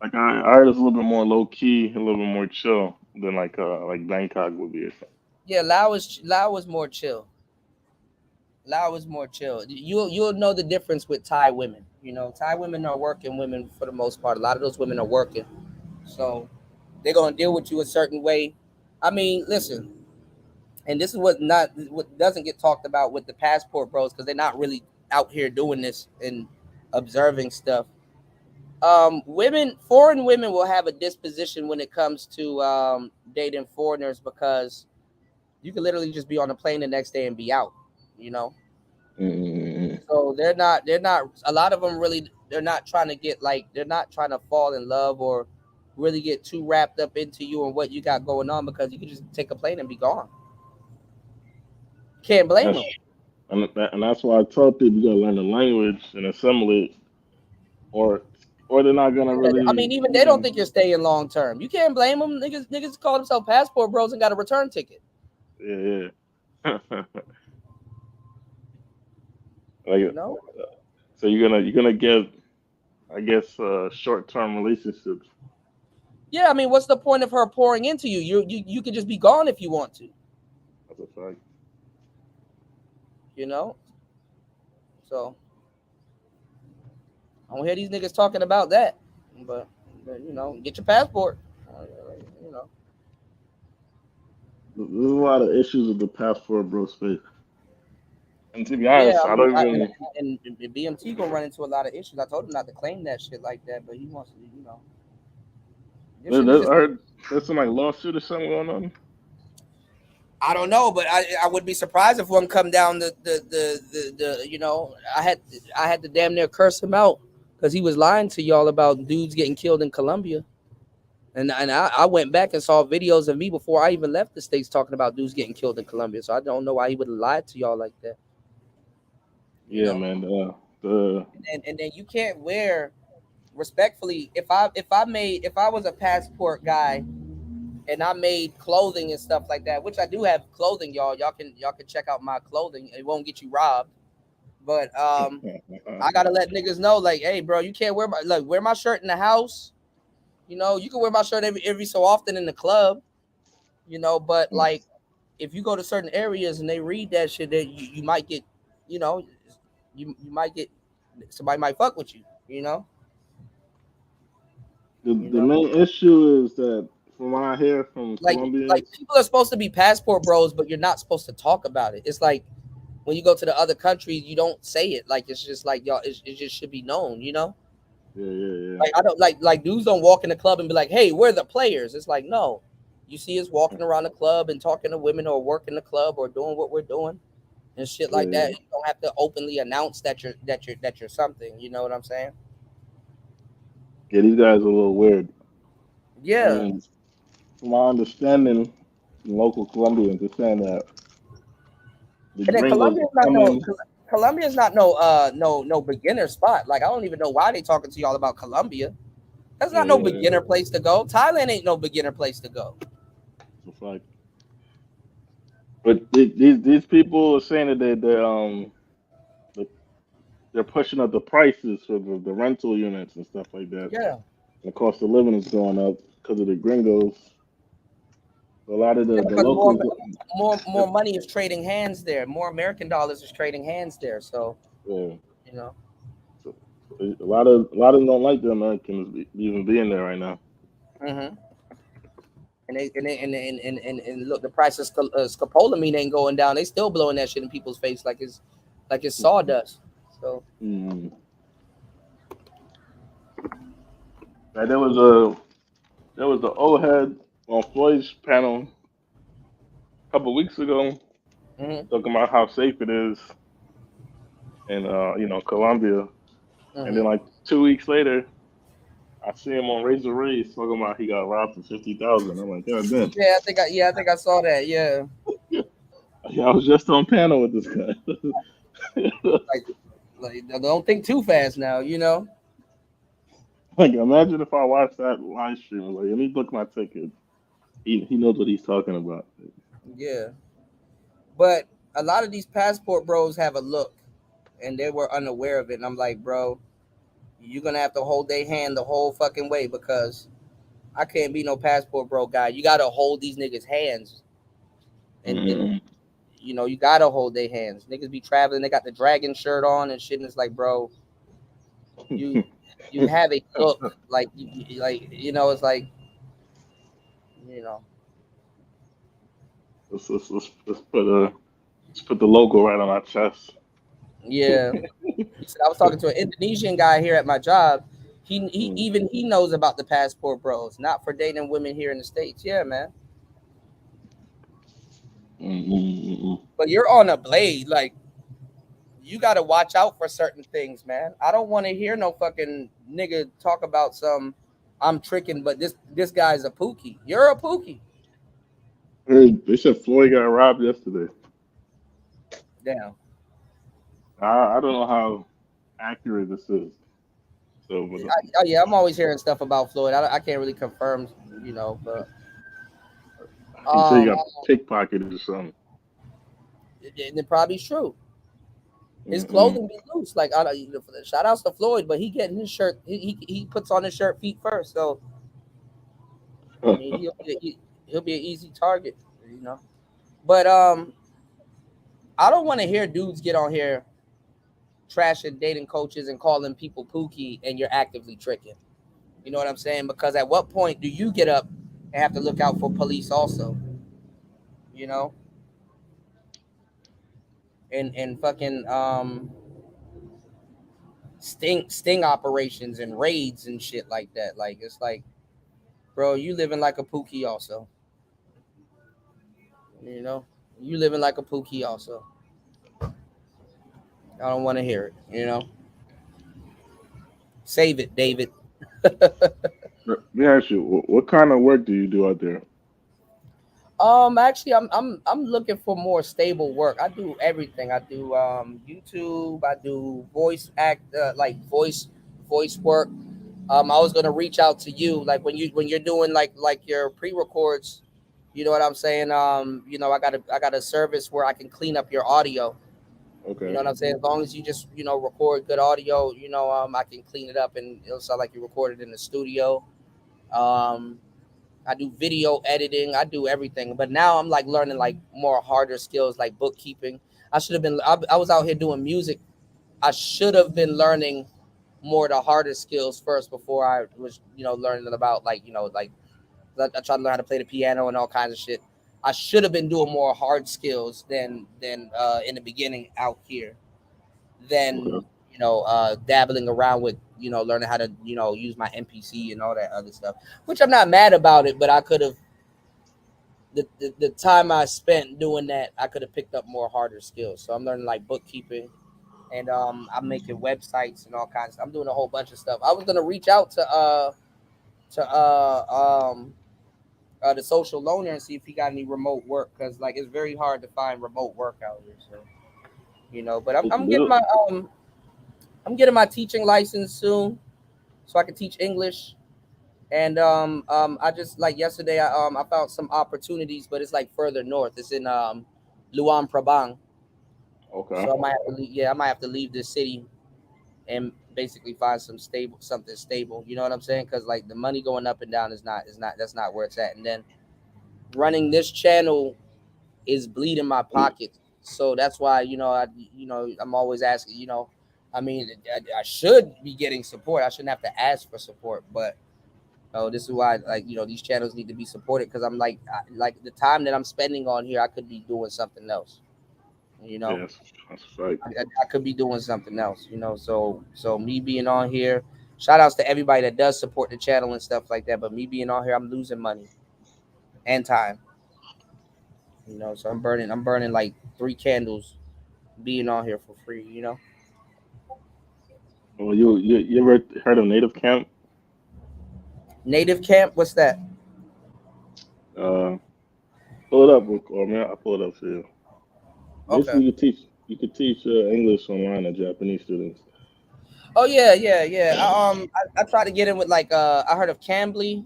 Like I heard it's a little bit more low key, a little bit more chill than like Bangkok would be. Or something. Yeah, Lao is more chill. Lao is more chill. You'll know the difference with Thai women. You know, Thai women are working women for the most part. A lot of those women are working, so they're gonna deal with you a certain way. I mean, listen, and this is what doesn't get talked about with the passport bros because they're not really out here doing this and observing stuff. Foreign women will have a disposition when it comes to dating foreigners because you can literally just be on a plane the next day and be out, you know. So they're not a lot of them really, they're not trying to fall in love or really get too wrapped up into you and what you got going on because you can just take a plane and be gone. Can't blame them. And that's why I tell people you gotta learn the language and assimilate, or they're not gonna really. I mean, even they don't think you're staying long term. You can't blame them. Niggas call themselves passport bros and got a return ticket. Yeah. Like, no. So you're gonna get, I guess, short-term relationships. Yeah, I mean, what's the point of her pouring into you? You could just be gone if you want to. That's a fact. You know. So I don't hear these niggas talking about that, but you know, get your passport. You know. There's a lot of issues with the passport bro space. And to be honest, I don't even. And BMT gonna run into a lot of issues. I told him not to claim that shit like that, but he wants to, you know. I heard there's some like lawsuit or something going on. I don't know, but I would be surprised if one come down the you know, I had to damn near curse him out because he was lying to y'all about dudes getting killed in Colombia. And I went back and saw videos of me before I even left the States talking about dudes getting killed in Colombia. So I don't know why he would have lied to y'all like that. Yeah, man. And then you can't wear, respectfully, if I was a passport guy and I made clothing and stuff like that, which I do have clothing, y'all can check out my clothing. It won't get you robbed. But I gotta let niggas know, like, hey bro, you can't wear my shirt in the house. You know, you can wear my shirt every so often in the club, you know, but like if you go to certain areas and they read that shit, that you might get, you know, you might get, somebody might fuck with you, you know. The main issue is that from what I hear from Colombians, like people are supposed to be passport bros, but you're not supposed to talk about it. It's like when you go to the other countries, you don't say it. Like it's just like y'all, it just should be known, you know. Yeah. Like I don't like dudes don't walk in the club and be like, "Hey, we're the players." It's like, no, you see us walking around the club and talking to women or working the club or doing what we're doing and shit like that. You don't have to openly announce that you're something. You know what I'm saying? Yeah, these guys are a little weird. Yeah. And from my understanding, local Colombians are saying that Colombia is not no beginner spot. Like I don't even know why they talking to y'all about Colombia. That's not no beginner place to go. Thailand ain't no beginner place to go. It's like, but these people are saying that they're pushing up the prices for the rental units and stuff like that. Yeah. The cost of living is going up because of the gringos. A lot of the locals, more money is trading hands there. More American dollars is trading hands there. So yeah. you know, A lot of them don't like the Americans even being there right now. Mm-hmm. And look, the price of scopolamine ain't going down. They still blowing that shit in people's face like it's sawdust. So And there was the old head on Floyd's panel a couple weeks ago talking about how safe it is in Colombia, and then like 2 weeks later, I see him on Razor Rays talking about he got robbed for 50,000. I'm like, God damn. yeah, I think I saw that. Yeah. Yeah, I was just on panel with this guy. like, don't think too fast now, you know. Like, imagine if I watched that live stream. Like, let me book my ticket. He knows what he's talking about. Yeah. But a lot of these passport bros have a look, and they were unaware of it. And I'm like, bro, you're gonna have to hold their hand the whole fucking way, because I can't be no passport bro guy. You gotta hold these niggas' hands, and you know, you gotta hold their hands. Niggas be traveling, they got the dragon shirt on and shit, and it's like, bro, you have a look, like you know, it's like, you know. Let's put the logo right on our chest. Yeah. I was talking to an Indonesian guy here at my job. He knows about the passport bros, not for dating women here in the States. Yeah, man. But you're on a blade. Like, you got to watch out for certain things, man. I don't want to hear no fucking nigga talk about some I'm tricking, but this guy's a pookie. You're a pookie. They said Floyd got robbed yesterday. Damn. I don't know how accurate this is. So, but yeah, I'm always hearing stuff about Floyd. I can't really confirm, you know, but he said he got pickpocketed or something. It probably true. His clothing be loose. Like, shout outs to Floyd, but he getting his shirt. He puts on his shirt feet first, so I mean, he'll be an easy target, you know. But I don't want to hear dudes get on here trashing dating coaches and calling people pookie, and you're actively tricking. You know what I'm saying? Because at what point do you get up and have to look out for police also? You know? And fucking sting operations and raids and shit like that. Like, it's like, bro, you living like a pookie also. You know? You living like a pookie also. I don't want to hear it, you know? Save it, David. Let me ask you, what kind of work do you do out there? Actually, I'm looking for more stable work. I do everything. I do YouTube. I do voice voice work. I was gonna reach out to you, like when you're doing like your pre-records. You know what I'm saying? You know, I got a service where I can clean up your audio. Okay. You know what I'm saying? As long as you just, you know, record good audio, you know, I can clean it up and it'll sound like you recorded in the studio. I do video editing. I do everything. But now I'm like learning like more harder skills like bookkeeping. I was out here doing music. I should have been learning more the harder skills first before I was, you know, learning about like, you know, like I tried to learn how to play the piano and all kinds of shit. I should have been doing more hard skills than in the beginning out here. Than, you know, dabbling around with, you know, learning how to, you know, use my NPC and all that other stuff, which I'm not mad about it, but I could have, the time I spent doing that, I could have picked up more harder skills. So I'm learning like bookkeeping, and I'm making websites and all kinds of stuff. I'm doing a whole bunch of stuff. I was gonna reach out to the social loaner and see if he got any remote work, because like it's very hard to find remote work out here. So, you know, but I'm getting my teaching license soon, so I can teach English. And I just, like yesterday, I found some opportunities, but it's like further north. It's in Luang Prabang. Okay. So I might have to leave this city and basically find something stable. You know what I'm saying? Because like the money going up and down that's not where it's at. And then running this channel is bleeding my pockets. So that's why, you know, I'm always asking, you know, I mean, I should be getting support. I shouldn't have to ask for support, but this is why, like, these channels need to be supported, because I'm like the time that I'm spending on here, I could be doing something else. Yeah, that's right. I could be doing something else. So me being on here, shout outs to everybody that does support the channel and stuff like that. But me being on here, I'm losing money and time. So I'm burning like 3 candles being on here for free. Well, you ever heard of Native Camp? Native Camp, what's that? Pull it up, or man, I'll pull it up for you. Basically, Okay. you could teach English online to Japanese students. Oh yeah. I tried to get in with like I heard of Cambly,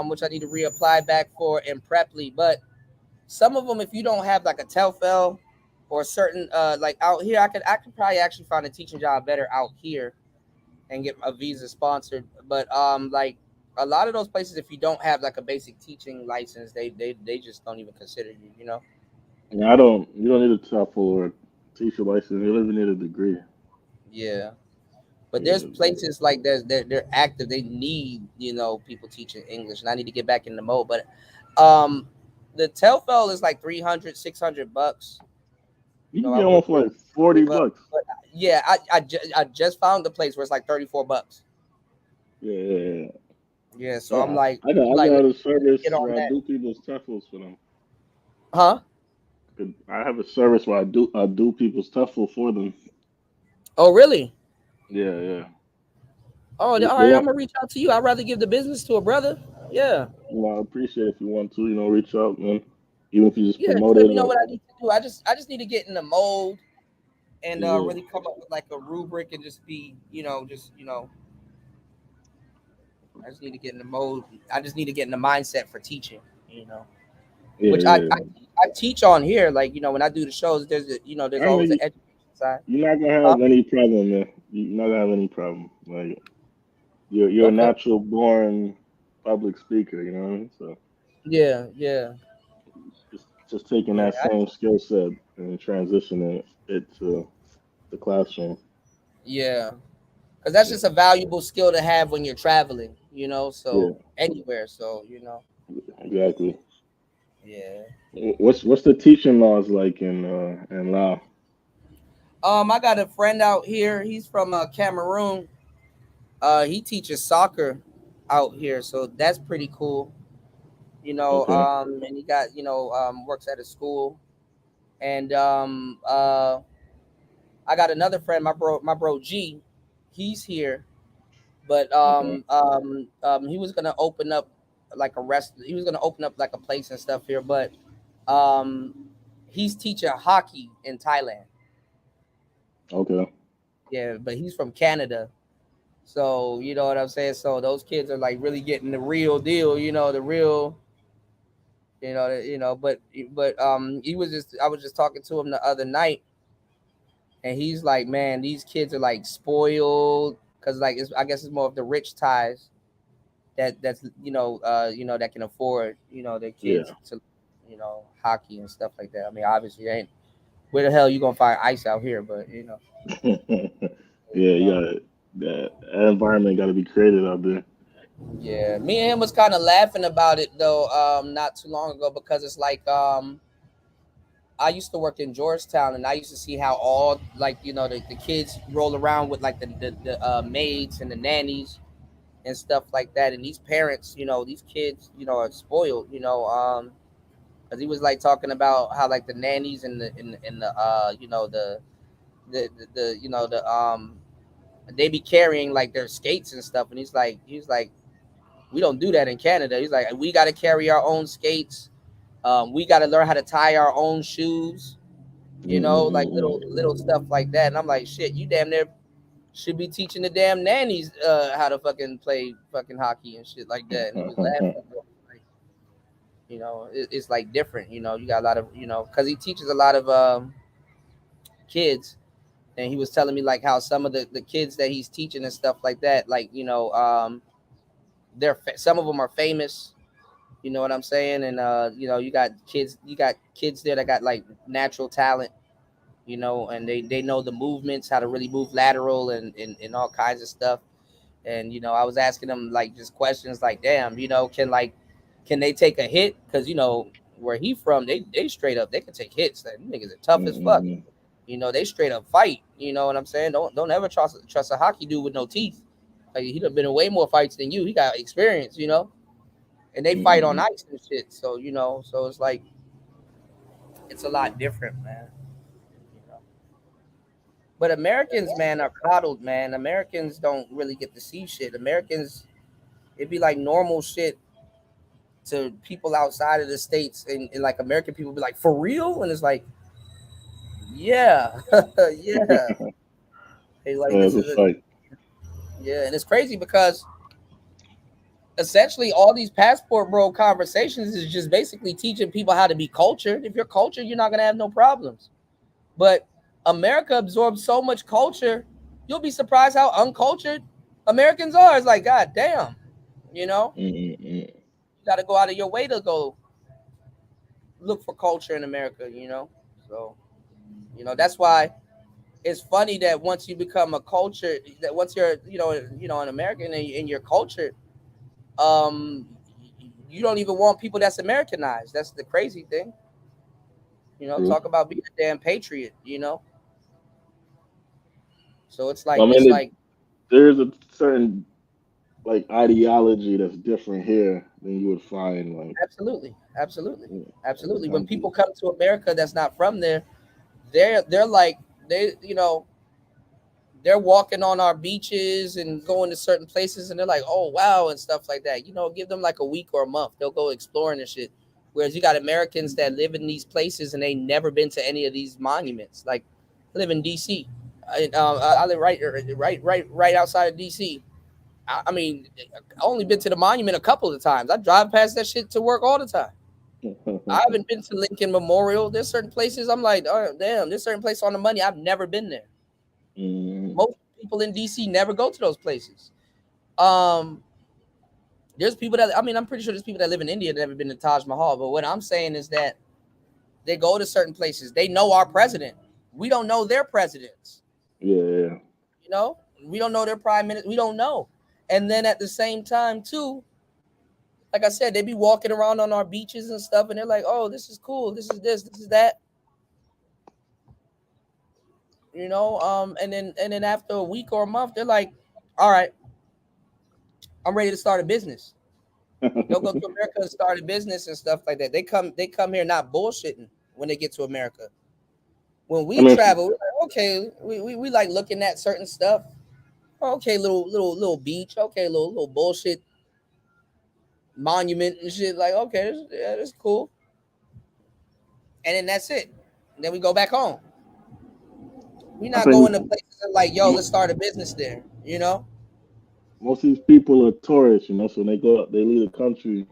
which I need to reapply back for, and Preply, but some of them, if you don't have like a TELFL or a certain like out here, I could probably actually find a teaching job better out here and get a visa sponsored. But like a lot of those places, if you don't have like a basic teaching license, they just don't even consider you. Yeah, you don't need a TEFL or teacher license. You don't even need a degree. Yeah. But there's places like they're active. They need, people teaching English, and I need to get back in the mode. But the TELFL is like $300-$600. You can get one for like $40. But yeah, I just found the place where it's like $34. Yeah. Yeah, so I'm like, I got a service where I do people's TEFLs for them. Huh? I have a service where I do people's TEFL for them. Oh, really? Yeah. Oh, all right. I'm gonna reach out to you. I'd rather give the business to a brother. Yeah. Well, I appreciate it if you want to, reach out, man. Even if you just Yeah, promote let it. me know what I need to do. I just need to get in the mold and really come up with like a rubric and just be, I just need to get in the mode. I just need to get in the mindset for teaching, which I teach on here. Like, when I do the shows, there's always an education side. You're not gonna have any problem, man. You're not gonna have any problem. Like, you're a natural born public speaker, you know what I mean? So yeah. Just taking that same skill set and transitioning it to the classroom. Yeah. Because that's just a valuable skill to have when you're traveling, so anywhere. So, Exactly. Yeah. What's the teaching laws like in Laos? I got a friend out here. He's from Cameroon. He teaches soccer out here, so that's pretty cool. And he got works at a school, and I got another friend, my bro G. He's here, but he was gonna open up like he was gonna open up like a place and stuff here, but he's teaching hockey in Thailand. Okay. Yeah, but he's from Canada. So, you know what I'm saying? So those kids are like really getting the real deal, the real, but I was just talking to him the other night, and he's like, man, these kids are like spoiled, because like I guess it's more of the rich ties that's that can afford, their kids to, hockey and stuff like that. I mean, obviously ain't where the hell you gonna find ice out here, but Yeah, that environment got to be created out there. Yeah, me and him was kind of laughing about it though, not too long ago, because it's like I used to work in Georgetown, and I used to see how all like the kids roll around with like the maids and the nannies and stuff like that, and these parents, these kids, are spoiled, because he was like talking about how like the nannies and the they be carrying like their skates and stuff, and he's like we don't do that in Canada. He's like, we got to carry our own skates. We got to learn how to tie our own shoes, like little stuff like that. And I'm like, shit, you damn near should be teaching the damn nannies how to fucking play fucking hockey and shit like that. And he was laughing. Like, it's like different. You got a lot of, because he teaches a lot of kids. And he was telling me like how some of the kids that he's teaching and stuff like that, like, some of them are famous, you know what I'm saying? And you got kids there that got like natural talent, you know, and they know the movements, how to really move lateral and all kinds of stuff. And, you know, I was asking them like just questions like, damn, you know, can they take a hit? Because, you know, where he from, they straight up, they can take hits. Like, niggas are tough as fuck. You know, they straight up fight. You know what I'm saying? Don't ever trust a hockey dude with no teeth. Like, he done been in way more fights than you. He got experience, you know, and they fight on ice and shit. So, you know, so it's like, it's a lot different, man. You know? But Americans, man, are coddled, man. Americans don't really get to see shit. Americans, it'd be like normal shit to people outside of the States, and like American people be like, for real? And it's like, yeah, yeah. Hey, like, this is yeah, and it's crazy because essentially all these passport bro conversations is just basically teaching people how to be cultured. If you're cultured, you're not gonna have no problems. But America absorbs so much culture, you'll be surprised how uncultured Americans are. It's like, god damn, you know, you got to go out of your way to go look for culture in America, you know. So, you know, that's why it's funny that once you become a culture, that once you're, you know, an American and you're cultured, you don't even want people that's Americanized. That's the crazy thing. You know, talk about being a damn patriot, you know. So it's like, I mean, it's like there's a certain like ideology that's different here than you would find like absolutely. When people come to America that's not from there, they're like, you know, they're walking on our beaches and going to certain places and they're like, oh wow, and stuff like that. You know, give them like a week or a month, they'll go exploring and shit. Whereas you got Americans that live in these places and they never been to any of these monuments. Like, I live in DC. I live right outside of DC. I mean, I only been to the monument a couple of times. I drive past that shit to work all the time. I haven't been to Lincoln Memorial. There's certain places I'm like, oh damn, there's certain places on the money I've never been there. Most people in DC never go to those places. There's people that, I mean, I'm pretty sure there's people that live in India that never been to Taj Mahal. But what I'm saying is that they go to certain places. They know our president. We don't know their presidents. Yeah. You know, we don't know their prime minister. We don't know. And then at the same time, too, like I said, they be walking around on our beaches and stuff, and they're like, oh, this is cool. This is this is that. You know, and then after a week or a month, they're like, all right, I'm ready to start a business. They'll go to America and start a business and stuff like that. They come here not bullshitting when they get to America. When we travel, we're like, okay, we like looking at certain stuff. Okay, little beach. Okay, little bullshit monument and shit. Like, okay, that's cool. And then that's it. And then we go back home. We're not going to places and like, yo, let's start a business there. You know. Most of these people are tourists, you know, so when they go up, they leave the country.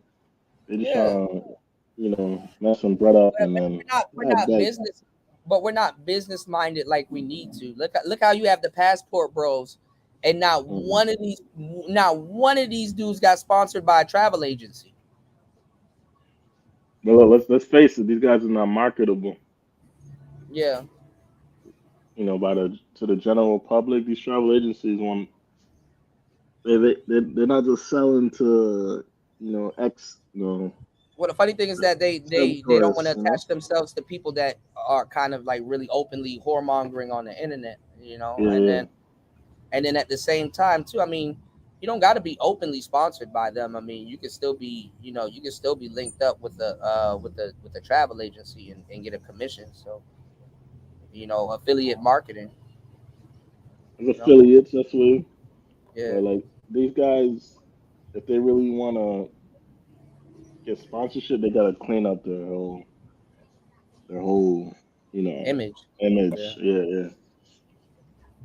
They just trying to, you know, mess some bread up, and then we're not business, but we're not business minded like we need to. Look how you have the passport bros, and not one of these dudes got sponsored by a travel agency. Well, let's face it, these guys are not marketable. Yeah. You know, to the general public, these travel agencies want. They're not just selling to, you know, Well, the funny thing is that they don't want to attach themselves to people that are kind of like really openly whoremongering on the internet, you know. Yeah, and then at the same time too, I mean, you don't got to be openly sponsored by them. I mean, you can still be, you know, linked up with the travel agency and get a commission. So, you know, affiliate marketing. Affiliates, that's what. Yeah. Or like these guys, if they really want to get sponsorship, they gotta clean up their whole, you know, image. Yeah.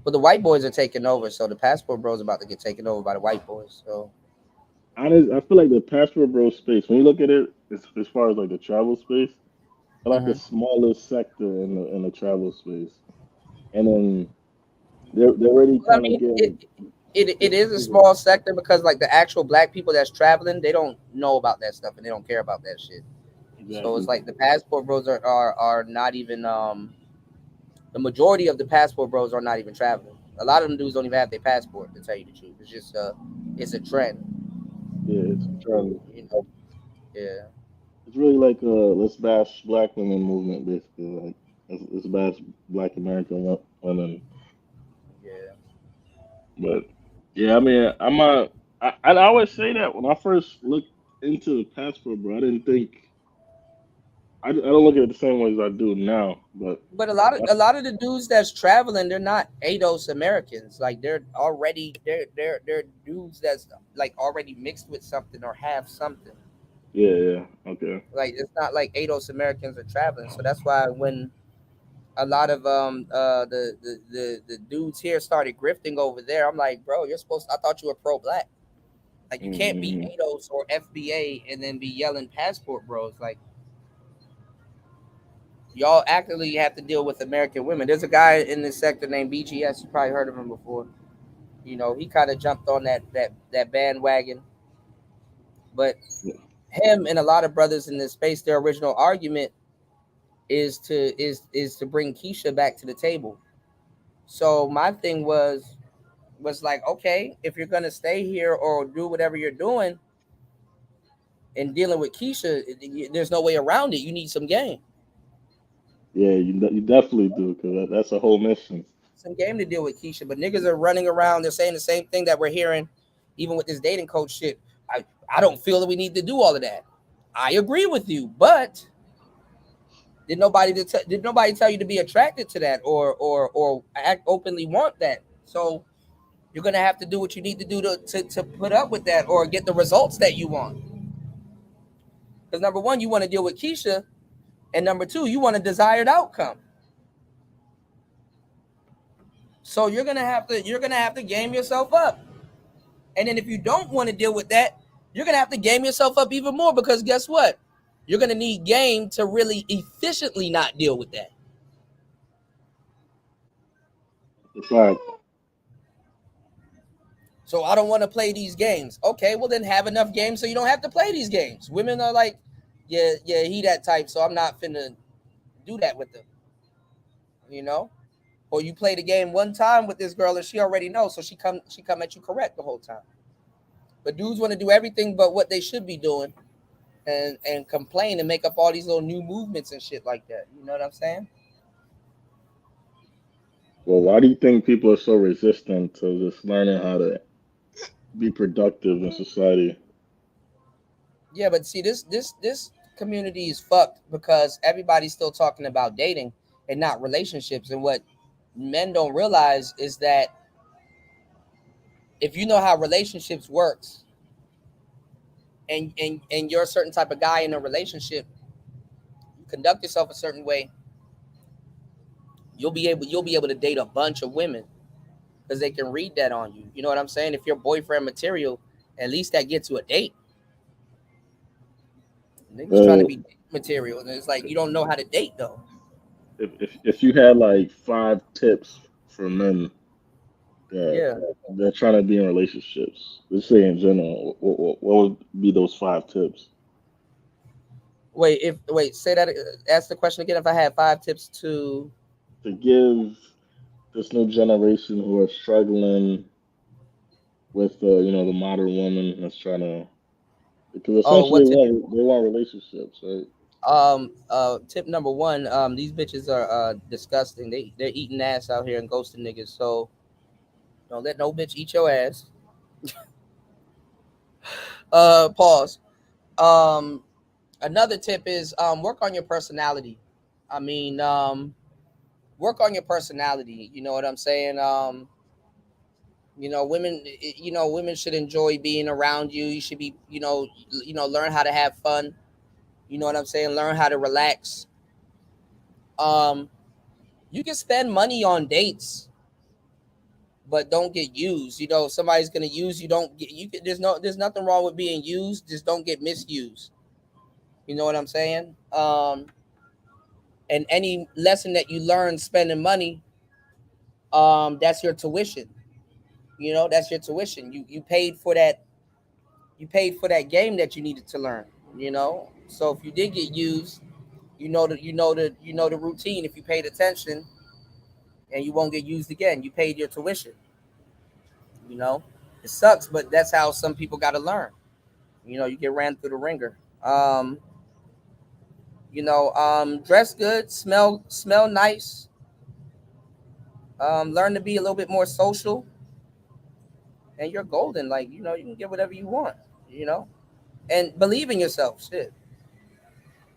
But the white boys are taking over, so the passport bros are about to get taken over by the white boys. So I feel like the passport bro space, when you look at it, as far as like the travel space, they're like the smallest sector in the travel space, and then they're already kind of getting. It is a small sector because like the actual black people that's traveling, they don't know about that stuff and they don't care about that shit. Exactly. So it's like the passport bros are not even The majority of the passport bros are not even traveling. A lot of them dudes don't even have their passport, to tell you the truth. It's just it's a trend. Yeah, it's a trend. You know? Yeah. It's really like a let's bash black women movement, basically. Like let's bash black American women. Yeah. But yeah, I mean, I always say that when I first looked into the passport, bro, I didn't think I don't look at it the same way as I do now. But a lot of the dudes that's traveling, they're not ADOS Americans. Like they're dudes that's like already mixed with something or have something. yeah, okay. Like it's not like ADOS Americans are traveling. So that's why when a lot of the dudes here started grifting over there, I'm like, bro, I thought you were pro black. Like you can't be ADOS or FBA and then be yelling passport bros. Like y'all actively have to deal with American women. There's a guy in this sector named BGS. You probably heard of him before. You know, he kind of jumped on that bandwagon. But him and a lot of brothers in this space, their original argument is to bring Keisha back to the table. So my thing was like, okay, if you're gonna stay here or do whatever you're doing and dealing with Keisha, there's no way around it. You need some game. Yeah, you definitely do, because that's a whole mission. Some game to deal with Keisha, but niggas are running around. They're saying the same thing that we're hearing, even with this dating coach shit. I don't feel that we need to do all of that. I agree with you, but did nobody tell you to be attracted to that or act openly want that? So you're gonna have to do what you need to do to put up with that or get the results that you want. Because number one, you want to deal with Keisha, and number two, you want a desired outcome. So you're gonna have to game yourself up. And then if you don't want to deal with that, you're gonna have to game yourself up even more, because guess what? You're gonna need game to really efficiently not deal with that. Right. So I don't want to play these games. Okay, well then have enough games so you don't have to play these games. Women are like, yeah, he that type, so I'm not finna do that with them. You know? Or you play the game one time with this girl and she already knows, so she come at you correct the whole time. But dudes want to do everything but what they should be doing and complain and make up all these little new movements and shit like that. You know what I'm saying? Well, why do you think people are so resistant to just learning how to be productive in society? Yeah, but see, this community is fucked because everybody's still talking about dating and not relationships. And what men don't realize is that if you know how relationships works and you're a certain type of guy in a relationship, you conduct yourself a certain way, you'll be able to date a bunch of women because they can read that on you. You know what I'm saying? If you're boyfriend material, at least that gets you a date. Niggas trying to be material, and it's like you don't know how to date though. If you had like 5 tips for men that they're trying to be in relationships, let's say in general, what would be those 5 tips? Say that. Ask the question again. If I had 5 tips to give this new generation who are struggling with the modern woman that's trying to, because essentially they want relationships, right? Tip number 1, these bitches are disgusting. They're eating ass out here and ghosting niggas. So don't let no bitch eat your ass. Pause. Another tip is work on your personality. I mean, work on your personality. You know what I'm saying? Women should enjoy being around you. You should be, learn how to have fun. You know what I'm saying? Learn how to relax. You can spend money on dates, but don't get used. You know, somebody's gonna use you. There's nothing wrong with being used. Just don't get misused. You know what I'm saying? And any lesson that you learn spending money, that's your tuition. You know, that's your tuition. You paid for that. You paid for that game that you needed to learn. You know, so if you did get used, you know the routine. If you paid attention, and you won't get used again. You paid your tuition. You know, it sucks, but that's how some people got to learn. You know, you get ran through the ringer. Dress good, smell nice. Learn to be a little bit more social, and you're golden. Like, you know, you can get whatever you want. You know, and believe in yourself. Shit,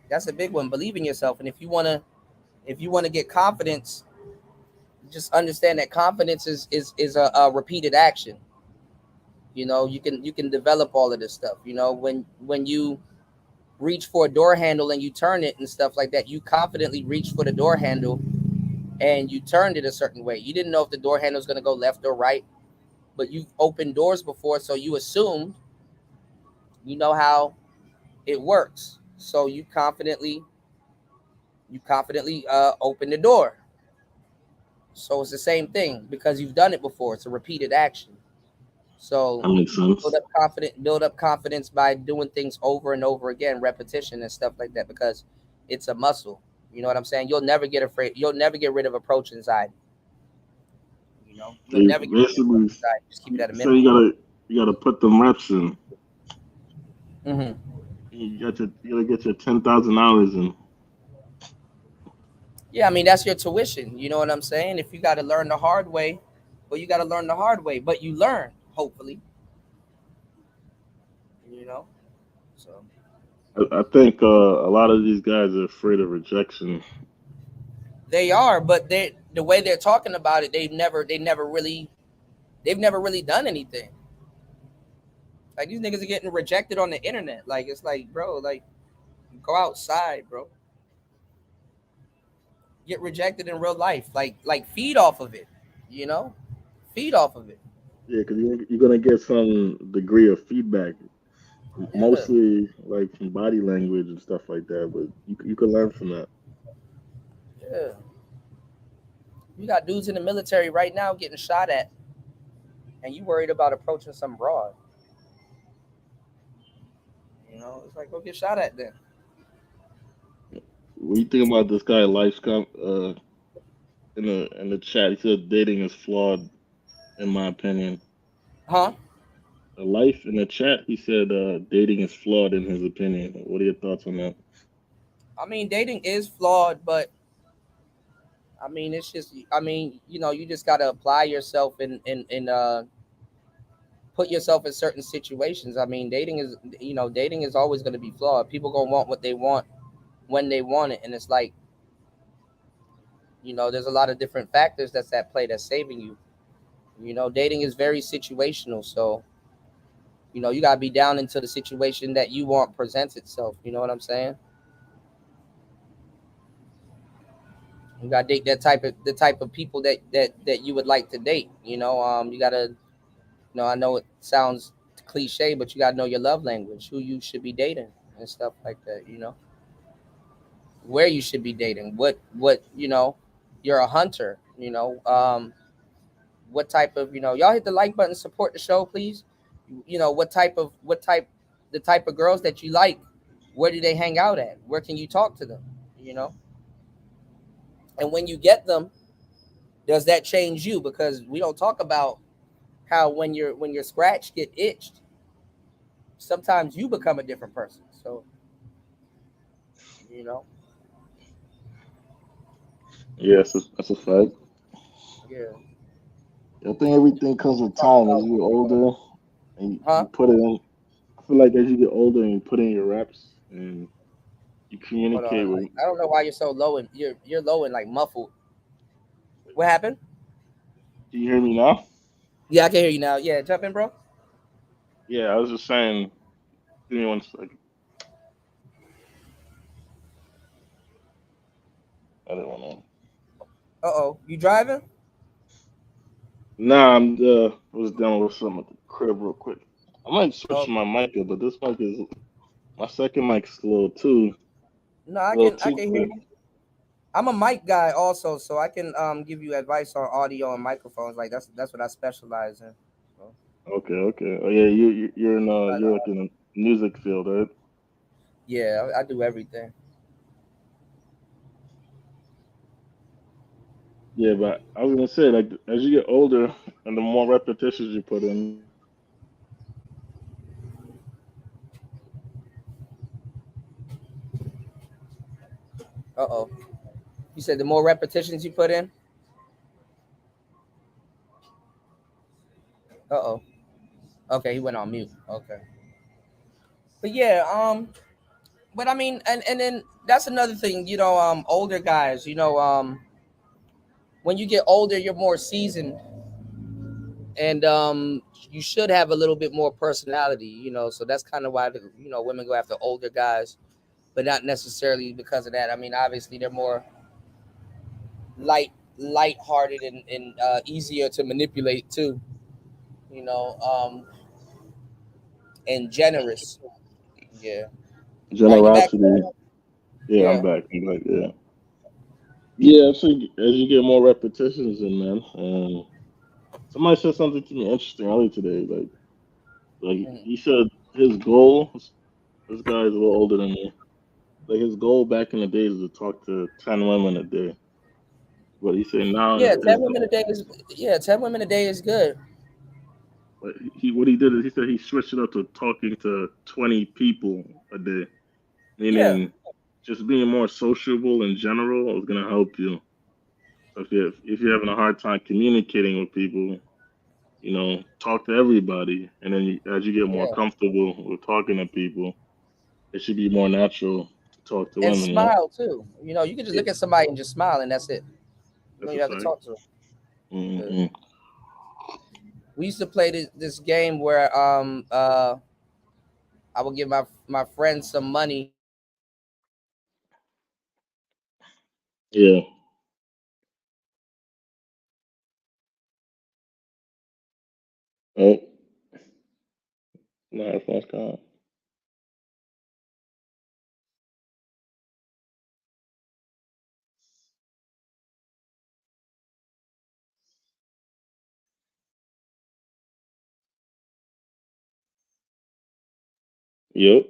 that's a big one. Believe in yourself, and if you wanna get confidence, just understand that confidence is a repeated action. You know, you can develop all of this stuff. You know, when you reach for a door handle and you turn it and stuff like that, you confidently reach for the door handle and you turned it a certain way. You didn't know if the door handle is going to go left or right, but you've opened doors before, so you assumed you know how it works. So you confidently open the door. So it's the same thing because you've done it before. It's a repeated action. So That makes sense. build up confidence by doing things over and over again, repetition and stuff like that, because it's a muscle. You know what I'm saying? You'll never get afraid. You'll never get rid of approach anxiety. You know, you'll never get rid of approach anxiety. Just keep it at a So minimum. you gotta put them reps in. Mm-hmm. You gotta get your $10,000 in. Yeah, I mean, that's your tuition. You know what I'm saying? If you got to learn the hard way, well, you got to learn the hard way. But you learn, hopefully. You know? So I think a lot of these guys are afraid of rejection. they are, but the way they're talking about it, they've never really done anything. Like, these niggas are getting rejected on the internet. Like, it's like, bro, like, go outside, bro. Get rejected in real life. Like feed off of it, you know? Feed off of it. Yeah, because you're gonna get some degree of feedback, mostly like from body language and stuff like that. But you can learn from that. Yeah. You got dudes in the military right now getting shot at, and you worried about approaching some broad. You know, it's like, go get shot at then. What do you think about this guy in the chat? He said dating is flawed, in my opinion. Huh? Life in the chat, he said dating is flawed in his opinion. What are your thoughts on that? I mean, dating is flawed, but I mean, it's just, I mean, you know, you just got to apply yourself and put yourself in certain situations. I mean, dating is always going to be flawed. People going to want what they want when they want it. And it's like, you know, there's a lot of different factors that's at play that's saving you. You know, dating is very situational. So, you know, you got to be down into the situation that you want presents itself. You know what I'm saying? You got to date the type of people that you would like to date. You know, you got to, you know, I know it sounds cliche, but you got to know your love language, who you should be dating and stuff like that, you know, where you should be dating, what, you know, you're a hunter, you know, what type of, you know, y'all hit the like button, support the show, please. You know, the type of girls that you like, where do they hang out at? Where can you talk to them, you know? And when you get them, does that change you? Because we don't talk about how when your scratch get itched, sometimes you become a different person. So, you know. Yes, that's a fact. Yeah. I think everything comes with time. As you get older, and you put it in. I feel like as you get older and you put in your reps and you Hold communicate on. with. I don't know why you're so low and you're low and like muffled. What happened? Can you hear me now? Yeah, I can hear you now. Yeah, jump in, bro. Yeah, I was just saying. Give me 1 second. I didn't want to. You driving? Nah, I was dealing with something at the crib real quick. I might switch my mic up, but this mic is my second mic's a little too. No, I can hear you. I'm a mic guy also, so I can give you advice on audio and microphones. Like that's what I specialize in. So. Okay. Oh yeah, you're like in the music field, right? Yeah, I do everything. Yeah, but I was gonna say, like, as you get older and the more repetitions you put in, Uh-oh. You said the more repetitions you put in? Uh-oh. Okay, he went on mute. Okay. But yeah, but I mean, and then that's another thing, older guys, when you get older, you're more seasoned, and you should have a little bit more personality, so that's kind of why women go after older guys, but not necessarily because of that. I mean, obviously they're more light-hearted and easier to manipulate too, you know, um, and generous. Yeah. Are you back? generosity. Yeah, I'm Yeah. back. I'm back. Yeah. Yeah, so as you get more repetitions in, man, somebody said something to me interesting earlier today. Like he said, his goal. This guy is a little older than me. Like his goal back in the days is to talk to 10 women a day. But he said now Yeah, his 10 women a day is good. what he did is he said he switched it up to talking to 20 people a day, Yeah. meaning just being more sociable in general is gonna help you. So if you're having a hard time communicating with people, talk to everybody, and then as you get more Yeah. comfortable with talking to people, it should be more natural to talk to And women. smile too. You can just Yeah, look at somebody and just smile, and that's it. You don't that's a even have to fact. talk to them. Yeah. Mm-hmm. We used to play this game where I would give my friends some money. Yeah. Oh, my headphones gone. Yep.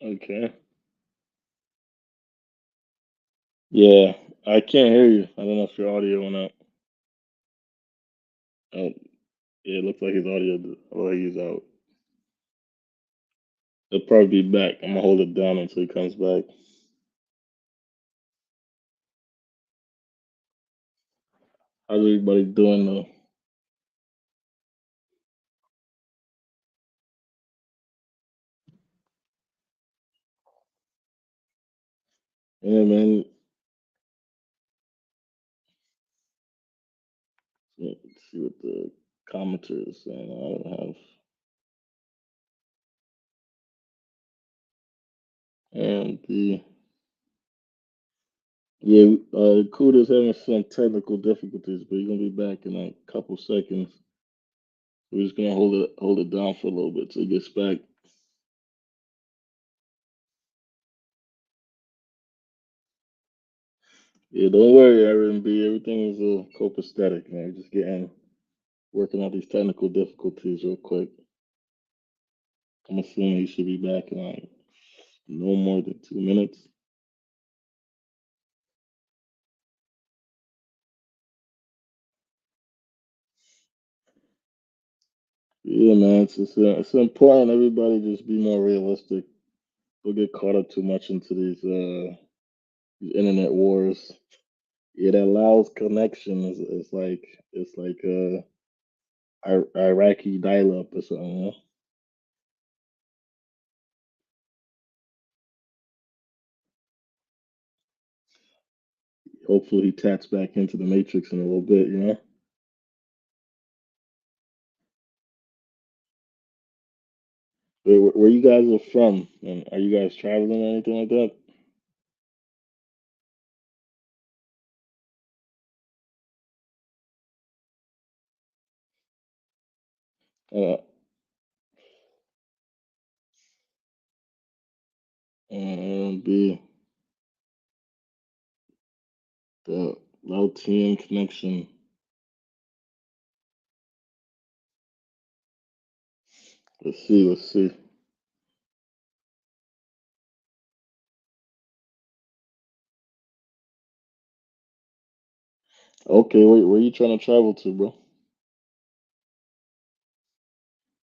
Okay. Yeah, I can't hear you. I don't know if your audio went out. Oh, yeah, it looks like his audio. Oh, he's out. He'll probably be back. I'm gonna hold it down until he comes back. How's everybody doing though? Yeah, man. Let's see what the commenter is saying. I don't have. And Kuda's having some technical difficulties, but he's gonna be back in a couple seconds. We're just gonna hold it down for a little bit till he gets back. Yeah, don't worry, R&B. Everything is copacetic, man. We're just working out these technical difficulties real quick. I'm assuming he should be back in like no more than 2 minutes. Yeah, man, it's important everybody just be more realistic. Don't get caught up too much into these internet wars. Yeah, that Laos connection is like Iraqi dial-up or something. Hopefully he taps back into the matrix in a little bit. Where you guys are from, and are you guys traveling or anything like that? Uh, be the Laotian connection. Let's see. Let's see. Okay, where you trying to travel to, bro?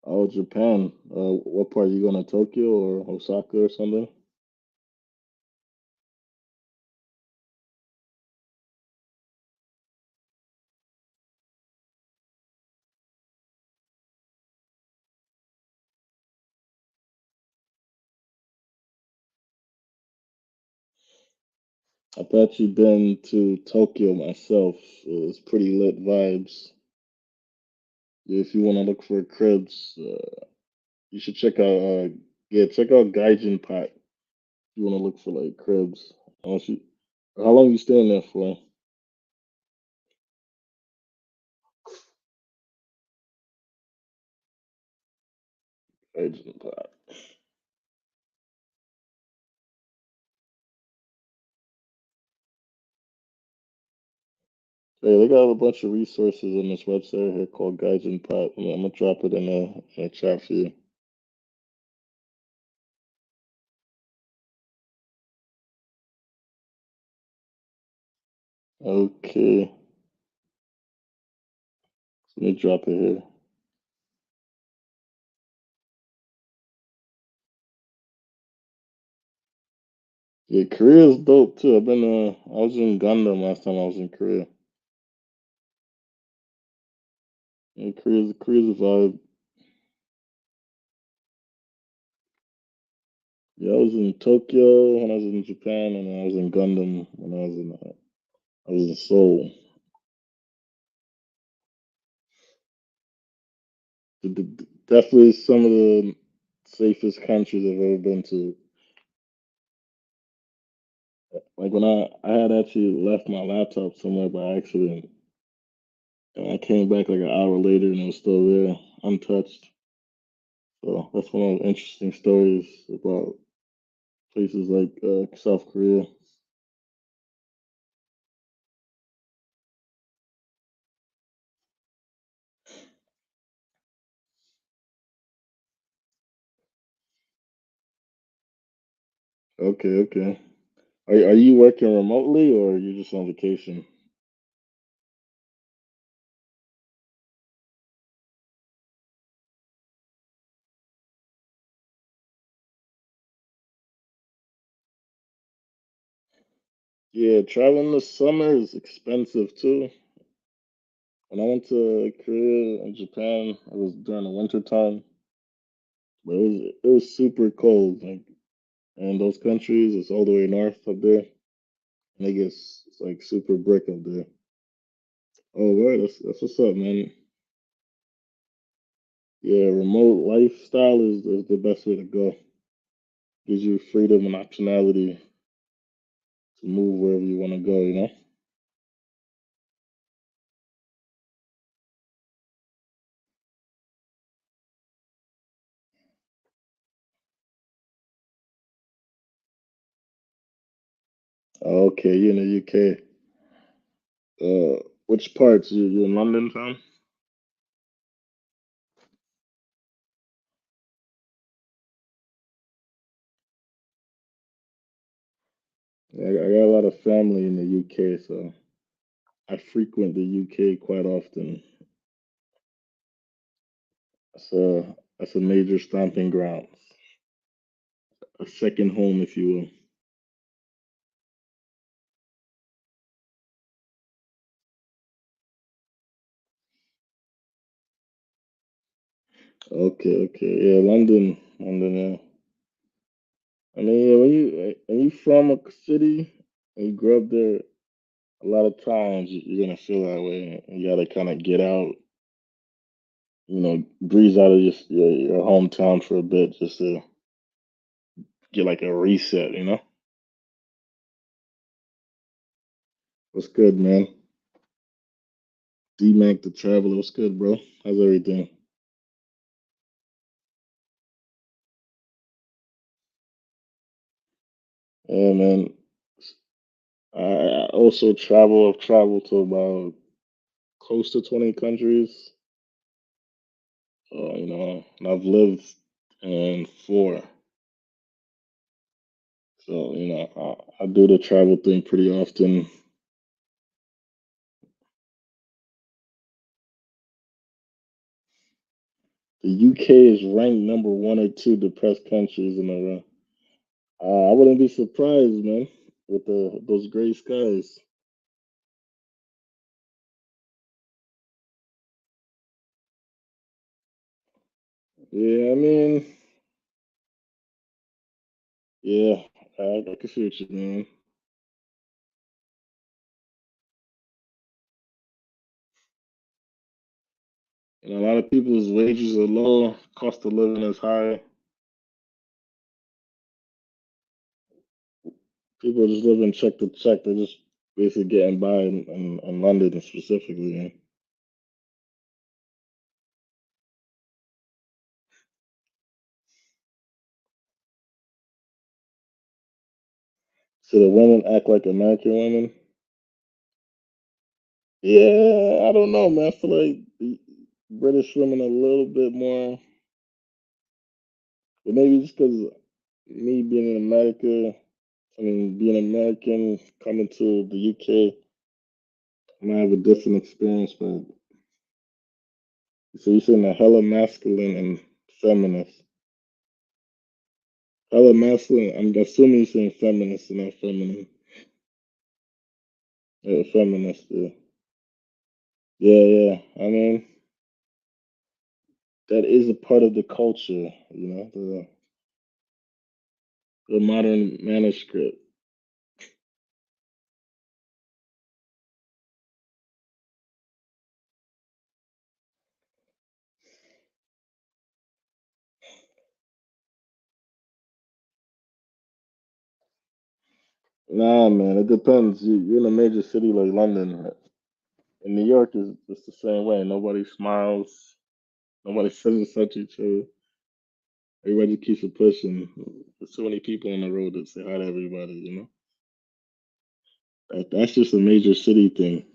Oh, Japan. What part? You going to Tokyo or Osaka or something? I've actually been to Tokyo myself. It's pretty lit vibes. If you want to look for cribs, you should check out check out Gaijin Pot. If you want to look for like cribs. How long you staying there for? Gaijin Pot. Hey, they got a bunch of resources on this website here called Gaijin Pot. I'm gonna drop it in the chat for you. Okay, let me drop it here. Yeah, Korea's dope too. I was in Gundam last time I was in Korea. Yeah, Korea's a vibe. Yeah, I was in Tokyo when I was in Japan, and I was in Gundam when I was in Seoul. Definitely some of the safest countries I've ever been to. Like when I had actually left my laptop somewhere by accident, and I came back like an hour later and it was still there, untouched. So that's one of the interesting stories about places like South Korea. Okay, okay. Are you working remotely or are you just on vacation? Yeah, traveling this summer is expensive too. When I went to Korea and Japan, it was during the winter time, but it was super cold. Like in those countries, it's all the way north up there, and it gets it's like super brick up there. Oh, right, that's what's up, man. Yeah, remote lifestyle is the best way to go. Gives you freedom and optionality to move wherever you want to go. You know. Okay, you in the UK. Which parts? You in London, Tom? Yeah, I got a lot of family in the UK, so I frequent the UK quite often. That's a major stomping ground, a second home, if you will. Okay, okay, yeah, London. Yeah. I mean, yeah, when you from a city and you grew up there, a lot of times you're gonna feel that way. You gotta kind of get out, breeze out of your hometown for a bit, just to get like a reset. What's good, man? D-Mac the Traveler, what's good, bro? How's everything? Yeah, man. I also I've traveled to about close to 20 countries. And I've lived in 4. So, I do the travel thing pretty often. The UK is ranked number 1 or 2 depressed countries in the world. I wouldn't be surprised, man, with those gray skies. Yeah, I mean, yeah, I can see what you mean. A lot of people's wages are low, cost of living is high. People just living check to check. They're just basically getting by in London specifically. Man. So the women act like American women. Yeah, I don't know, man. I feel like the British women are a little bit more, but maybe just because me being in America, being American, coming to the UK, I might have a different experience. But so you're saying that hella masculine and feminist. Hella masculine. I'm assuming you're saying feminist and not feminine. Yeah, feminist. Yeah, yeah. I mean, that is a part of the culture. The modern manuscript. Nah, man, it depends. You're in a major city like London. In New York, it's the same way. Nobody smiles. Nobody says such each other. Everybody keeps it pushing. There's so many people on the road that say hi to everybody. That's just a major city thing.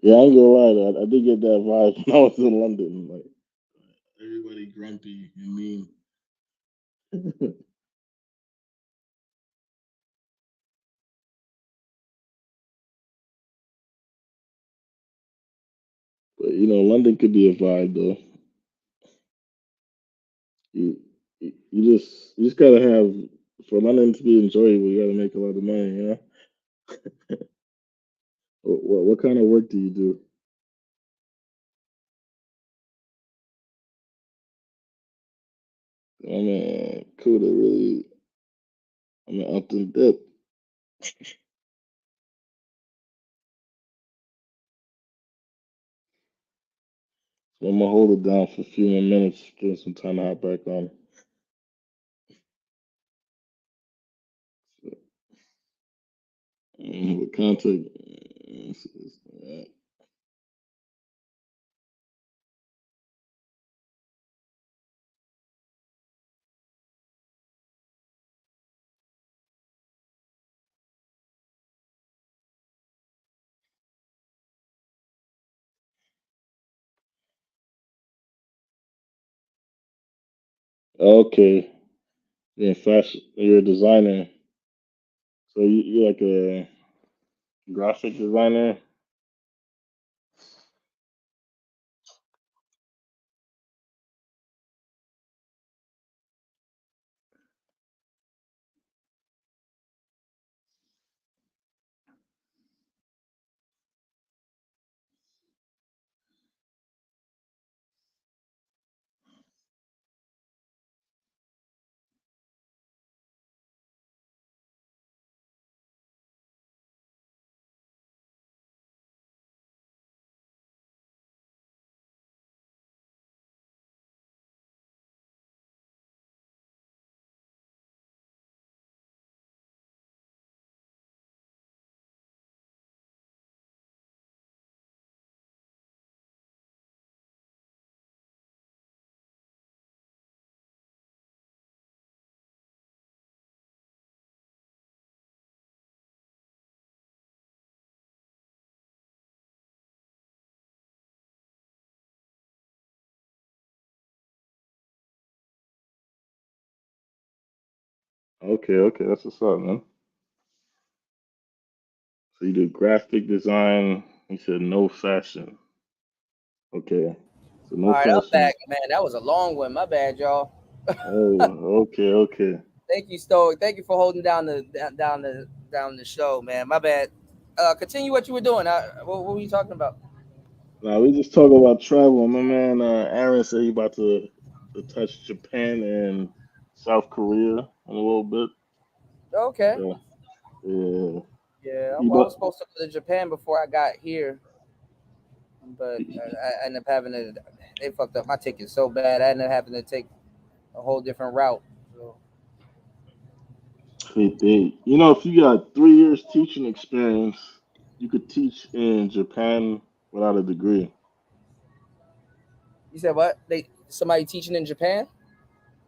Yeah, I ain't gonna lie. I did get that vibe when I was in London. Like everybody grumpy and mean. But London could be a vibe though. You just gotta have for London to be enjoyable. You gotta make a lot of money. What kind of work do you do? I mean, cool to really. Up and dip. So I'm gonna hold it down for a few more minutes, give some time to hop back on. With contact. Okay. Yeah, fashion. You're a designer. So you're like a graphic designer. Okay, that's what's up, man. So you do graphic design. You said no fashion. Okay, so no All right, I'm fashion. back, man. That was a long one. My bad, y'all. Oh, okay. Thank you, Stoic. Thank you for holding down the show, man. My bad. Continue what you were doing. What were you talking about? Now we just talk about travel. My man Aaron said he about to touch Japan and South Korea in a little bit. Okay. Yeah. Yeah, I He was about, supposed to go to Japan before I got here, but I ended up having to. They fucked up my ticket so bad. I ended up having to take a whole different route. So. you know, if you got 3 years teaching experience, you could teach in Japan without a degree. You said what? Somebody teaching in Japan?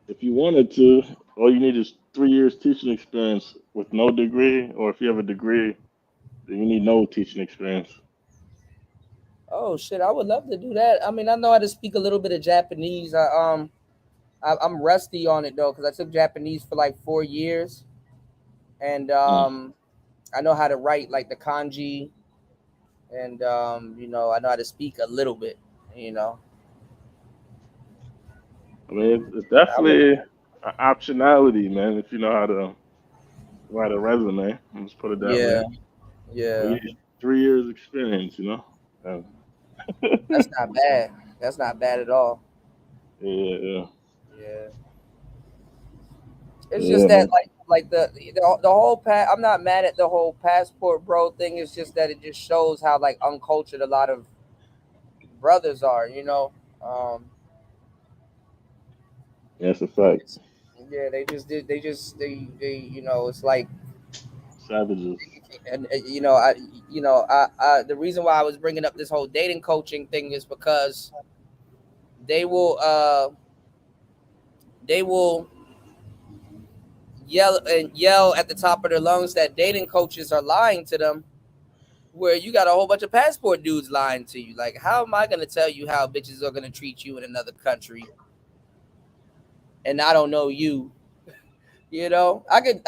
If you wanted to, all you need is 3 years teaching experience with no degree, or if you have a degree, then you need no teaching experience. Oh shit! I would love to do that. I mean, I know how to speak a little bit of Japanese. I'm rusty on it though because I took Japanese for like 4 years, and I know how to write like the kanji, and I know how to speak a little bit. I mean, it's definitely an optionality, man. If you know how to write a resume, let's put it that way. Yeah. You need 3 years experience, you know. That's not bad. That's not bad at all. Yeah. It's just that like the whole I'm not mad at the whole passport bro thing. It's just that it just shows how like uncultured a lot of brothers are. That's a fact. Yeah, they it's like Savages. and the reason why I was bringing up this whole dating coaching thing is because they will yell at the top of their lungs that dating coaches are lying to them, where you got a whole bunch of passport dudes lying to you. Like, how am I going to tell you how bitches are going to treat you in another country and I don't know you? I could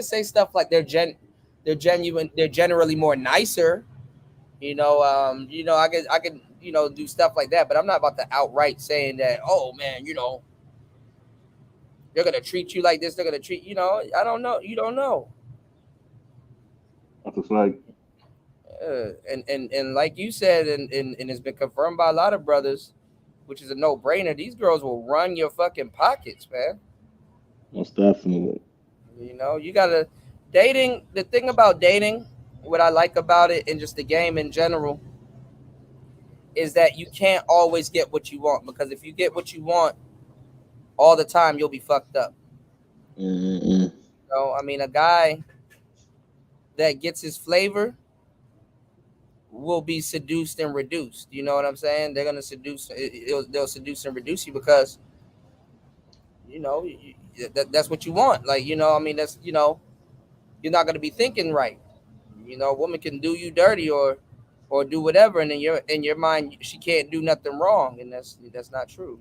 say stuff like they're genuine, they're generally more nicer. I could do stuff like that, but I'm not about to outright saying that, oh man, they're gonna treat you like this, they're gonna treat I don't know. You don't know. That's a fact. And like you said, and it's been confirmed by a lot of brothers, which is a no-brainer. These girls will run your fucking pockets, man. Most definitely. You gotta dating. The thing about dating, what I like about it, and just the game in general, is that you can't always get what you want, because if you get what you want all the time, you'll be fucked up. I mean, a guy that gets his flavor will be seduced and reduced. You know what I'm saying? They're gonna seduce. They'll seduce and reduce you because that's what you want. Like I mean, that's you're not gonna be thinking right. A woman can do you dirty or do whatever, and in your mind she can't do nothing wrong, and that's not true.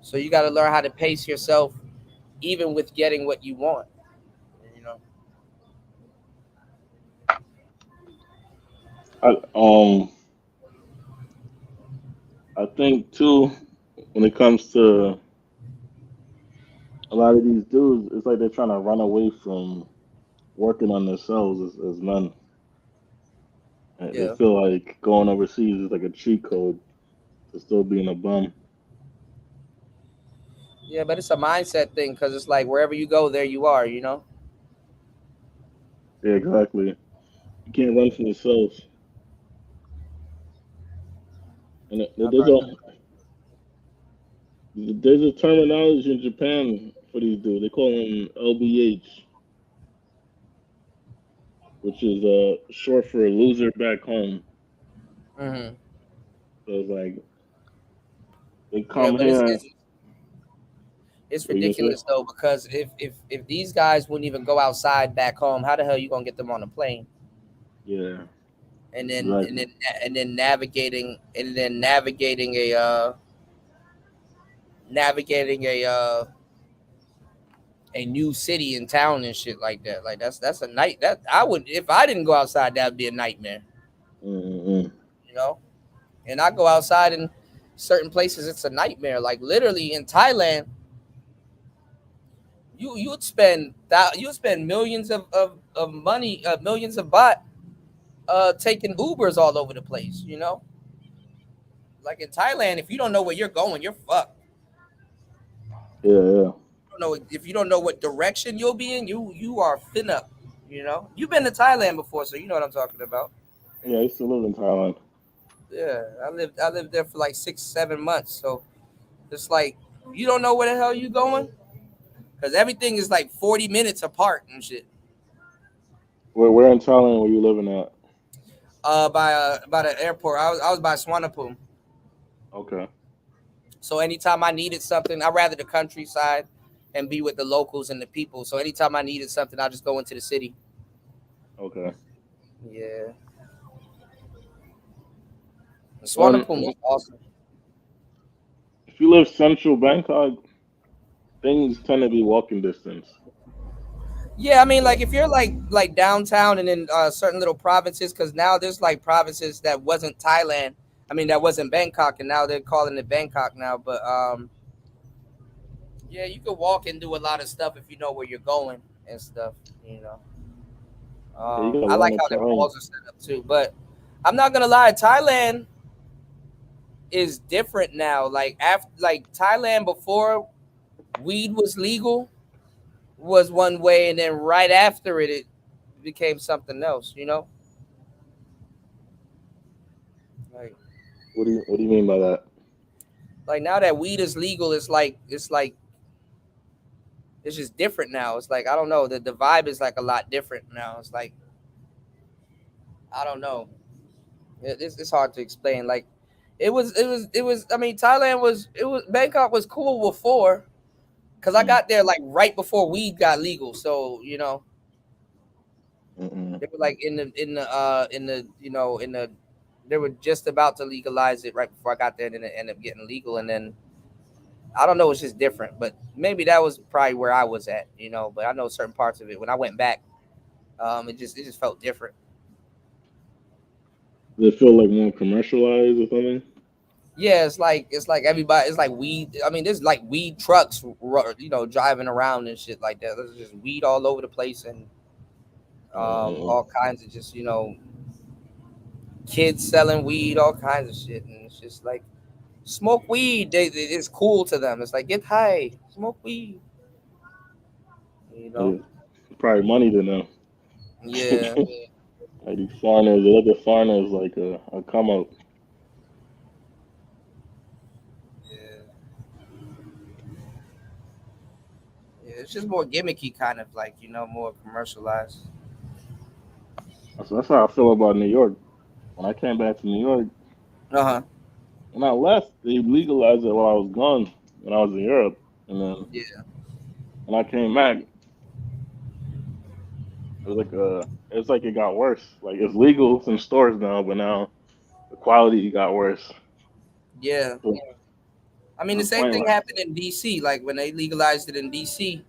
So you got to learn how to pace yourself, even with getting what you want. I think too, when it comes to a lot of these dudes, it's like they're trying to run away from working on themselves as men. And they feel like going overseas is like a cheat code to still being a bum. Yeah, but it's a mindset thing, because it's like wherever you go, there you are. Yeah, exactly. You can't run from yourself. And there's a terminology in Japan for these dudes. They call them LBH, which is short for loser back home. Mm-hmm. So it's like they come here. It's ridiculous though, because if these guys wouldn't even go outside back home, how the hell are you gonna get them on a plane? Yeah. And then navigating a new city and town and shit like that. Like that's a night that I would, if I didn't go outside, that'd be a nightmare. Mm-hmm. You know, and I go outside in certain places, it's a nightmare. Like literally in Thailand, you would spend millions of money, millions of baht, taking Ubers all over the place. You know, like in Thailand, if you don't know where you're going, you're fucked. Yeah. If you don't know what direction you'll be in, you are finna. You know, you've been to Thailand before, so you know what I'm talking about. Yeah, I used to live in Thailand. Yeah, I lived there for like 6-7 months. So it's like you don't know where the hell you going, because everything is like 40 minutes apart and shit. Where in Thailand were you living at? By the airport. I was by Swanepoel. Okay. So anytime I needed something, I'd rather the countryside and be with the locals and the people. So anytime I needed something, I just go into the city. Okay. Yeah. Swanepoel was awesome. If you live central Bangkok, things tend to be walking distance. Yeah, I mean, like if you're like downtown and in certain little provinces, because now there's like provinces that wasn't Thailand. I mean, that wasn't Bangkok, and now they're calling it Bangkok now. But yeah, you can walk and do a lot of stuff if you know where you're going and stuff. You know, I like how their malls are set up too. But I'm not gonna lie, Thailand is different now. Like Thailand before weed was legal was one way, and then right after it became something else. You know. Like, what do you mean by that? Like now that weed is legal, it's just different now. It's like I don't know, the vibe is like a lot different now. It's like I don't know. It's hard to explain. Like it was. I mean, Bangkok was cool before, because I got there like right before weed got legal. So you know, they were like they were just about to legalize it right before I got there, and then it ended up getting legal, and then. I don't know, it's just different, but maybe that was probably where I was at, you know. But I know certain parts of it. When I went back, it just felt different. Does it feel like more commercialized or something? Yeah, it's like everybody. It's like weed. I mean, there's like weed trucks, you know, driving around and shit like that. There's just weed all over the place, and all kinds of just, you know, kids selling weed, all kinds of shit, and it's just like. Smoke weed. It's cool to them. It's like get high, smoke weed. You know, yeah. Probably money to them. Yeah. Like these foreigners, they look at foreigners like a come up. Yeah, it's just more gimmicky, kind of like, you know, more commercialized. So that's how I feel about New York. When I came back to New York, when I left, they legalized it while I was gone. When I was in Europe, and then when I came back, it's like it got worse. Like it's legal in stores now, but now the quality got worse. Yeah. I mean, the same thing happened in DC. Like when they legalized it in DC,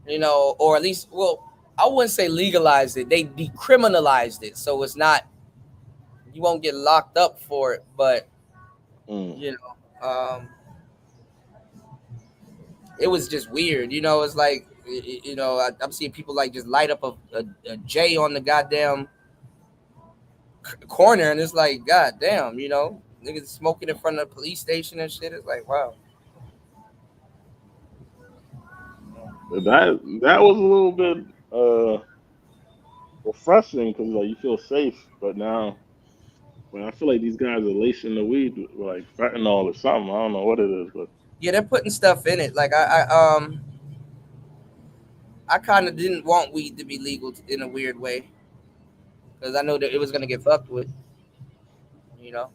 you know, or at least, well, I wouldn't say legalized it. They decriminalized it, so it's not. You won't get locked up for it, but you know, it was just weird. You know, it's like, you know, I'm seeing people like just light up a J on the goddamn corner, and it's like, god damn, you know, niggas smoking in front of the police station and shit. It's like, wow. That was a little bit refreshing because like you feel safe, but now when I feel like these guys are lacing the weed with like fentanyl or something, I don't know what it is, but yeah, they're putting stuff in it. Like I kind of didn't want weed to be legal in a weird way because I know that it was gonna get fucked with. You know.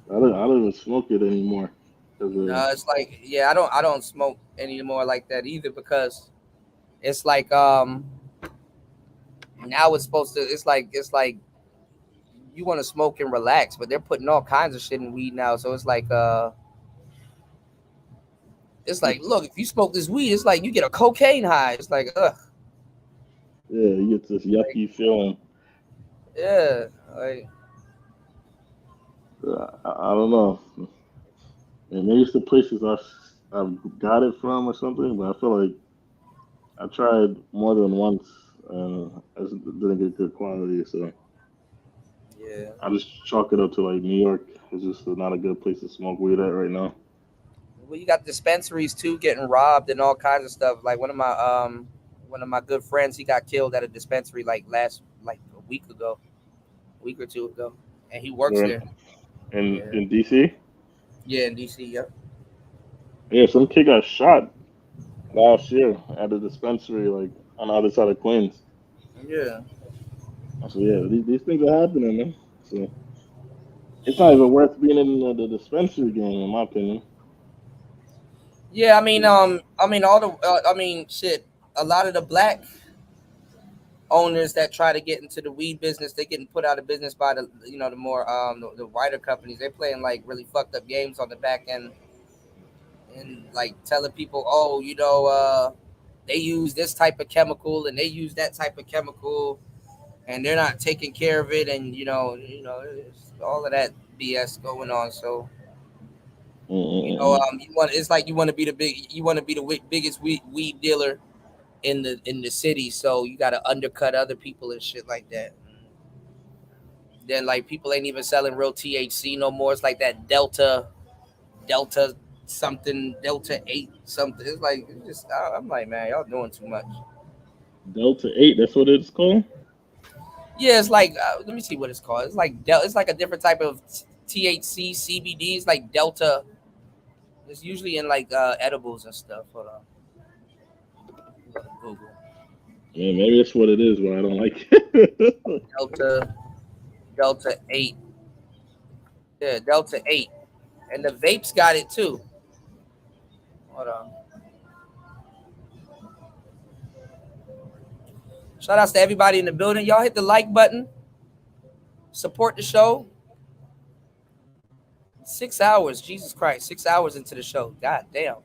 I don't even smoke it anymore. No, it's like, yeah, I don't smoke anymore like that either, because it's like now it's supposed to, it's like you want to smoke and relax, but they're putting all kinds of shit in weed now, so it's like It's like, look, if you smoke this weed, it's like you get a cocaine high. It's like, ugh. Yeah, you get this yucky feeling. Yeah, like I don't know. And maybe it's the places I've got it from or something, but I feel like I tried more than once and I just didn't get good quality. So yeah. I just chalk it up to like New York. It's just not a good place to smoke weed at right now. Well, you got dispensaries too getting robbed and all kinds of stuff. Like one of my good friends, he got killed at a dispensary like a week or two ago, and he works Where there. in DC? Yeah, in DC. Yep. Yeah, some kid got shot last year at a dispensary like on the other side of Queens. Yeah. So yeah, these things are happening, man. So it's not even worth being in the dispensary game, in my opinion. Yeah, shit. A lot of the black owners that try to get into the weed business, they getting put out of business by the more the wider companies. They're playing like really fucked up games on the back end, and like telling people, oh, they use this type of chemical and they use that type of chemical, and they're not taking care of it, and it's all of that BS going on. So it's like you want to be the biggest weed dealer in the city, so you got to undercut other people and shit like that. Then like people ain't even selling real THC no more. It's like that Delta something, Delta 8 something. It's like I'm like, man, y'all doing too much. Delta 8, that's what it's called? Yeah, it's like let me see what it's called. It's like it's like a different type of THC CBD. It's like Delta. It's usually in like edibles and stuff. Hold on. Google. Yeah, maybe that's what it is, but I don't like it. Delta 8. Yeah, Delta 8. And the vapes got it too. Hold on. Shout outs to everybody in the building. Y'all hit the like button. Support the show. 6 hours. Jesus Christ. 6 hours into the show. God damn.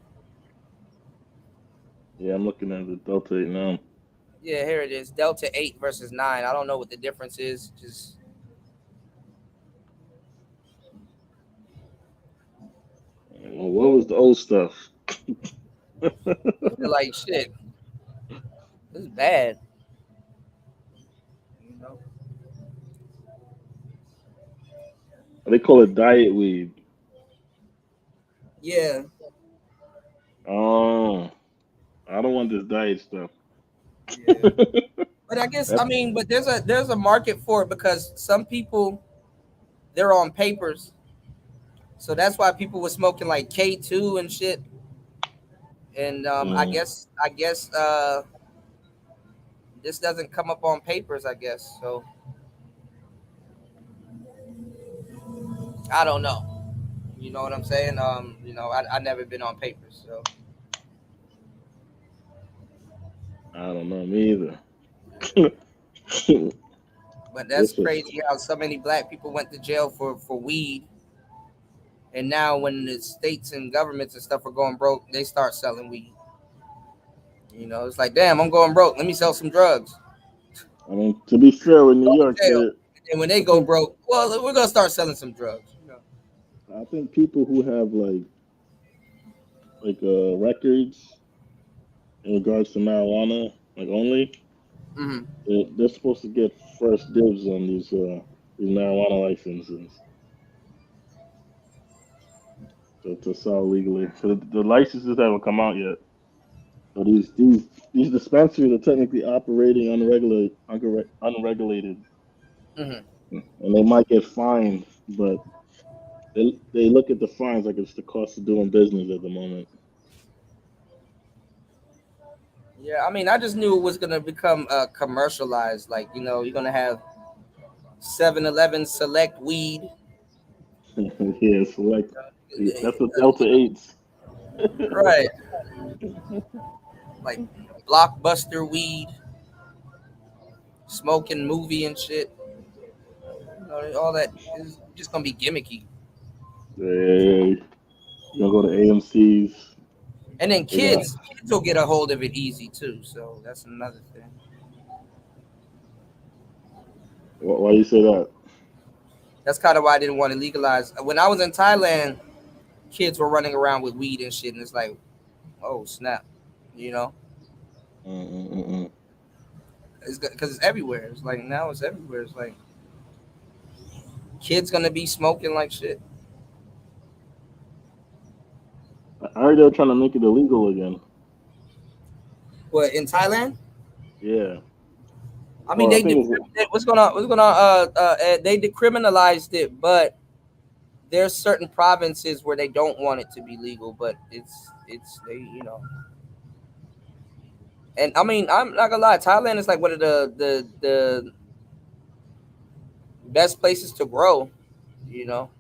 Yeah, I'm looking at the Delta 8 now. Yeah, here it is. Delta 8 versus 9. I don't know what the difference is. Just well, what was the old stuff? like shit. This is bad. They call it diet weed. Yeah. Oh, I don't want this diet stuff. Yeah. But I guess but there's a market for it because some people, they're on papers, so that's why people were smoking like K2 and shit. And I guess this doesn't come up on papers, I guess. So I don't know. You know what I'm saying? I never been on papers, so I don't know, me either. But that's crazy how so many black people went to jail for weed. And now when the states and governments and stuff are going broke, they start selling weed. It's like, damn, I'm going broke. Let me sell some drugs. I mean, to be fair, in New York, and when they go broke, well, we're gonna start selling some drugs. I think people who have like records in regards to marijuana, like only, they're supposed to get first dibs on these marijuana licenses to sell legally. So the licenses haven't come out yet. So these dispensaries are technically operating unregulated, and they might get fined, but they look at the fines like it's the cost of doing business at the moment. Yeah, I just knew it was gonna become commercialized. Like, you're gonna have 7-Eleven select weed. Yeah, select. That's the Delta 8s. Right. Like Blockbuster weed, smoking movie and shit. All that is just gonna be gimmicky. Yeah, you're gonna go to AMC's. And then kids will get a hold of it easy too. So that's another thing. Why you say that? That's kind of why I didn't want to legalize. When I was in Thailand, kids were running around with weed and shit, and it's like, oh snap, you know? It's because it's everywhere. It's like now it's everywhere. It's like kids gonna be smoking like shit. I heard they're trying to make it illegal again. What, in Thailand? Yeah. I mean, Well, what's going on? What's going on? They decriminalized it, but there's certain provinces where they don't want it to be legal, but it's they, you know. And I mean, I'm not gonna lie, Thailand is like one of the best places to grow, you know,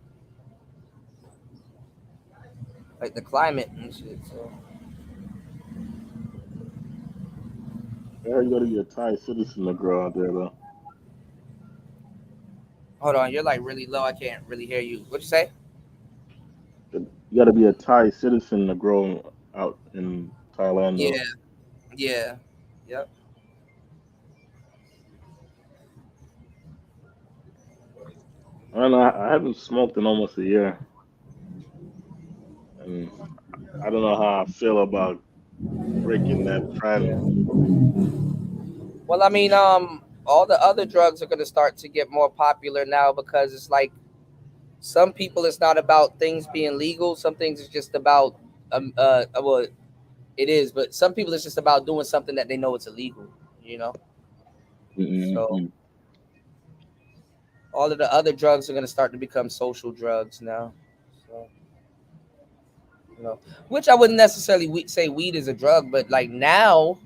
like the climate and shit. So I heard you got to be a Thai citizen to grow out there, though. hold on, you're like really low. I can't really hear you. What'd you say? You got to be a Thai citizen to grow out in Thailand, though. Yeah, yep. I don't know. I haven't smoked in almost a year, and I don't know how I feel about breaking that trend. Well, I mean, all the other drugs are gonna start to get more popular now because it's like some people it's not about things being legal. Some things it's just about well, it is, but some people it's just about doing something that they know it's illegal, you know. So all of the other drugs are gonna start to become social drugs now. So, you know, which I wouldn't necessarily say weed is a drug, but like now,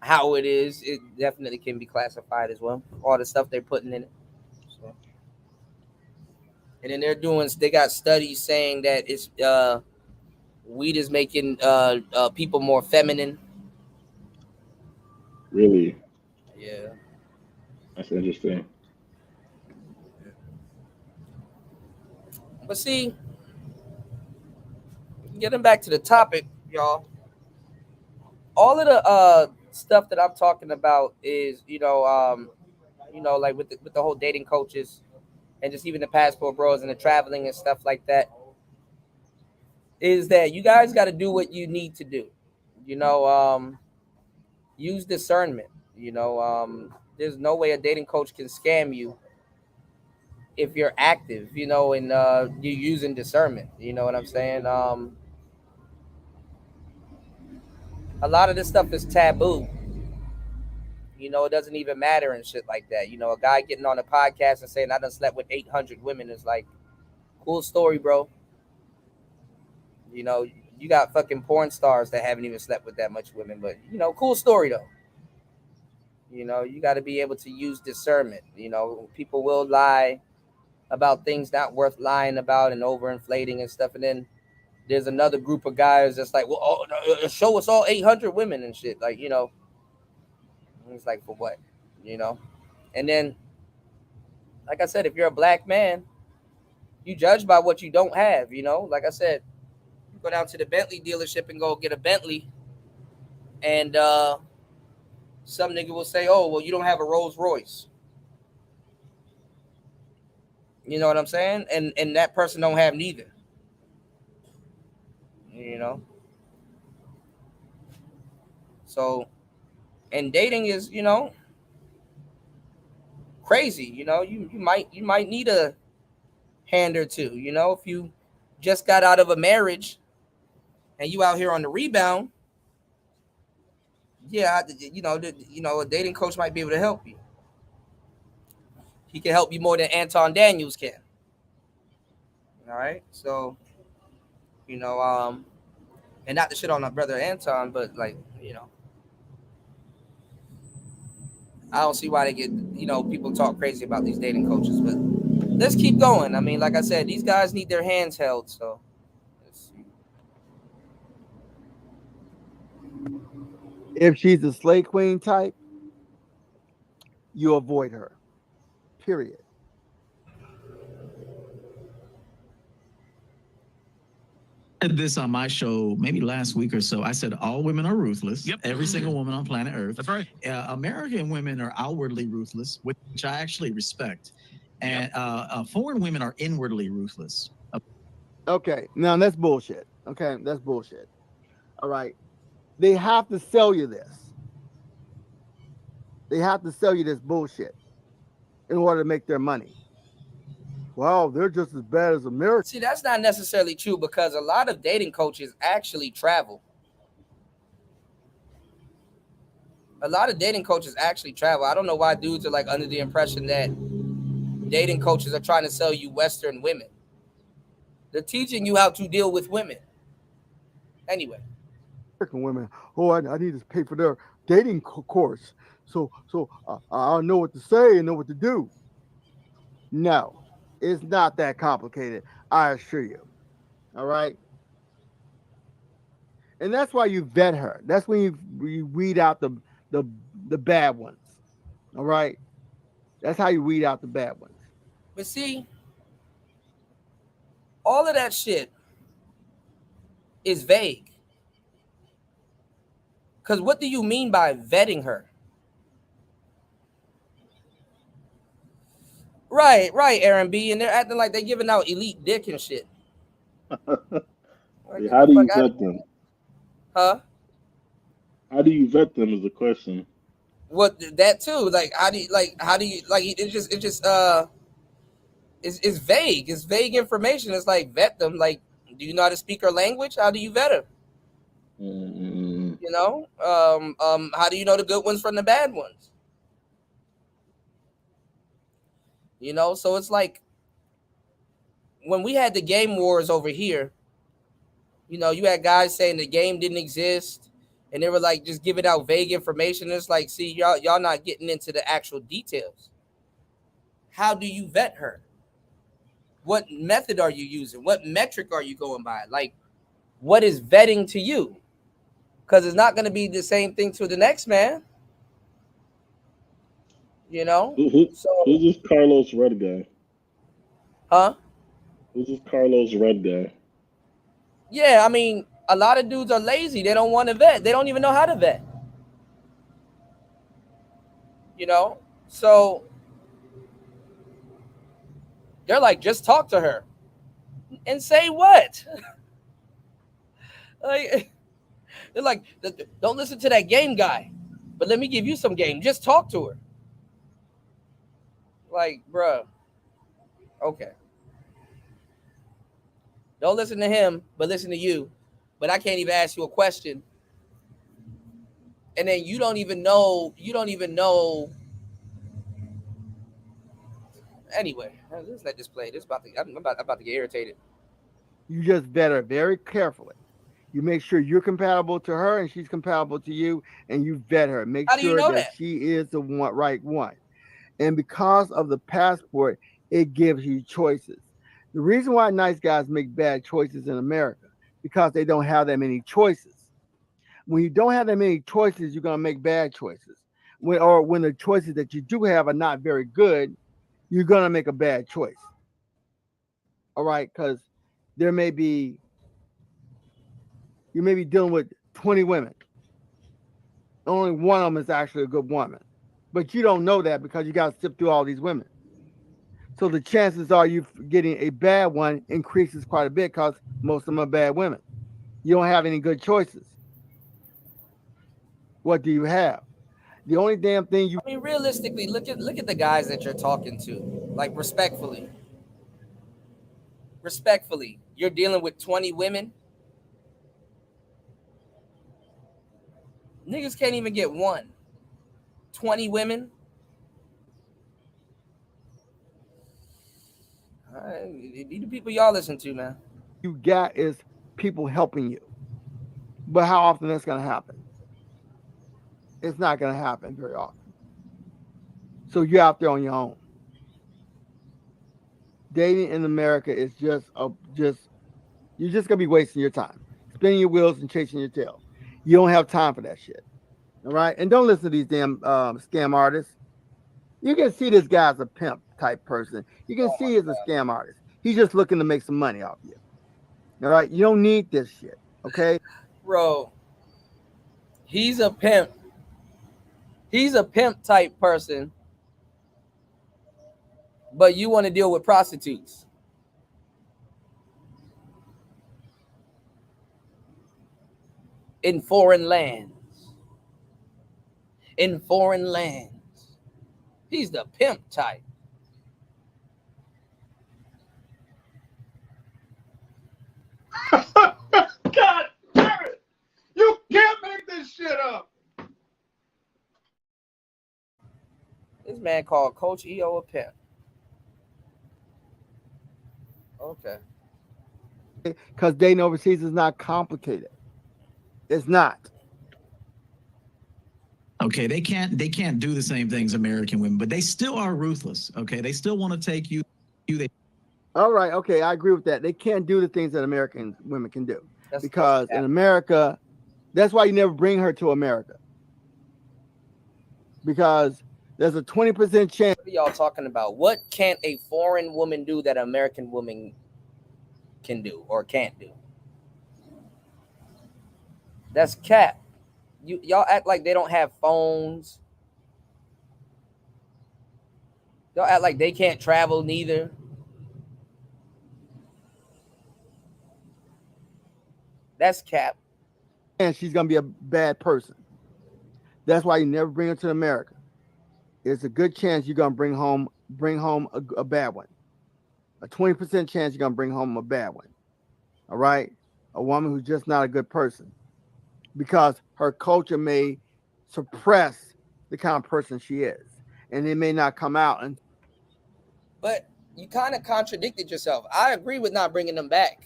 how it is, it definitely can be classified as well. All the stuff they're putting in it. So. And then they got studies saying that it's weed is making people more feminine. Really? Yeah. That's interesting. But see, getting back to the topic, y'all, all of the stuff that I'm talking about is, like with the whole dating coaches and just even the passport bros and the traveling and stuff like that, is that you guys got to do what you need to do. Use discernment. There's no way a dating coach can scam you if you're active, and you're using discernment. You know what I'm saying? A lot of this stuff is taboo. It doesn't even matter and shit like that. A guy getting on a podcast and saying I done slept with 800 women is like, cool story, bro. You got fucking porn stars that haven't even slept with that much women, but cool story though. You got to be able to use discernment. People will lie about things not worth lying about and overinflating and stuff, and then there's another group of guys that's like, well, show us all 800 women and shit, like, it's like, for what? And then, like I said, if you're a black man, you judge by what you don't have. Like I said, you go down to the Bentley dealership and go get a Bentley, and some nigga will say, oh, well, you don't have a Rolls Royce. You know what I'm saying? And that person don't have neither. So, and dating is, crazy. You might need a hand or two. If you just got out of a marriage and you out here on the rebound, yeah, a dating coach might be able to help you. He can help you more than Anton Daniels can. All right, so and not to shit on my brother Anton, but like, I don't see why they get, people talk crazy about these dating coaches, but let's keep going. I mean, like I said, these guys need their hands held, so. If she's a slay queen type, you avoid her. Period. this on my show maybe last week or so. I said all women are ruthless. Yep. Every single woman on planet Earth. That's right. American women are outwardly ruthless, which I actually respect. And foreign women are inwardly ruthless. Okay, now that's bullshit. Okay, that's bullshit. All right. They have to sell you this. They have to sell you this bullshit in order to make their money. Wow, they're just as bad as Americans. See, that's not necessarily true because a lot of dating coaches actually travel. A lot of dating coaches actually travel. I don't know why dudes are like under the impression that dating coaches are trying to sell you Western women. They're teaching you how to deal with women. Anyway. American women, oh, I need to pay for their dating course. So I'll know what to say and know what to do. No, it's not that complicated, I assure you. All right. And that's why you vet her. That's when you weed out the bad ones. All right. That's how you weed out the bad ones. But see, all of that shit is vague. Because what do you mean by vetting her? Right, Aaron B. And they're acting like they're giving out elite dick and shit. How do you vet them? Huh? How do you vet them is the question. What that too? Like how do you it's vague. It's vague information. It's like vet them. Like, do you know how to speak her language? How do you vet her? You know? How do you know the good ones from the bad ones? You know, so it's like when we had the game wars over here, you know, you had guys saying the game didn't exist and they were like just giving out vague information. It's like, see, y'all not getting into the actual details. How do you vet her? What method are you using? What metric are you going by? Like, what is vetting to you? Because it's not going to be the same thing to the next man. You know? Who's this Carlos Red guy? Huh? Who's this Carlos Red guy? Yeah, I mean, a lot of dudes are lazy. They don't want to vet. They don't even know how to vet. You know? So they're like, just talk to her. And say what? Like, they're like, don't listen to that game guy. But let me give you some game. Just talk to her. Like, bruh. Okay. Don't listen to him, but listen to you. But I can't even ask you a question. And then you don't even know. Anyway, let's let this play. I'm about to get irritated. You just vet her very carefully. You make sure you're compatible to her and she's compatible to you, and you vet her. Make sure that she is the right one. And because of the passport, it gives you choices. The reason why nice guys make bad choices in America, because they don't have that many choices. When you don't have that many choices, you're going to make bad choices. When the choices that you do have are not very good, you're going to make a bad choice. All right, because you may be dealing with 20 women. Only one of them is actually a good woman. But you don't know that because you got to sift through all these women. So the chances are you getting a bad one increases quite a bit because most of them are bad women. You don't have any good choices. What do you have? The only damn thing you... I mean, realistically, look at the guys that you're talking to. Like, respectfully. Respectfully, you're dealing with 20 women. Niggas can't even get one. 20 women. These are people y'all listen to, man. You got is people helping you. But how often that's going to happen? It's not going to happen very often. So you're out there on your own. Dating in America is you're just going to be wasting your time. Spinning your wheels and chasing your tail. You don't have time for that shit. All right? And don't listen to these damn scam artists. You can see this guy's a pimp type person. You can see he's a scam artist. He's just looking to make some money off you. All right, you don't need this shit. Okay, Bro, he's a pimp. He's a pimp type person, but you want to deal with prostitutes. In foreign lands. In foreign lands. He's the pimp type. God damn it! You can't make this shit up. This man called Coach EO a pimp. Okay. because dating overseas is not complicated. It's not. Okay, they can't do the same things American women, but they still are ruthless. Okay, they still want to take you. All right, okay, I agree with that. They can't do the things that American women can do That's because in America, that's why you never bring her to America, because there's a 20% chance. What are y'all talking about? What can't a foreign woman do that an American woman can do or can't do? That's cap. Y'all act like they don't have phones. Y'all act like they can't travel neither. That's cap. And she's gonna be a bad person. That's why you never bring her to America. It's a good chance you're gonna bring home a bad one. A 20% chance you're gonna bring home a bad one. All right, a woman who's just not a good person, because her culture may suppress the kind of person she is, and it may not come out. And But you kind of contradicted yourself. I agree with not bringing them back.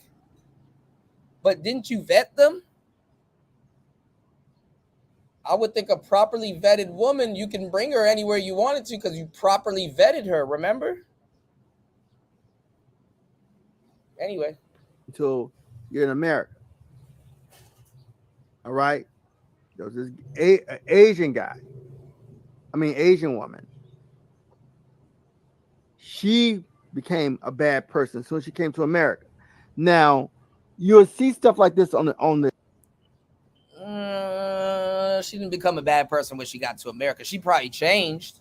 But didn't you vet them? I would think a properly vetted woman, you can bring her anywhere you wanted to because you properly vetted her, remember? Anyway. until you're in America. All right, there was this Asian woman. She became a bad person as soon as she came to America. Now, you'll see stuff like this on the. She didn't become a bad person when she got to America. She probably changed.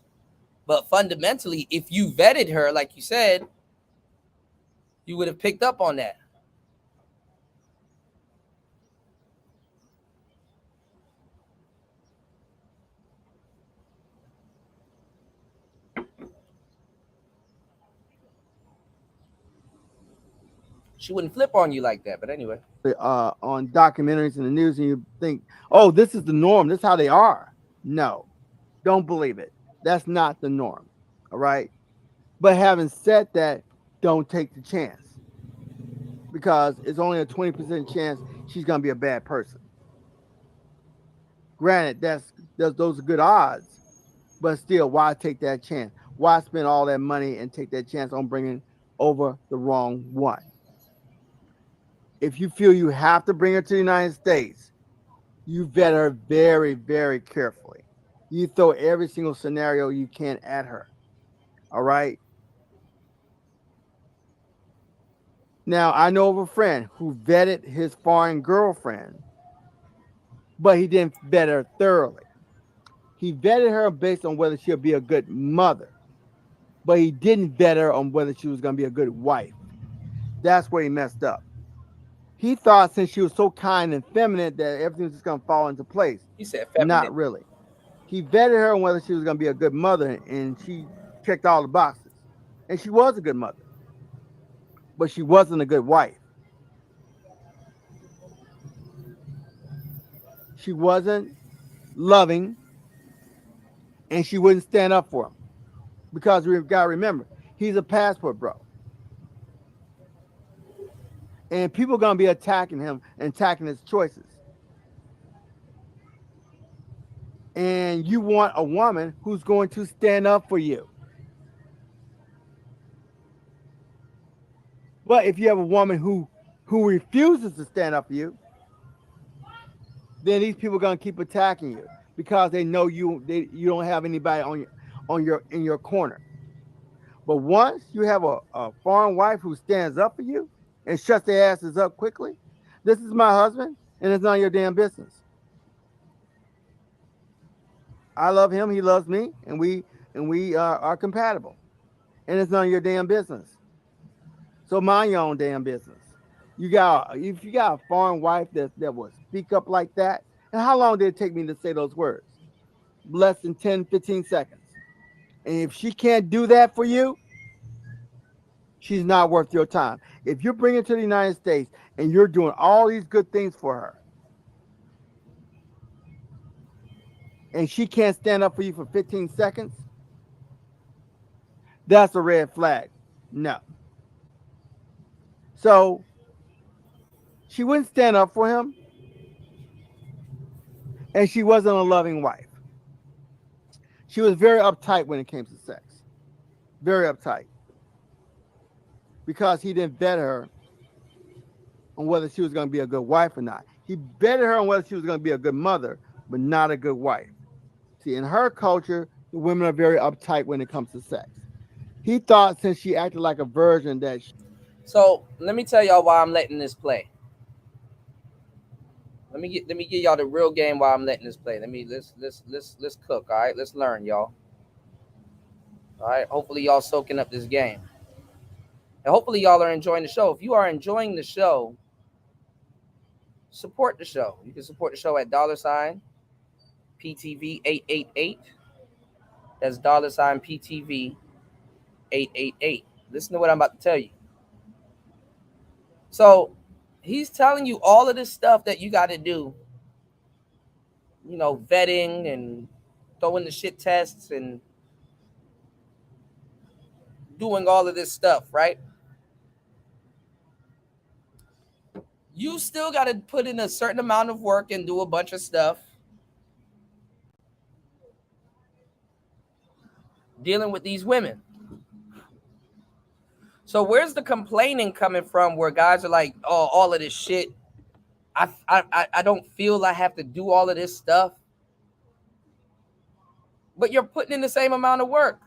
But fundamentally, if you vetted her, like you said, you would have picked up on that. She wouldn't flip on you like that, but anyway. On documentaries in the news, and you think, oh, this is the norm. This is how they are. No, don't believe it. That's not the norm. All right. But having said that, don't take the chance, because it's only a 20% chance she's going to be a bad person. Granted, those are good odds, but still, why take that chance? Why spend all that money and take that chance on bringing over the wrong one? If you feel you have to bring her to the United States, you vet her very, very carefully. You throw every single scenario you can at her. All right. Now, I know of a friend who vetted his foreign girlfriend, but he didn't vet her thoroughly. He vetted her based on whether she'll be a good mother, but he didn't vet her on whether she was going to be a good wife. That's where he messed up. He thought since she was so kind and feminine that everything was just going to fall into place. He said feminine. Not really. He vetted her on whether she was going to be a good mother, and she checked all the boxes. And she was a good mother, but she wasn't a good wife. She wasn't loving, and she wouldn't stand up for him, because we've got to remember, he's a passport bro. And people are going to be attacking him and attacking his choices. And you want a woman who's going to stand up for you. But if you have a woman who refuses to stand up for you, then these people are going to keep attacking you, because they know you don't have anybody in your corner. But once you have a foreign wife who stands up for you, and shut their asses up quickly. This is my husband, and it's none of your damn business. I love him, he loves me, and we are compatible, and it's none of your damn business. So mind your own damn business. If you got a foreign wife that will speak up like that, and how long did it take me to say those words? Less than 10, 15 seconds. And if she can't do that for you, she's not worth your time. If you're bringing her to the United States and you're doing all these good things for her, and she can't stand up for you for 15 seconds, that's a red flag. No. So she wouldn't stand up for him, and she wasn't a loving wife. She was very uptight when it came to sex. Very uptight. Because he didn't vet her on whether she was going to be a good wife or not. He vetted her on whether she was going to be a good mother, but not a good wife. See, in her culture, the women are very uptight when it comes to sex. He thought since she acted like a virgin that So let me tell y'all why I'm letting this play. Let me give y'all the real game why I'm letting this play. Let's cook, all right? Let's learn, y'all. All right. Hopefully y'all soaking up this game. And hopefully y'all are enjoying the show. If you are enjoying the show, support the show. You can support the show at $PTV888. That's $PTV888. Listen to what I'm about to tell you. So he's telling you all of this stuff that you got to do. You know, vetting and throwing the shit tests and doing all of this stuff, right? You still got to put in a certain amount of work and do a bunch of stuff. Dealing with these women. So where's the complaining coming from where guys are like, oh, all of this shit. I don't feel I have to do all of this stuff. But you're putting in the same amount of work.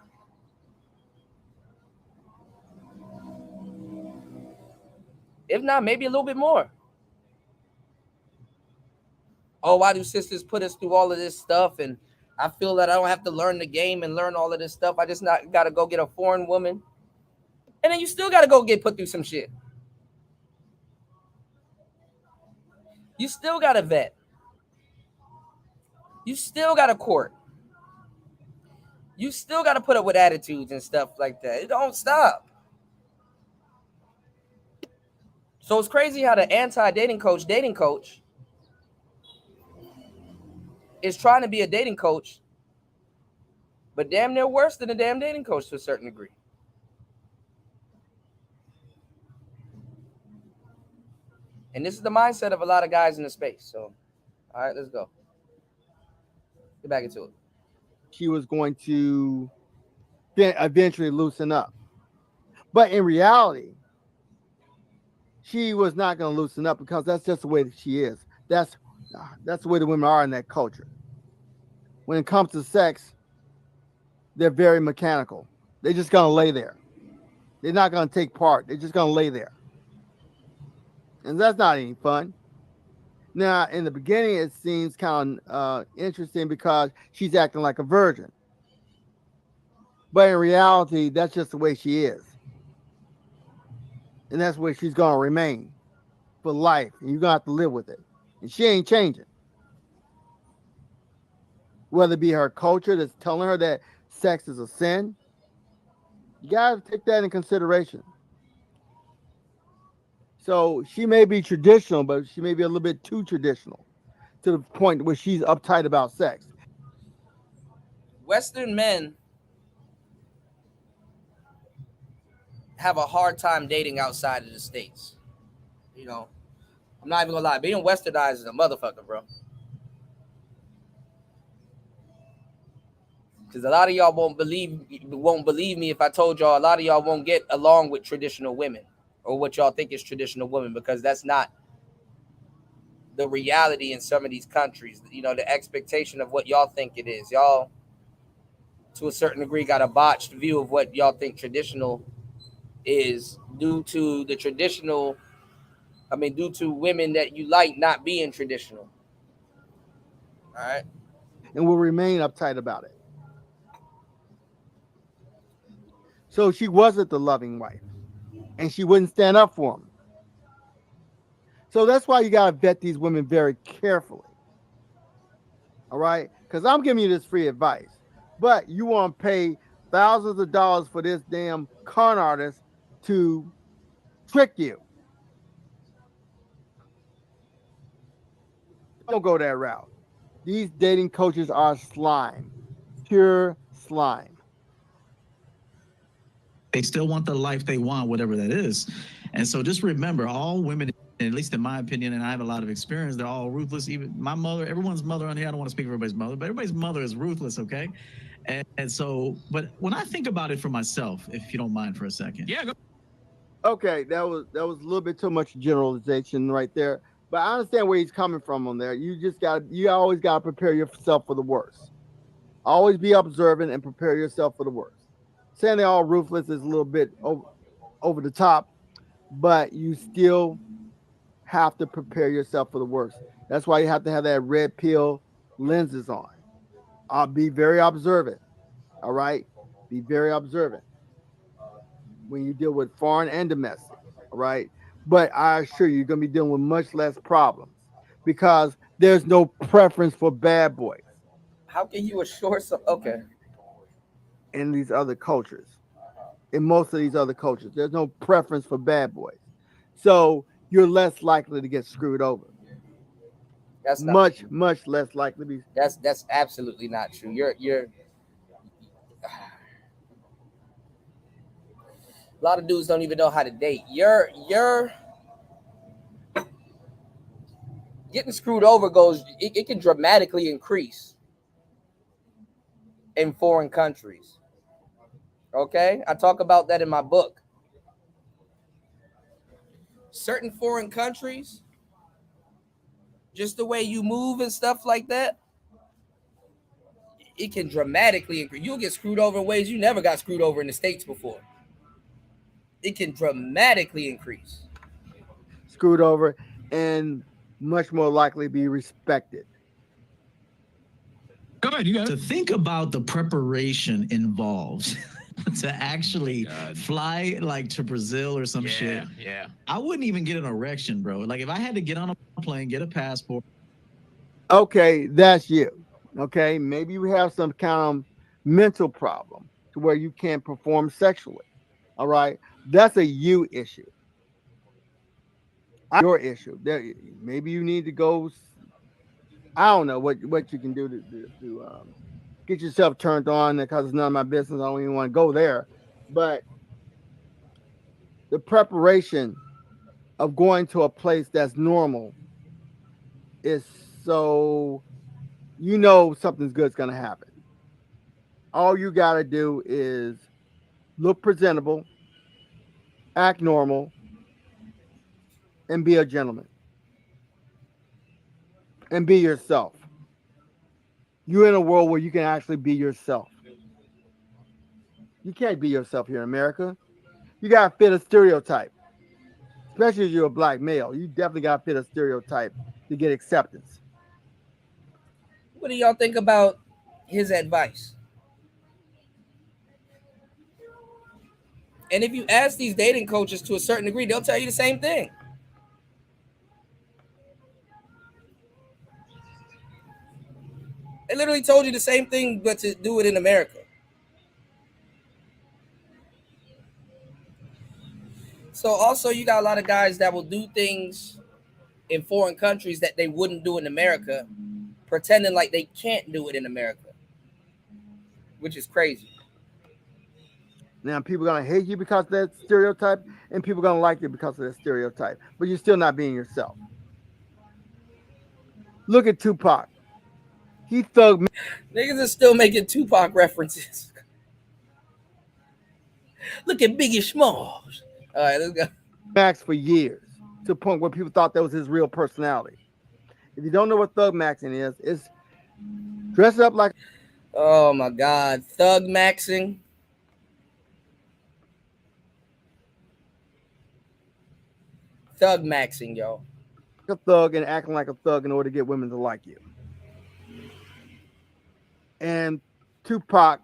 If not, maybe a little bit more. Oh, why do sisters put us through all of this stuff? And I feel that I don't have to learn the game and learn all of this stuff. I just not got to go get a foreign woman. And then you still got to go get put through some shit. You still got to vet. You still got to court. You still got to put up with attitudes and stuff like that. It don't stop. So it's crazy how the anti-dating coach is trying to be a dating coach, but damn near worse than a damn dating coach to a certain degree. And this is the mindset of a lot of guys in the space. So, all right, let's go. Get back into it. she was going to eventually loosen up. But in reality, she was not going to loosen up because that's just the way that she is. That's the way the women are in that culture. When it comes to sex, they're very mechanical. They're just going to lay there. They're not going to take part. They're just going to lay there. And that's not any fun. Now, in the beginning, it seems kind of interesting because she's acting like a virgin. But in reality, that's just the way she is. And that's where she's going to remain for life. And you're going to have to live with it. And she ain't changing. Whether it be her culture that's telling her that sex is a sin, you got to take that in consideration. So she may be traditional, but she may be a little bit too traditional to the point where she's uptight about sex. Western men have a hard time dating outside of the States. You know, I'm not even gonna lie, being westernized is a motherfucker, bro. Because a lot of y'all won't believe me if I told y'all a lot of y'all won't get along with traditional women or what y'all think is traditional women, because that's not the reality in some of these countries. You know, the expectation of what y'all think it is. Y'all, to a certain degree, got a botched view of what y'all think traditional is due to the traditional I mean, due to women that you like not being traditional. All right. And will remain uptight about it. So she wasn't the loving wife, and she wouldn't stand up for him. So that's why you got to vet these women very carefully. All right? Because I'm giving you this free advice, but you want to pay thousands of dollars for this damn con artist to trick you. Don't go that route. These dating coaches are slime, pure slime. They still want the life they want, whatever that is. And so just remember, all women, at least in my opinion, and I have a lot of experience, they're all ruthless. Even my mother, everyone's mother on here, I don't want to speak for everybody's mother, but everybody's mother is ruthless, okay? And so, but when I think about it for myself, if you don't mind for a second. Yeah, go. Okay, that was a little bit too much generalization right there. But I understand where he's coming from on there. You always got to prepare yourself for the worst. Always be observant and prepare yourself for the worst. Saying they're all ruthless is a little bit over the top, but you still have to prepare yourself for the worst. That's why you have to have that red pill lenses on. Be very observant. All right? Be very observant when you deal with foreign and domestic. All right? But I assure you, you're going to be dealing with much less problems because there's no preference for bad boys. How can you assure some? Okay. In these other cultures, in most of these other cultures, there's no preference for bad boys. So you're less likely to get screwed over. That's much less likely to be. That's absolutely not true. You're a lot of dudes don't even know how to date. You're getting screwed over it can dramatically increase in foreign countries. Okay? I talk about that in my book. Certain foreign countries, just the way you move and stuff like that, it can dramatically increase. You'll get screwed over in ways you never got screwed over in the States before. It can dramatically increase. Screwed over and much more likely be respected. Go ahead, you got to think about the preparation involved to actually fly like to Brazil or some shit. Yeah. I wouldn't even get an erection, bro. Like if I had to get on a plane, get a passport. Okay, that's you. Okay, maybe you have some kind of mental problem to where you can't perform sexually. All right, that's a you issue. Your issue. Maybe you need to go. I don't know what you can do to get yourself turned on because it's none of my business. I don't even want to go there. But the preparation of going to a place that's normal is so something's good's going to happen. All you got to do is look presentable, act normal, and be a gentleman. And be yourself. You're in a world where you can actually be yourself. You can't be yourself here in America. You got to fit a stereotype. Especially if you're a black male. You definitely got to fit a stereotype to get acceptance. What do y'all think about his advice? And if you ask these dating coaches to a certain degree, they'll tell you the same thing. They literally told you the same thing, but to do it in America. So also you got a lot of guys that will do things in foreign countries that they wouldn't do in America, pretending like they can't do it in America, which is crazy. Now, people are going to hate you because of that stereotype, and people are going to like you because of that stereotype, but you're still not being yourself. Look at Tupac. He thug. Niggas are still making Tupac references. Look at Biggie Smalls. All right, let's go. Max for years to the point where people thought that was his real personality. If you don't know what thug maxing is, it's dress up like. Oh my God, thug maxing. Thug maxing, yo. A thug and acting like a thug in order to get women to like you. And Tupac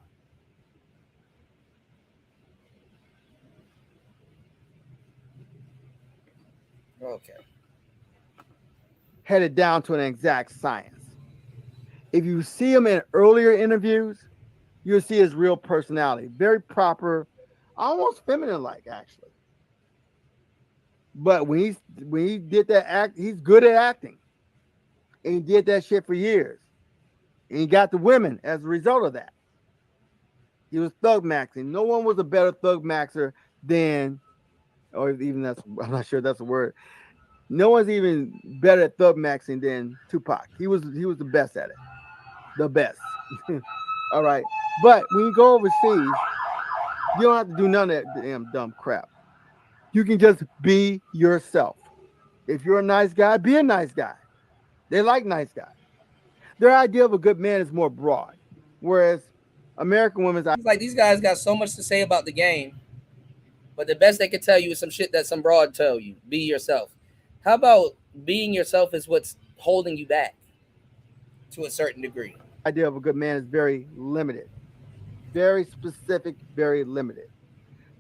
Okay. headed down to an exact science. If you see him in earlier interviews, you'll see his real personality. Very proper, almost feminine-like, actually. But when he did that act, he's good at acting. And he did that shit for years. And he got the women as a result of that. He was thug maxing. No one was a better thug maxer than, or even that's, I'm not sure that's a word. No one's even better at thug maxing than Tupac. He was the best at it. The best. All right. But when you go overseas, you don't have to do none of that damn dumb crap. You can just be yourself. If you're a nice guy, be a nice guy. They like nice guys. Their idea of a good man is more broad. Whereas American women's It's like these guys got so much to say about the game, but the best they can tell you is some shit that some broad tell you. Be yourself. How about being yourself is what's holding you back to a certain degree? Idea of a good man is very limited. Very specific, very limited.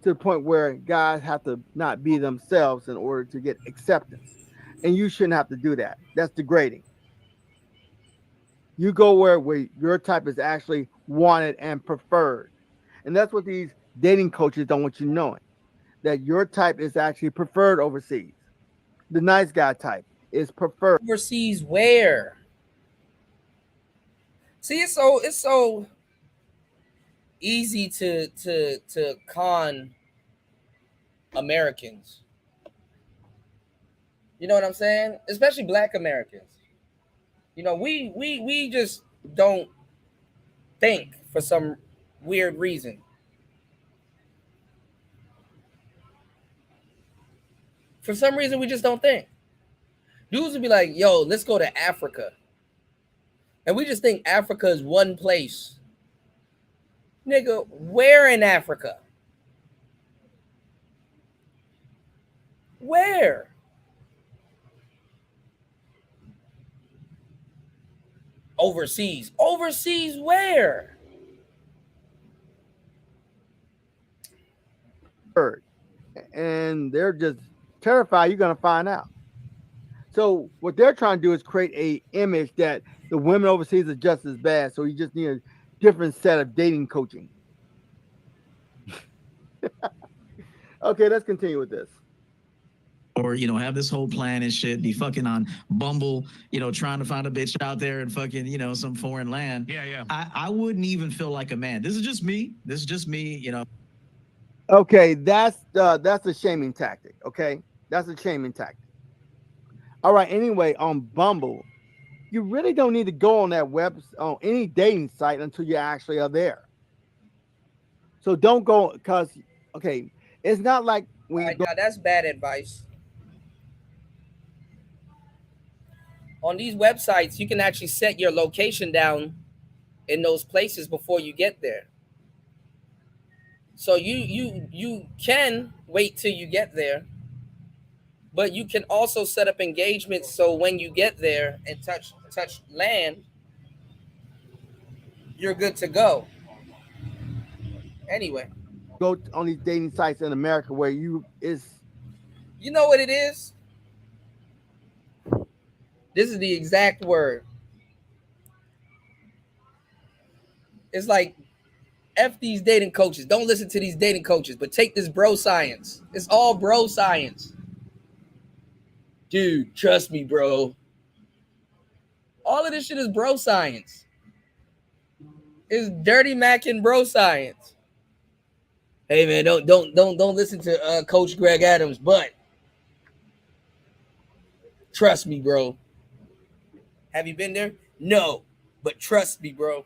To the point where guys have to not be themselves in order to get acceptance. And you shouldn't have to do that. That's degrading. You go where your type is actually wanted and preferred. And that's what these dating coaches don't want you knowing. That your type is actually preferred overseas. The nice guy type is preferred. Overseas where? See, it's so easy to con Americans. You know what I'm saying? Especially Black Americans. You know, we just don't think for some weird reason. For some reason, we just don't think. Dudes would be like, yo, let's go to Africa. And we just think Africa is one place. Nigga, where in Africa? Where? Overseas. Overseas where? And they're just terrified you're going to find out. So what they're trying to do is create a image that the women overseas are just as bad. So you just need a different set of dating coaching. Okay, let's continue with this. Or, you know, have this whole plan and shit, be fucking on Bumble, you know, trying to find a bitch out there in fucking, you know, some foreign land. Yeah. I wouldn't even feel like a man. This is just me, you know. Okay, that's a shaming tactic. Okay, that's a shaming tactic. All right. Anyway, on Bumble, you really don't need to go on that on any dating site until you actually are there. So don't go because okay, it's not like when you go. Now that's bad advice. On these websites, you can actually set your location down in those places before you get there. So you can wait till you get there, but you can also set up engagements so when you get there and touch land, you're good to go. Anyway, go on these dating sites in America where you know what it is? This is the exact word. It's like F these dating coaches. Don't listen to these dating coaches, but take this bro science. It's all bro science. Dude, trust me, bro. All of this shit is bro science. It's dirty Mac and bro science. Hey man, don't listen to Coach Greg Adams, but trust me, bro. Have you been there? No, but trust me, bro.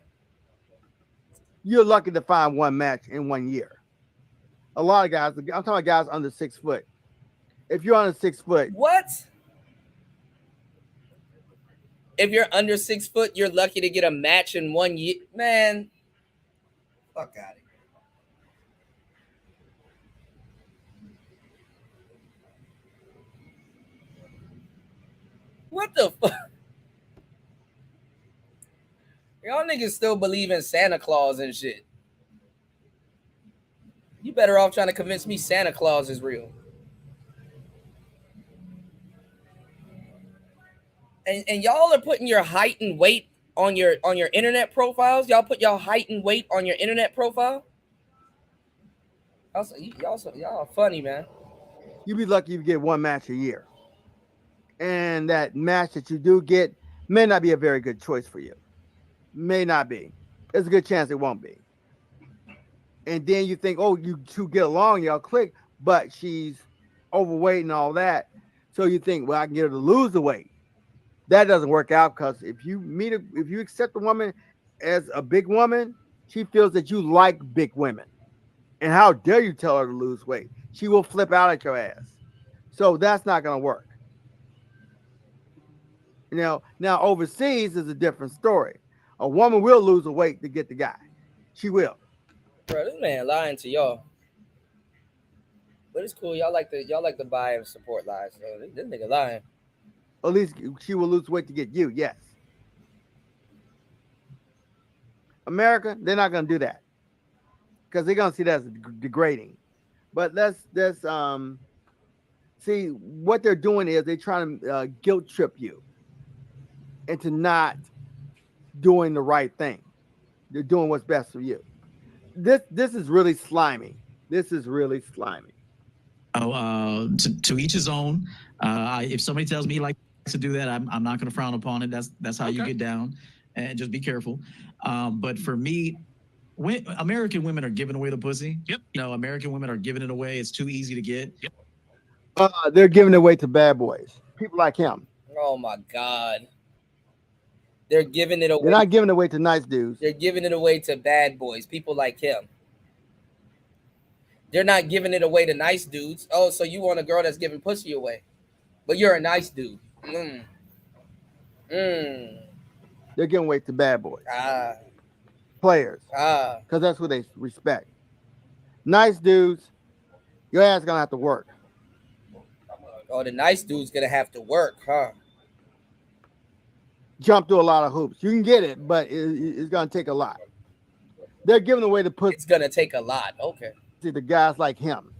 You're lucky to find one match in 1 year. A lot of guys, I'm talking about guys under 6 foot. If you're under 6 foot, what? If you're under 6 foot, you're lucky to get a match in 1 year, man. Fuck out of here. What the fuck? Y'all niggas still believe in Santa Claus and shit. You better off trying to convince me Santa Claus is real. And y'all are putting your height and weight on your internet profiles. Y'all put y'all height and weight on your internet profile. Y'all are funny, man. You'd be lucky if you get one match a year. And that match that you do get may not be a very good choice for you. May not be. There's a good chance it won't be. And then you think, oh, you two get along, y'all click, but she's overweight and all that. So you think, well, I can get her to lose the weight. That doesn't work out because if you accept a woman as a big woman, she feels that you like big women. And how dare you tell her to lose weight? She will flip out at your ass. So that's not going to work. Now overseas is a different story. A woman will lose the weight to get the guy. She will. Bro, this man lying to y'all. But it's cool. Y'all like to buy and support lies. So this nigga lying. At least she will lose weight to get you. Yes. America, they're not going to do that because they're going to see that as degrading. But let's see what they're doing is they're trying to guilt trip you into not doing the right thing. They're doing what's best for you. This is really slimy. This is really slimy. Oh, to each his own. If somebody tells me he likes to do that, I'm not going to frown upon it. That's how you get down, and just be careful. But for me, American women are giving away the pussy. Yep. American women are giving it away. It's too easy to get. Yep. They're giving it away to bad boys, people like him. Oh my God. They're giving it away. They're not giving it away to nice dudes. They're giving it away to bad boys, people like him. They're not giving it away to nice dudes. Oh, so you want a girl that's giving pussy away, but you're a nice dude. They're giving away to bad boys. Players. Because that's what they respect. Nice dudes, your ass is going to have to work. Oh, the nice dude's going to have to work, huh? Jump through a lot of hoops. You can get it, but it's going to take a lot. They're giving away the pussy. It's going to take a lot. Okay. See, the guys like him.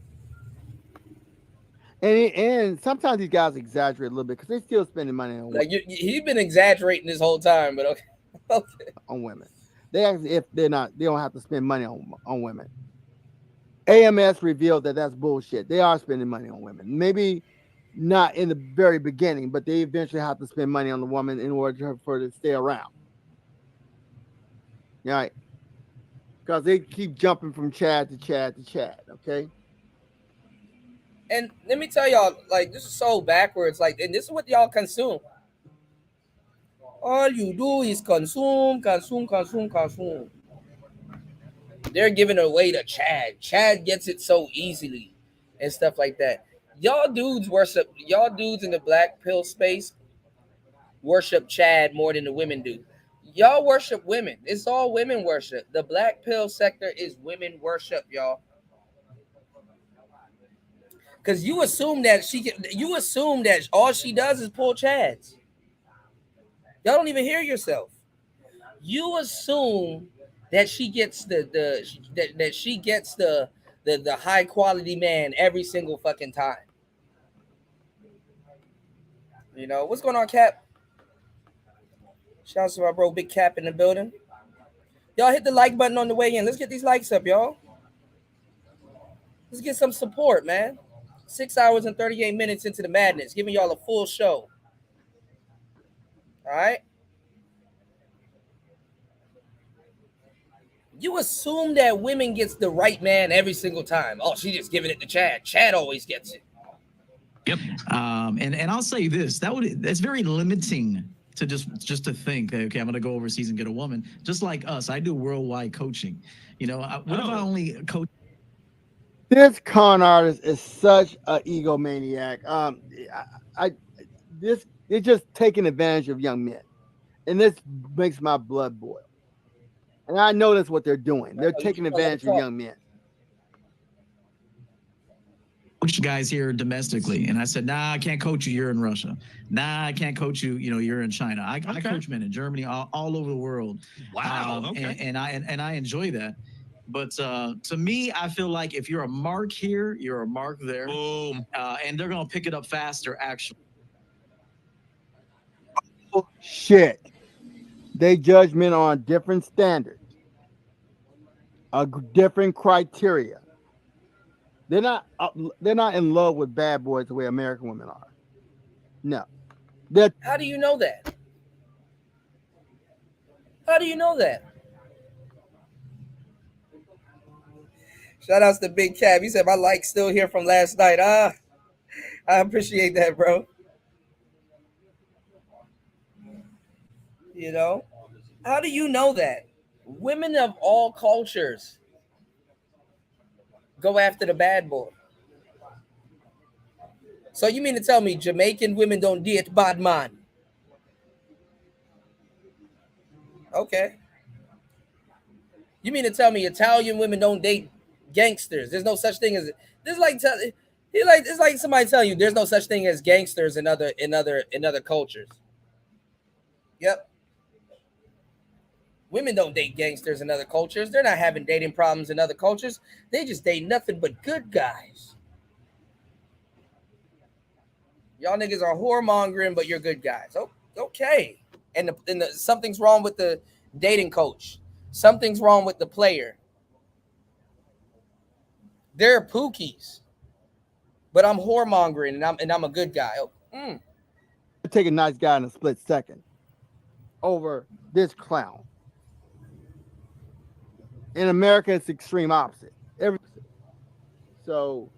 And sometimes these guys exaggerate a little bit because they're still spending money on women. He's been exaggerating this whole time, but okay. On women. They actually, if they don't have to spend money on women. AMS revealed that that's bullshit. They are spending money on women. Maybe not in the very beginning, but they eventually have to spend money on the woman in order for her to stay around. Right? Because they keep jumping from Chad to Chad to Chad, okay? And let me tell y'all, this is so backwards. And this is what y'all consume. All you do is consume. They're giving it away to Chad. Chad gets it so easily and stuff like that. Y'all dudes in the black pill space worship Chad more than the women do. Y'all worship women. It's all women worship. The black pill sector is women worship, y'all. Because you assume that all she does is pull Chads. Y'all don't even hear yourself. You assume that she gets the high quality man every single fucking time. What's going on, Cap? Shout out to my bro Big Cap in the building. Y'all hit the like button on the way in. Let's get these likes up, y'all. Let's get some support, man. 6 hours and 38 minutes into the madness, giving y'all a full show. All right. You assume that women gets the right man every single time. Oh, she just giving it to Chad. Chad always gets it. Yep. And I'll say this: that's very limiting to just to think that, okay, I'm going to go overseas and get a woman. Just like us, I do worldwide coaching. What if I only coach? This con artist is such an egomaniac. It's just taking advantage of young men, and this makes my blood boil. And I know that's what they're doing. They're taking advantage of young men. coach guys here domestically, and I said, nah, I can't coach you. You're in Russia. Nah, I can't coach you. You know, you're in China. I coach men in Germany, all over the world. Wow. Okay. And I enjoy that. But to me, I feel like if you're a mark here, you're a mark there. Boom. And they're gonna pick it up faster, actually. Shit. They judge men on different standards, a different criteria. They're not in love with bad boys the way American women are. No. How do you know that? How do you know that? Shout outs to Big Cab. He said my like's still here from last night. I appreciate that, bro. You know? How do you know that? Women of all cultures go after the bad boy. So you mean to tell me Jamaican women don't date bad man? Okay. You mean to tell me Italian women don't date gangsters? There's no such thing as this. It's like somebody telling you there's no such thing as gangsters in other cultures. Yep. Women don't date gangsters in other cultures. They're not having dating problems in other cultures. They just date nothing but good guys. Y'all niggas are whoremongering, but you're good guys. Oh, okay. And something's wrong with the dating coach. Something's wrong with the player. They're pookies, but I'm whoremongering and I'm a good guy. Oh, Take a nice guy in a split second over this clown. In America, it's extreme opposite. So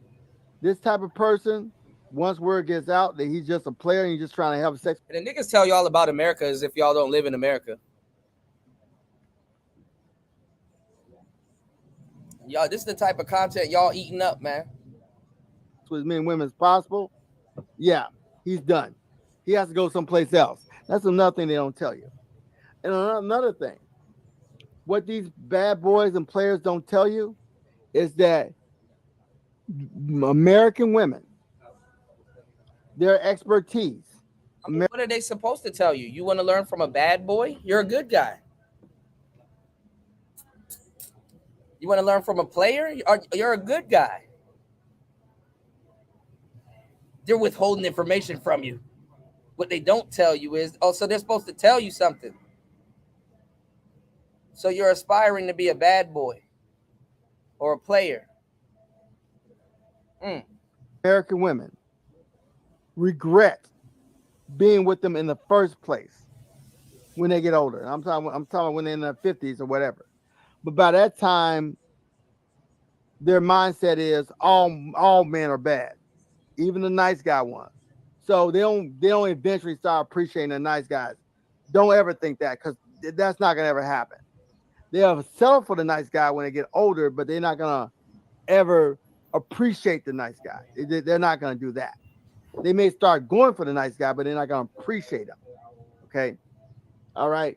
this type of person, once word gets out that he's just a player and he's just trying to have sex. And the niggas tell y'all about America as if y'all don't live in America. Y'all, this is the type of content y'all eating up, man. With men and women as possible. Yeah, he's done. He has to go someplace else. That's another thing they don't tell you. And another thing, what these bad boys and players don't tell you is that American women, their expertise. What are they supposed to tell you? You want to learn from a bad boy? You're a good guy. You want to learn from a player? You're a good guy. They're withholding information from you. What they don't tell you is, so they're supposed to tell you something. So you're aspiring to be a bad boy or a player. American women regret being with them in the first place when they get older. I'm talking when they're in their 50s or whatever. But by that time, their mindset is all men are bad, even the nice guy ones. So they don't eventually start appreciating the nice guys. Don't ever think that, because that's not gonna ever happen. They'll settle for the nice guy when they get older, but they're not gonna ever appreciate the nice guy. They're not gonna do that. They may start going for the nice guy, but they're not gonna appreciate him. Okay, all right.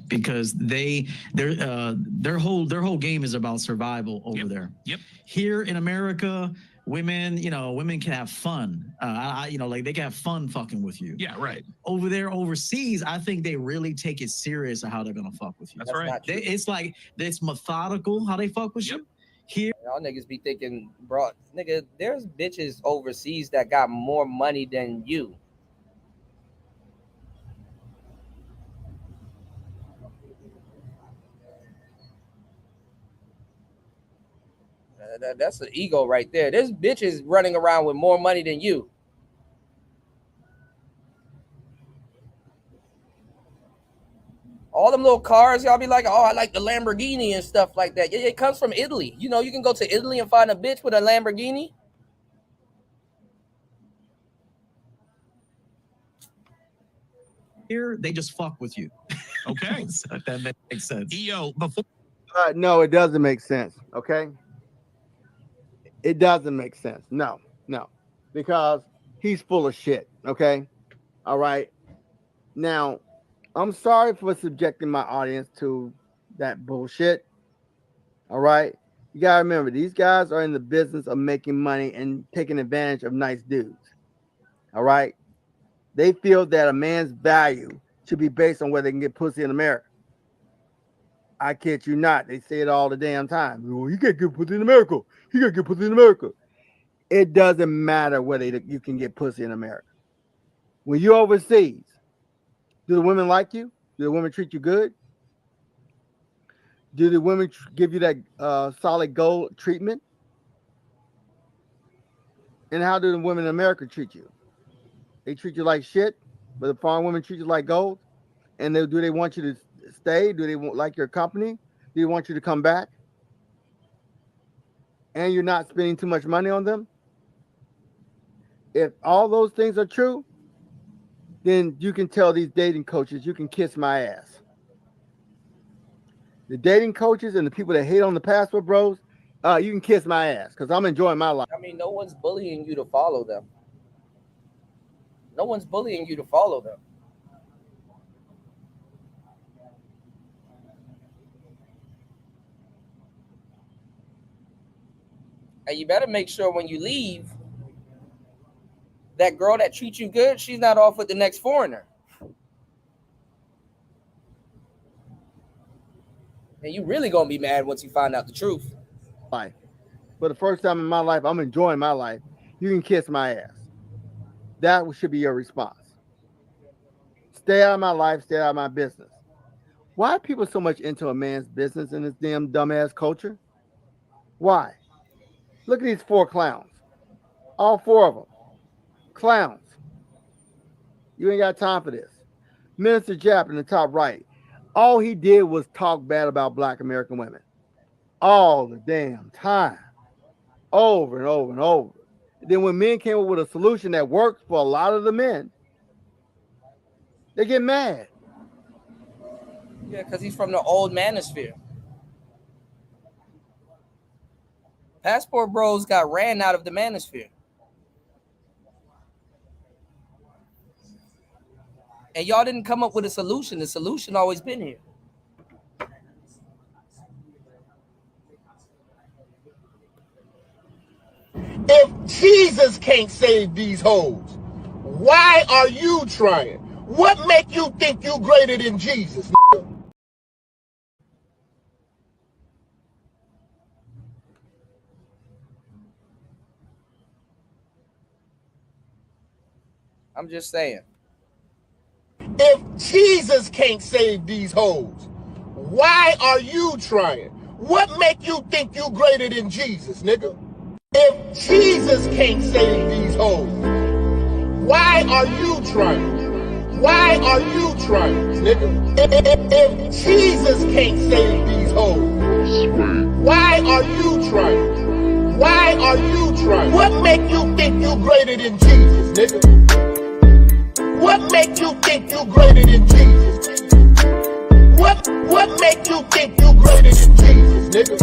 Because their whole game is about survival over there. Yep. Here in America, women can have fun. Like they can have fun fucking with you. Yeah, right. Over there, overseas, I think they really take it serious of how they're gonna fuck with you. That's right. It's like it's methodical how they fuck with you. Here, y'all niggas be thinking, bro, nigga, there's bitches overseas that got more money than you. That's an ego right there. There's bitches running around with more money than you. All them little cars, y'all be like, oh, I like the Lamborghini and stuff like that. Yeah, it comes from Italy. You know, you can go to Italy and find a bitch with a Lamborghini. Here, they just fuck with you. Okay. So that makes sense. EO, before. No, it doesn't make sense. Okay. It doesn't make sense. No, because he's full of shit. Okay. All right. Now, I'm sorry for subjecting my audience to that bullshit. All right. You got to remember, these guys are in the business of making money and taking advantage of nice dudes. All right. They feel that a man's value should be based on where they can get pussy in America. I kid you not. They say it all the damn time. Well, you can't get pussy in America. You can't get pussy in America. It doesn't matter whether you can get pussy in America. When you're overseas, do the women like you? Do the women treat you good? Do the women give you that solid gold treatment? And how do the women in America treat you? They treat you like shit, but the foreign women treat you like gold. And do they want you to stay? Do they like your company? Do they want you to come back? And you're not spending too much money on them? If all those things are true, then you can tell these dating coaches, you can kiss my ass. The dating coaches and the people that hate on the passport bros, you can kiss my ass because I'm enjoying my life. I mean, no one's bullying you to follow them. No one's bullying you to follow them. And you better make sure when you leave, that girl that treats you good, she's not off with the next foreigner. And you really gonna be mad once you find out the truth. Life. For the first time in my life, I'm enjoying my life. You can kiss my ass. That should be your response. Stay out of my life, stay out of my business. Why are people so much into a man's business in this damn dumbass culture? Why? Look at these 4 clowns. All 4 of them. Clowns. You ain't got time for this. Minister Jap in the top right. All he did was talk bad about black American women. All the damn time. Over and over and over. And then when men came up with a solution that works for a lot of the men, they get mad. Yeah, because he's from the old Manosphere. Passport bros got ran out of the Manosphere. And y'all didn't come up with a solution. The solution always been here. If Jesus can't save these hoes, why are you trying? What make you think you greater than Jesus? I'm just saying. If Jesus can't save these hoes, why are you trying? What make you think you greater than Jesus, nigga? If Jesus can't save these hoes, why are you trying? Why are you trying, nigga? If Jesus can't save these hoes, why are you trying? Why are you trying? What make you think you greater than Jesus, nigga? What make you think you greater than Jesus? What make you think you greater than Jesus, nigga?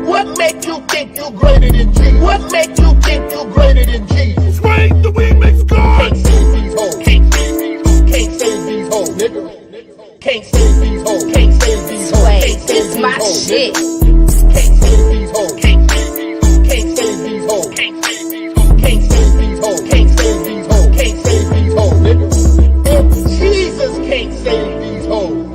What make you think you greater than Jesus? What make you think you greater than Jesus? Swing the remix God! Can't save these hoes. Can't save these hoes. Can't save these hoes, nigga. Can't save these hoes. Can't save these hoes. Wait, it's my shit. Can't save these hoes. Can't save these hoes. Can't save these hoes. Can't save these hoes. Can't save these hoes. Can't save these hoes. Can't save these hoes, nigga. If Jesus can't save these hoes,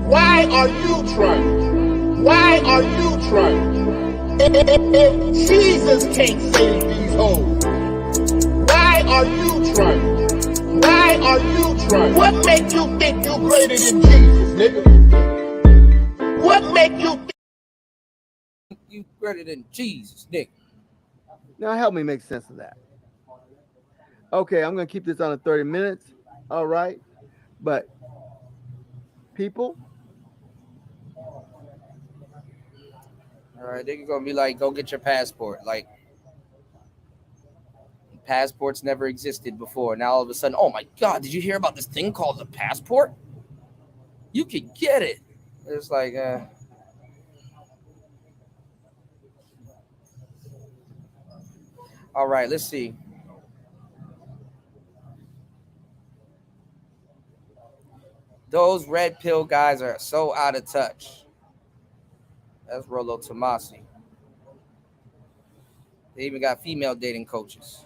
why are you trying? Why are you trying? If Jesus can't save these hoes, why are you trying? Why are you trying? What make you think you greater than Jesus, nigga? What make you think you greater than Jesus, nigga? Now help me make sense of that. Okay, I'm going to keep this under 30 minutes. All right. But people. All right, they're going to be like, go get your passport. Like, passports never existed before. Now all of a sudden, oh my God, did you hear about this thing called the passport? You can get it. It's like, all right, let's see. Those red pill guys are so out of touch. That's Rolo Tomasi. They even got female dating coaches.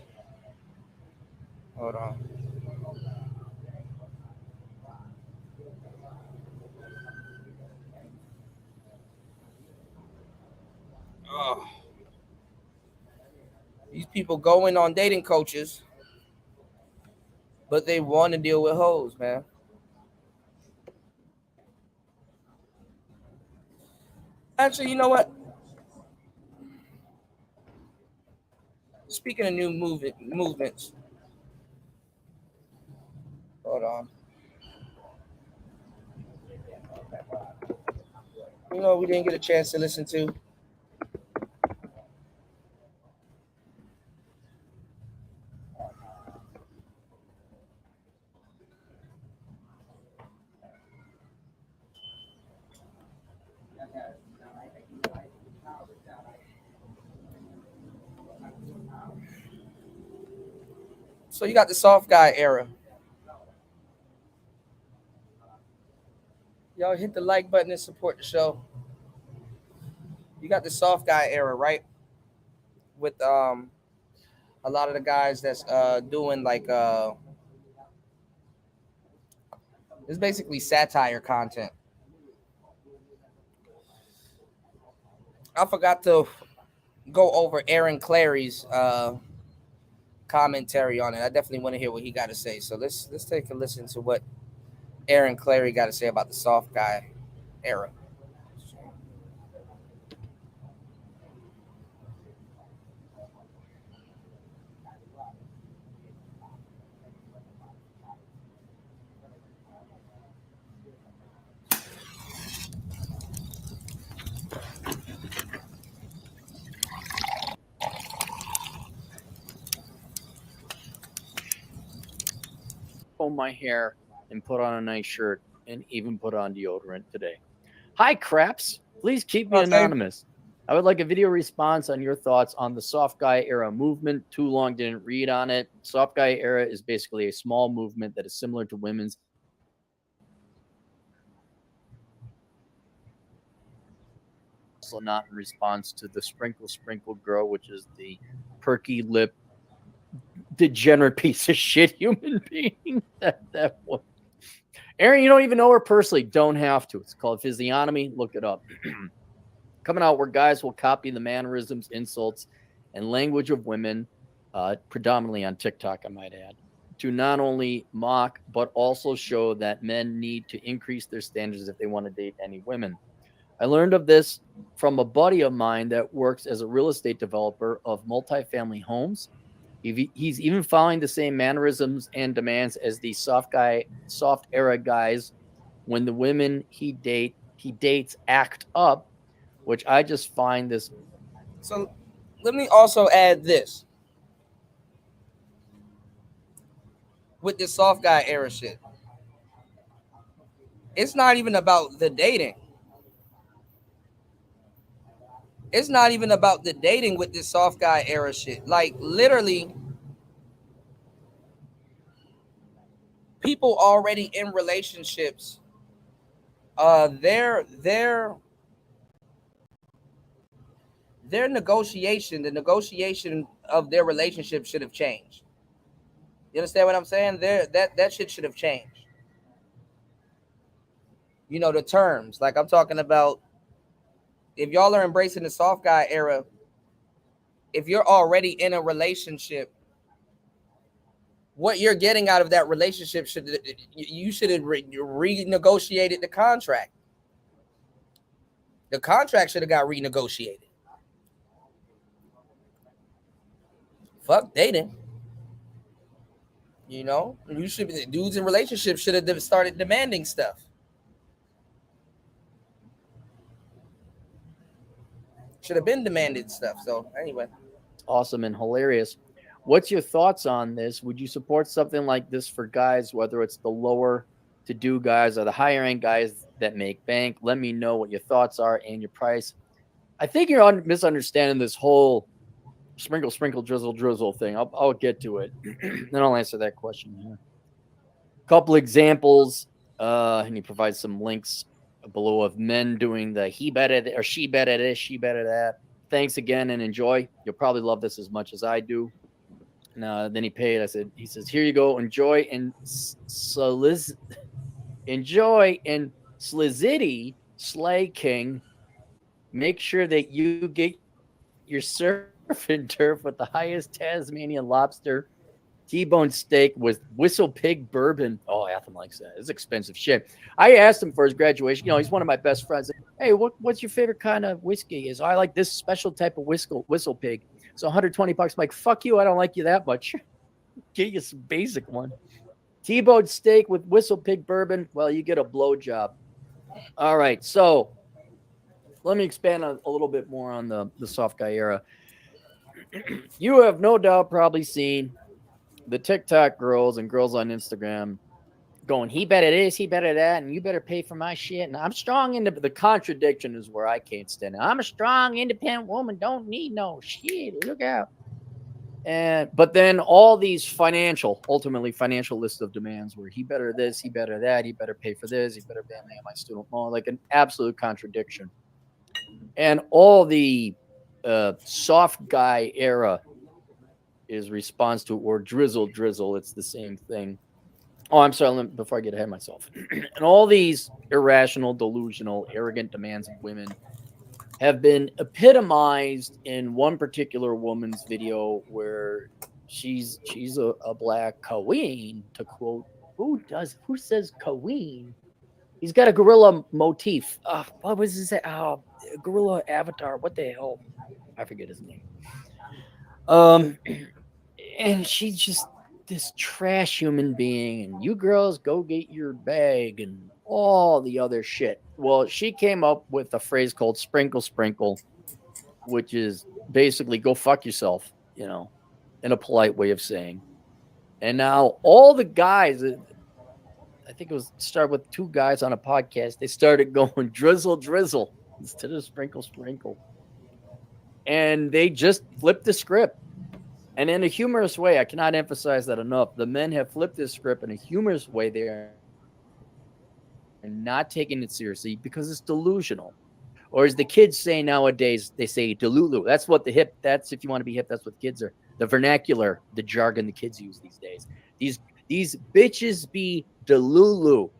Hold on. Oh. These people going on dating coaches, but they want to deal with hoes, man. Actually, you know what? Speaking of new movements, hold on. You know, we didn't get a chance to listen to. So you got the soft guy era. Y'all hit the like button and support the show. You got the soft guy era, right? With a lot of the guys that's doing like it's basically satire content. I forgot to go over Aaron Clary's commentary on it. I definitely want to hear what he got to say. So let's take a listen to what Aaron Clary got to say about the soft guy era. Comb my hair and put on a nice shirt and even put on deodorant today. Hi, craps. Please keep me anonymous. I would like a video response on your thoughts on the soft guy era movement. Too long didn't read on it. Soft guy era is basically a small movement that is similar to women's. Also not in response to the sprinkle girl, which is the perky lip degenerate piece of shit human being. that one. Aaron, you don't even know her personally. Don't have to. It's called physiognomy. Look it up. Coming out where guys will copy the mannerisms, insults, and language of women, predominantly on TikTok, I might add, to not only mock, but also show that men need to increase their standards if they want to date any women. I learned of this from a buddy of mine that works as a real estate developer of multifamily homes. He's even following the same mannerisms and demands as the soft era guys when the women he dates act up, which I just find this. So let me also add this with this soft guy era shit. It's not even about the dating. It's not even about the dating with this soft guy era shit. Like literally, people already in relationships, their negotiation, the negotiation of their relationship should have changed. You understand what I'm saying? That shit should have changed. You know, the terms. Like I'm talking about, if y'all are embracing the soft guy era, if you're already in a relationship, what you're getting out of that relationship should have renegotiated the contract. The contract should have got renegotiated. Fuck dating. You know, dudes in relationships should have started demanding stuff. Should have been demanded stuff. So anyway, awesome and hilarious. What's your thoughts on this? Would you support something like this for guys, whether it's the lower to do guys or the higher end guys that make bank? Let me know what your thoughts are and your price. I think you're misunderstanding this whole sprinkle, drizzle thing. I'll get to it. Then I'll answer that question here. Couple examples, and he provides some links below of men doing the he better or she better this, she better that. Thanks again and enjoy. You'll probably love this as much as I do. And then he paid. He says, here you go. Enjoy and enjoy and Slizity, Slay King. Make sure that you get your surf and turf with the highest Tasmanian lobster T-bone steak with Whistle Pig bourbon. Oh, Atham likes that. It's expensive shit. I asked him for his graduation. You know, he's one of my best friends. Hey, what's your favorite kind of whiskey? I like this special type of Whistle Pig. It's 120 bucks. I'm like, fuck you. I don't like you that much. Get you some basic one. T-bone steak with Whistle Pig bourbon. Well, you get a blowjob. All right. So let me expand a little bit more on the soft guy era. You have no doubt probably seen the TikTok girls and girls on Instagram going, he better this, he better that, and you better pay for my shit. And I'm strong in the contradiction is where I can't stand it. I'm a strong, independent woman, don't need no shit. Look out. But then all these ultimately financial list of demands where he better this, he better that, he better pay for this, he better pay me my student loan, like an absolute contradiction. And all the soft guy era is response to, or drizzle, it's the same thing. Oh, I'm sorry, before I get ahead of myself. And all these irrational, delusional, arrogant demands of women have been epitomized in one particular woman's video where she's a black queen, to quote. Who says queen? He's got a gorilla motif. What was his gorilla avatar? What the hell? I forget his name. And she's just this trash human being, and you girls go get your bag and all the other shit. Well, she came up with a phrase called sprinkle, sprinkle, which is basically go fuck yourself, you know, in a polite way of saying. And now all the guys, I think it was started with 2 guys on a podcast, they started going drizzle, drizzle instead of sprinkle, sprinkle. And they just flipped the script. And in a humorous way, I cannot emphasize that enough. The men have flipped this script in a humorous way. They are not taking it seriously because it's delusional. Or as the kids say nowadays, they say delulu. That's what that's if you want to be hip, that's what kids are. The vernacular, the jargon the kids use these days. These bitches be delulu.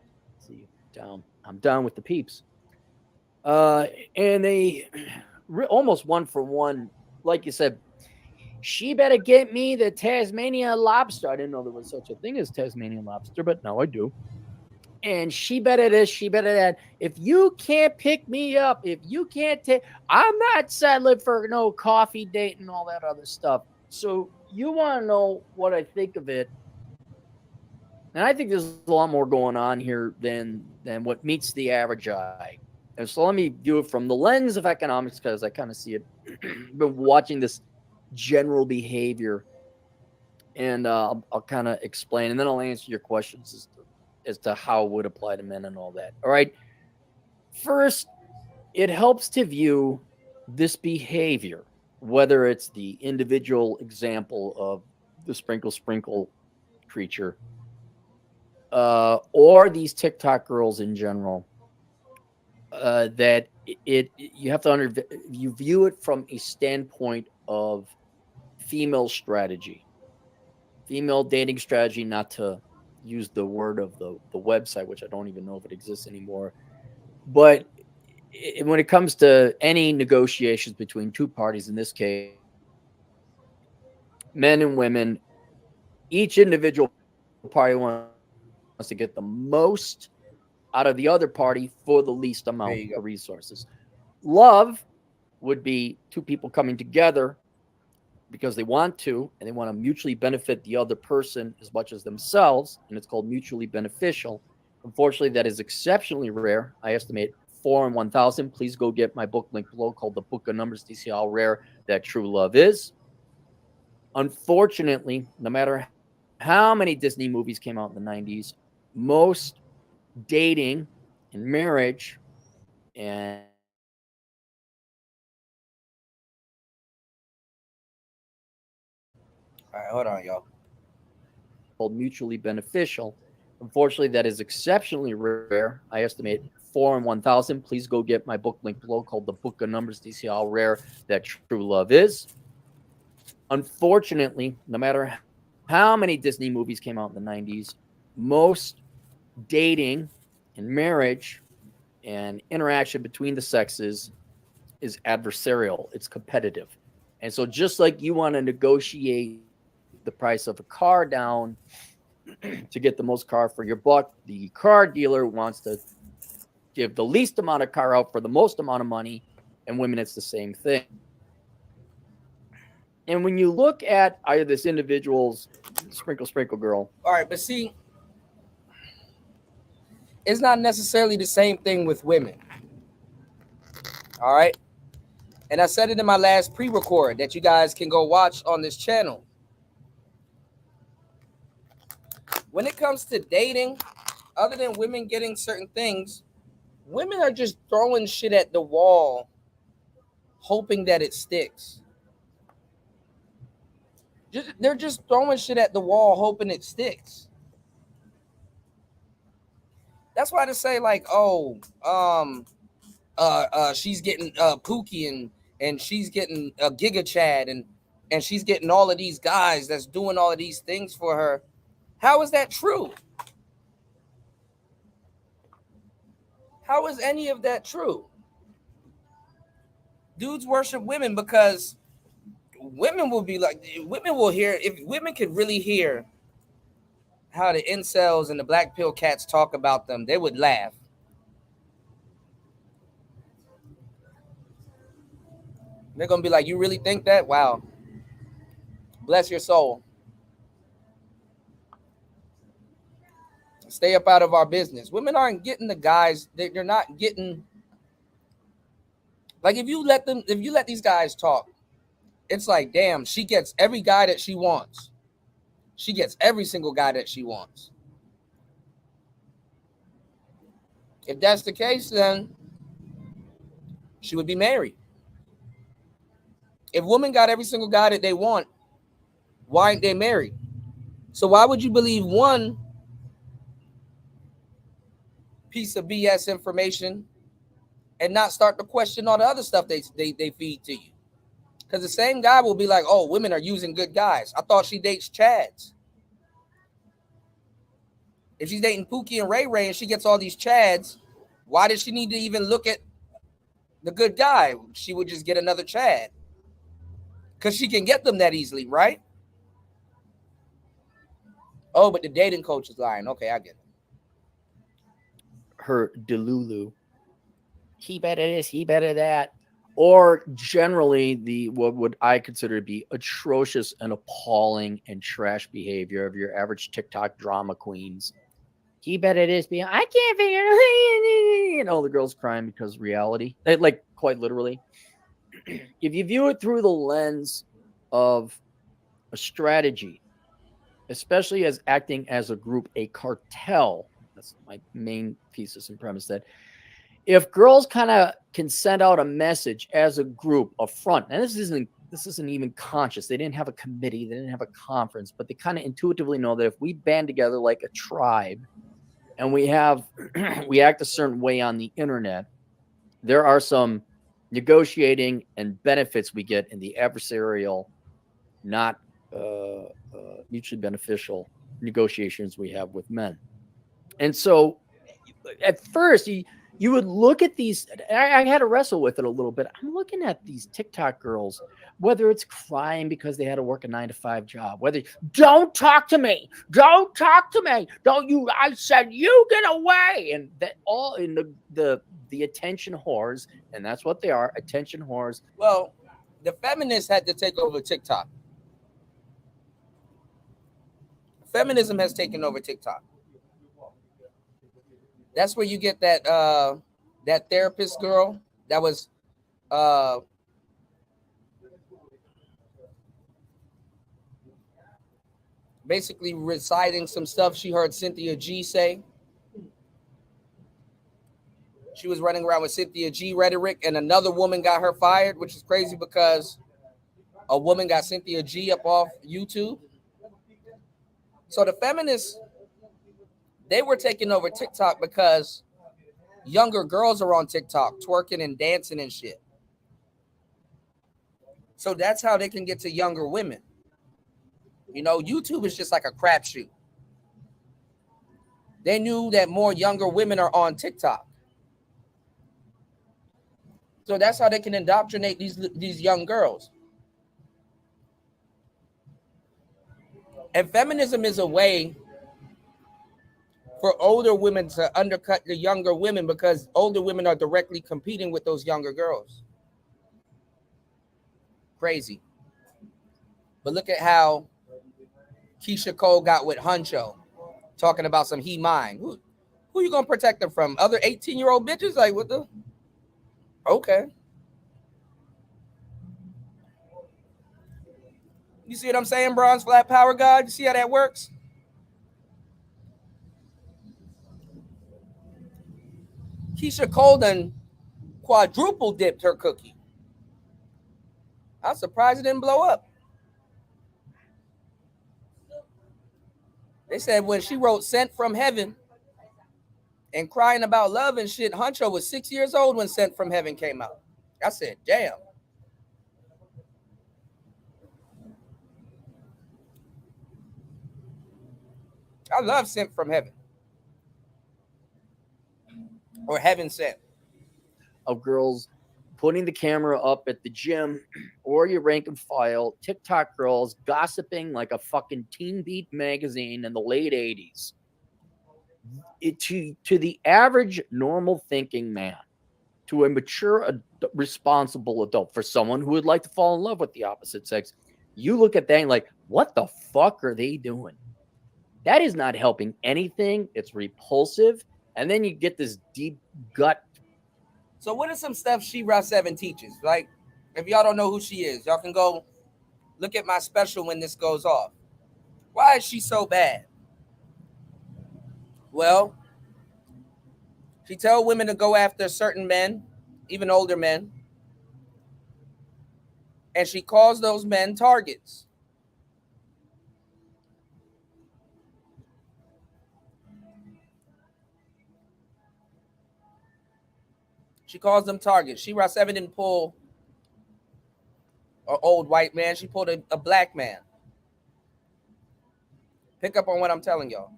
See, I'm down with the peeps. And they almost one for one, like you said, she better get me the Tasmanian lobster. I didn't know there was such a thing as Tasmanian lobster, but now I do. And she better this, she better that. If you can't pick me up, if you can't take, I'm not settling for no coffee date and all that other stuff. So you want to know what I think of it. And I think there's a lot more going on here than what meets the average eye. And so let me view it from the lens of economics, because I kind of see it. Been watching this general behavior, and I'll kind of explain, and then I'll answer your questions as to how it would apply to men and all that. All right. First, it helps to view this behavior, whether it's the individual example of the sprinkle creature, or these TikTok girls in general, that you have to you view it from a standpoint of female strategy, female dating strategy, not to use the word of the website, which I don't even know if it exists anymore. But when it comes to any negotiations between 2 parties, in this case, men and women, each individual party wants to get the most out of the other party for the least amount of resources. Love would be 2 people coming together because they want to, and they want to mutually benefit the other person as much as themselves, and it's called mutually beneficial. Unfortunately, that is exceptionally rare. I estimate 4 in 1,000. Please go get my book link below called The Book of Numbers to see how rare that true love is. Unfortunately, no matter how many Disney movies came out in the 90s, most dating and marriage and All right, hold on, y'all. Called mutually beneficial. Unfortunately, that is exceptionally rare. I estimate 4 and 1000, please go get my book link below called The Book of Numbers to see how rare that true love is. Unfortunately, no matter how many Disney movies came out in the 90s, most dating and marriage and interaction between the sexes is adversarial. It's competitive. And so just like you want to negotiate the price of a car down to get the most car for your buck, the car dealer wants to give the least amount of car out for the most amount of money. And women, it's the same thing. And when you look at either this individual's sprinkle girl. All right, but see, it's not necessarily the same thing with women. All right. And I said it in my last pre-record that you guys can go watch on this channel. When it comes to dating, other than women getting certain things, women are just throwing shit at the wall, hoping that it sticks. They're just throwing shit at the wall, hoping it sticks. That's why they say like, oh, she's getting Pookie and she's getting a Giga Chad and she's getting all of these guys that's doing all of these things for her. How is that true? How is any of that true? Dudes worship women because women will be like, women will hear, if women could really hear how the incels and the black pill cats talk about them, they would laugh. They're going to be like, you really think that? Wow. Bless your soul. Stay up out of our business. Women aren't getting the guys. They're not getting. Like if you let these guys talk, it's like, damn, she gets every guy that she wants. She gets every single guy that she wants. If that's the case, then she would be married. If women got every single guy that they want, why aren't they married? So why would you believe one piece of BS information and not start to question all the other stuff they feed to you? Because the same guy will be like, oh, women are using good guys. I thought she dates Chads. If she's dating Pookie and Ray Ray and she gets all these Chads, why does she need to even look at the good guy? She would just get another Chad. Because she can get them that easily, right? Oh, but the dating coach is lying. Okay, I get it. Her delulu. He better this, he better that. Or generally what would I consider to be atrocious and appalling and trash behavior of your average TikTok drama queens. He better this, be I can't figure it out. And all the girls crying because reality. Like quite literally. If you view it through the lens of a strategy, especially as acting as a group, a cartel, that's my main thesis and premise, that if girls kind of can send out a message as a group, a front, and this isn't even conscious. They didn't have a committee, they didn't have a conference, but they kind of intuitively know that if we band together like a tribe and we act a certain way on the internet, there are some negotiating and benefits we get in the adversarial, not mutually beneficial negotiations we have with men. And so at first you would look at these, I had to wrestle with it a little bit. I'm looking at these TikTok girls, whether it's crying because they had to work a 9-to-5 job, whether don't talk to me, I said you get away, and that all in the attention whores, and that's what they are, attention whores. Well, the feminists had to take over TikTok. Feminism has taken over TikTok. That's where you get that therapist girl that was basically reciting some stuff she heard Cynthia G say. She was running around with Cynthia G rhetoric, and another woman got her fired, which is crazy because a woman got Cynthia G up off YouTube. So the feminists, they were taking over TikTok because younger girls are on TikTok twerking and dancing and shit. So that's how they can get to younger women. You know, YouTube is just like a crapshoot. They knew that more younger women are on TikTok. So that's how they can indoctrinate these young girls. And feminism is a way for older women to undercut the younger women because older women are directly competing with those younger girls. Crazy. But look at how Keisha Cole got with Huncho, talking about some he mine. Who you gonna protect them from? Other 18-year-old bitches? Like, what the? Okay. You see what I'm saying, Bronze Flat Power God? You see how that works? Keisha Cole done quadruple dipped her cookie. I'm surprised it didn't blow up. They said when she wrote Sent from Heaven and crying about love and shit, Huncho was 6 years old when Sent from Heaven came out. I said, damn. I love Sent from Heaven. Or Heaven Sent. Of girls putting the camera up at the gym or your rank and file, TikTok girls gossiping like a fucking Teen Beat magazine in the late 80s. To the average normal thinking man, to a mature, responsible adult, for someone who would like to fall in love with the opposite sex, you look at that and like, what the fuck are they doing? That is not helping anything. It's repulsive. And then you get this deep gut. So what is some stuff She-Ra 7 teaches? Like, if y'all don't know who she is, y'all can go look at my special when this goes off. Why is she so bad? Well, she tells women to go after certain men, even older men, and she calls those men targets. She calls them targets. She-Ra 7 didn't pull an old white man. She pulled a black man. Pick up on what I'm telling y'all.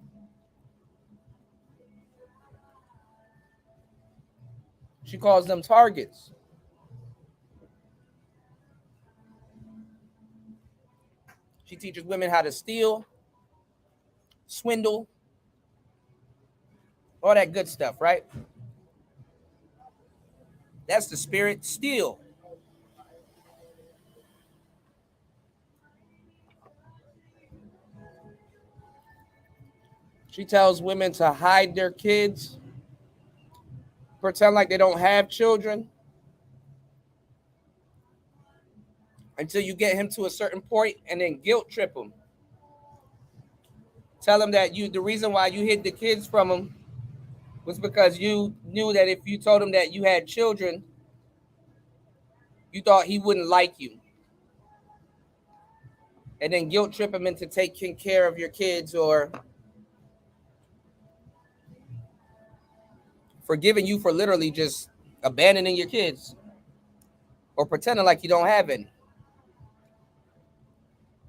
She calls them targets. She teaches women how to steal, swindle, all that good stuff, right? That's the spirit. Steal. She tells women to hide their kids, pretend like they don't have children, until you get him to a certain point, and then guilt trip him. Tell him that the reason why you hid the kids from him was because you knew that if you told him that you had children, you thought he wouldn't like you. And then guilt trip him into taking care of your kids or forgiving you for literally just abandoning your kids or pretending like you don't have any.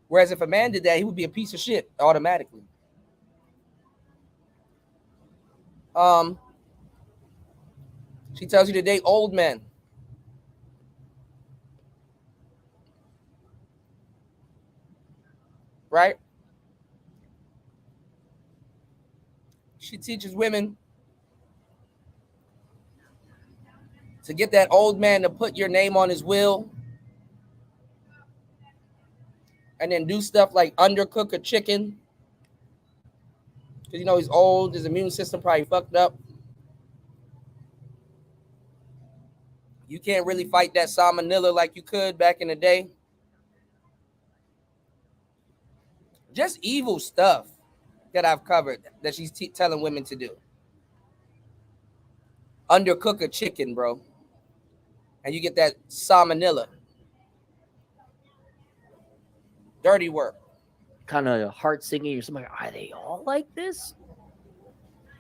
Whereas if a man did that, he would be a piece of shit automatically. She tells you to date old men. Right? She teaches women to get that old man to put your name on his will and then do stuff like undercook a chicken because you know he's old, his immune system probably fucked up. You can't really fight that salmonella like you could back in the day. Just evil stuff that I've covered that she's telling women to do. Undercook a chicken, bro. And you get that salmonella. Dirty work. Kind of heart sinking. You're somebody, are they all like this?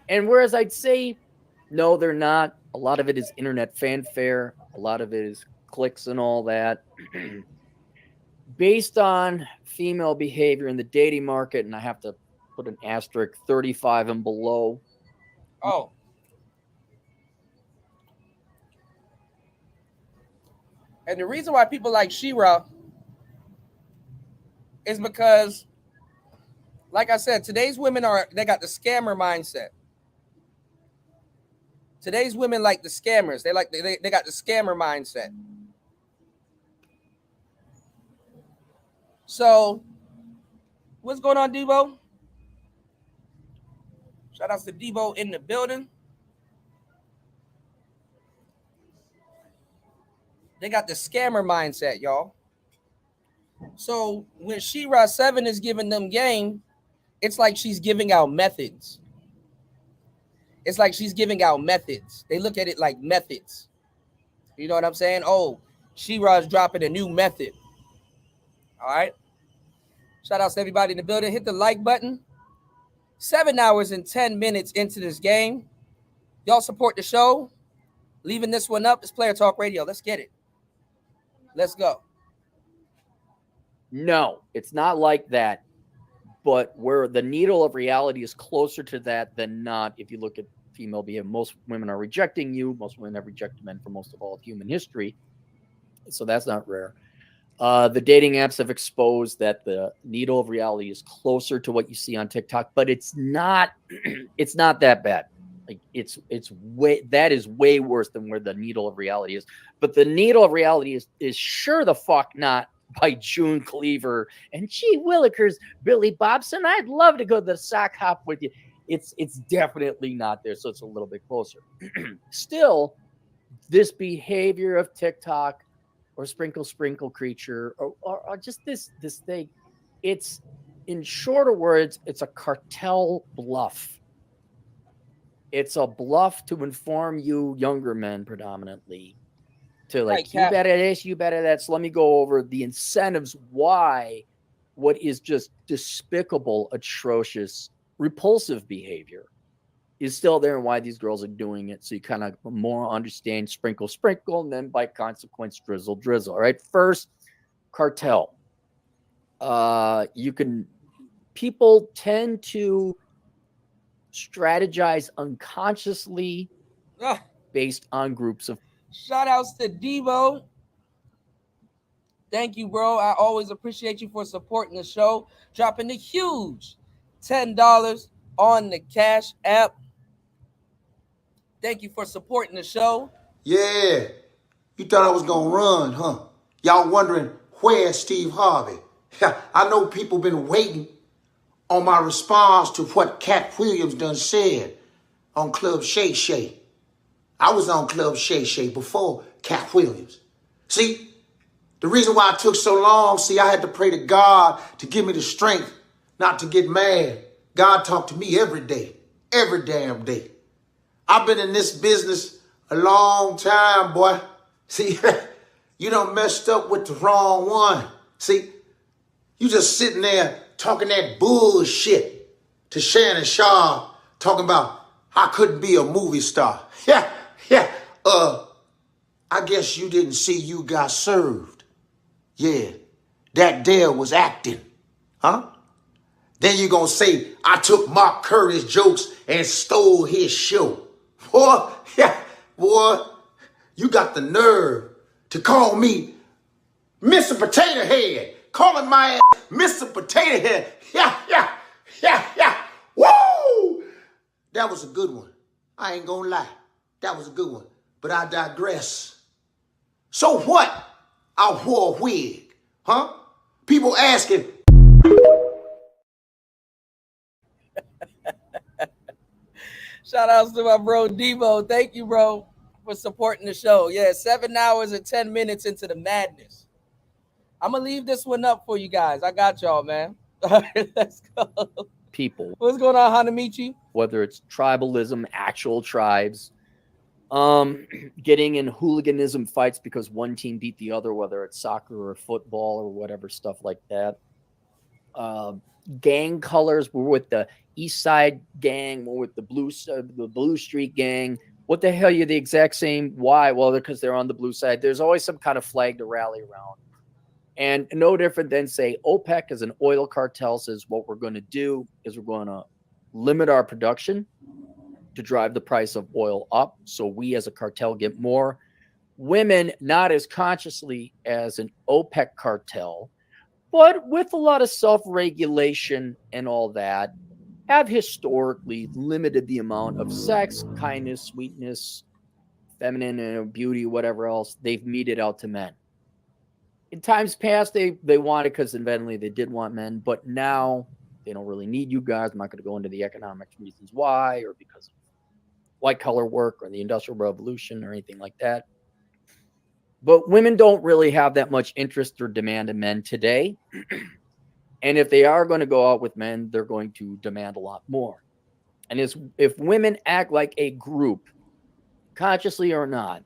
And whereas I'd say No, they're not. A lot of it is internet fanfare. A lot of it is clicks and all that. Based on female behavior in the dating market, and I have to put an asterisk 35 and below. Oh. And the reason why people like She-Ra is because, like I said, today's women they got the scammer mindset. Today's women like the scammers. They got the scammer mindset. So, what's going on, Debo? Shout outs to Debo in the building. They got the scammer mindset, y'all. So when She-Ra 7 is giving them game, it's like she's giving out methods. It's like she's giving out methods. They look at it like methods. You know what I'm saying? Oh, She-Ra's dropping a new method. All right. Shout out to everybody in the building. Hit the like button. 7 hours and 10 minutes into this game. Y'all support the show. Leaving this one up. It's Player Talk Radio. Let's get it. Let's go. No, it's not like that. But where the needle of reality is closer to that than not, if you look at female behavior, most women are rejecting you. Most women have rejected men for most of all of human history. So that's not rare. The dating apps have exposed that the needle of reality is closer to what you see on TikTok, but it's not that bad. Like it's way worse than where the needle of reality is. But the needle of reality is sure the fuck not by June Cleaver and gee Willikers, Billy Bobson. I'd love to go to the sock hop with you. It's definitely not there, so it's a little bit closer. Still, this behavior of TikTok or sprinkle creature or just this thing, it's, in shorter words, it's a cartel bluff. It's a bluff to inform you younger men predominantly to like, right, you better this, you better that. So let me go over the incentives why what is just despicable, atrocious, repulsive behavior is still there and why these girls are doing it. So you kind of more understand sprinkle, and then by consequence, drizzle. All right. First, cartel. People tend to strategize unconsciously based on groups of. Shout outs to Debo. Thank you, bro. I always appreciate you for supporting the show. Dropping the huge $10 on the Cash App. Thank you for supporting the show. Yeah. You thought I was going to run, huh? Y'all wondering, where's Steve Harvey? I know people been waiting on my response to what Cat Williams done said on Club Shay Shay. I was on Club Shay Shay before Cat Williams. See, the reason why it took so long, I had to pray to God to give me the strength not to get mad. God talked to me every day, every damn day. I've been in this business a long time, boy. See, you done messed up with the wrong one. See, you just sitting there talking that bullshit to Shannon Sharp, talking about I couldn't be a movie star. Yeah. I guess you didn't see You Got Served. Yeah, that there was acting. Huh? Then you gonna say, I took Mark Curry's jokes and stole his show. Boy, you got the nerve to call me Mr. Potato Head. Calling my ass Mr. Potato Head. Yeah. Woo! That was a good one. I ain't gonna lie. That was a good one. But I digress. So what? I wore a wig. Huh? People asking. Shout outs to my bro Debo. Thank you, bro, for supporting the show. Yeah, 7 hours and 10 minutes into the madness. I'm going to leave this one up for you guys. I got y'all, man. All right, let's go. People. What's going on, Hanamichi? Whether it's tribalism, actual tribes, getting in hooliganism fights because one team beat the other, whether it's soccer or football or whatever, stuff like that. Gang colors, we're with the East Side gang, we're with the Blue Street gang, What the hell? You're the exact same. Why? Well, because they're on the blue side. There's always some kind of flag to rally around. And no different than, say, OPEC as an oil cartel says what we're going to do is we're going to limit our production to drive the price of oil up. So we as a cartel get more. Women, not as consciously as an OPEC cartel, but with a lot of self-regulation and all that, have historically limited the amount of sex, kindness, sweetness, feminine beauty, whatever else they've meted out to men. In times past, they wanted, because eventually they did want men, but now they don't really need you guys. I'm not going to go into the economic reasons why, or because of white collar work or the Industrial Revolution or anything like that. But women don't really have that much interest or demand in men today. And if they are going to go out with men, they're going to demand a lot more. And if women act like a group, consciously or not,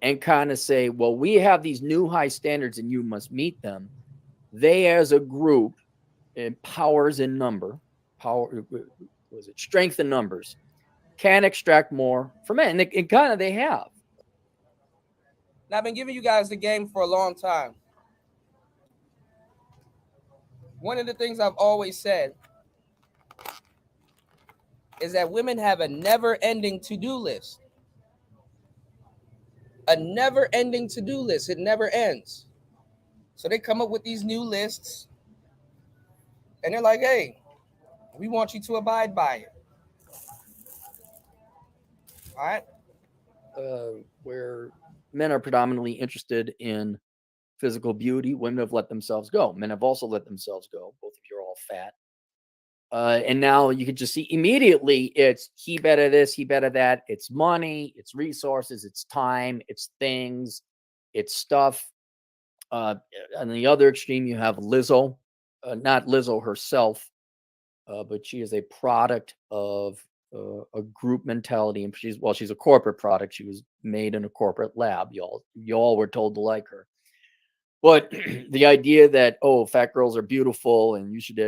and kind of say, well, we have these new high standards and you must meet them, they as a group, in powers in number, strength in numbers, can extract more from men. And kind of they have. Now, I've been giving you guys the game for a long time. One of the things I've always said is that women have a never-ending to-do list. A never-ending to-do list. It never ends. So they come up with these new lists, and they're like, hey, we want you to abide by it. All right? Where men are predominantly interested in physical beauty, women have let themselves go. Men have also let themselves go. Both of you are all fat. And now you can just see immediately it's he better this, he better that. It's money, it's resources, it's time, it's things, it's stuff. On the other extreme, you have Lizzo, not Lizzo herself, but she is a product of a group mentality. And she's a corporate product. She was made in a corporate lab. Y'all were told to like her. But the idea that, oh, fat girls are beautiful and you should,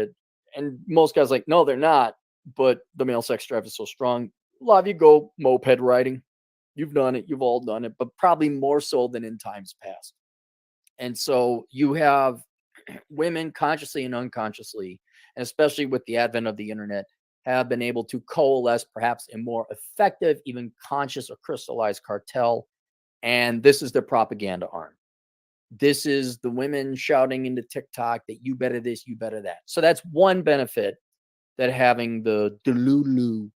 and most guys like, no, they're not. But the male sex drive is so strong. A lot of you go moped riding. You've done it. You've all done it, but probably more so than in times past. And so you have women consciously and unconsciously, and especially with the advent of the internet, have been able to coalesce perhaps a more effective, even conscious or crystallized cartel. And this is their propaganda arm. This is the women shouting into TikTok that you better this, you better that. So that's one benefit that having the delulu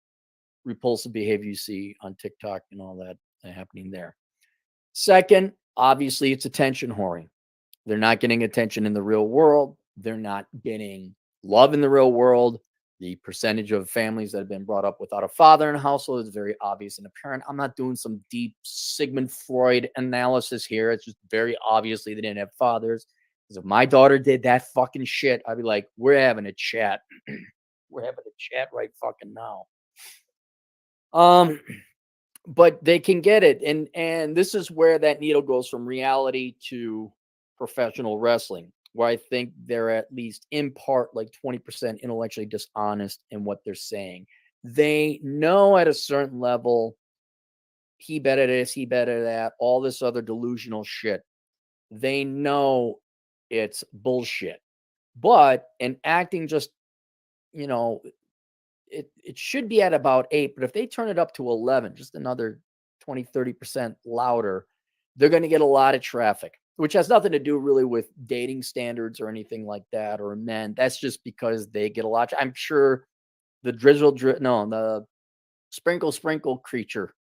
repulsive behavior you see on TikTok and all that happening there. Second, obviously, it's attention whoring. They're not getting attention in the real world. They're not getting love in the real world. The percentage of families that have been brought up without a father in a household is very obvious and apparent. I'm not doing some deep Sigmund Freud analysis here. It's just very obviously they didn't have fathers. Because if my daughter did that fucking shit, I'd be like, we're having a chat. We're having a chat right fucking now. But they can get it. And this is where that needle goes from reality to professional wrestling, where I think they're at least in part like 20% intellectually dishonest in what they're saying. They know at a certain level, he better this, he better that, all this other delusional shit. They know it's bullshit. But in acting just, you know, it should be at about 8, but if they turn it up to 11, just another 20, 30% louder, they're going to get a lot of traffic, which has nothing to do really with dating standards or anything like that, or men. That's just because they get a lot. I'm sure the sprinkle creature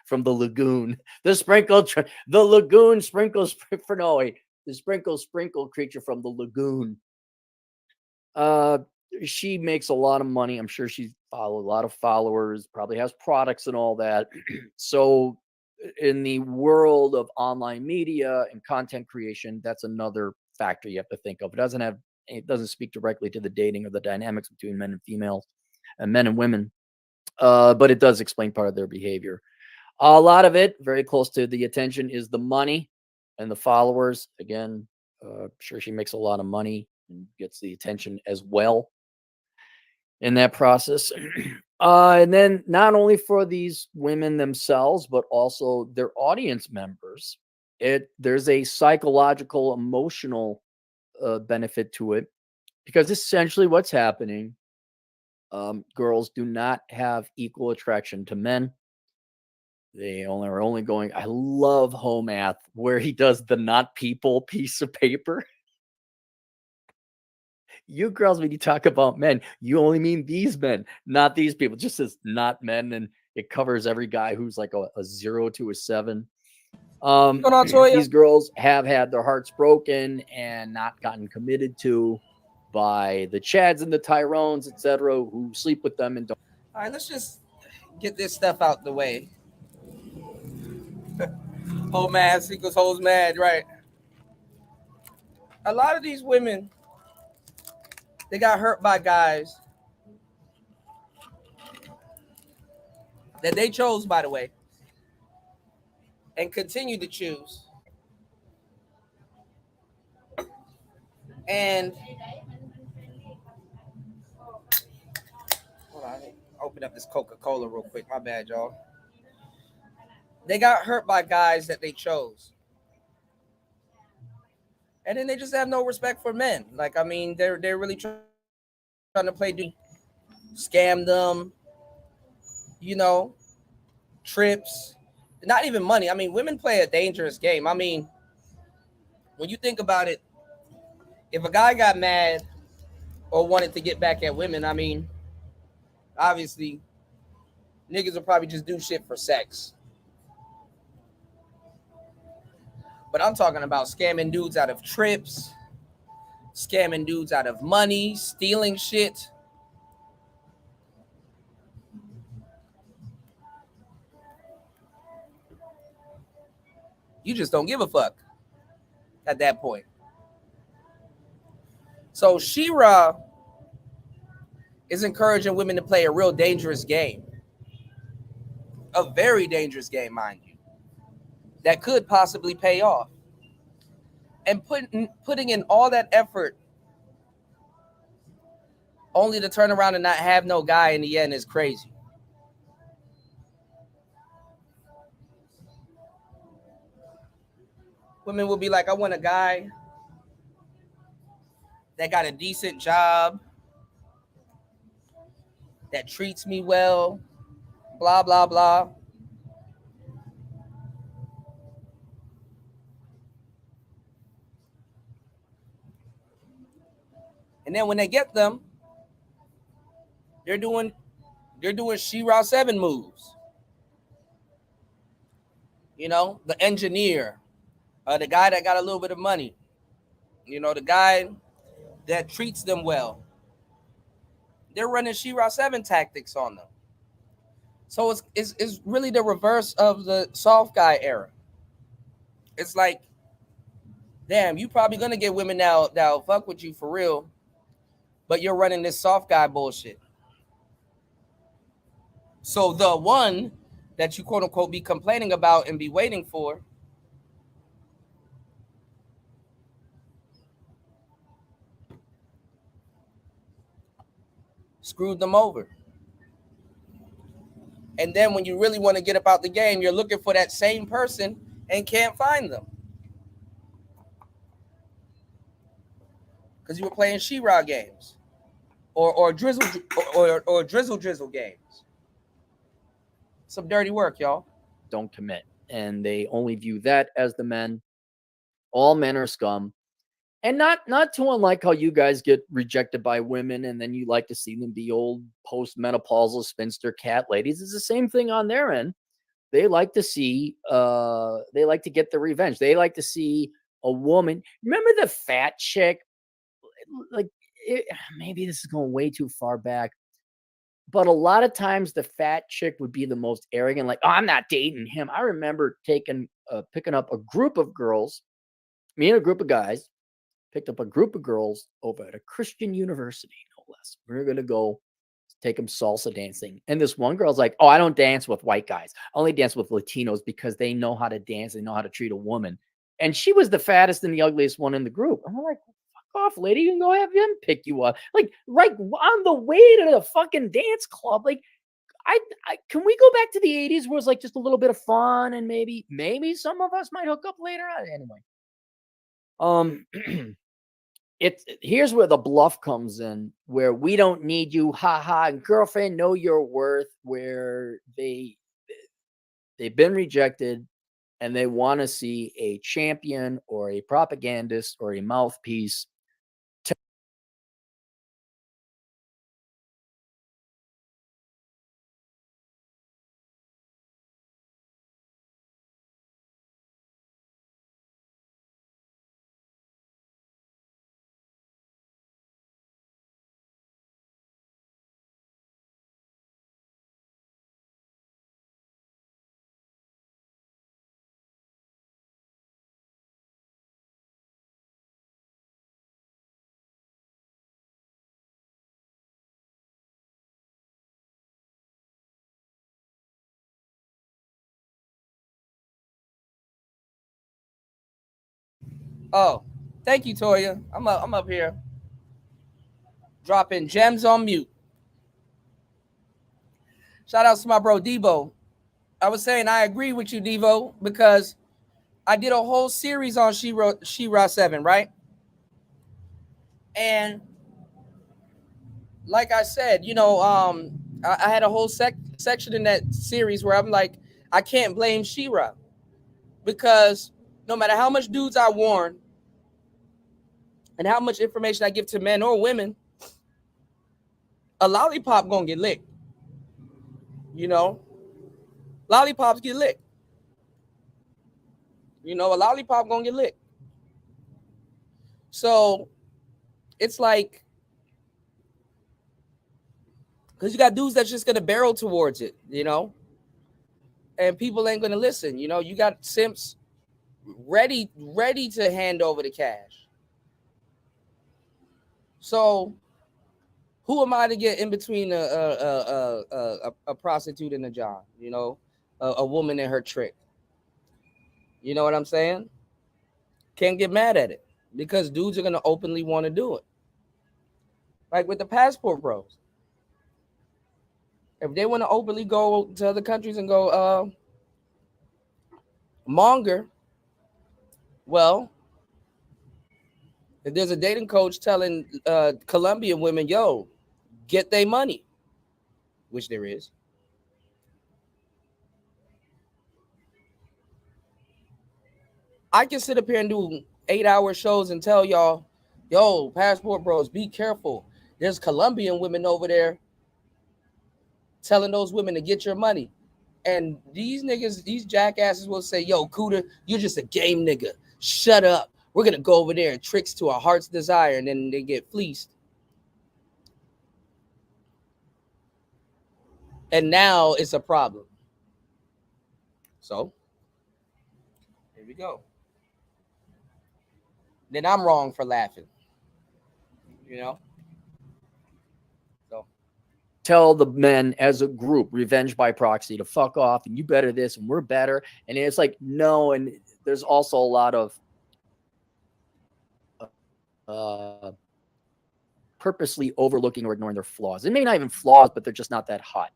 from the lagoon, the sprinkle creature from the lagoon. She makes a lot of money. I'm sure she's a lot of followers, probably has products and all that. So in the world of online media and content creation, that's another factor you have to think of. It doesn't speak directly to the dating or the dynamics between men and females and men and women. But it does explain part of their behavior. A lot of it, very close to the attention, is the money and the followers. Again, sure, she makes a lot of money and gets the attention as well in that process. And then not only for these women themselves, but also their audience members, there's a psychological, emotional benefit to it, because essentially what's happening, girls do not have equal attraction to men. They are only going. I love Home Math, where he does the not people piece of paper. You girls, when you talk about men, you only mean these men, not these people. It just says not men, and it covers every guy who's like a 0 to a 7. What's going on, Toya? These girls have had their hearts broken and not gotten committed to by the Chads and the Tyrones, etc., who sleep with them and don't. All right, let's just get this stuff out the way. Whole mad equals hoes mad, right? A lot of these women, they got hurt by guys that they chose, by the way, and continue to choose. And hold on, let me open up this Coca-Cola real quick. My bad, y'all. They got hurt by guys that they chose. And then they just have no respect for men. Like, I mean, they're really trying to play, scam them, you know, trips, not even money. I mean, women play a dangerous game. I mean, when you think about it, if a guy got mad or wanted to get back at women, I mean, obviously, niggas will probably just do shit for sex. But I'm talking about scamming dudes out of trips, scamming dudes out of money, stealing shit. You just don't give a fuck at that point. So She-Ra is encouraging women to play a real dangerous game. A very dangerous game, mind you, that could possibly pay off. And putting in all that effort only to turn around and not have no guy in the end is crazy. Women will be like, I want a guy that got a decent job, that treats me well, blah, blah, blah. And then when they get them, they're doing She-Ra 7 moves. You know, the engineer, the guy that got a little bit of money, you know, the guy that treats them well. They're running She-Ra 7 tactics on them. So it's really the reverse of the soft guy era. It's like, damn, you probably gonna get women now that'll fuck with you for real, but you're running this soft guy bullshit. So the one that you quote unquote be complaining about and be waiting for, screwed them over. And then when you really want to get up out the game, you're looking for that same person and can't find them. Because you were playing She-Ra games or drizzle games. Some dirty work, y'all. Don't commit. And they only view that as the men. All men are scum. And not too unlike how you guys get rejected by women and then you like to see them be old post-menopausal spinster cat ladies. It's the same thing on their end. They like to see, they like to get the revenge. They like to see a woman. Remember the fat chick? Like, maybe this is going way too far back. But a lot of times the fat chick would be the most arrogant, like, oh, I'm not dating him. I remember picking up a group of girls, me and a group of guys, picked up a group of girls over at a Christian university, no less. We were going to go take them salsa dancing. And this one girl's like, oh, I don't dance with white guys. I only dance with Latinos because they know how to dance. They know how to treat a woman. And she was the fattest and the ugliest one in the group. I'm like, fuck off, lady. You can go have him pick you up. Like, right on the way to the fucking dance club. Like, I can we go back to the 80s where it's like just a little bit of fun and maybe some of us might hook up later. Anyway, here's where the bluff comes in, where we don't need you, haha, and girlfriend, know your worth, where they've been rejected and they want to see a champion or a propagandist or a mouthpiece. Oh, thank you, Toya. I'm up here dropping gems on mute. Shout out to my bro Devo. I was saying I agree with you, Devo, because I did a whole series on She-Ra 7, right? And like I said, I had a whole section in that series where I'm like, I can't blame She-Ra, because no matter how much dudes I warn and how much information I give to men or women, a lollipop gonna get licked. Lollipops get licked. A lollipop gonna get licked. So it's like, because you got dudes that's just gonna barrel towards it, and people ain't gonna listen. You got simps ready to hand over the cash. So who am I to get in between a prostitute and a John? A woman and her trick. You know what I'm saying? Can't get mad at it, because dudes are gonna openly want to do it. Like with the passport bros. If they want to openly go to other countries and go monger, well, if there's a dating coach telling Colombian women, yo, get their money, which there is, I can sit up here and do 8-hour shows and tell y'all, yo, passport bros, be careful. There's Colombian women over there telling those women to get your money. And these niggas, these jackasses will say, yo, Cooter, you're just a game nigga. Shut up. We're going to go over there and tricks to our heart's desire. And then they get fleeced. And now it's a problem. So, here we go. Then I'm wrong for laughing. So, tell the men as a group, revenge by proxy, to fuck off, and you better this, and we're better. And it's like, no. And there's also a lot of purposely overlooking or ignoring their flaws. It may not even flaws, but they're just not that hot.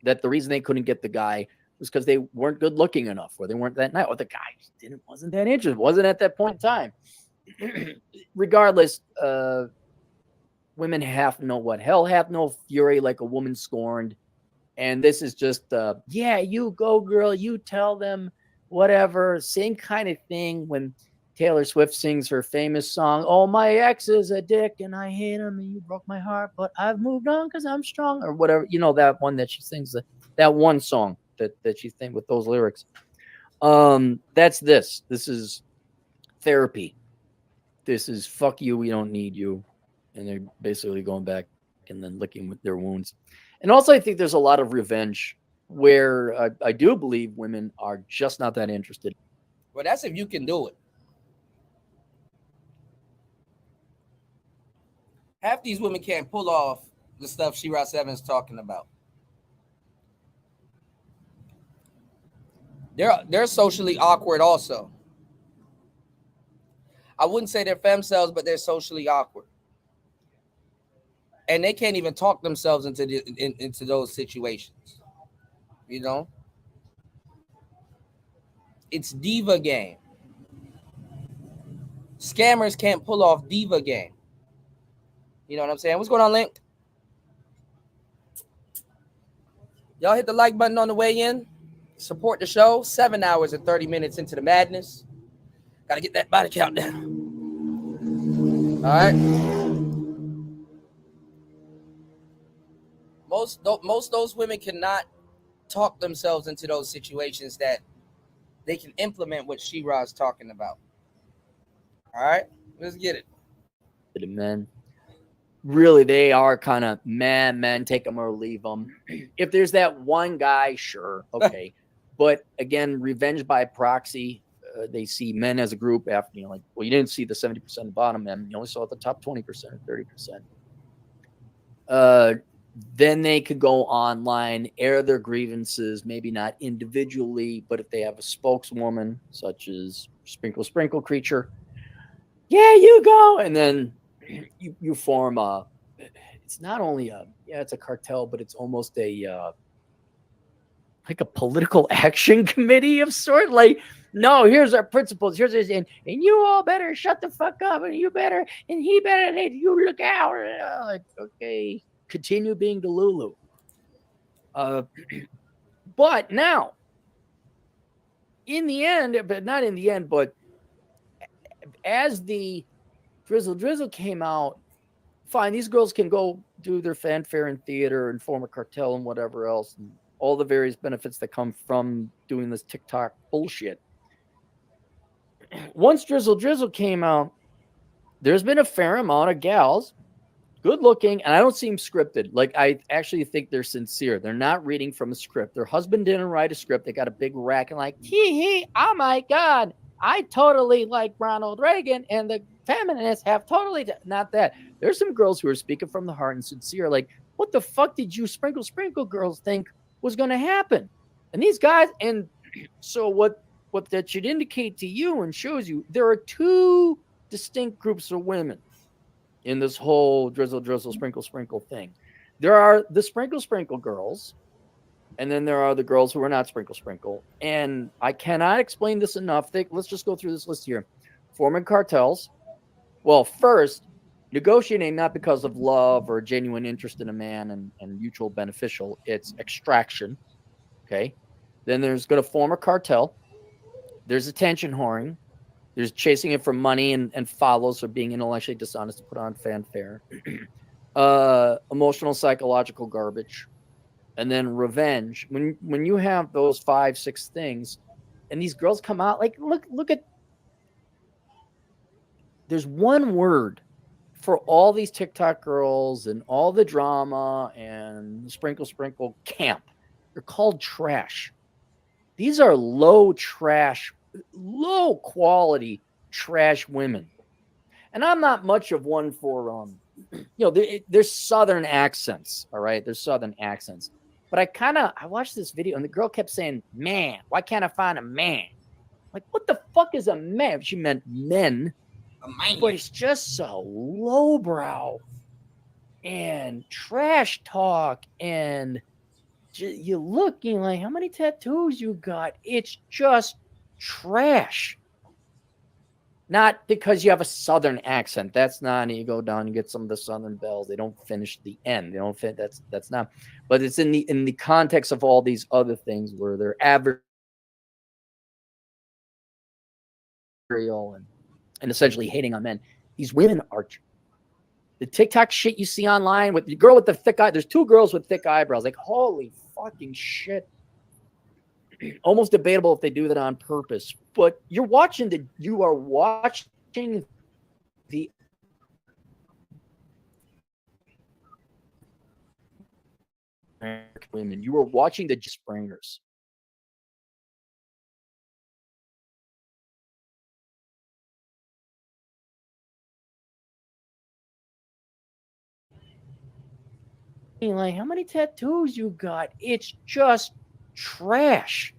That the reason they couldn't get the guy was because they weren't good looking enough, or they weren't that nice, or the guy wasn't that interested, wasn't at that point in time. Regardless, women have hell hath no fury like a woman scorned. And this is just yeah, you go girl, you tell them whatever, same kind of thing when Taylor Swift sings her famous song, oh, my ex is a dick and I hate him and you broke my heart, but I've moved on because I'm strong, or whatever. That one that she sings, that one song that she sings with those lyrics. That's this is therapy. This is fuck you, we don't need you. And they're basically going back and then licking with their wounds. And also I think there's a lot of revenge where I do believe women are just not that interested. Well, that's if you can do it. Half these women can't pull off the stuff She-Ra 7 is talking about. They're socially awkward also. I wouldn't say they're femcells, but they're socially awkward. and they can't even talk themselves into into those situations. You know, it's diva game. Scammers can't pull off diva game. You know what I'm saying? What's going on, Link? Y'all hit the like button on the way in. Support the show. 7 hours and 30 minutes into the madness. Gotta get that body count down. All right. Most of those women cannot talk themselves into those situations that they can implement what She-Ra's talking about. All right, let's get it. Men, really, they are kind of men, take them or leave them. If there's that one guy, sure, okay. But again, revenge by proxy, they see men as a group after, you know, like, well, you didn't see the 70% bottom men, you only saw the top 20% or 30%. Then they could go online, air their grievances, maybe not individually, but if they have a spokeswoman, such as Sprinkle Creature, yeah, you go. And then you form a, it's not only a, yeah, it's a cartel, but it's almost a, like a political action committee of sort. Like, no, here's our principles. Here's this, and you all better shut the fuck up, and you better, and he better, and you look out. Like, okay. Continue being Delulu. But now, in the end, but not in the end, but as the Drizzle came out, fine, these girls can go do their fanfare in theater and form a cartel and whatever else, and all the various benefits that come from doing this TikTok bullshit. Once Drizzle came out, there's been a fair amount of gals, good looking, and I don't seem scripted. Like, I actually think they're sincere. They're not reading from a script. Their husband didn't write a script. They got a big rack and like, hee, oh my God, I totally like Ronald Reagan, and the feminists have totally not that. There's some girls who are speaking from the heart and sincere. Like, what the fuck did you Sprinkle girls think was going to happen? And these guys, and so what that should indicate to you and shows you there are two distinct groups of women in this whole drizzle, sprinkle thing. There are the sprinkle girls, and then there are the girls who are not sprinkle. And I cannot explain this enough. Let's just go through this list here. Forming cartels. Well, first, negotiating not because of love or genuine interest in a man and mutual beneficial. It's extraction. Okay. Then there's going to form a cartel. There's attention whoring. There's chasing it for money and follows or being intellectually dishonest to put on fanfare. Emotional, psychological garbage. And then revenge. When you have those 5-6 things, and these girls come out, like, look at, there's one word for all these TikTok girls and all the drama and sprinkle camp. They're called trash. These are low quality trash women. And I'm not much of one for, there's Southern accents. All right. There's Southern accents, but I watched this video and the girl kept saying, man, why can't I find a man? Like, what the fuck is a man? She meant men, but it's just so lowbrow and trash talk. And you're looking like, how many tattoos you got? It's just trash. Not because you have a Southern accent. That's not. You go down and get some of the Southern belles. They don't finish the end. They don't fit. That's not. But it's in the context of all these other things where they're adversarial and essentially hating on men. These women are the TikTok shit you see online with the girl with the thick eye. There's 2 girls with thick eyebrows. Like, holy fucking shit. Almost debatable if they do that on purpose. But you are watching the American women. You are watching the springers. Like, how many tattoos you got? It's just trash.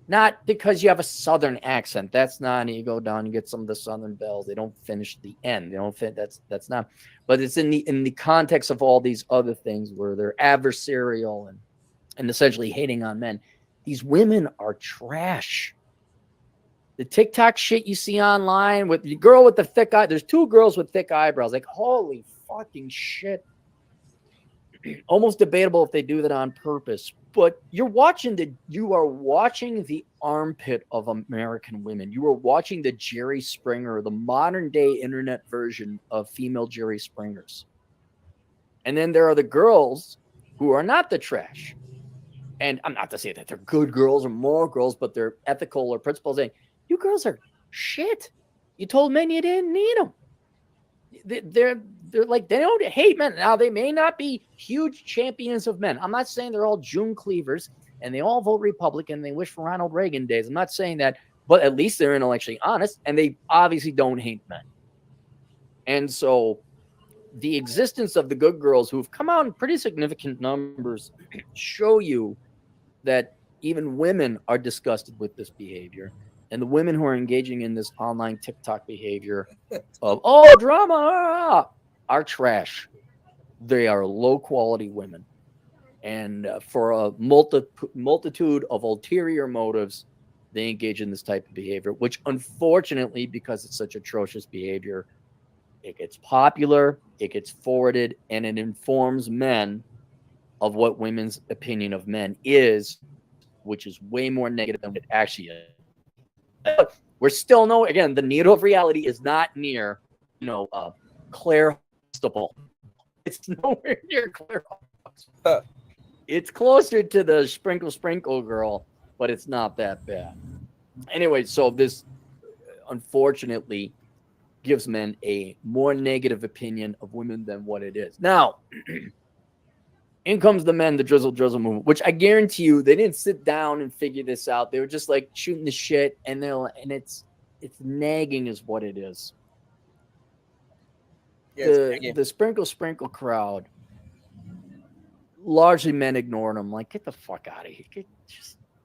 Not because you have a Southern accent. That's not. You go down, you get some of the Southern belles. They don't finish the end. They don't fit. That's not. But it's in the context of all these other things where they're adversarial and essentially hating on men. These women are trash. The TikTok shit you see online with the girl with the thick eye. There's two girls with thick eyebrows. Like, holy fucking shit. Almost debatable if they do that on purpose. But you are watching the armpit of American women. You are watching the Jerry Springer, the modern day internet version of female Jerry Springers. And then there are the girls who are not the trash. And I'm not to say that they're good girls or moral girls, but they're ethical or principled. Saying, you girls are shit. You told men you didn't need them. They're like, they don't hate men. Now, they may not be huge champions of men. I'm not saying they're all June cleavers and they all vote Republican. They wish for Ronald Reagan days. I'm not saying that, but at least they're intellectually honest and they obviously don't hate men. And so the existence of the good girls who've come out in pretty significant numbers show you that even women are disgusted with this behavior. And the women who are engaging in this online TikTok behavior of, oh, drama, are trash. They are low-quality women. And for a multitude of ulterior motives, they engage in this type of behavior, which unfortunately, because it's such atrocious behavior, it gets popular, it gets forwarded, and it informs men of what women's opinion of men is, which is way more negative than it actually is. We're still again, the needle of reality is not near, Claire Huxtable. It's nowhere near Claire Huxtable. It's closer to the sprinkle girl, but it's not that bad. Anyway, so this unfortunately gives men a more negative opinion of women than what it is. Now, in comes the men, the drizzle movement, which I guarantee you they didn't sit down and figure this out. They were just like shooting the shit, and it's nagging is what it is. The sprinkle crowd, largely men ignoring them. Like, get the fuck out of here.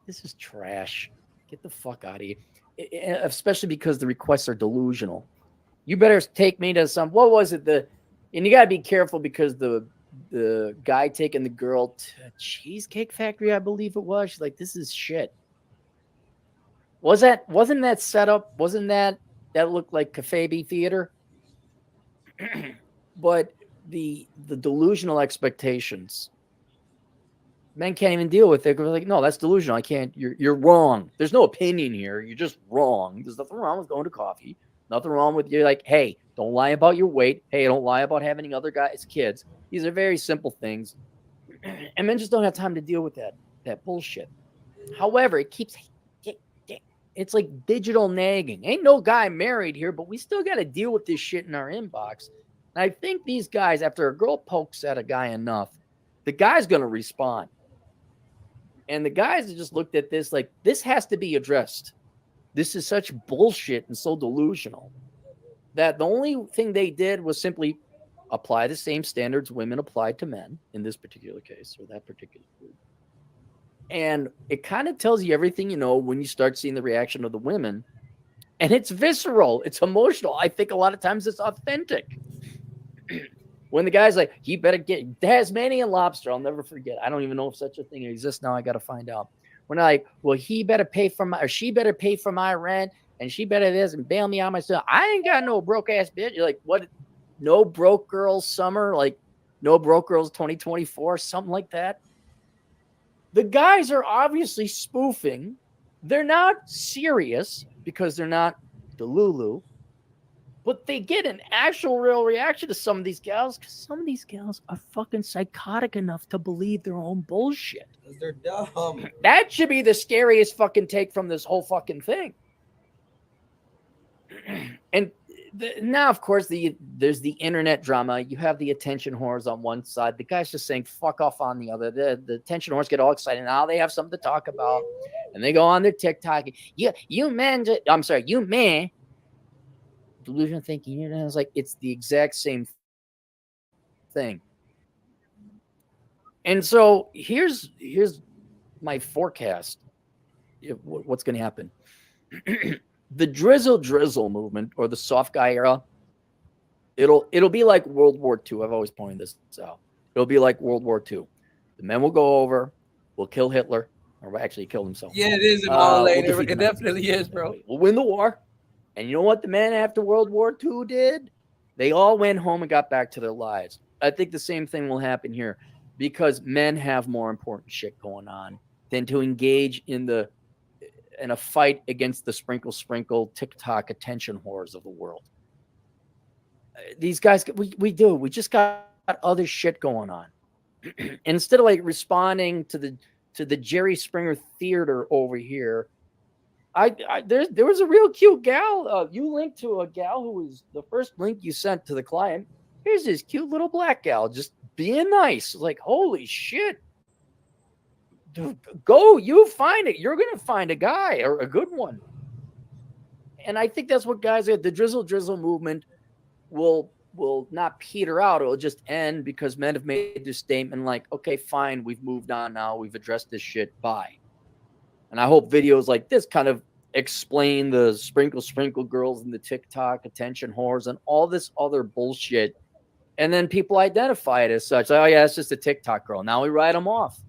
This is trash. Get the fuck out of here. Especially because the requests are delusional. You better take me to some. What was it? And you gotta be careful because the guy taking the girl to a Cheesecake Factory, I believe it was. She's like, this is shit. Wasn't that set up? Wasn't that looked like Cafebi Theater? But the delusional expectations, men can't even deal with it. They're like, no, that's delusional. I can't. You're wrong. There's no opinion here. You're just wrong. There's nothing wrong with going to coffee. Nothing wrong with you. Like, hey, don't lie about your weight. Hey, don't lie about having other guys' kids. These are very simple things. And men just don't have time to deal with that bullshit. However, it's like digital nagging. Ain't no guy married here, but we still got to deal with this shit in our inbox. And I think these guys, after a girl pokes at a guy enough, the guy's going to respond. And the guys have just looked at this like, this has to be addressed. This is such bullshit and so delusional that the only thing they did was simply apply the same standards women applied to men in this particular case or that particular group. And it kind of tells you everything you know when you start seeing the reaction of the women. And it's visceral. It's emotional. I think a lot of times it's authentic. When the guy's like, he better get Tasmanian lobster. I'll never forget. I don't even know if such a thing exists now. I got to find out. When I like, well, he better pay for my, or she better pay for my rent, and she better this and bail me out myself. I ain't got no broke ass bitch. You're like, what? No broke girls summer? Like, no broke girls 2024, something like that. The guys are obviously spoofing. They're not serious because they're not Delulu. But they get an actual real reaction to some of these gals because some of these gals are fucking psychotic enough to believe their own bullshit. They're dumb. That should be the scariest fucking take from this whole fucking thing. And now, of course, there's the internet drama. You have the attention whores on one side. The guy's just saying fuck off on the other. The attention whores get all excited. Now they have something to talk about. And they go on their TikTok. You man. Delusional thinking. It's like it's the exact same thing. And so here's my forecast. what's going to happen? The drizzle movement, or the soft guy era, it'll be like World War II. I've always pointed this out. It'll be like World War II. The men will go over, will kill Hitler, or actually kill themselves. Yeah, it is in all We'll lane. defeat It the definitely is, bro. Nazis. We'll win the war. And you know what the men after World War II did? They all went home and got back to their lives. I think the same thing will happen here, because men have more important shit going on than to engage in a fight against the sprinkle TikTok attention whores of the world. These guys, we just got other shit going on. Instead of like responding to the Jerry Springer theater over here, there was a real cute gal. You linked to a gal who was the first link you sent to the client. Here's this cute little black gal just being nice. Like, holy shit. Go, you find it. You're going to find a guy, or a good one. And I think that's what guys are. The drizzle movement will not peter out. It'll just end because men have made this statement like, okay, fine, we've moved on now. We've addressed this shit. Bye. And I hope videos like this kind of explain the sprinkle girls and the TikTok attention whores and all this other bullshit. And then people identify it as such. Oh, yeah, it's just a TikTok girl. Now we write them off.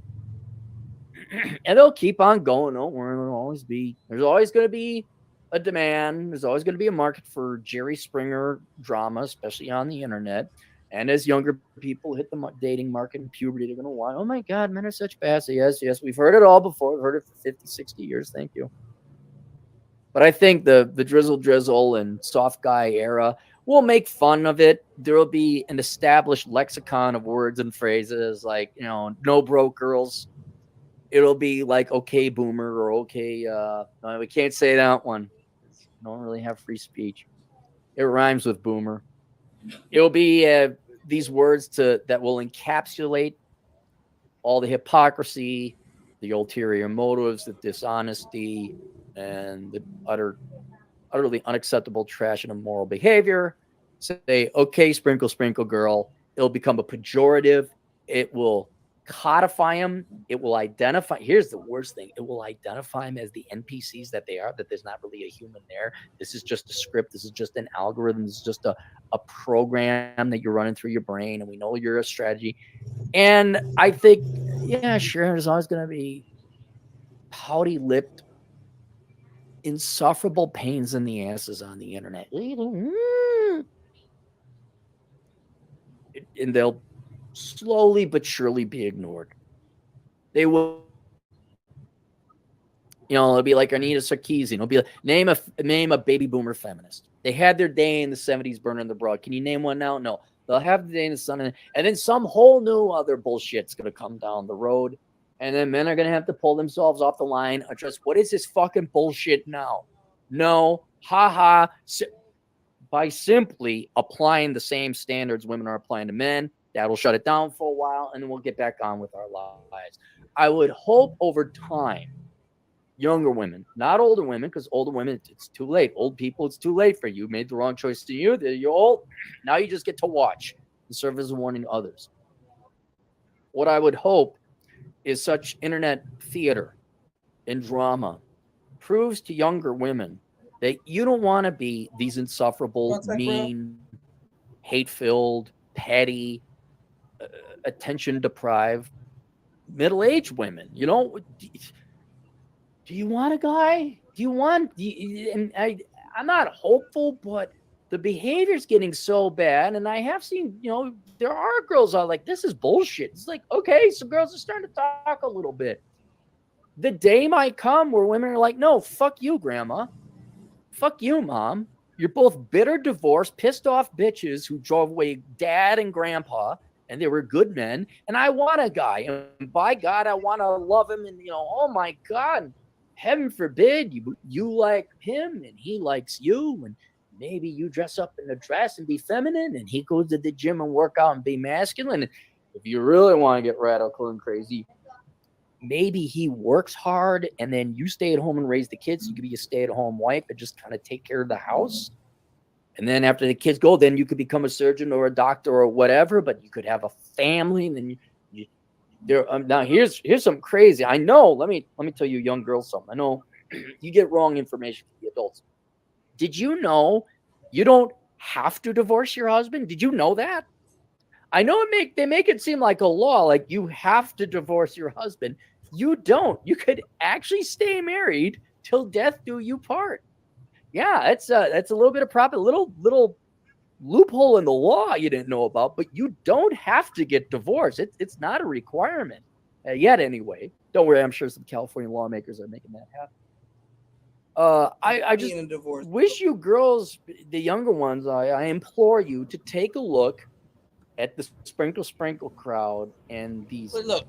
And they'll keep on going. There's always going to be a demand. There's always going to be a market for Jerry Springer drama, especially on the internet. And as younger people hit the dating market and puberty, they're going to want, oh my God, men are such bastards. Yes, we've heard it all before. We've heard it for 50, 60 years. Thank you. But I think the drizzle and soft guy era will make fun of it. There will be an established lexicon of words and phrases like, no broke girls. It'll be like, okay, boomer, or okay, we can't say that one. We don't really have free speech. It rhymes with boomer. It'll be these words that will encapsulate all the hypocrisy, the ulterior motives, the dishonesty, and the utterly unacceptable trash and immoral behavior. Say, okay, sprinkle girl. It'll become a pejorative. It will codify them. It will identify. Here's the worst thing. It will identify them as the NPCs that they are, that there's not really a human there. This is just a script. This is just an algorithm. This is just a program that you're running through your brain, and we know you're a strategy. And I think, yeah, sure, there's always going to be pouty-lipped, insufferable pains in the asses on the internet. And they'll slowly but surely be ignored. They will, it'll be like Anita Sarkeesian. It'll be like, name a baby boomer feminist. They had their day in the 70s burning the broad. Can you name one now? No. They'll have the day in the sun, and then some whole new other bullshit's going to come down the road, and then men are going to have to pull themselves off the line, address what is this fucking bullshit now? No, haha. By simply applying the same standards women are applying to men, that'll shut it down for a while, and then we'll get back on with our lives. I would hope over time, younger women, not older women, because older women, it's too late. Old people, it's too late for you. You made the wrong choice to you. You're old. Now you just get to watch and serve as a warning to others. What I would hope is such internet theater and drama proves to younger women that you don't want to be these insufferable, mean, hate-filled, petty, attention-deprived, middle-aged women. Do you want a guy? I'm not hopeful, but the behavior's getting so bad. And I have seen, there are girls out like, this is bullshit. It's like, okay, so girls are starting to talk a little bit. The day might come where women are like, no, fuck you, grandma. Fuck you, mom. You're both bitter, divorced, pissed off bitches who drove away dad and grandpa, and they were good men. And I want a guy. And by God, I want to love him. And, oh my God. Heaven forbid you like him and he likes you, and maybe you dress up in a dress and be feminine, and he goes to the gym and work out and be masculine. If you really want to get radical and crazy, maybe he works hard and then you stay at home and raise the kids. You could be a stay-at-home wife and just kind of take care of the house. And then after the kids go, then you could become a surgeon or a doctor or whatever, but you could have a family, and then There now here's some crazy. I know. Let me tell you, young girls, something. I know you get wrong information from the adults. Did you know you don't have to divorce your husband? Did you know that? I know they make it seem like a law, like you have to divorce your husband. You don't. You could actually stay married till death do you part. Yeah, that's a little bit of little loophole in the law you didn't know about, but you don't have to get divorced. It's not a requirement yet, anyway. Don't worry, I'm sure some California lawmakers are making that happen. I just wish you girls, the younger ones, I implore you to take a look at the sprinkle crowd and these. But look,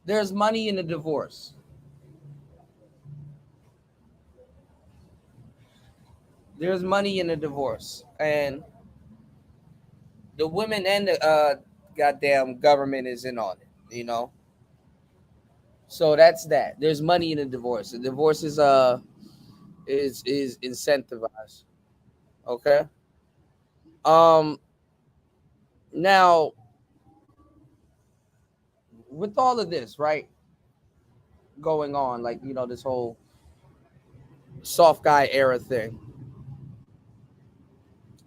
there's money in the divorce. There's money in the divorce, and the women and the goddamn government is in on it, you know. So that's that. There's money in the divorce. The divorce is incentivized. Okay. Now, with all of this, right, going on, like, you know, this whole soft guy era thing.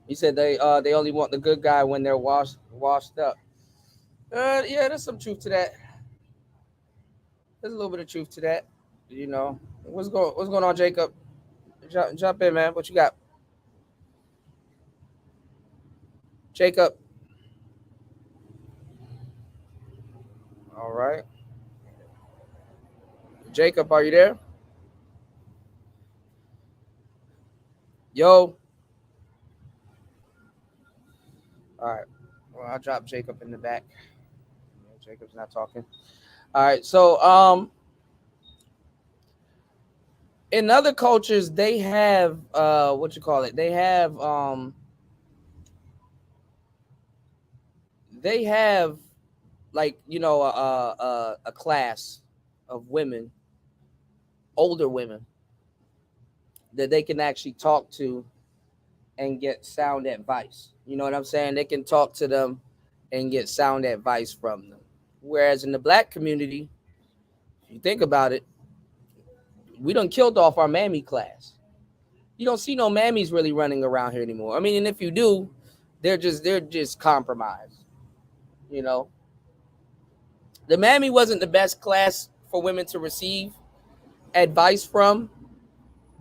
He said they only want the good guy when they're washed up. Yeah, there's some truth to that. There's a little bit of truth to that. You know, what's going on, Jacob? Jump in, man. What you got, Jacob? All right, Jacob, are you there? Yo. All right. Well, I'll drop Jacob in the back. Jacob's not talking. All right. So, in other cultures, they have what you call it? They have like, you know, a class of women, older women, that they can actually talk to and get sound advice. You know what I'm saying? They can talk to them and get sound advice from them. Whereas in the black community, if you think about it, we done killed off our mammy class. You don't see no mammies really running around here anymore. I mean, and if you do, they're just compromised. You know, the mammy wasn't the best class for women to receive advice from,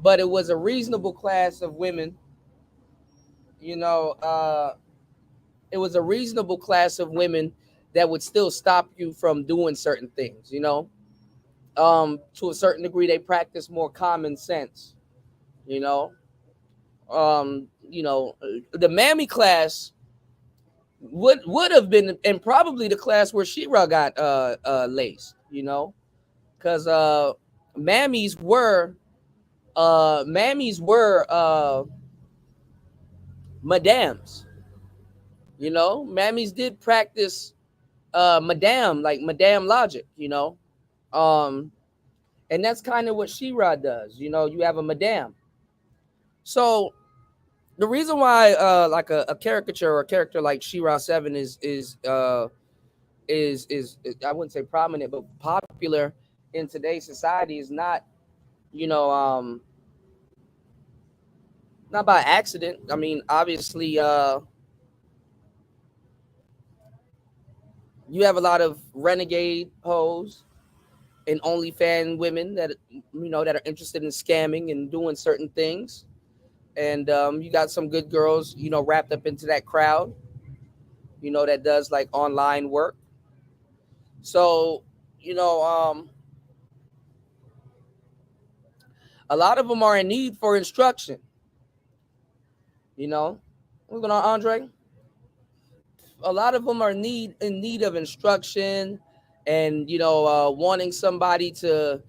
but it was a reasonable class of women. You know, it was a reasonable class of women that would still stop you from doing certain things, you know. To a certain degree, they practice more common sense, you know. The mammy class would have been, and probably the class where She-Ra got laced, you know, because mammies were madams. You know, mammies did practice madam logic, you know. And that's kind of what She-Ra does. You know, you have a madam. So the reason why like a caricature or a character like She-Ra 7 is I wouldn't say prominent, but popular in today's society is not, you know, not by accident. I mean, obviously, you have a lot of renegade hoes and OnlyFans women that, you know, that are interested in scamming and doing certain things. And you got some good girls, you know, wrapped up into that crowd, you know, that does like online work. So, you know, a lot of them are in need for instruction. You know, what's going on, Andre? A lot of them are in need of instruction, and, you know, wanting somebody to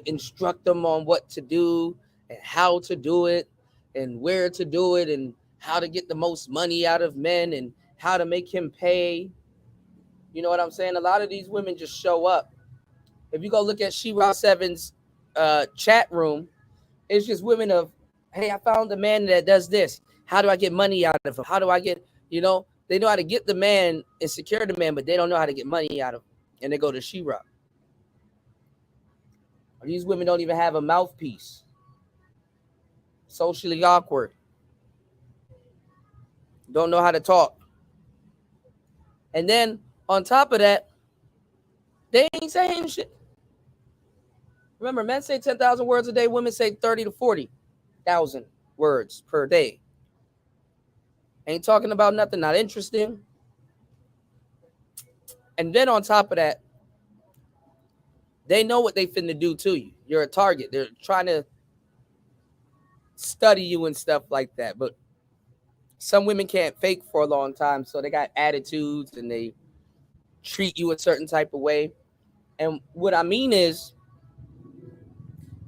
instruct them on what to do and how to do it and where to do it and how to get the most money out of men and how to make him pay. You know what I'm saying? A lot of these women just show up. If you go look at She-Ra 7's chat room, it's just women of, hey, I found a man that does this. How do I get money out of him? How do I get, you know, They know how to get the man and secure the man, but they don't know how to get money out of him. And they go to She-Ra. These women don't even have a mouthpiece. Socially awkward. Don't know how to talk. And then on top of that, they ain't saying shit. Remember, men say 10,000 words a day. Women say 30 to 40,000 words per day. Ain't talking about nothing, not interesting. And then on top of that, they know what they finna do to you. You're a target. They're trying to study you and stuff like that. But some women can't fake for a long time, so they got attitudes and they treat you a certain type of way. And what I mean is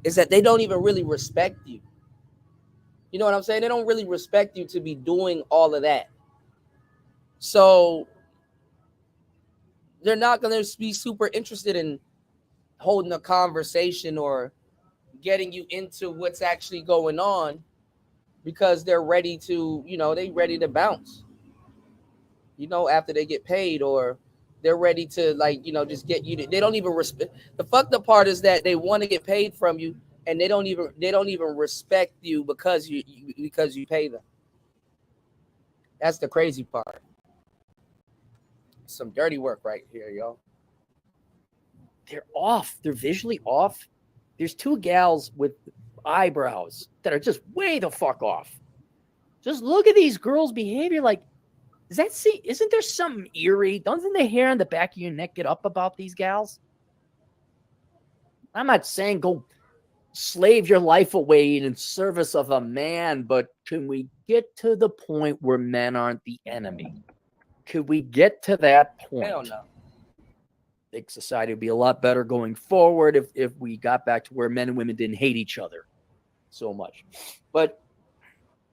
that they don't even really respect you. You know what I'm saying? They don't really respect you to be doing all of that. So they're not going to be super interested in holding a conversation or getting you into what's actually going on, because they're ready to, they ready to bounce, after they get paid, or they're ready to just get you to, they don't even respect. The fucked up part is that they want to get paid from you, and they don't even respect you because you pay them. That's the crazy part. Some dirty work right here, y'all. They're off. They're visually off. There's two gals with eyebrows that are just way the fuck off. Just look at these girls' behavior. Like, isn't there something eerie? Doesn't the hair on the back of your neck get up about these gals? I'm not saying go slave your life away in service of a man, but can we get to the point where men aren't the enemy? Could we get to that point? Hell no. I think society would be a lot better going forward if we got back to where men and women didn't hate each other so much. But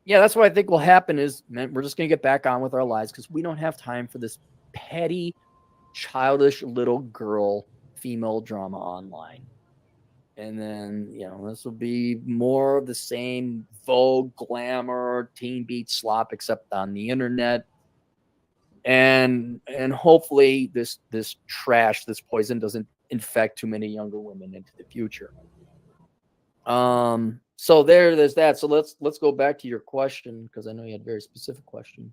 yeah, that's what I think will happen is, man, we're just going to get back on with our lives because we don't have time for this petty, childish little girl female drama online. And then, this will be more of the same Vogue, glamour, teen beat slop, except on the internet. And hopefully this trash, this poison doesn't infect too many younger women into the future. So there's that. So let's go back to your question, because I know you had a very specific question.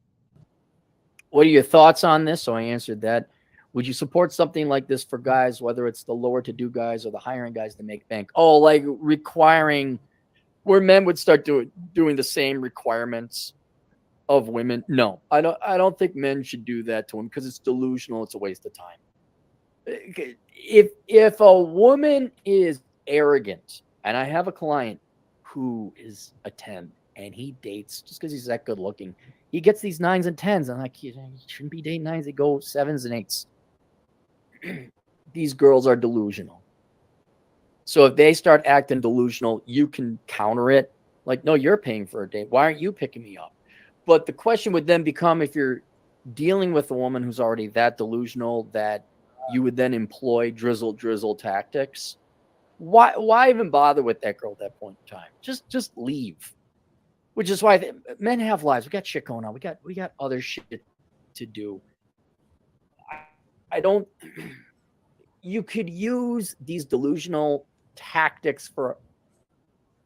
What are your thoughts on this? So I answered that. Would you support something like this for guys, whether it's the lower to do guys or the higher end guys to make bank? Oh, like requiring where men would start doing the same requirements of women? No, I don't think men should do that to them, because it's delusional. It's a waste of time. If a woman is arrogant, and I have a client who is a 10 and he dates just because he's that good looking, he gets these 9s and 10s. I'm like, you shouldn't be dating 9s. They go 7s and 8s. These girls are delusional. So if they start acting delusional, you can counter it. Like, no, you're paying for a date. Why aren't you picking me up? But the question would then become, if you're dealing with a woman who's already that delusional that you would then employ drizzle tactics, why even bother with that girl at that point in time? Just leave. Which is why men have lives. We got shit going on. We got other shit to do. I don't. You could use these delusional tactics for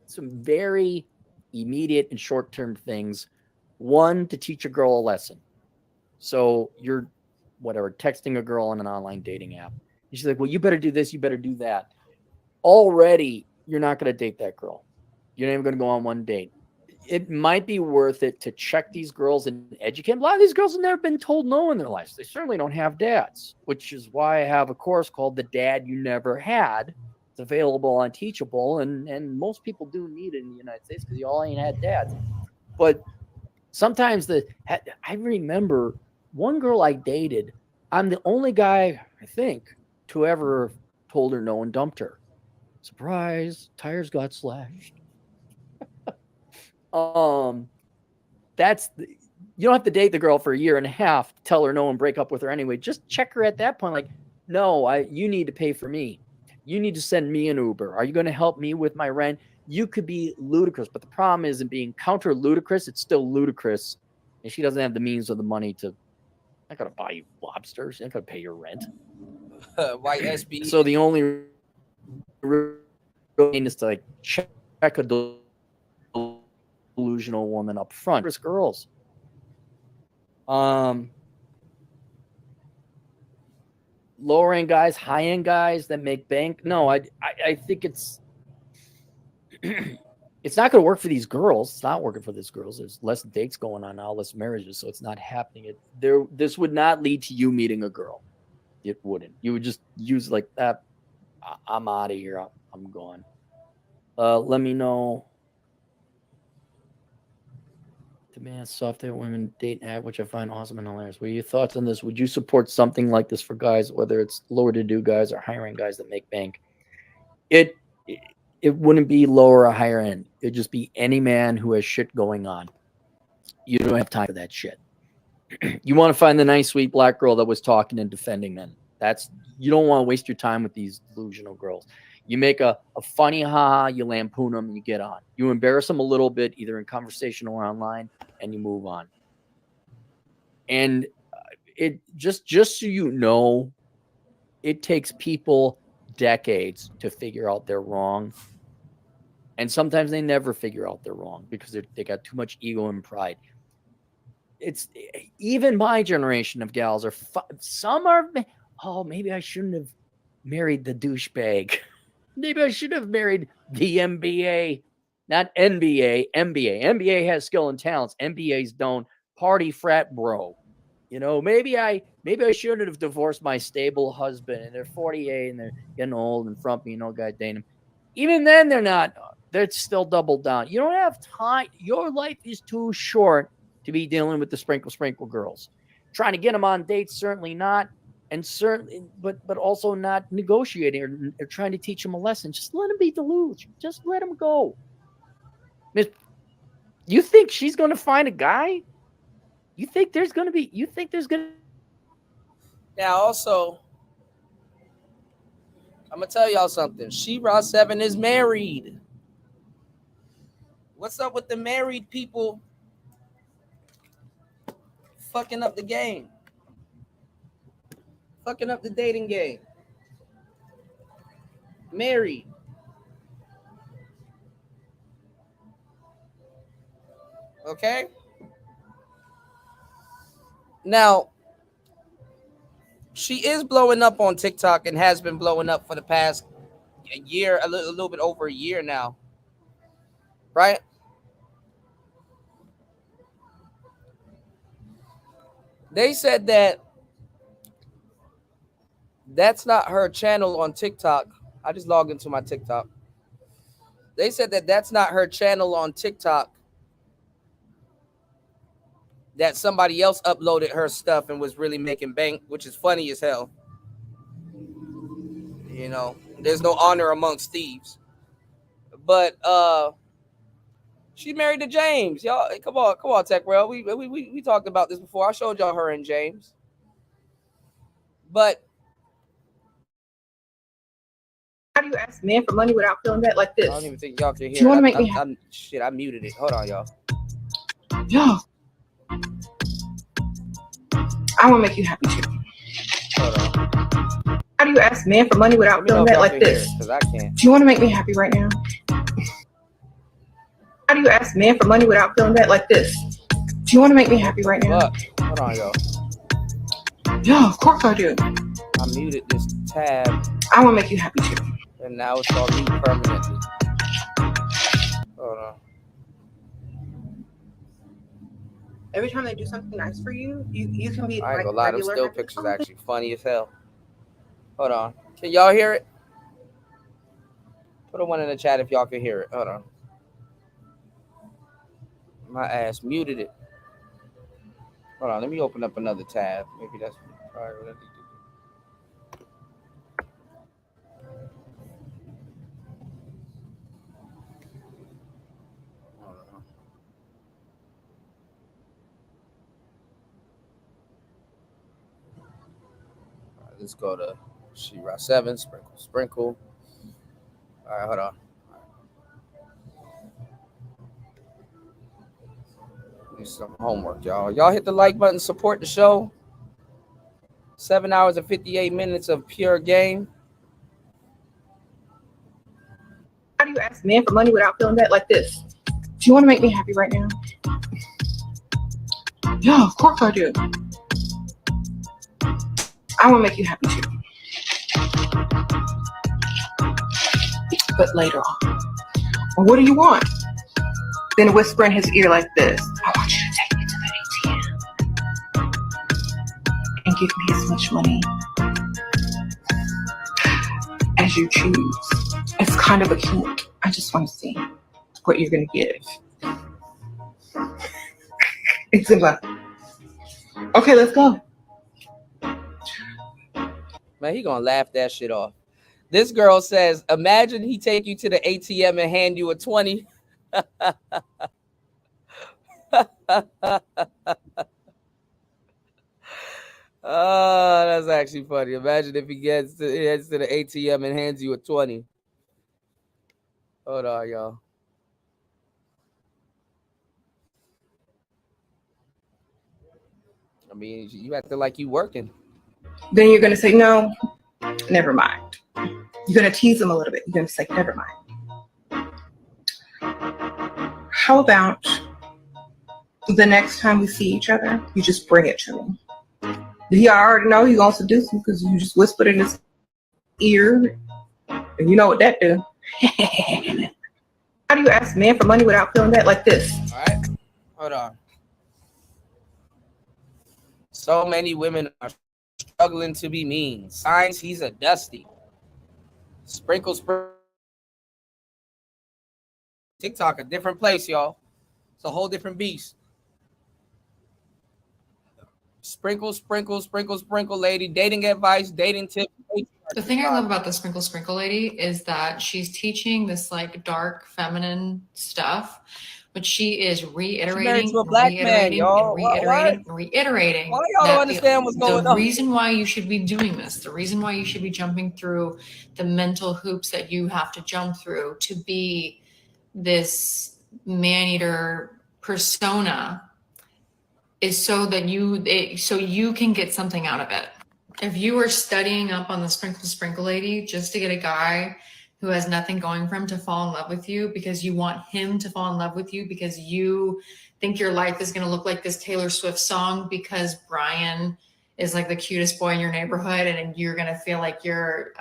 some very immediate and short-term things. One, to teach a girl a lesson. So you're texting a girl on an online dating app. And she's like, well, you better do this, you better do that. Already, you're not going to date that girl. You're not even going to go on one date. It might be worth it to check these girls and educate. A lot of these girls have never been told no in their lives. They certainly don't have dads, which is why I have a course called The Dad You Never Had. It's available on Teachable, and most people do need it in the United States because you all ain't had dads. But sometimes I remember one girl I dated, I'm the only guy, I think, to ever told her no and dumped her. Surprise, tires got slashed. You don't have to date the girl for a year and a half to tell her no and break up with her anyway. Just check her at that point. Like, no, you need to pay for me. You need to send me an Uber. Are you going to help me with my rent? You could be ludicrous, but the problem is in being counter ludicrous, it's still ludicrous. And she doesn't have the means or the money to not gonna buy you lobsters. You're not gonna pay your rent. White SB. So the only real thing is to like check a delusional woman up front. There's girls. Lower end guys, high end guys that make bank. No, I think it's it's not going to work for these girls. It's not working for these girls. There's less dates going on now, less marriages, so it's not happening. This would not lead to you meeting a girl. It wouldn't. You would just use like that. I'm out of here. I'm gone. Let me know. Demand software women date ad, which I find awesome and hilarious. What are your thoughts on this? Would you support something like this for guys, whether it's lower to do guys or hiring guys that make bank? It wouldn't be lower or higher end. It'd just be any man who has shit going on. You don't have time for that shit. You want to find the nice, sweet black girl that was talking and defending men. You don't want to waste your time with these delusional girls. You make a funny ha, you lampoon them, and you get on. You embarrass them a little bit, either in conversation or online, and you move on. And it just so you know, it takes people decades to figure out they're wrong. And sometimes they never figure out they're wrong because they got too much ego and pride. It's even my generation of gals are some are, oh, maybe I shouldn't have married the douchebag. Maybe I should have married the MBA, not NBA, MBA. NBA has skill and talents. MBAs don't. Party frat bro. You know, maybe I shouldn't have divorced my stable husband, and they're 48 and they're getting old and frumpy, no guy dating them. Even then they're not. They're still double down. You don't have time. Your life is too short to be dealing with the sprinkle girls. Trying to get them on dates, certainly not. And certainly, but also not negotiating or trying to teach them a lesson. Just let them be deluged. Just let them go. You think she's going to find a guy? You think there's going to Now, also, I'm going to tell y'all something. She-Ra 7 is married. What's up with the married people fucking up the game? Fucking up the dating game. Married. Okay? Now, she is blowing up on TikTok and has been blowing up for the past year, a little bit over a year now. Right? They said that that's not her channel on TikTok. I just logged into my TikTok. They said that that's not her channel on TikTok. That somebody else uploaded her stuff and was really making bank, which is funny as hell. You know, there's no honor amongst thieves. But she married to James. Y'all, come on, Tech World. We talked about this before. I showed y'all her and James. But how do you ask men for money without feeling that like this? I don't even think y'all can hear. Do you want to make me I muted it. Hold on, y'all. Yeah. I want to make you happy too. Hold on. How do you ask men for money without feeling that like this? Because I can't. Do you want to make me happy right now? How do you ask men for money without feeling that like this? Do you want to make me happy right now? Hold on, y'all. Yeah, of course I do. I muted this tab. I want to make you happy too. And now it's on mute permanently. Hold on. Every time they do something nice for you, you can be I ain't like gonna lie, them regular. still pictures actually funny as hell. Hold on. Can y'all hear it? Put a one in the chat if y'all can hear it. Hold on. My ass muted it. Hold on, let me open up another tab. Maybe that's probably what I need to do. Let's go to She-Ra 7, sprinkle. All right, hold on. Do some homework, y'all. Y'all hit the like button, support the show. 7 hours and 58 minutes of pure game. How do you ask men for money without feeling that? Like this. Do you want to make me happy right now? Yeah, of course I do. I want to make you happy too. But later on. Well, what do you want? Then whisper in his ear like this. I want you to take me to the ATM and give me as much money as you choose. It's kind of a hint. I just want to see what you're going to give. It's about, okay, let's go. Man, he gonna laugh that shit off. This girl says, imagine he take you to the ATM and hand you a 20. Oh, that's actually funny. Imagine if he heads to the ATM and hands you a 20. Hold on, y'all. I mean, you acting like you working. Then you're going to say, no, never mind. You're going to tease him a little bit. You're going to say, never mind. How about the next time we see each other, you just bring it to me? He already know he gonna seduce you because you just whispered in his ear, and you know what that do. How do you ask men for money without feeling that? Like this. All right, hold on. So many women are struggling to be mean. Signs he's a dusty. Sprinkle. TikTok, a different place, y'all. It's a whole different beast. Sprinkle, lady. Dating advice, dating tips. The thing I love about the sprinkle lady is that she's teaching this like dark feminine stuff, but she is reiterating to a black man, y'all. Reiterating. Why y'all don't understand what's going on? The reason why you should be doing this, the reason why you should be jumping through the mental hoops that you have to jump through to be this man-eater persona is so that you can get something out of it. If you were studying up on the sprinkle lady just to get a guy who has nothing going for him to fall in love with you because you want him to fall in love with you because you think your life is going to look like this Taylor Swift song because Brian is like the cutest boy in your neighborhood and you're going to feel like you're,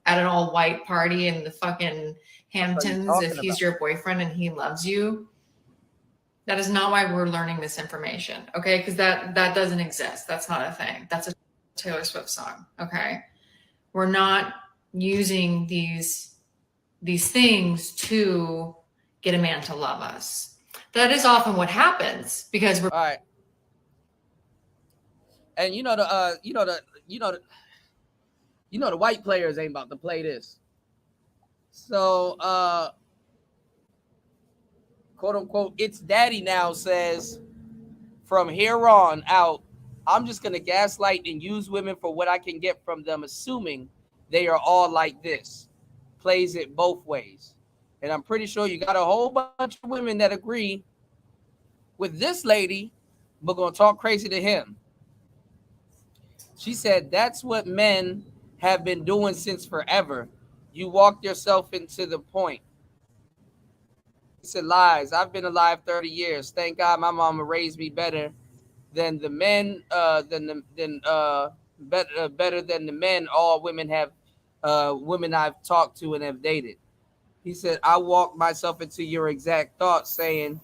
at an all white party in the fucking Hamptons if he's your boyfriend and he loves you. That is not why we're learning this information, okay? Because that doesn't exist. That's not a thing. That's a Taylor Swift song, okay? We're not using these things to get a man to love us. That is often what happens because we're all right. And the white players ain't about to play this. So quote unquote, it's daddy now says, from here on out, I'm just going to gaslight and use women for what I can get from them, assuming they are all like this. Plays it both ways. And I'm pretty sure you got a whole bunch of women that agree with this lady, but going to talk crazy to him. She said, that's what men have been doing since forever. You walked yourself into the point. He said, lies. I've been alive 30 years. Thank God my mama raised me better than the men, better than the men all women have, women I've talked to and have dated. He said, I walked myself into your exact thoughts saying,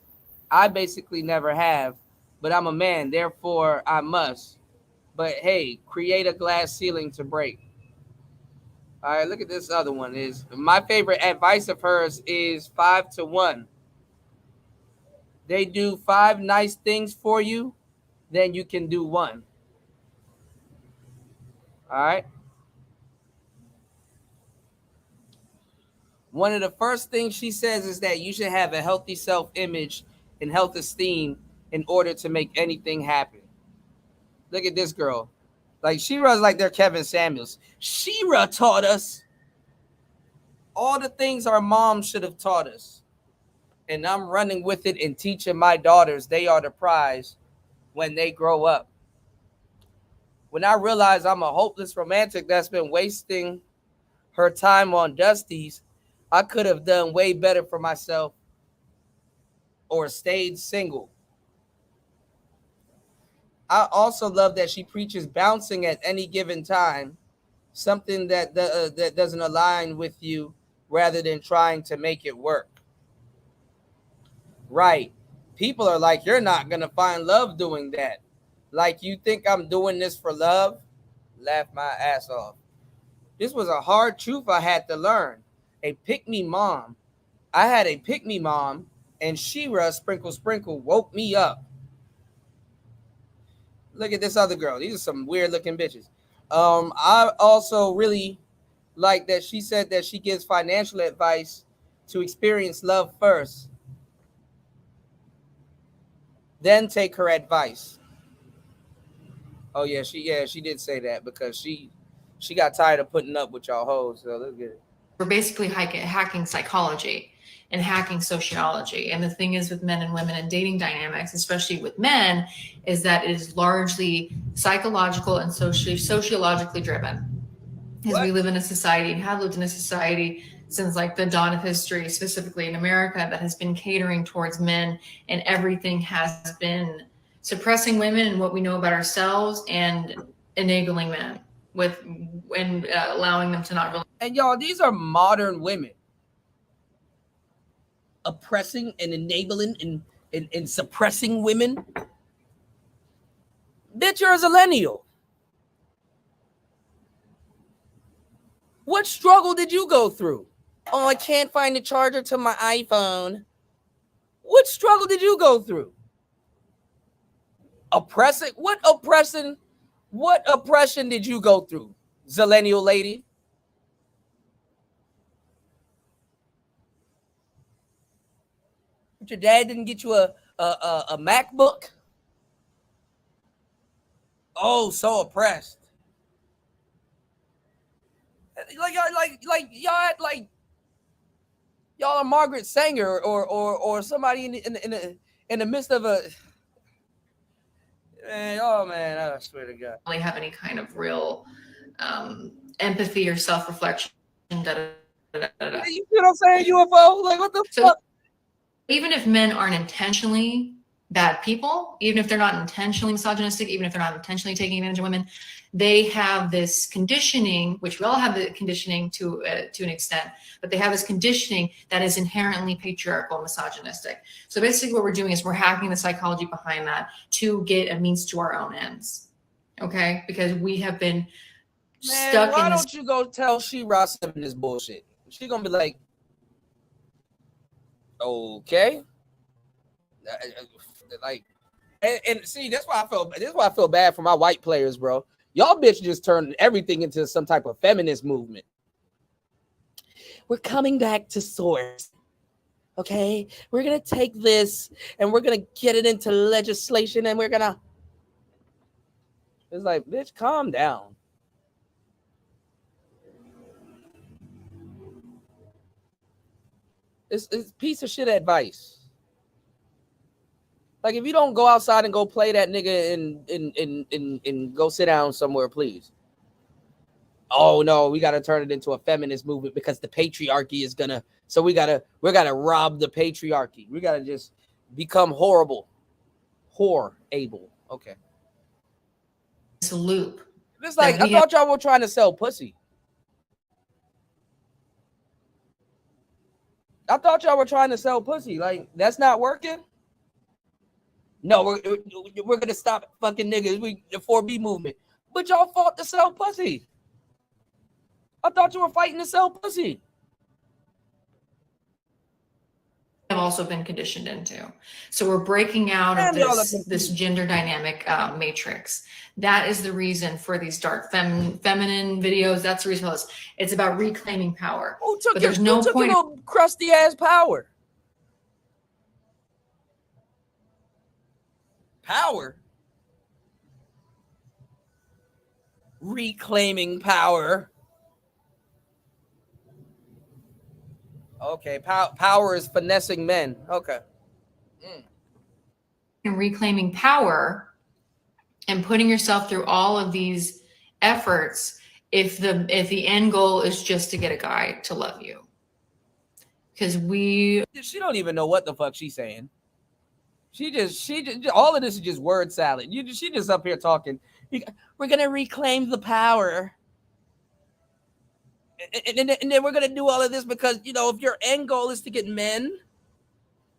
I basically never have, but I'm a man, therefore I must. But hey, create a glass ceiling to break. All right, look at this other one. Is my favorite advice of hers is 5 to 1. They do 5 nice things for you, then you can do 1. All right. One of the first things she says is that you should have a healthy self-image and self-esteem in order to make anything happen. Look at this girl. Like, She-Ra's like they're Kevin Samuels. She-Ra taught us all the things our mom should have taught us. And I'm running with it and teaching my daughters they are the prize when they grow up. When I realize I'm a hopeless romantic that's been wasting her time on Dusties, I could have done way better for myself or stayed single. I also love that she preaches bouncing at any given time, something that that doesn't align with you, rather than trying to make it work. Right. People are like, you're not going to find love doing that. Like, you think I'm doing this for love? Laugh my ass off. This was a hard truth I had to learn. A pick-me mom. I had a pick-me mom, and She-Ra Sprinkle Sprinkle woke me up. Look at this other girl. These are some weird-looking bitches. I also really like that she said that she gives financial advice to experience love first, then take her advice. Oh yeah, she did say that because she got tired of putting up with y'all hoes. So let's get it. We're basically hacking psychology and hacking sociology. And the thing is with men and women and dating dynamics, especially with men, is that it is largely psychological and sociologically driven. Because we live in a society and have lived in a society since like the dawn of history, specifically in America, that has been catering towards men, and everything has been suppressing women and what we know about ourselves and enabling men with and allowing them to not really. And y'all, these are modern women oppressing and enabling and suppressing women. Bitch, you're a zillennial. What struggle did you go through? Oh, I can't find the charger to my iPhone. What struggle did you go through? Oppressing? What oppression did you go through, zillennial lady? Your dad didn't get you a MacBook? Oh, so oppressed. Like y'all are Margaret Sanger or somebody in the midst of a. Man, oh man, I swear to God. Really have any kind of real empathy or self-reflection. You see what I'm saying, UFO? Like, what the fuck? Even if men aren't intentionally bad people, even if they're not intentionally misogynistic, even if they're not intentionally taking advantage of women, they have this conditioning, which we all have the conditioning to an extent, but they have this conditioning that is inherently patriarchal, misogynistic. So basically what we're doing is we're hacking the psychology behind that to get a means to our own ends. Okay? Because we have been stuck why in this. Don't you go tell She-Ra this bullshit? She gonna be like, okay. Like, and see, that's why I feel bad for my white players, bro. Y'all bitch just turned everything into some type of feminist movement. We're coming back to source. Okay? We're gonna take this and we're gonna get it into legislation and we're gonna. It's like, bitch, calm down. It's piece of shit advice. Like, if you don't go outside and go play that nigga and go sit down somewhere, please. Oh no, we gotta turn it into a feminist movement because the patriarchy is gonna. So we gotta rob the patriarchy. We gotta just become horrible, able. Okay. It's a loop. It's like I thought y'all were trying to sell pussy. I thought y'all were trying to sell pussy. Like, that's not working. No, we're gonna stop fucking niggas. The 4B movement, but y'all fought to sell pussy. I thought you were fighting to sell pussy. Have also been conditioned into. So we're breaking out of this gender dynamic matrix. That is the reason for these dark feminine videos. That's the reason for this. It's about reclaiming power. Who took your crusty ass power? Power? Reclaiming power. Okay, power is finessing men. Okay. And reclaiming power and putting yourself through all of these efforts if the end goal is just to get a guy to love you. Because she don't even know what the fuck she's saying. She just all of this is just word salad. She just up here talking. We're gonna reclaim the power, and then we're gonna do all of this because if your end goal is to get men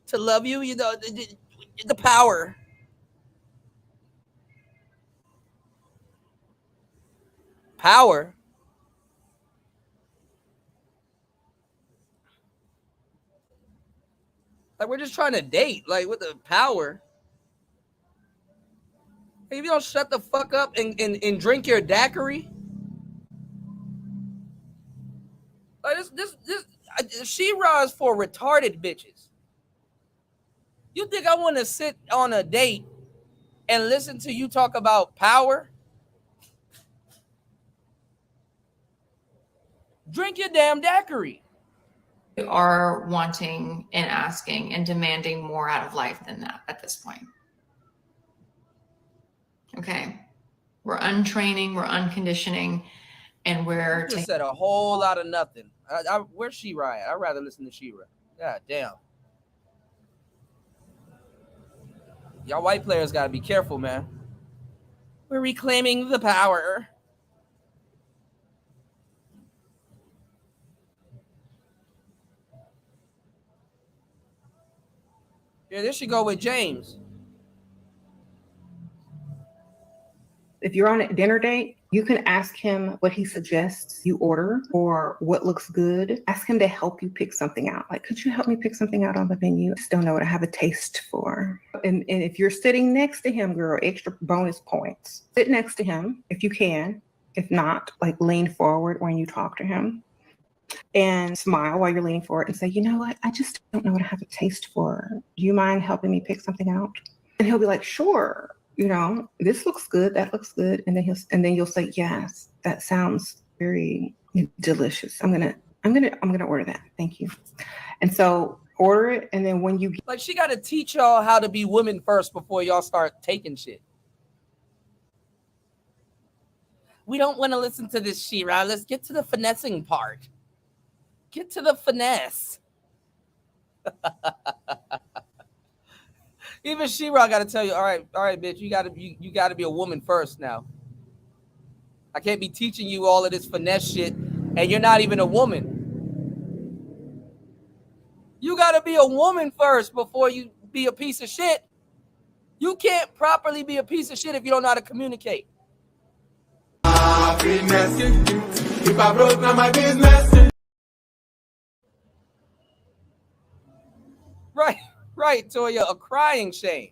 to love you, the power. Power. Like we're just trying to date, like with the power. Hey, if you don't shut the fuck up and drink your daiquiri, like this She-Ra is for retarded bitches. You think I want to sit on a date and listen to you talk about power? Drink your damn daiquiri. are wanting and asking and demanding more out of life than that at this point. Okay. We're untraining, we're unconditioning, and we're just said a whole lot of nothing. Where's She-Ra at? I'd rather listen to She-Ra. God damn. Y'all white players got to be careful, man. We're reclaiming the power. Yeah, this should go with James. If you're on a dinner date, you can ask him what he suggests you order or what looks good. Ask him to help you pick something out. Like, could you help me pick something out on the menu? I just don't know what I have a taste for. And if you're sitting next to him, girl, extra bonus points. Sit next to him if you can. If not, like lean forward when you talk to him and smile while you're leaning forward and say, you know what? I just don't know what I have a taste for. Do you mind helping me pick something out? And he'll be like, sure. This looks good, that looks good. And then you'll say, yes, that sounds very delicious. I'm gonna order that. Thank you. And so order it. And then when you like, she got to teach y'all how to be women first before y'all start taking shit. We don't want to listen to this, She-Ra. Let's get to the finessing part. Get to the finesse. Even She-Ra got to tell you, all right, bitch, you got to be a woman first now. I can't be teaching you all of this finesse shit, and you're not even a woman. You got to be a woman first before you be a piece of shit. You can't properly be a piece of shit if you don't know how to communicate. If I broke, now my business. Right, Toya, a crying shame.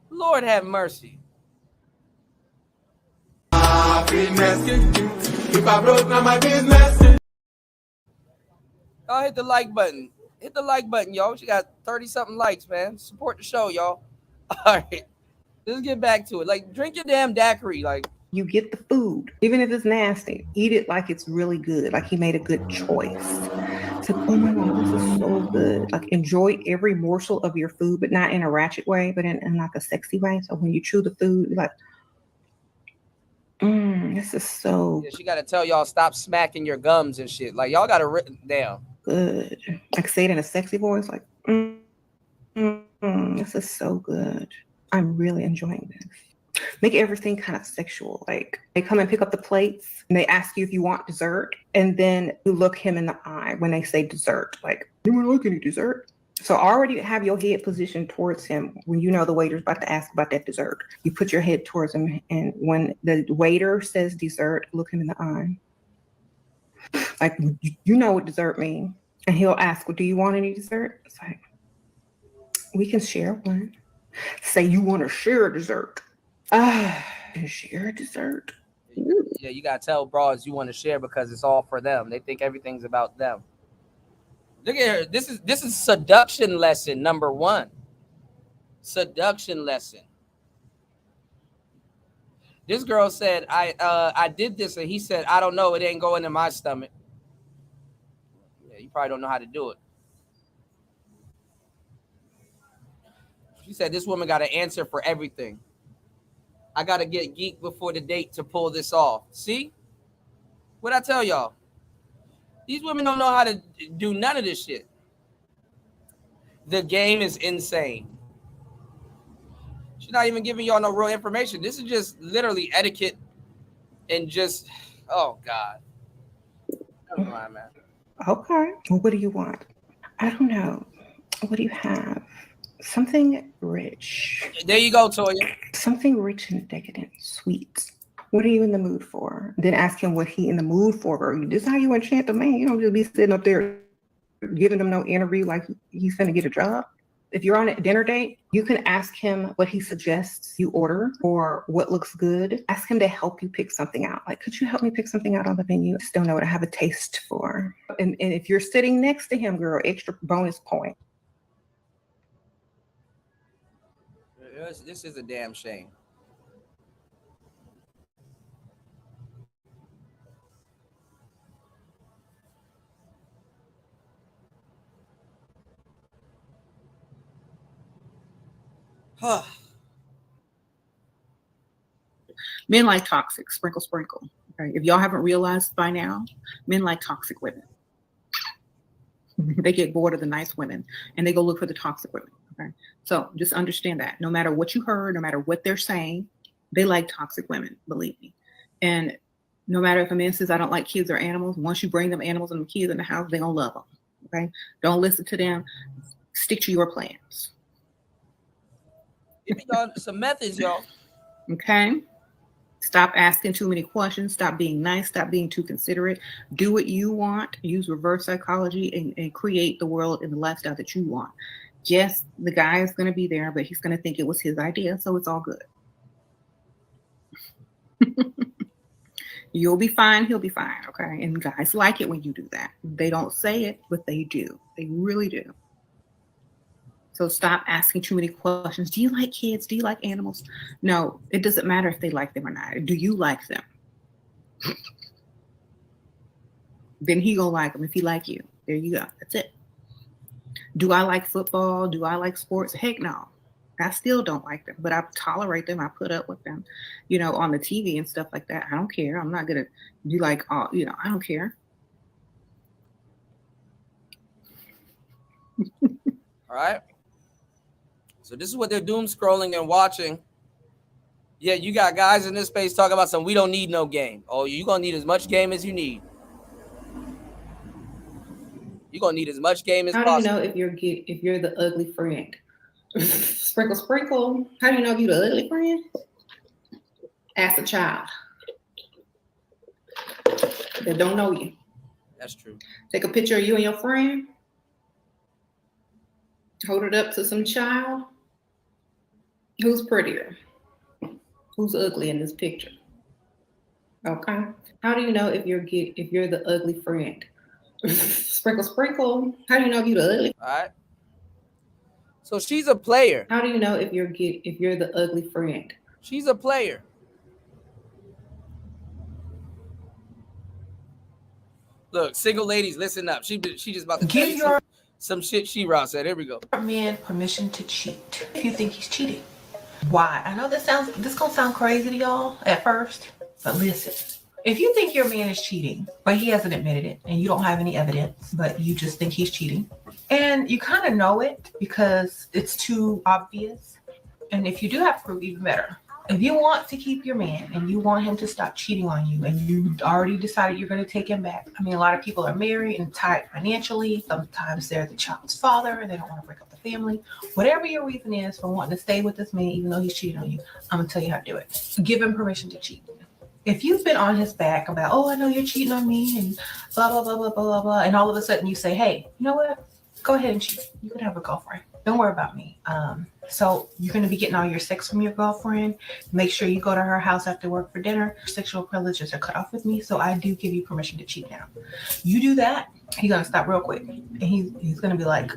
Lord have mercy. If I broke, now my business. Y'all hit the like button. Hit the like button, y'all. She got 30-something likes, man. Support the show, y'all. All right. Let's get back to it. Like, drink your damn daiquiri. Like, you get the food, even if it's nasty, eat it like it's really good, like he made a good choice. It's like, oh my God, this is so good. Like, enjoy every morsel of your food, but not in a ratchet way, but in like a sexy way. So when you chew the food, you're like, this is so yeah, she got to tell y'all stop smacking your gums and shit. Like, y'all got to written down. Good. Like, say it in a sexy voice, like, this is so good. I'm really enjoying this. Make everything kind of sexual. Like, they come and pick up the plates and they ask you if you want dessert. And then you look him in the eye when they say dessert. Like, anyone like any dessert? So already have your head positioned towards him when you know the waiter's about to ask about that dessert. You put your head towards him. And when the waiter says dessert, look him in the eye. Like, you know what dessert means. And he'll ask, well, do you want any dessert? It's like, we can share one. Say you want to share a dessert. Share a dessert. Ooh. Yeah, you gotta tell bras you want to share because it's all for them. They think everything's about them. Look at her. This is seduction lesson number 1. Seduction lesson. This girl said, I did this, and he said, I don't know, it ain't going in my stomach. Yeah, you probably don't know how to do it. She said this woman got an answer for everything. I got to get geek before the date to pull this off. See? What'd I tell y'all? These women don't know how to do none of this shit. The game is insane. She's not even giving y'all no real information. This is just literally etiquette and just, oh, God. Never mind, man. Okay. What do you want? I don't know. What do you have? Something rich. There you go, Toya. Something rich and decadent, sweet. What are you in the mood for? Then ask him what he in the mood for. Girl. This is how you enchant the man. You don't just be sitting up there giving him no interview like he's going to get a job. If you're on a dinner date, you can ask him what he suggests you order or what looks good. Ask him to help you pick something out. Like, could you help me pick something out on the menu? I just don't know what I have a taste for. And if you're sitting next to him, girl, extra bonus point. This is a damn shame. Men like toxic, sprinkle, sprinkle. Okay? If y'all haven't realized by now, men like toxic women. They get bored of the nice women and they go look for the toxic women. Okay, so just understand that no matter what you heard, no matter what they're saying, they like toxic women, believe me. And no matter if a man says, I don't like kids or animals, once you bring them animals and kids in the house, they're going to love them. Okay, don't listen to them. Stick to your plans. Give me y'all some methods, y'all. Okay. Stop asking too many questions. Stop being nice. Stop being too considerate. Do what you want. Use reverse psychology and create the world and the lifestyle that you want. Yes, the guy is going to be there, but he's going to think it was his idea, so it's all good. You'll be fine. He'll be fine. Okay. And guys like it when you do that. They don't say it, but they do. They really do. So stop asking too many questions. Do you like kids? Do you like animals? No, it doesn't matter if they like them or not. Do you like them? Then he gonna like them if he like you. There you go. That's it. Do I like football? Do I like sports? Heck no. I still don't like them, but I tolerate them. I put up with them, you know, on the TV and stuff like that. I don't care. I'm not gonna be like, oh, you know, I don't care. All right. So this is what they're doom scrolling and watching. Yeah, you got guys in this space talking about some, we don't need no game. Oh, you're going to need as much game as you need. You're going to need as much game as possible. How do you know if you're the ugly friend? Sprinkle, sprinkle. How do you know if you're the ugly friend? Ask a child that don't know you. That's true. Take a picture of you and your friend. Hold it up to some child. Who's prettier? Who's ugly in this picture? Okay. How do you know if you're the ugly friend? Sprinkle, sprinkle. How do you know if you're the ugly? All right. So she's a player. How do you know if you're the ugly friend? She's a player. Look, single ladies, listen up. She just about to tell you some shit She-Ra said. Here we go. Man permission to cheat if you think he's cheating. Why? I know this gonna sound crazy to y'all at first, but listen. If you think your man is cheating, but he hasn't admitted it, and you don't have any evidence, but you just think he's cheating, and you kind of know it because it's too obvious, and if you do have proof, even better. If you want to keep your man and you want him to stop cheating on you and you already decided you're going to take him back. I mean, a lot of people are married and tied financially. Sometimes they're the child's father and they don't want to break up the family. Whatever your reason is for wanting to stay with this man, even though he's cheating on you, I'm going to tell you how to do it. Give him permission to cheat. If you've been on his back about, oh, I know you're cheating on me and blah, blah, blah, blah, blah, blah, blah. And all of a sudden you say, hey, you know what? Go ahead and cheat. You could have a girlfriend. Don't worry about me. So you're going to be getting all your sex from your girlfriend. Make sure you go to her house after work for dinner. Sexual privileges are cut off with me. So I do give you permission to cheat now. You do that, he's going to stop real quick. And he's going to be like,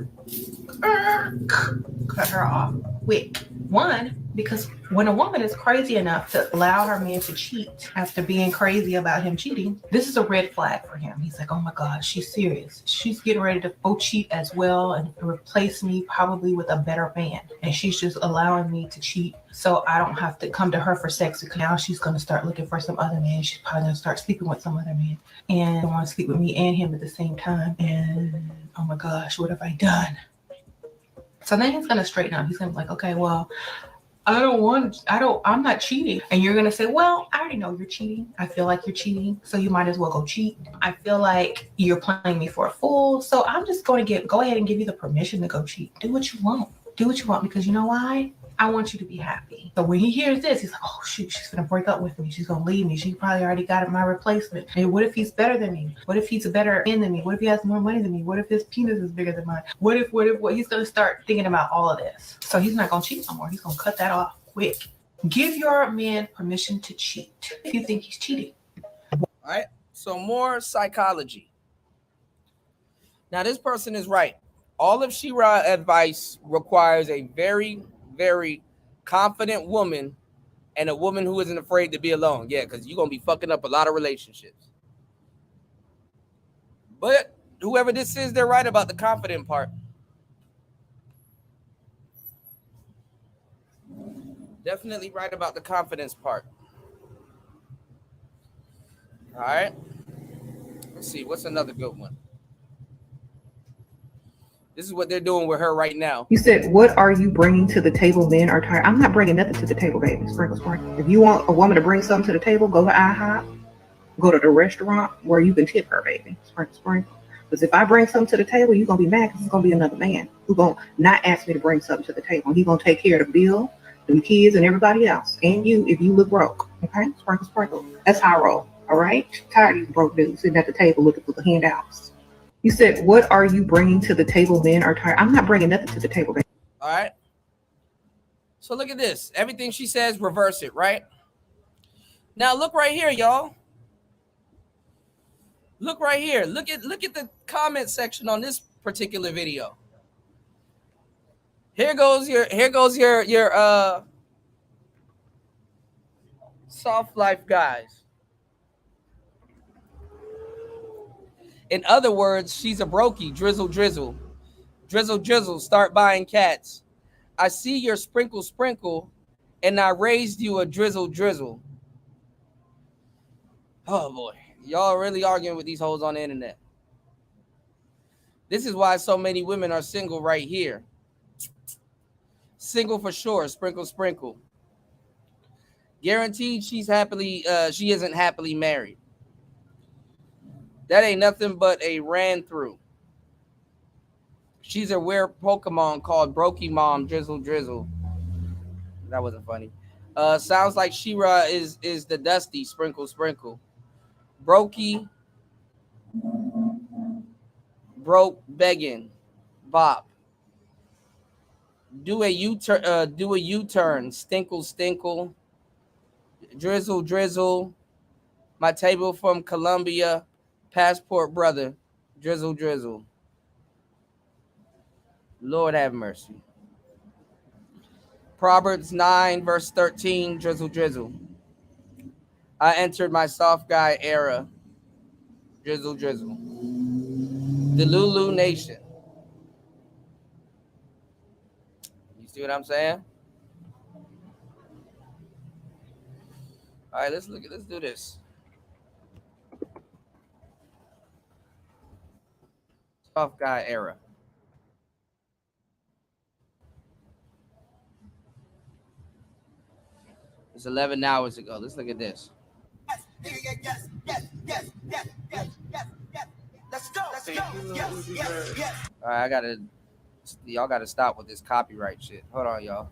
cut her off quick. One, Because when a woman is crazy enough to allow her man to cheat after being crazy about him cheating, this is a red flag for him. He's like, oh my God, she's serious. She's getting ready to go cheat as well and replace me probably with a better man. And she's just allowing me to cheat so I don't have to come to her for sex, because now she's going to start looking for some other man. She's probably going to start sleeping with some other man and want to sleep with me and him at the same time. And oh my gosh, what have I done? So then he's going to straighten up. He's going to be like, okay, well, I'm not cheating. And you're going to say, well, I already know you're cheating. I feel like you're cheating. So you might as well go cheat. I feel like you're playing me for a fool. So I'm just going to go ahead and give you the permission to go cheat. Do what you want. Do what you want, because you know why? I want you to be happy. So when he hears this, he's like, oh shoot, she's gonna break up with me. She's gonna leave me. She probably already got my replacement. And what if he's better than me? What if he's a better man than me? What if he has more money than me? What if his penis is bigger than mine? What if? He's gonna start thinking about all of this. So he's not gonna cheat no more. He's gonna cut that off quick. Give your man permission to cheat if you think he's cheating. All right. So more psychology. Now this person is right. All of She-Ra advice requires a very, very confident woman and a woman who isn't afraid to be alone. Yeah, because you're going to be fucking up a lot of relationships. But whoever this is, they're right about the confident part. Definitely right about the confidence part. All right. Let's see. What's another good one? This is what they're doing with her right now. You said, what are you bringing to the table? Men are tired. I'm not bringing nothing to the table, baby. Sprinkle, sprinkle. If you want a woman to bring something to the table, go to IHOP. Go to the restaurant where you can tip her, baby. Sprinkle, sprinkle. Because if I bring something to the table, you're going to be mad because it's going to be another man who's going to not ask me to bring something to the table. He's going to take care of the bill, the kids, and everybody else. And you, if you look broke. Okay? Sprinkle, sprinkle. That's how I roll. All right? Tired of these broke dudes sitting at the table looking for the handouts. You said, what are you bringing to the table? Men are tired. I'm not bringing nothing to the table, baby. All right. So look at this. Everything she says, reverse it, right? Now look right here, y'all. Look right here. Look at the comment section on this particular video. Here goes your soft life guys. In other words, she's a brokey. Drizzle, drizzle. Drizzle, drizzle. Start buying cats. I see your sprinkle, sprinkle, and I raised you a drizzle, drizzle. Oh, boy. Y'all really arguing with these hoes on the internet. This is why so many women are single right here. Single for sure. Sprinkle, sprinkle. Guaranteed she isn't happily married. That ain't nothing but a ran through. She's a weird Pokemon called Brokey Mom Drizzle Drizzle. That wasn't funny. Sounds like She-Ra is the Dusty Sprinkle Sprinkle. Brokey broke begging bop. Do a U-turn. Stinkle stinkle. Drizzle drizzle. My table from Colombia. Passport brother, drizzle, drizzle. Lord have mercy. Proverbs 9, verse 13, drizzle, drizzle. I entered my soft guy era, drizzle, drizzle. The Lulu Nation. You see what I'm saying? All right, let's do this. Soft guy era. It's 11 hours ago. Let's look at this. Yes. Let's go. Yes. All right, y'all gotta stop with this copyright shit. Hold on, y'all.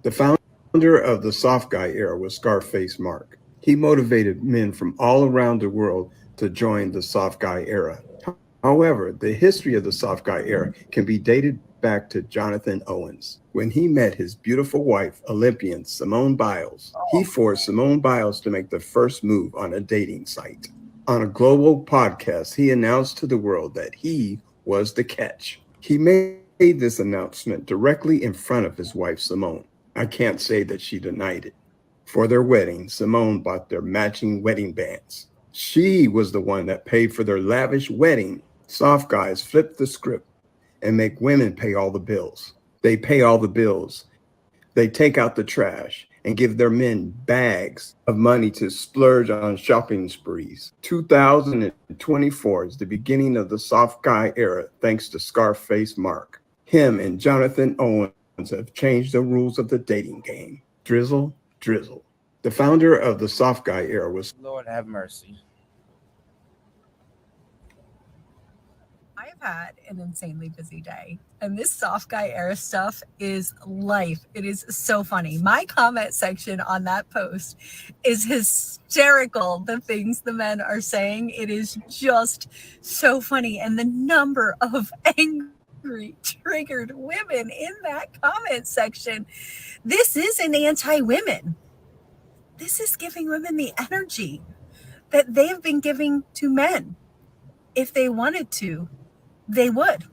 The founder of the soft guy era was Scarface Mark. He motivated men from all around the world to join the soft guy era. However, the history of the soft guy era can be dated back to Jonathan Owens. When he met his beautiful wife, Olympian Simone Biles, he forced Simone Biles to make the first move on a dating site. On a global podcast, he announced to the world that he was the catch. He made this announcement directly in front of his wife, Simone. I can't say that she denied it. For their wedding, Simone bought their matching wedding bands. She was the one that paid for their lavish wedding. Soft guys flip the script and make women pay all the bills. They pay all the bills. They take out the trash and give their men bags of money to splurge on shopping sprees. 2024 is the beginning of the soft guy era, thanks to Scarface Mark. Him and Jonathan Owens have changed the rules of the dating game. Drizzle, drizzle. The founder of the soft guy era was... Lord have mercy. I've had an insanely busy day, and this soft guy era stuff is life. It is so funny. My comment section on that post is hysterical. The things the men are saying, it is just so funny. And the number of angry, triggered women in that comment section. This isn't anti-women. This is giving women the energy that they've been giving to men. If they wanted to, they would.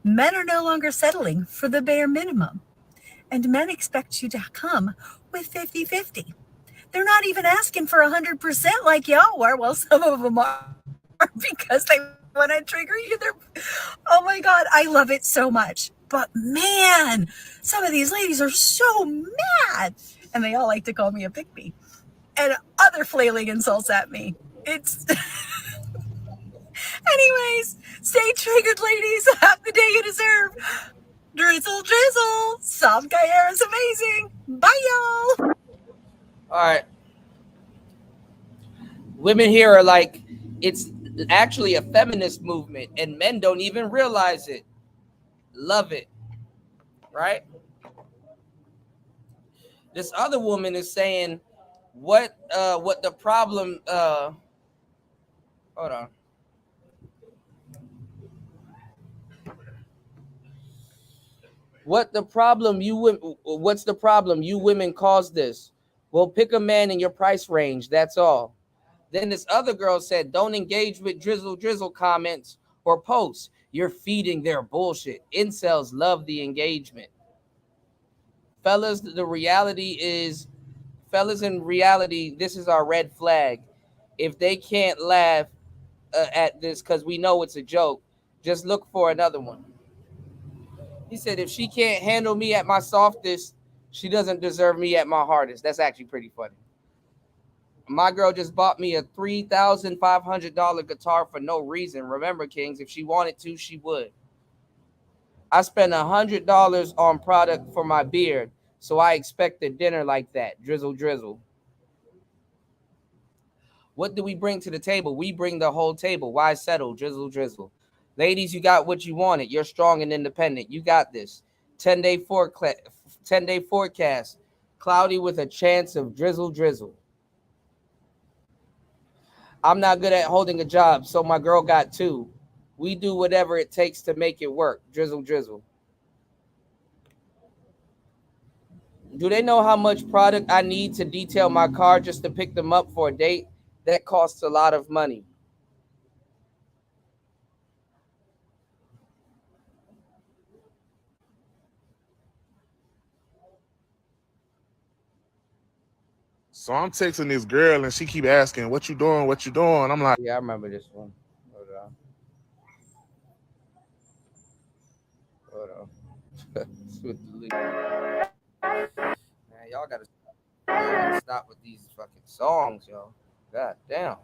Men are no longer settling for the bare minimum. And men expect you to come with 50-50. They're not even asking for 100% like y'all are. Well, some of them are because they want to trigger you. Oh my God, I love it so much. But man, some of these ladies are so mad. And they all like to call me a pick-me. And other flailing insults at me. It's... Anyways, stay triggered, ladies. Have the day you deserve. Drizzle, drizzle. Soft guy era is amazing. Bye, y'all. All right. Women here are like, it's actually a feminist movement, and men don't even realize it. Love it. Right? This other woman is saying, what the problem, hold on. What's the problem? You women caused this. Well, pick a man in your price range. That's all. Then this other girl said, don't engage with drizzle comments or posts. You're feeding their bullshit. Incels love the engagement. Fellas, in reality, this is our red flag. If they can't laugh at this because we know it's a joke, just look for another one. He said, if she can't handle me at my softest, she doesn't deserve me at my hardest. That's actually pretty funny. My girl just bought me a $3,500 guitar for no reason. Remember, Kings, if she wanted to, she would. I spent $100 on product for my beard, so I expect a dinner like that. Drizzle, drizzle. What do we bring to the table? We bring the whole table. Why settle? Drizzle, drizzle. Ladies, you got what you wanted. You're strong and independent. You got this. 10-day forecast. Cloudy with a chance of drizzle, drizzle. I'm not good at holding a job, so my girl got two. We do whatever it takes to make it work. Drizzle, drizzle. Do they know how much product I need to detail my car just to pick them up for a date? That costs a lot of money. So I'm texting this girl and she keep asking, what you doing? What you doing? I'm like, yeah, I remember this one. Hold on. Man, y'all gotta stop with these fucking songs, yo. God damn.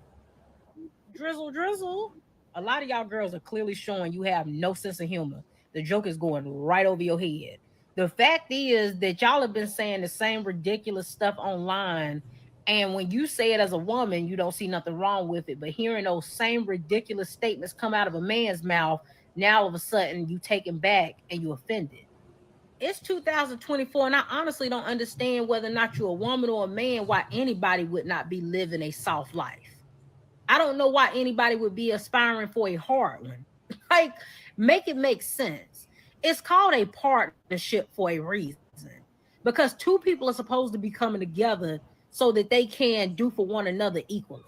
Drizzle, drizzle. A lot of y'all girls are clearly showing you have no sense of humor. The joke is going right over your head. The fact is that y'all have been saying the same ridiculous stuff online, and when you say it as a woman, you don't see nothing wrong with it. But hearing those same ridiculous statements come out of a man's mouth, now all of a sudden you take him back and you offended. It's 2024, and I honestly don't understand whether or not you're a woman or a man, why anybody would not be living a soft life. I don't know why anybody would be aspiring for a hard one. Like, make it make sense. It's called a partnership for a reason, because two people are supposed to be coming together so that they can do for one another equally.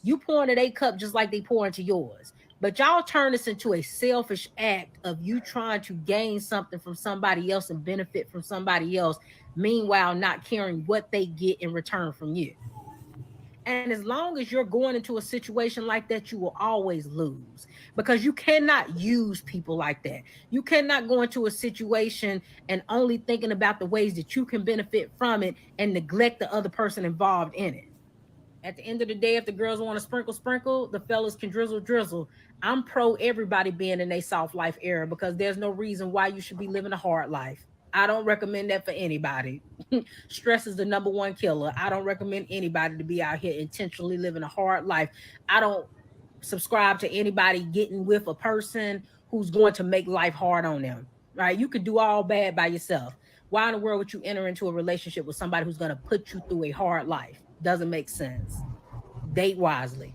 You pour into their cup just like they pour into yours. But y'all turn this into a selfish act of you trying to gain something from somebody else and benefit from somebody else, meanwhile not caring what they get in return from you. And as long as you're going into a situation like that, you will always lose, because you cannot use people like that. You cannot go into a situation and only thinking about the ways that you can benefit from it and neglect the other person involved in it. At the end of the day, if the girls want to sprinkle, the fellas can drizzle. I'm pro everybody being in a soft life era, because there's no reason why you should be living a hard life. I don't recommend that for anybody. Stress is the #1 killer. I don't recommend anybody to be out here intentionally living a hard life. I don't subscribe to anybody getting with a person who's going to make life hard on them, right? You could do all bad by yourself. Why in the world would you enter into a relationship with somebody who's going to put you through a hard life? Doesn't make sense. Date wisely.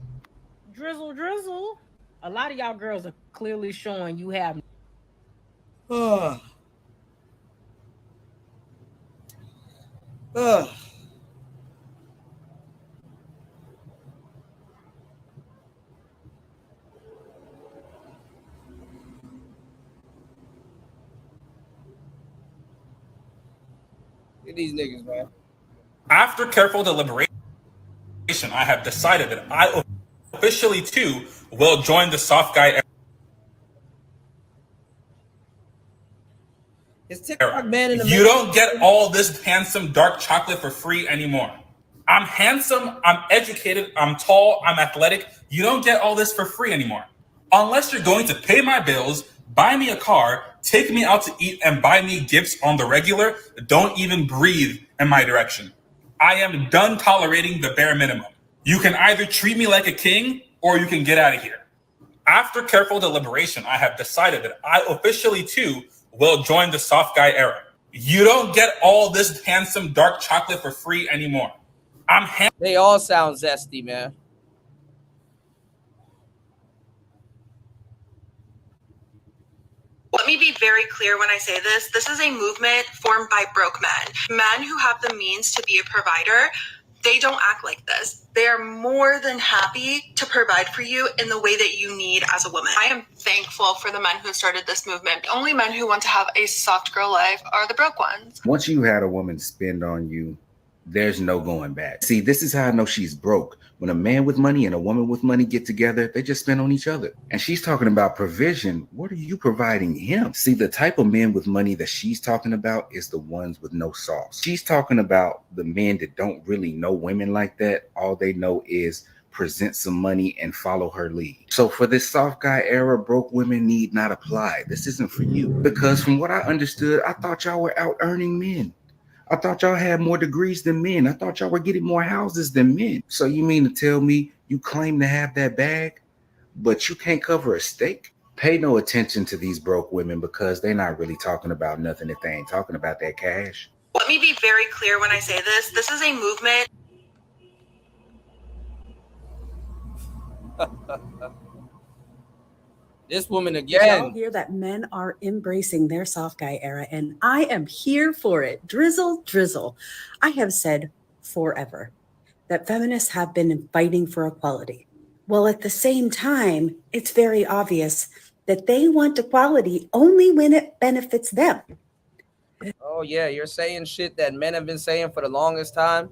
Drizzle. A lot of y'all girls are clearly showing you have these niggas, man. After careful deliberation, I have decided that I officially too will join the soft guy era. You don't get all this handsome dark chocolate for free anymore. I'm handsome, I'm educated, I'm tall, I'm athletic. You don't get all this for free anymore. Unless you're going to pay my bills, buy me a car, take me out to eat, and buy me gifts on the regular, don't even breathe in my direction. I am done tolerating the bare minimum. You can either treat me like a king, or you can get out of here. After careful deliberation, I have decided that I officially too will join the soft guy era. You don't get all this handsome dark chocolate for free anymore. They all sound zesty, man. Let me be very clear when I say this. This is a movement formed by broke men. Men who have the means to be a provider. They don't act like this. They are more than happy to provide for you in the way that you need as a woman. I am thankful for the men who started this movement. The only men who want to have a soft girl life are the broke ones. Once you had a woman spend on you, there's no going back. See, this is how I know she's broke. When a man with money and a woman with money get together, they just spend on each other. And she's talking about provision. What are you providing him? See, the type of men with money that she's talking about is the ones with no sauce. She's talking about the men that don't really know women like that. All they know is present some money and follow her lead. So for this soft guy era, broke women need not apply. This isn't for you. Because from what I understood, I thought y'all were out earning men. I thought y'all had more degrees than men. I thought y'all were getting more houses than men. So you mean to tell me you claim to have that bag, but you can't cover a steak? Pay no attention to these broke women, because they're not really talking about nothing if they ain't talking about that cash. Let me be very clear when I say this. This is a movement. This woman Did again. y'all hear that men are embracing their soft guy era, and I am here for it. Drizzle. I have said forever that feminists have been fighting for equality. Well, at the same time, it's very obvious that they want equality only when it benefits them. Oh yeah, you're saying shit that men have been saying for the longest time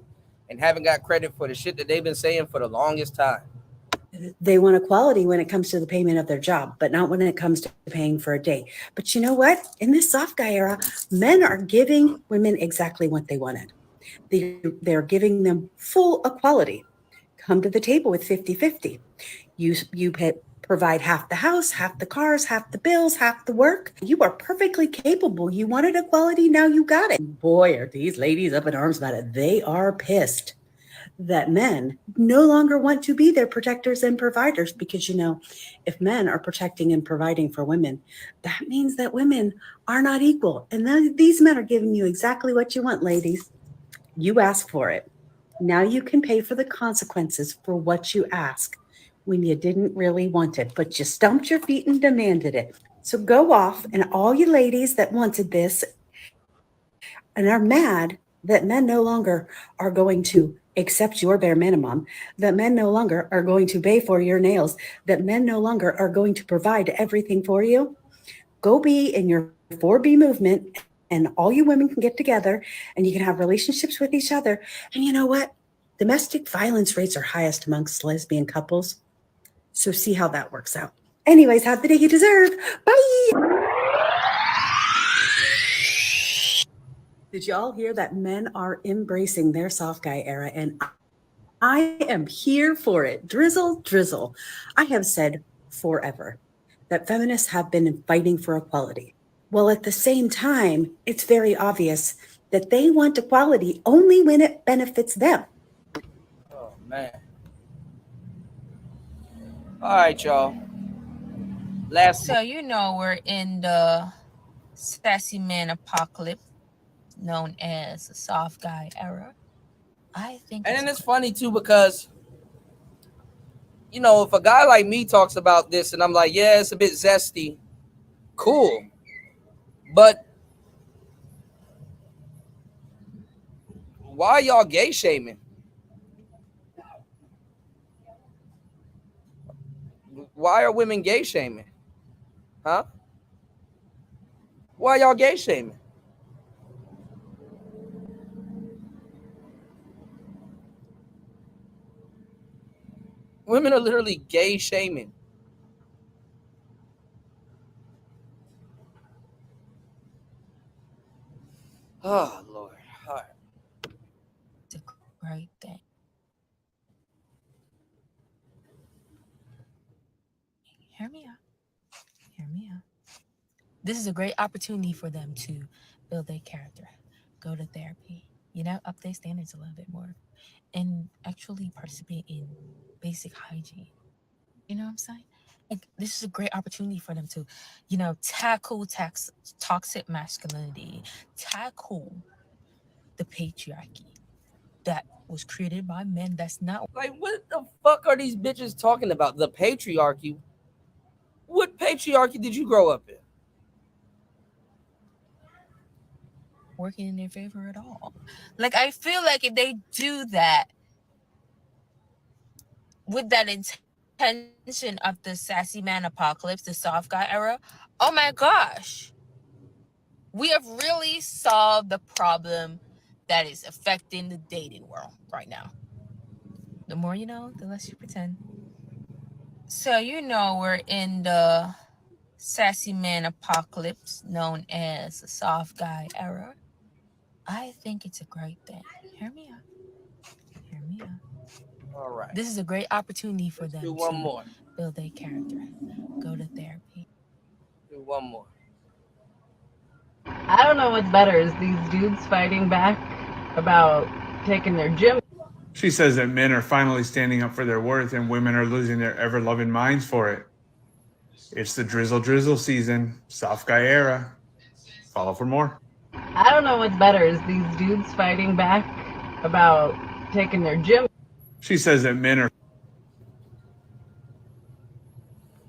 and haven't got credit for the shit that they've been saying for the longest time. They want equality when it comes to the payment of their job, but not when it comes to paying for a date. But you know what? In this soft guy era, men are giving women exactly what they wanted. They're giving them full equality. Come to the table with 50-50. You provide half the house, half the cars, half the bills, half the work. You are perfectly capable. You wanted equality, now you got it. Boy, are these ladies up in arms about it. They are pissed that men no longer want to be their protectors and providers, because, you know, if men are protecting and providing for women, that means that women are not equal. And then these men are giving you exactly what you want, ladies. You ask for it. Now you can pay for the consequences for what you ask when you didn't really want it, but you stumped your feet and demanded it. So go off, and all you ladies that wanted this and are mad that men no longer are going to accept your bare minimum, that men no longer are going to pay for your nails, that men no longer are going to provide everything for you, go be in your 4B movement, and all you women can get together and you can have relationships with each other. And you know what? Domestic violence rates are highest amongst lesbian couples. So see how that works out. Anyways, have the day you deserve. Bye. Did y'all hear that men are embracing their soft guy era? And I am here for it. Drizzle, drizzle. I have said forever that feminists have been fighting for equality. Well, at the same time, it's very obvious that they want equality only when it benefits them. Oh, man. All right, y'all. So, you know, we're in the sassy man apocalypse known as the soft guy era. I think And then it's funny, too, because, you know, if a guy like me talks about this and I'm like, yeah, it's a bit zesty, cool. But why are y'all gay shaming? Why are women gay shaming? Huh? Why y'all gay shaming? Women are literally gay shaming. Oh, Lord. All right. it's a great thing. Hear me out. Hear me out. This is a great opportunity for them to build their character, go to therapy, you know, up their standards a little bit more, and actually participate in basic hygiene. You know what I'm saying? Like, this is a great opportunity for them to, you know, tackle toxic masculinity, tackle the patriarchy that was created by men. That's not Like, what the fuck are these bitches talking about? The patriarchy? What patriarchy did you grow up in? working in their favor at all. Like, I feel like if they do that with that intention of the sassy man apocalypse, the soft guy era, oh my gosh, we have really solved the problem that is affecting the dating world right now. The more you know, the less you pretend. So, you know, we're in the sassy man apocalypse known as the soft guy era. I think it's a great thing. Hear me out. Hear me out. All right. This is a great opportunity for them do one to more. build their character, go to therapy. Do one more. I don't know what's better, is these dudes fighting back about taking their gym. She says that men are finally standing up for their worth and women are losing their ever-loving minds for it. It's the drizzle season, soft guy era. Follow for more. I don't know what's better, is these dudes fighting back about taking their gym. She says that men are.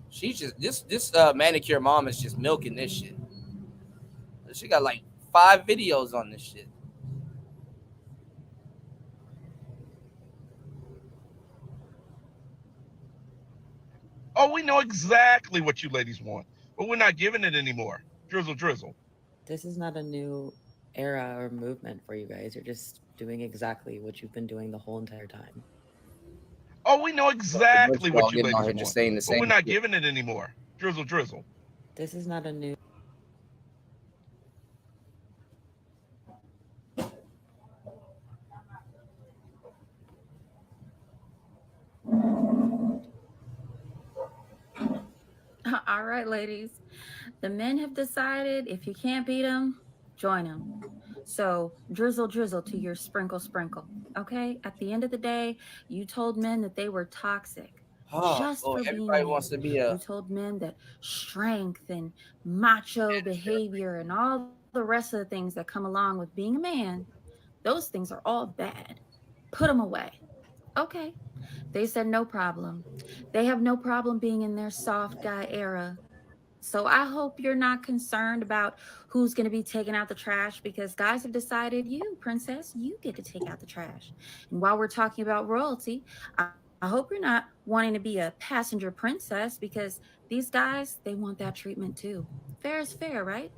She's just this manicure mom is just milking this shit. She got like 5 videos on this shit. Oh, we know exactly what you ladies want, but we're not giving it anymore. Drizzle. This is not a new era or movement for you guys. You're just doing exactly what you've been doing the whole entire time. Oh, we know exactly what you Getting out ladies here want, just saying the but same we're not shit. giving it anymore. Drizzle. This is not a new. All right, ladies. The men have decided if you can't beat them, join them. So drizzle to your sprinkle. Okay? At the end of the day, you told men that they were toxic. Just for being everybody men. wants to be a. You told men that strength and macho behavior and all the rest of the things that come along with being a man, those things are all bad. Put them away. Okay. They said no problem. They have no problem being in their soft guy era. So I hope you're not concerned about who's going to be taking out the trash, because guys have decided you, princess, you get to take out the trash. And while we're talking about royalty, I hope you're not wanting to be a passenger princess, because these guys, they want that treatment too. Fair is fair, right?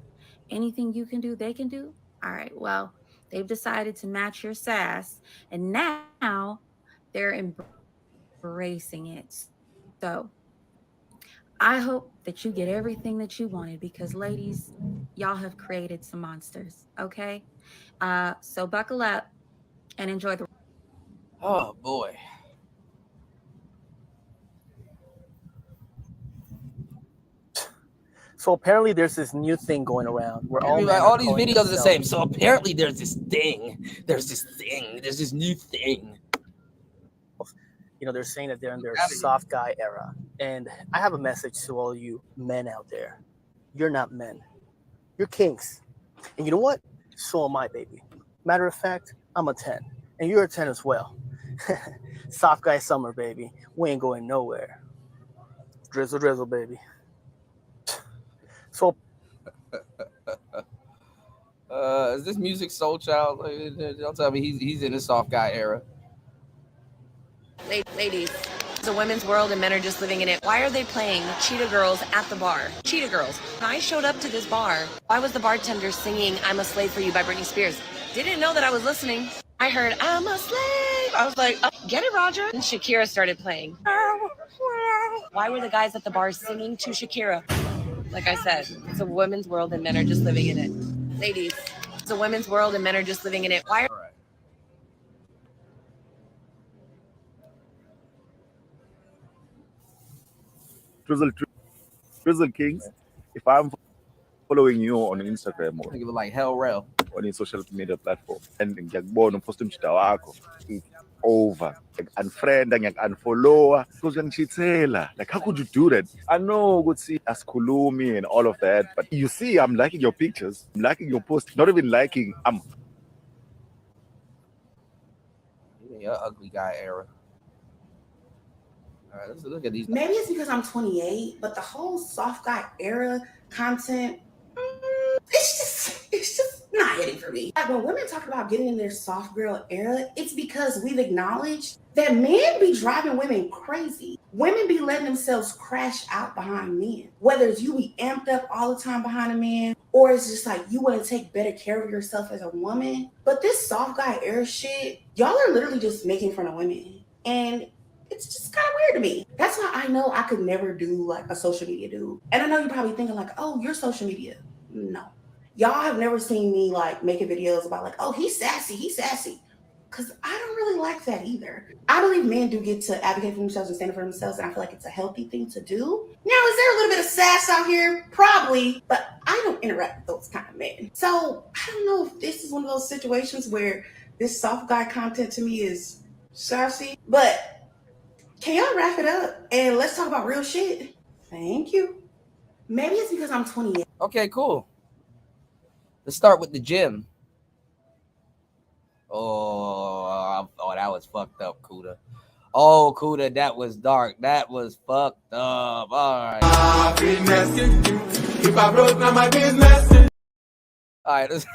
Anything you can do, they can do. All right, well, they've decided to match your sass, and now they're embracing it. So I hope that you get everything that you wanted, because ladies, y'all have created some monsters, okay? So buckle up and enjoy the... Oh boy. So apparently there's this new thing going around where All these videos are the same. So apparently there's this thing. There's this new thing. You know, they're saying that they're in their soft guy era. And I have a message to all you men out there. You're not men. You're kinks. And you know what? So am I, baby. Matter of fact, I'm a 10. And you're a 10 as well. Soft guy summer, baby. We ain't going nowhere. Drizzle, drizzle, baby. So is this music Soul Child? Don't tell me he's in the soft guy era. Ladies, it's a women's world and men are just living in it. Why are they playing Cheetah Girls at the bar? Cheetah Girls. When I showed up to this bar, why was the bartender singing I'm a Slave for You by Britney Spears? Didn't know that I was listening. I heard I'm a slave. I was like, oh, get it, Roger. And Shakira started playing. Why were the guys at the bar singing to Shakira? Like I said, it's a women's world and men are just living in it. Ladies, it's a women's world and men are just living in it. Why? Drizzle Kings, if I'm following you on Instagram or like hell rail on a social media platform and ngiyakubona post umshida wakho, it's over. Unfriend and unfollow because ngiyangishithela. Like, how could you do that? I know good see asikhulumi and all of that, but you see I'm liking your pictures, I'm liking your posts, not even liking Yeah, ugly guy era. All right, let's look at these. Maybe it's because I'm 28, but the whole soft guy era content, it's just not hitting for me. Like when women talk about getting in their soft girl era, it's because we've acknowledged that men be driving women crazy. Women be letting themselves crash out behind men. Whether it's you be amped up all the time behind a man, or it's just like you want to take better care of yourself as a woman. But this soft guy era shit, y'all are literally just making fun of women. And it's just kind of weird to me. That's why I know I could never do like a social media dude. And I know you're probably thinking like, oh, you're social media. No. Y'all have never seen me like making videos about like, oh, he's sassy. Because I don't really like that either. I believe men do get to advocate for themselves and stand up for themselves, and I feel like it's a healthy thing to do. Now, is there a little bit of sass out here? Probably, but I don't interact with those kind of men. So I don't know if this is one of those situations where this soft guy content to me is sassy, but can y'all wrap it up and let's talk about real shit? Thank you. Maybe it's because I'm 28. Okay, cool. Let's start with the gym. Oh, that was fucked up, Kuda. Oh, Kuda, that was dark. That was fucked up. All right. If I broke, not my business. All right, let's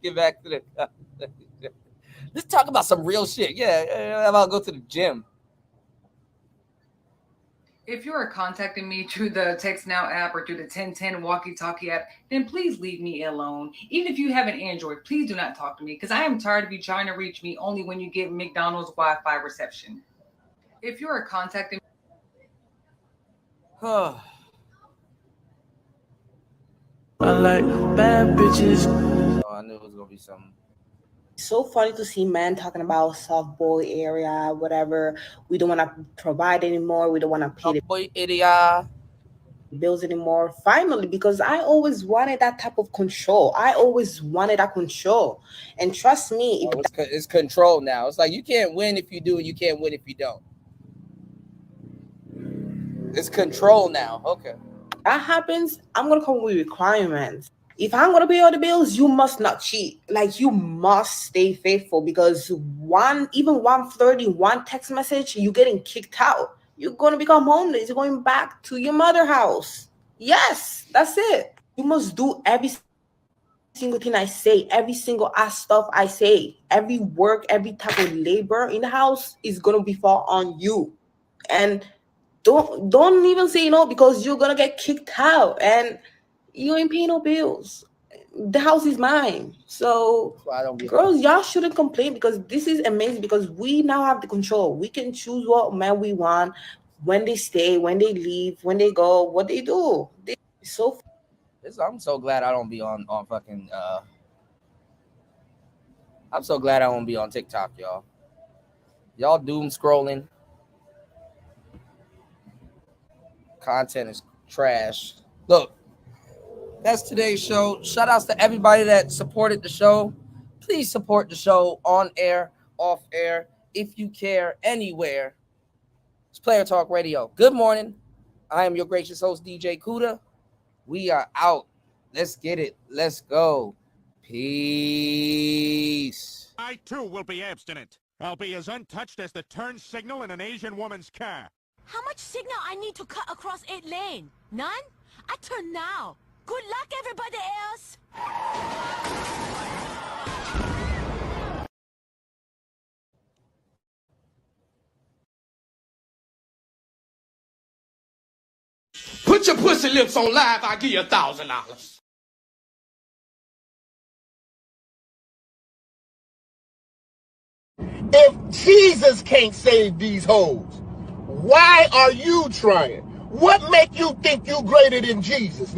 get back to the. Let's talk about some real shit. Yeah, how about go to the gym? If you are contacting me through the Text Now app or through the 1010 walkie-talkie app, then please leave me alone. Even if you have an Android, please do not talk to me because I am tired of you trying to reach me only when you get McDonald's Wi-Fi reception. If you are contacting I like bad bitches. Oh, I knew it was gonna be something. So funny to see men talking about soft boy area, whatever. We don't want to provide anymore. We don't want to pay the bills anymore. Finally, because I always wanted that type of control. I always wanted that control. And trust me, it's control now. It's like you can't win if you do, and you can't win if you don't. It's control now. Okay. That happens, I'm gonna come with requirements. If I'm gonna pay all the bills, you must not cheat. Like you must stay faithful because even 1 text message, you're getting kicked out. You're gonna become homeless. You're going back to your mother house. Yes, that's it. You must do every single thing I say, every single ass stuff I say, every work, every type of labor in the house is gonna be fall on you. And don't even say no, because you're gonna get kicked out and you ain't paying no bills. The house is mine. So girls, y'all shouldn't complain, because this is amazing, because we now have the control. We can choose what man we want, when they stay, when they leave, when they go, what they do. I'm so glad I don't be on fucking I'm so glad I won't be on TikTok, y'all. Y'all doom scrolling. Content is trash. Look, that's today's show. Shout outs to everybody that supported the show. Please support the show on air, off air, if you care, anywhere. It's Player Talk Radio. Good morning. I am your gracious host, DJ Kuda. We are out. Let's get it. Let's go. Peace. I too will be abstinent. I'll be as untouched as the turn signal in an Asian woman's car. How much signal I need to cut across 8 lane? None? I turn now. Good luck, everybody else. Put your pussy lips on live, I'll give you $1,000. If Jesus can't save these hoes, why are you trying? What make you think you greater than Jesus?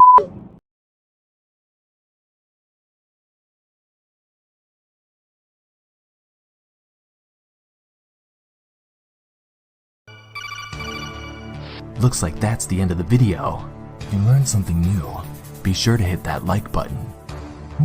Looks like that's the end of the video. If you learned something new, be sure to hit that like button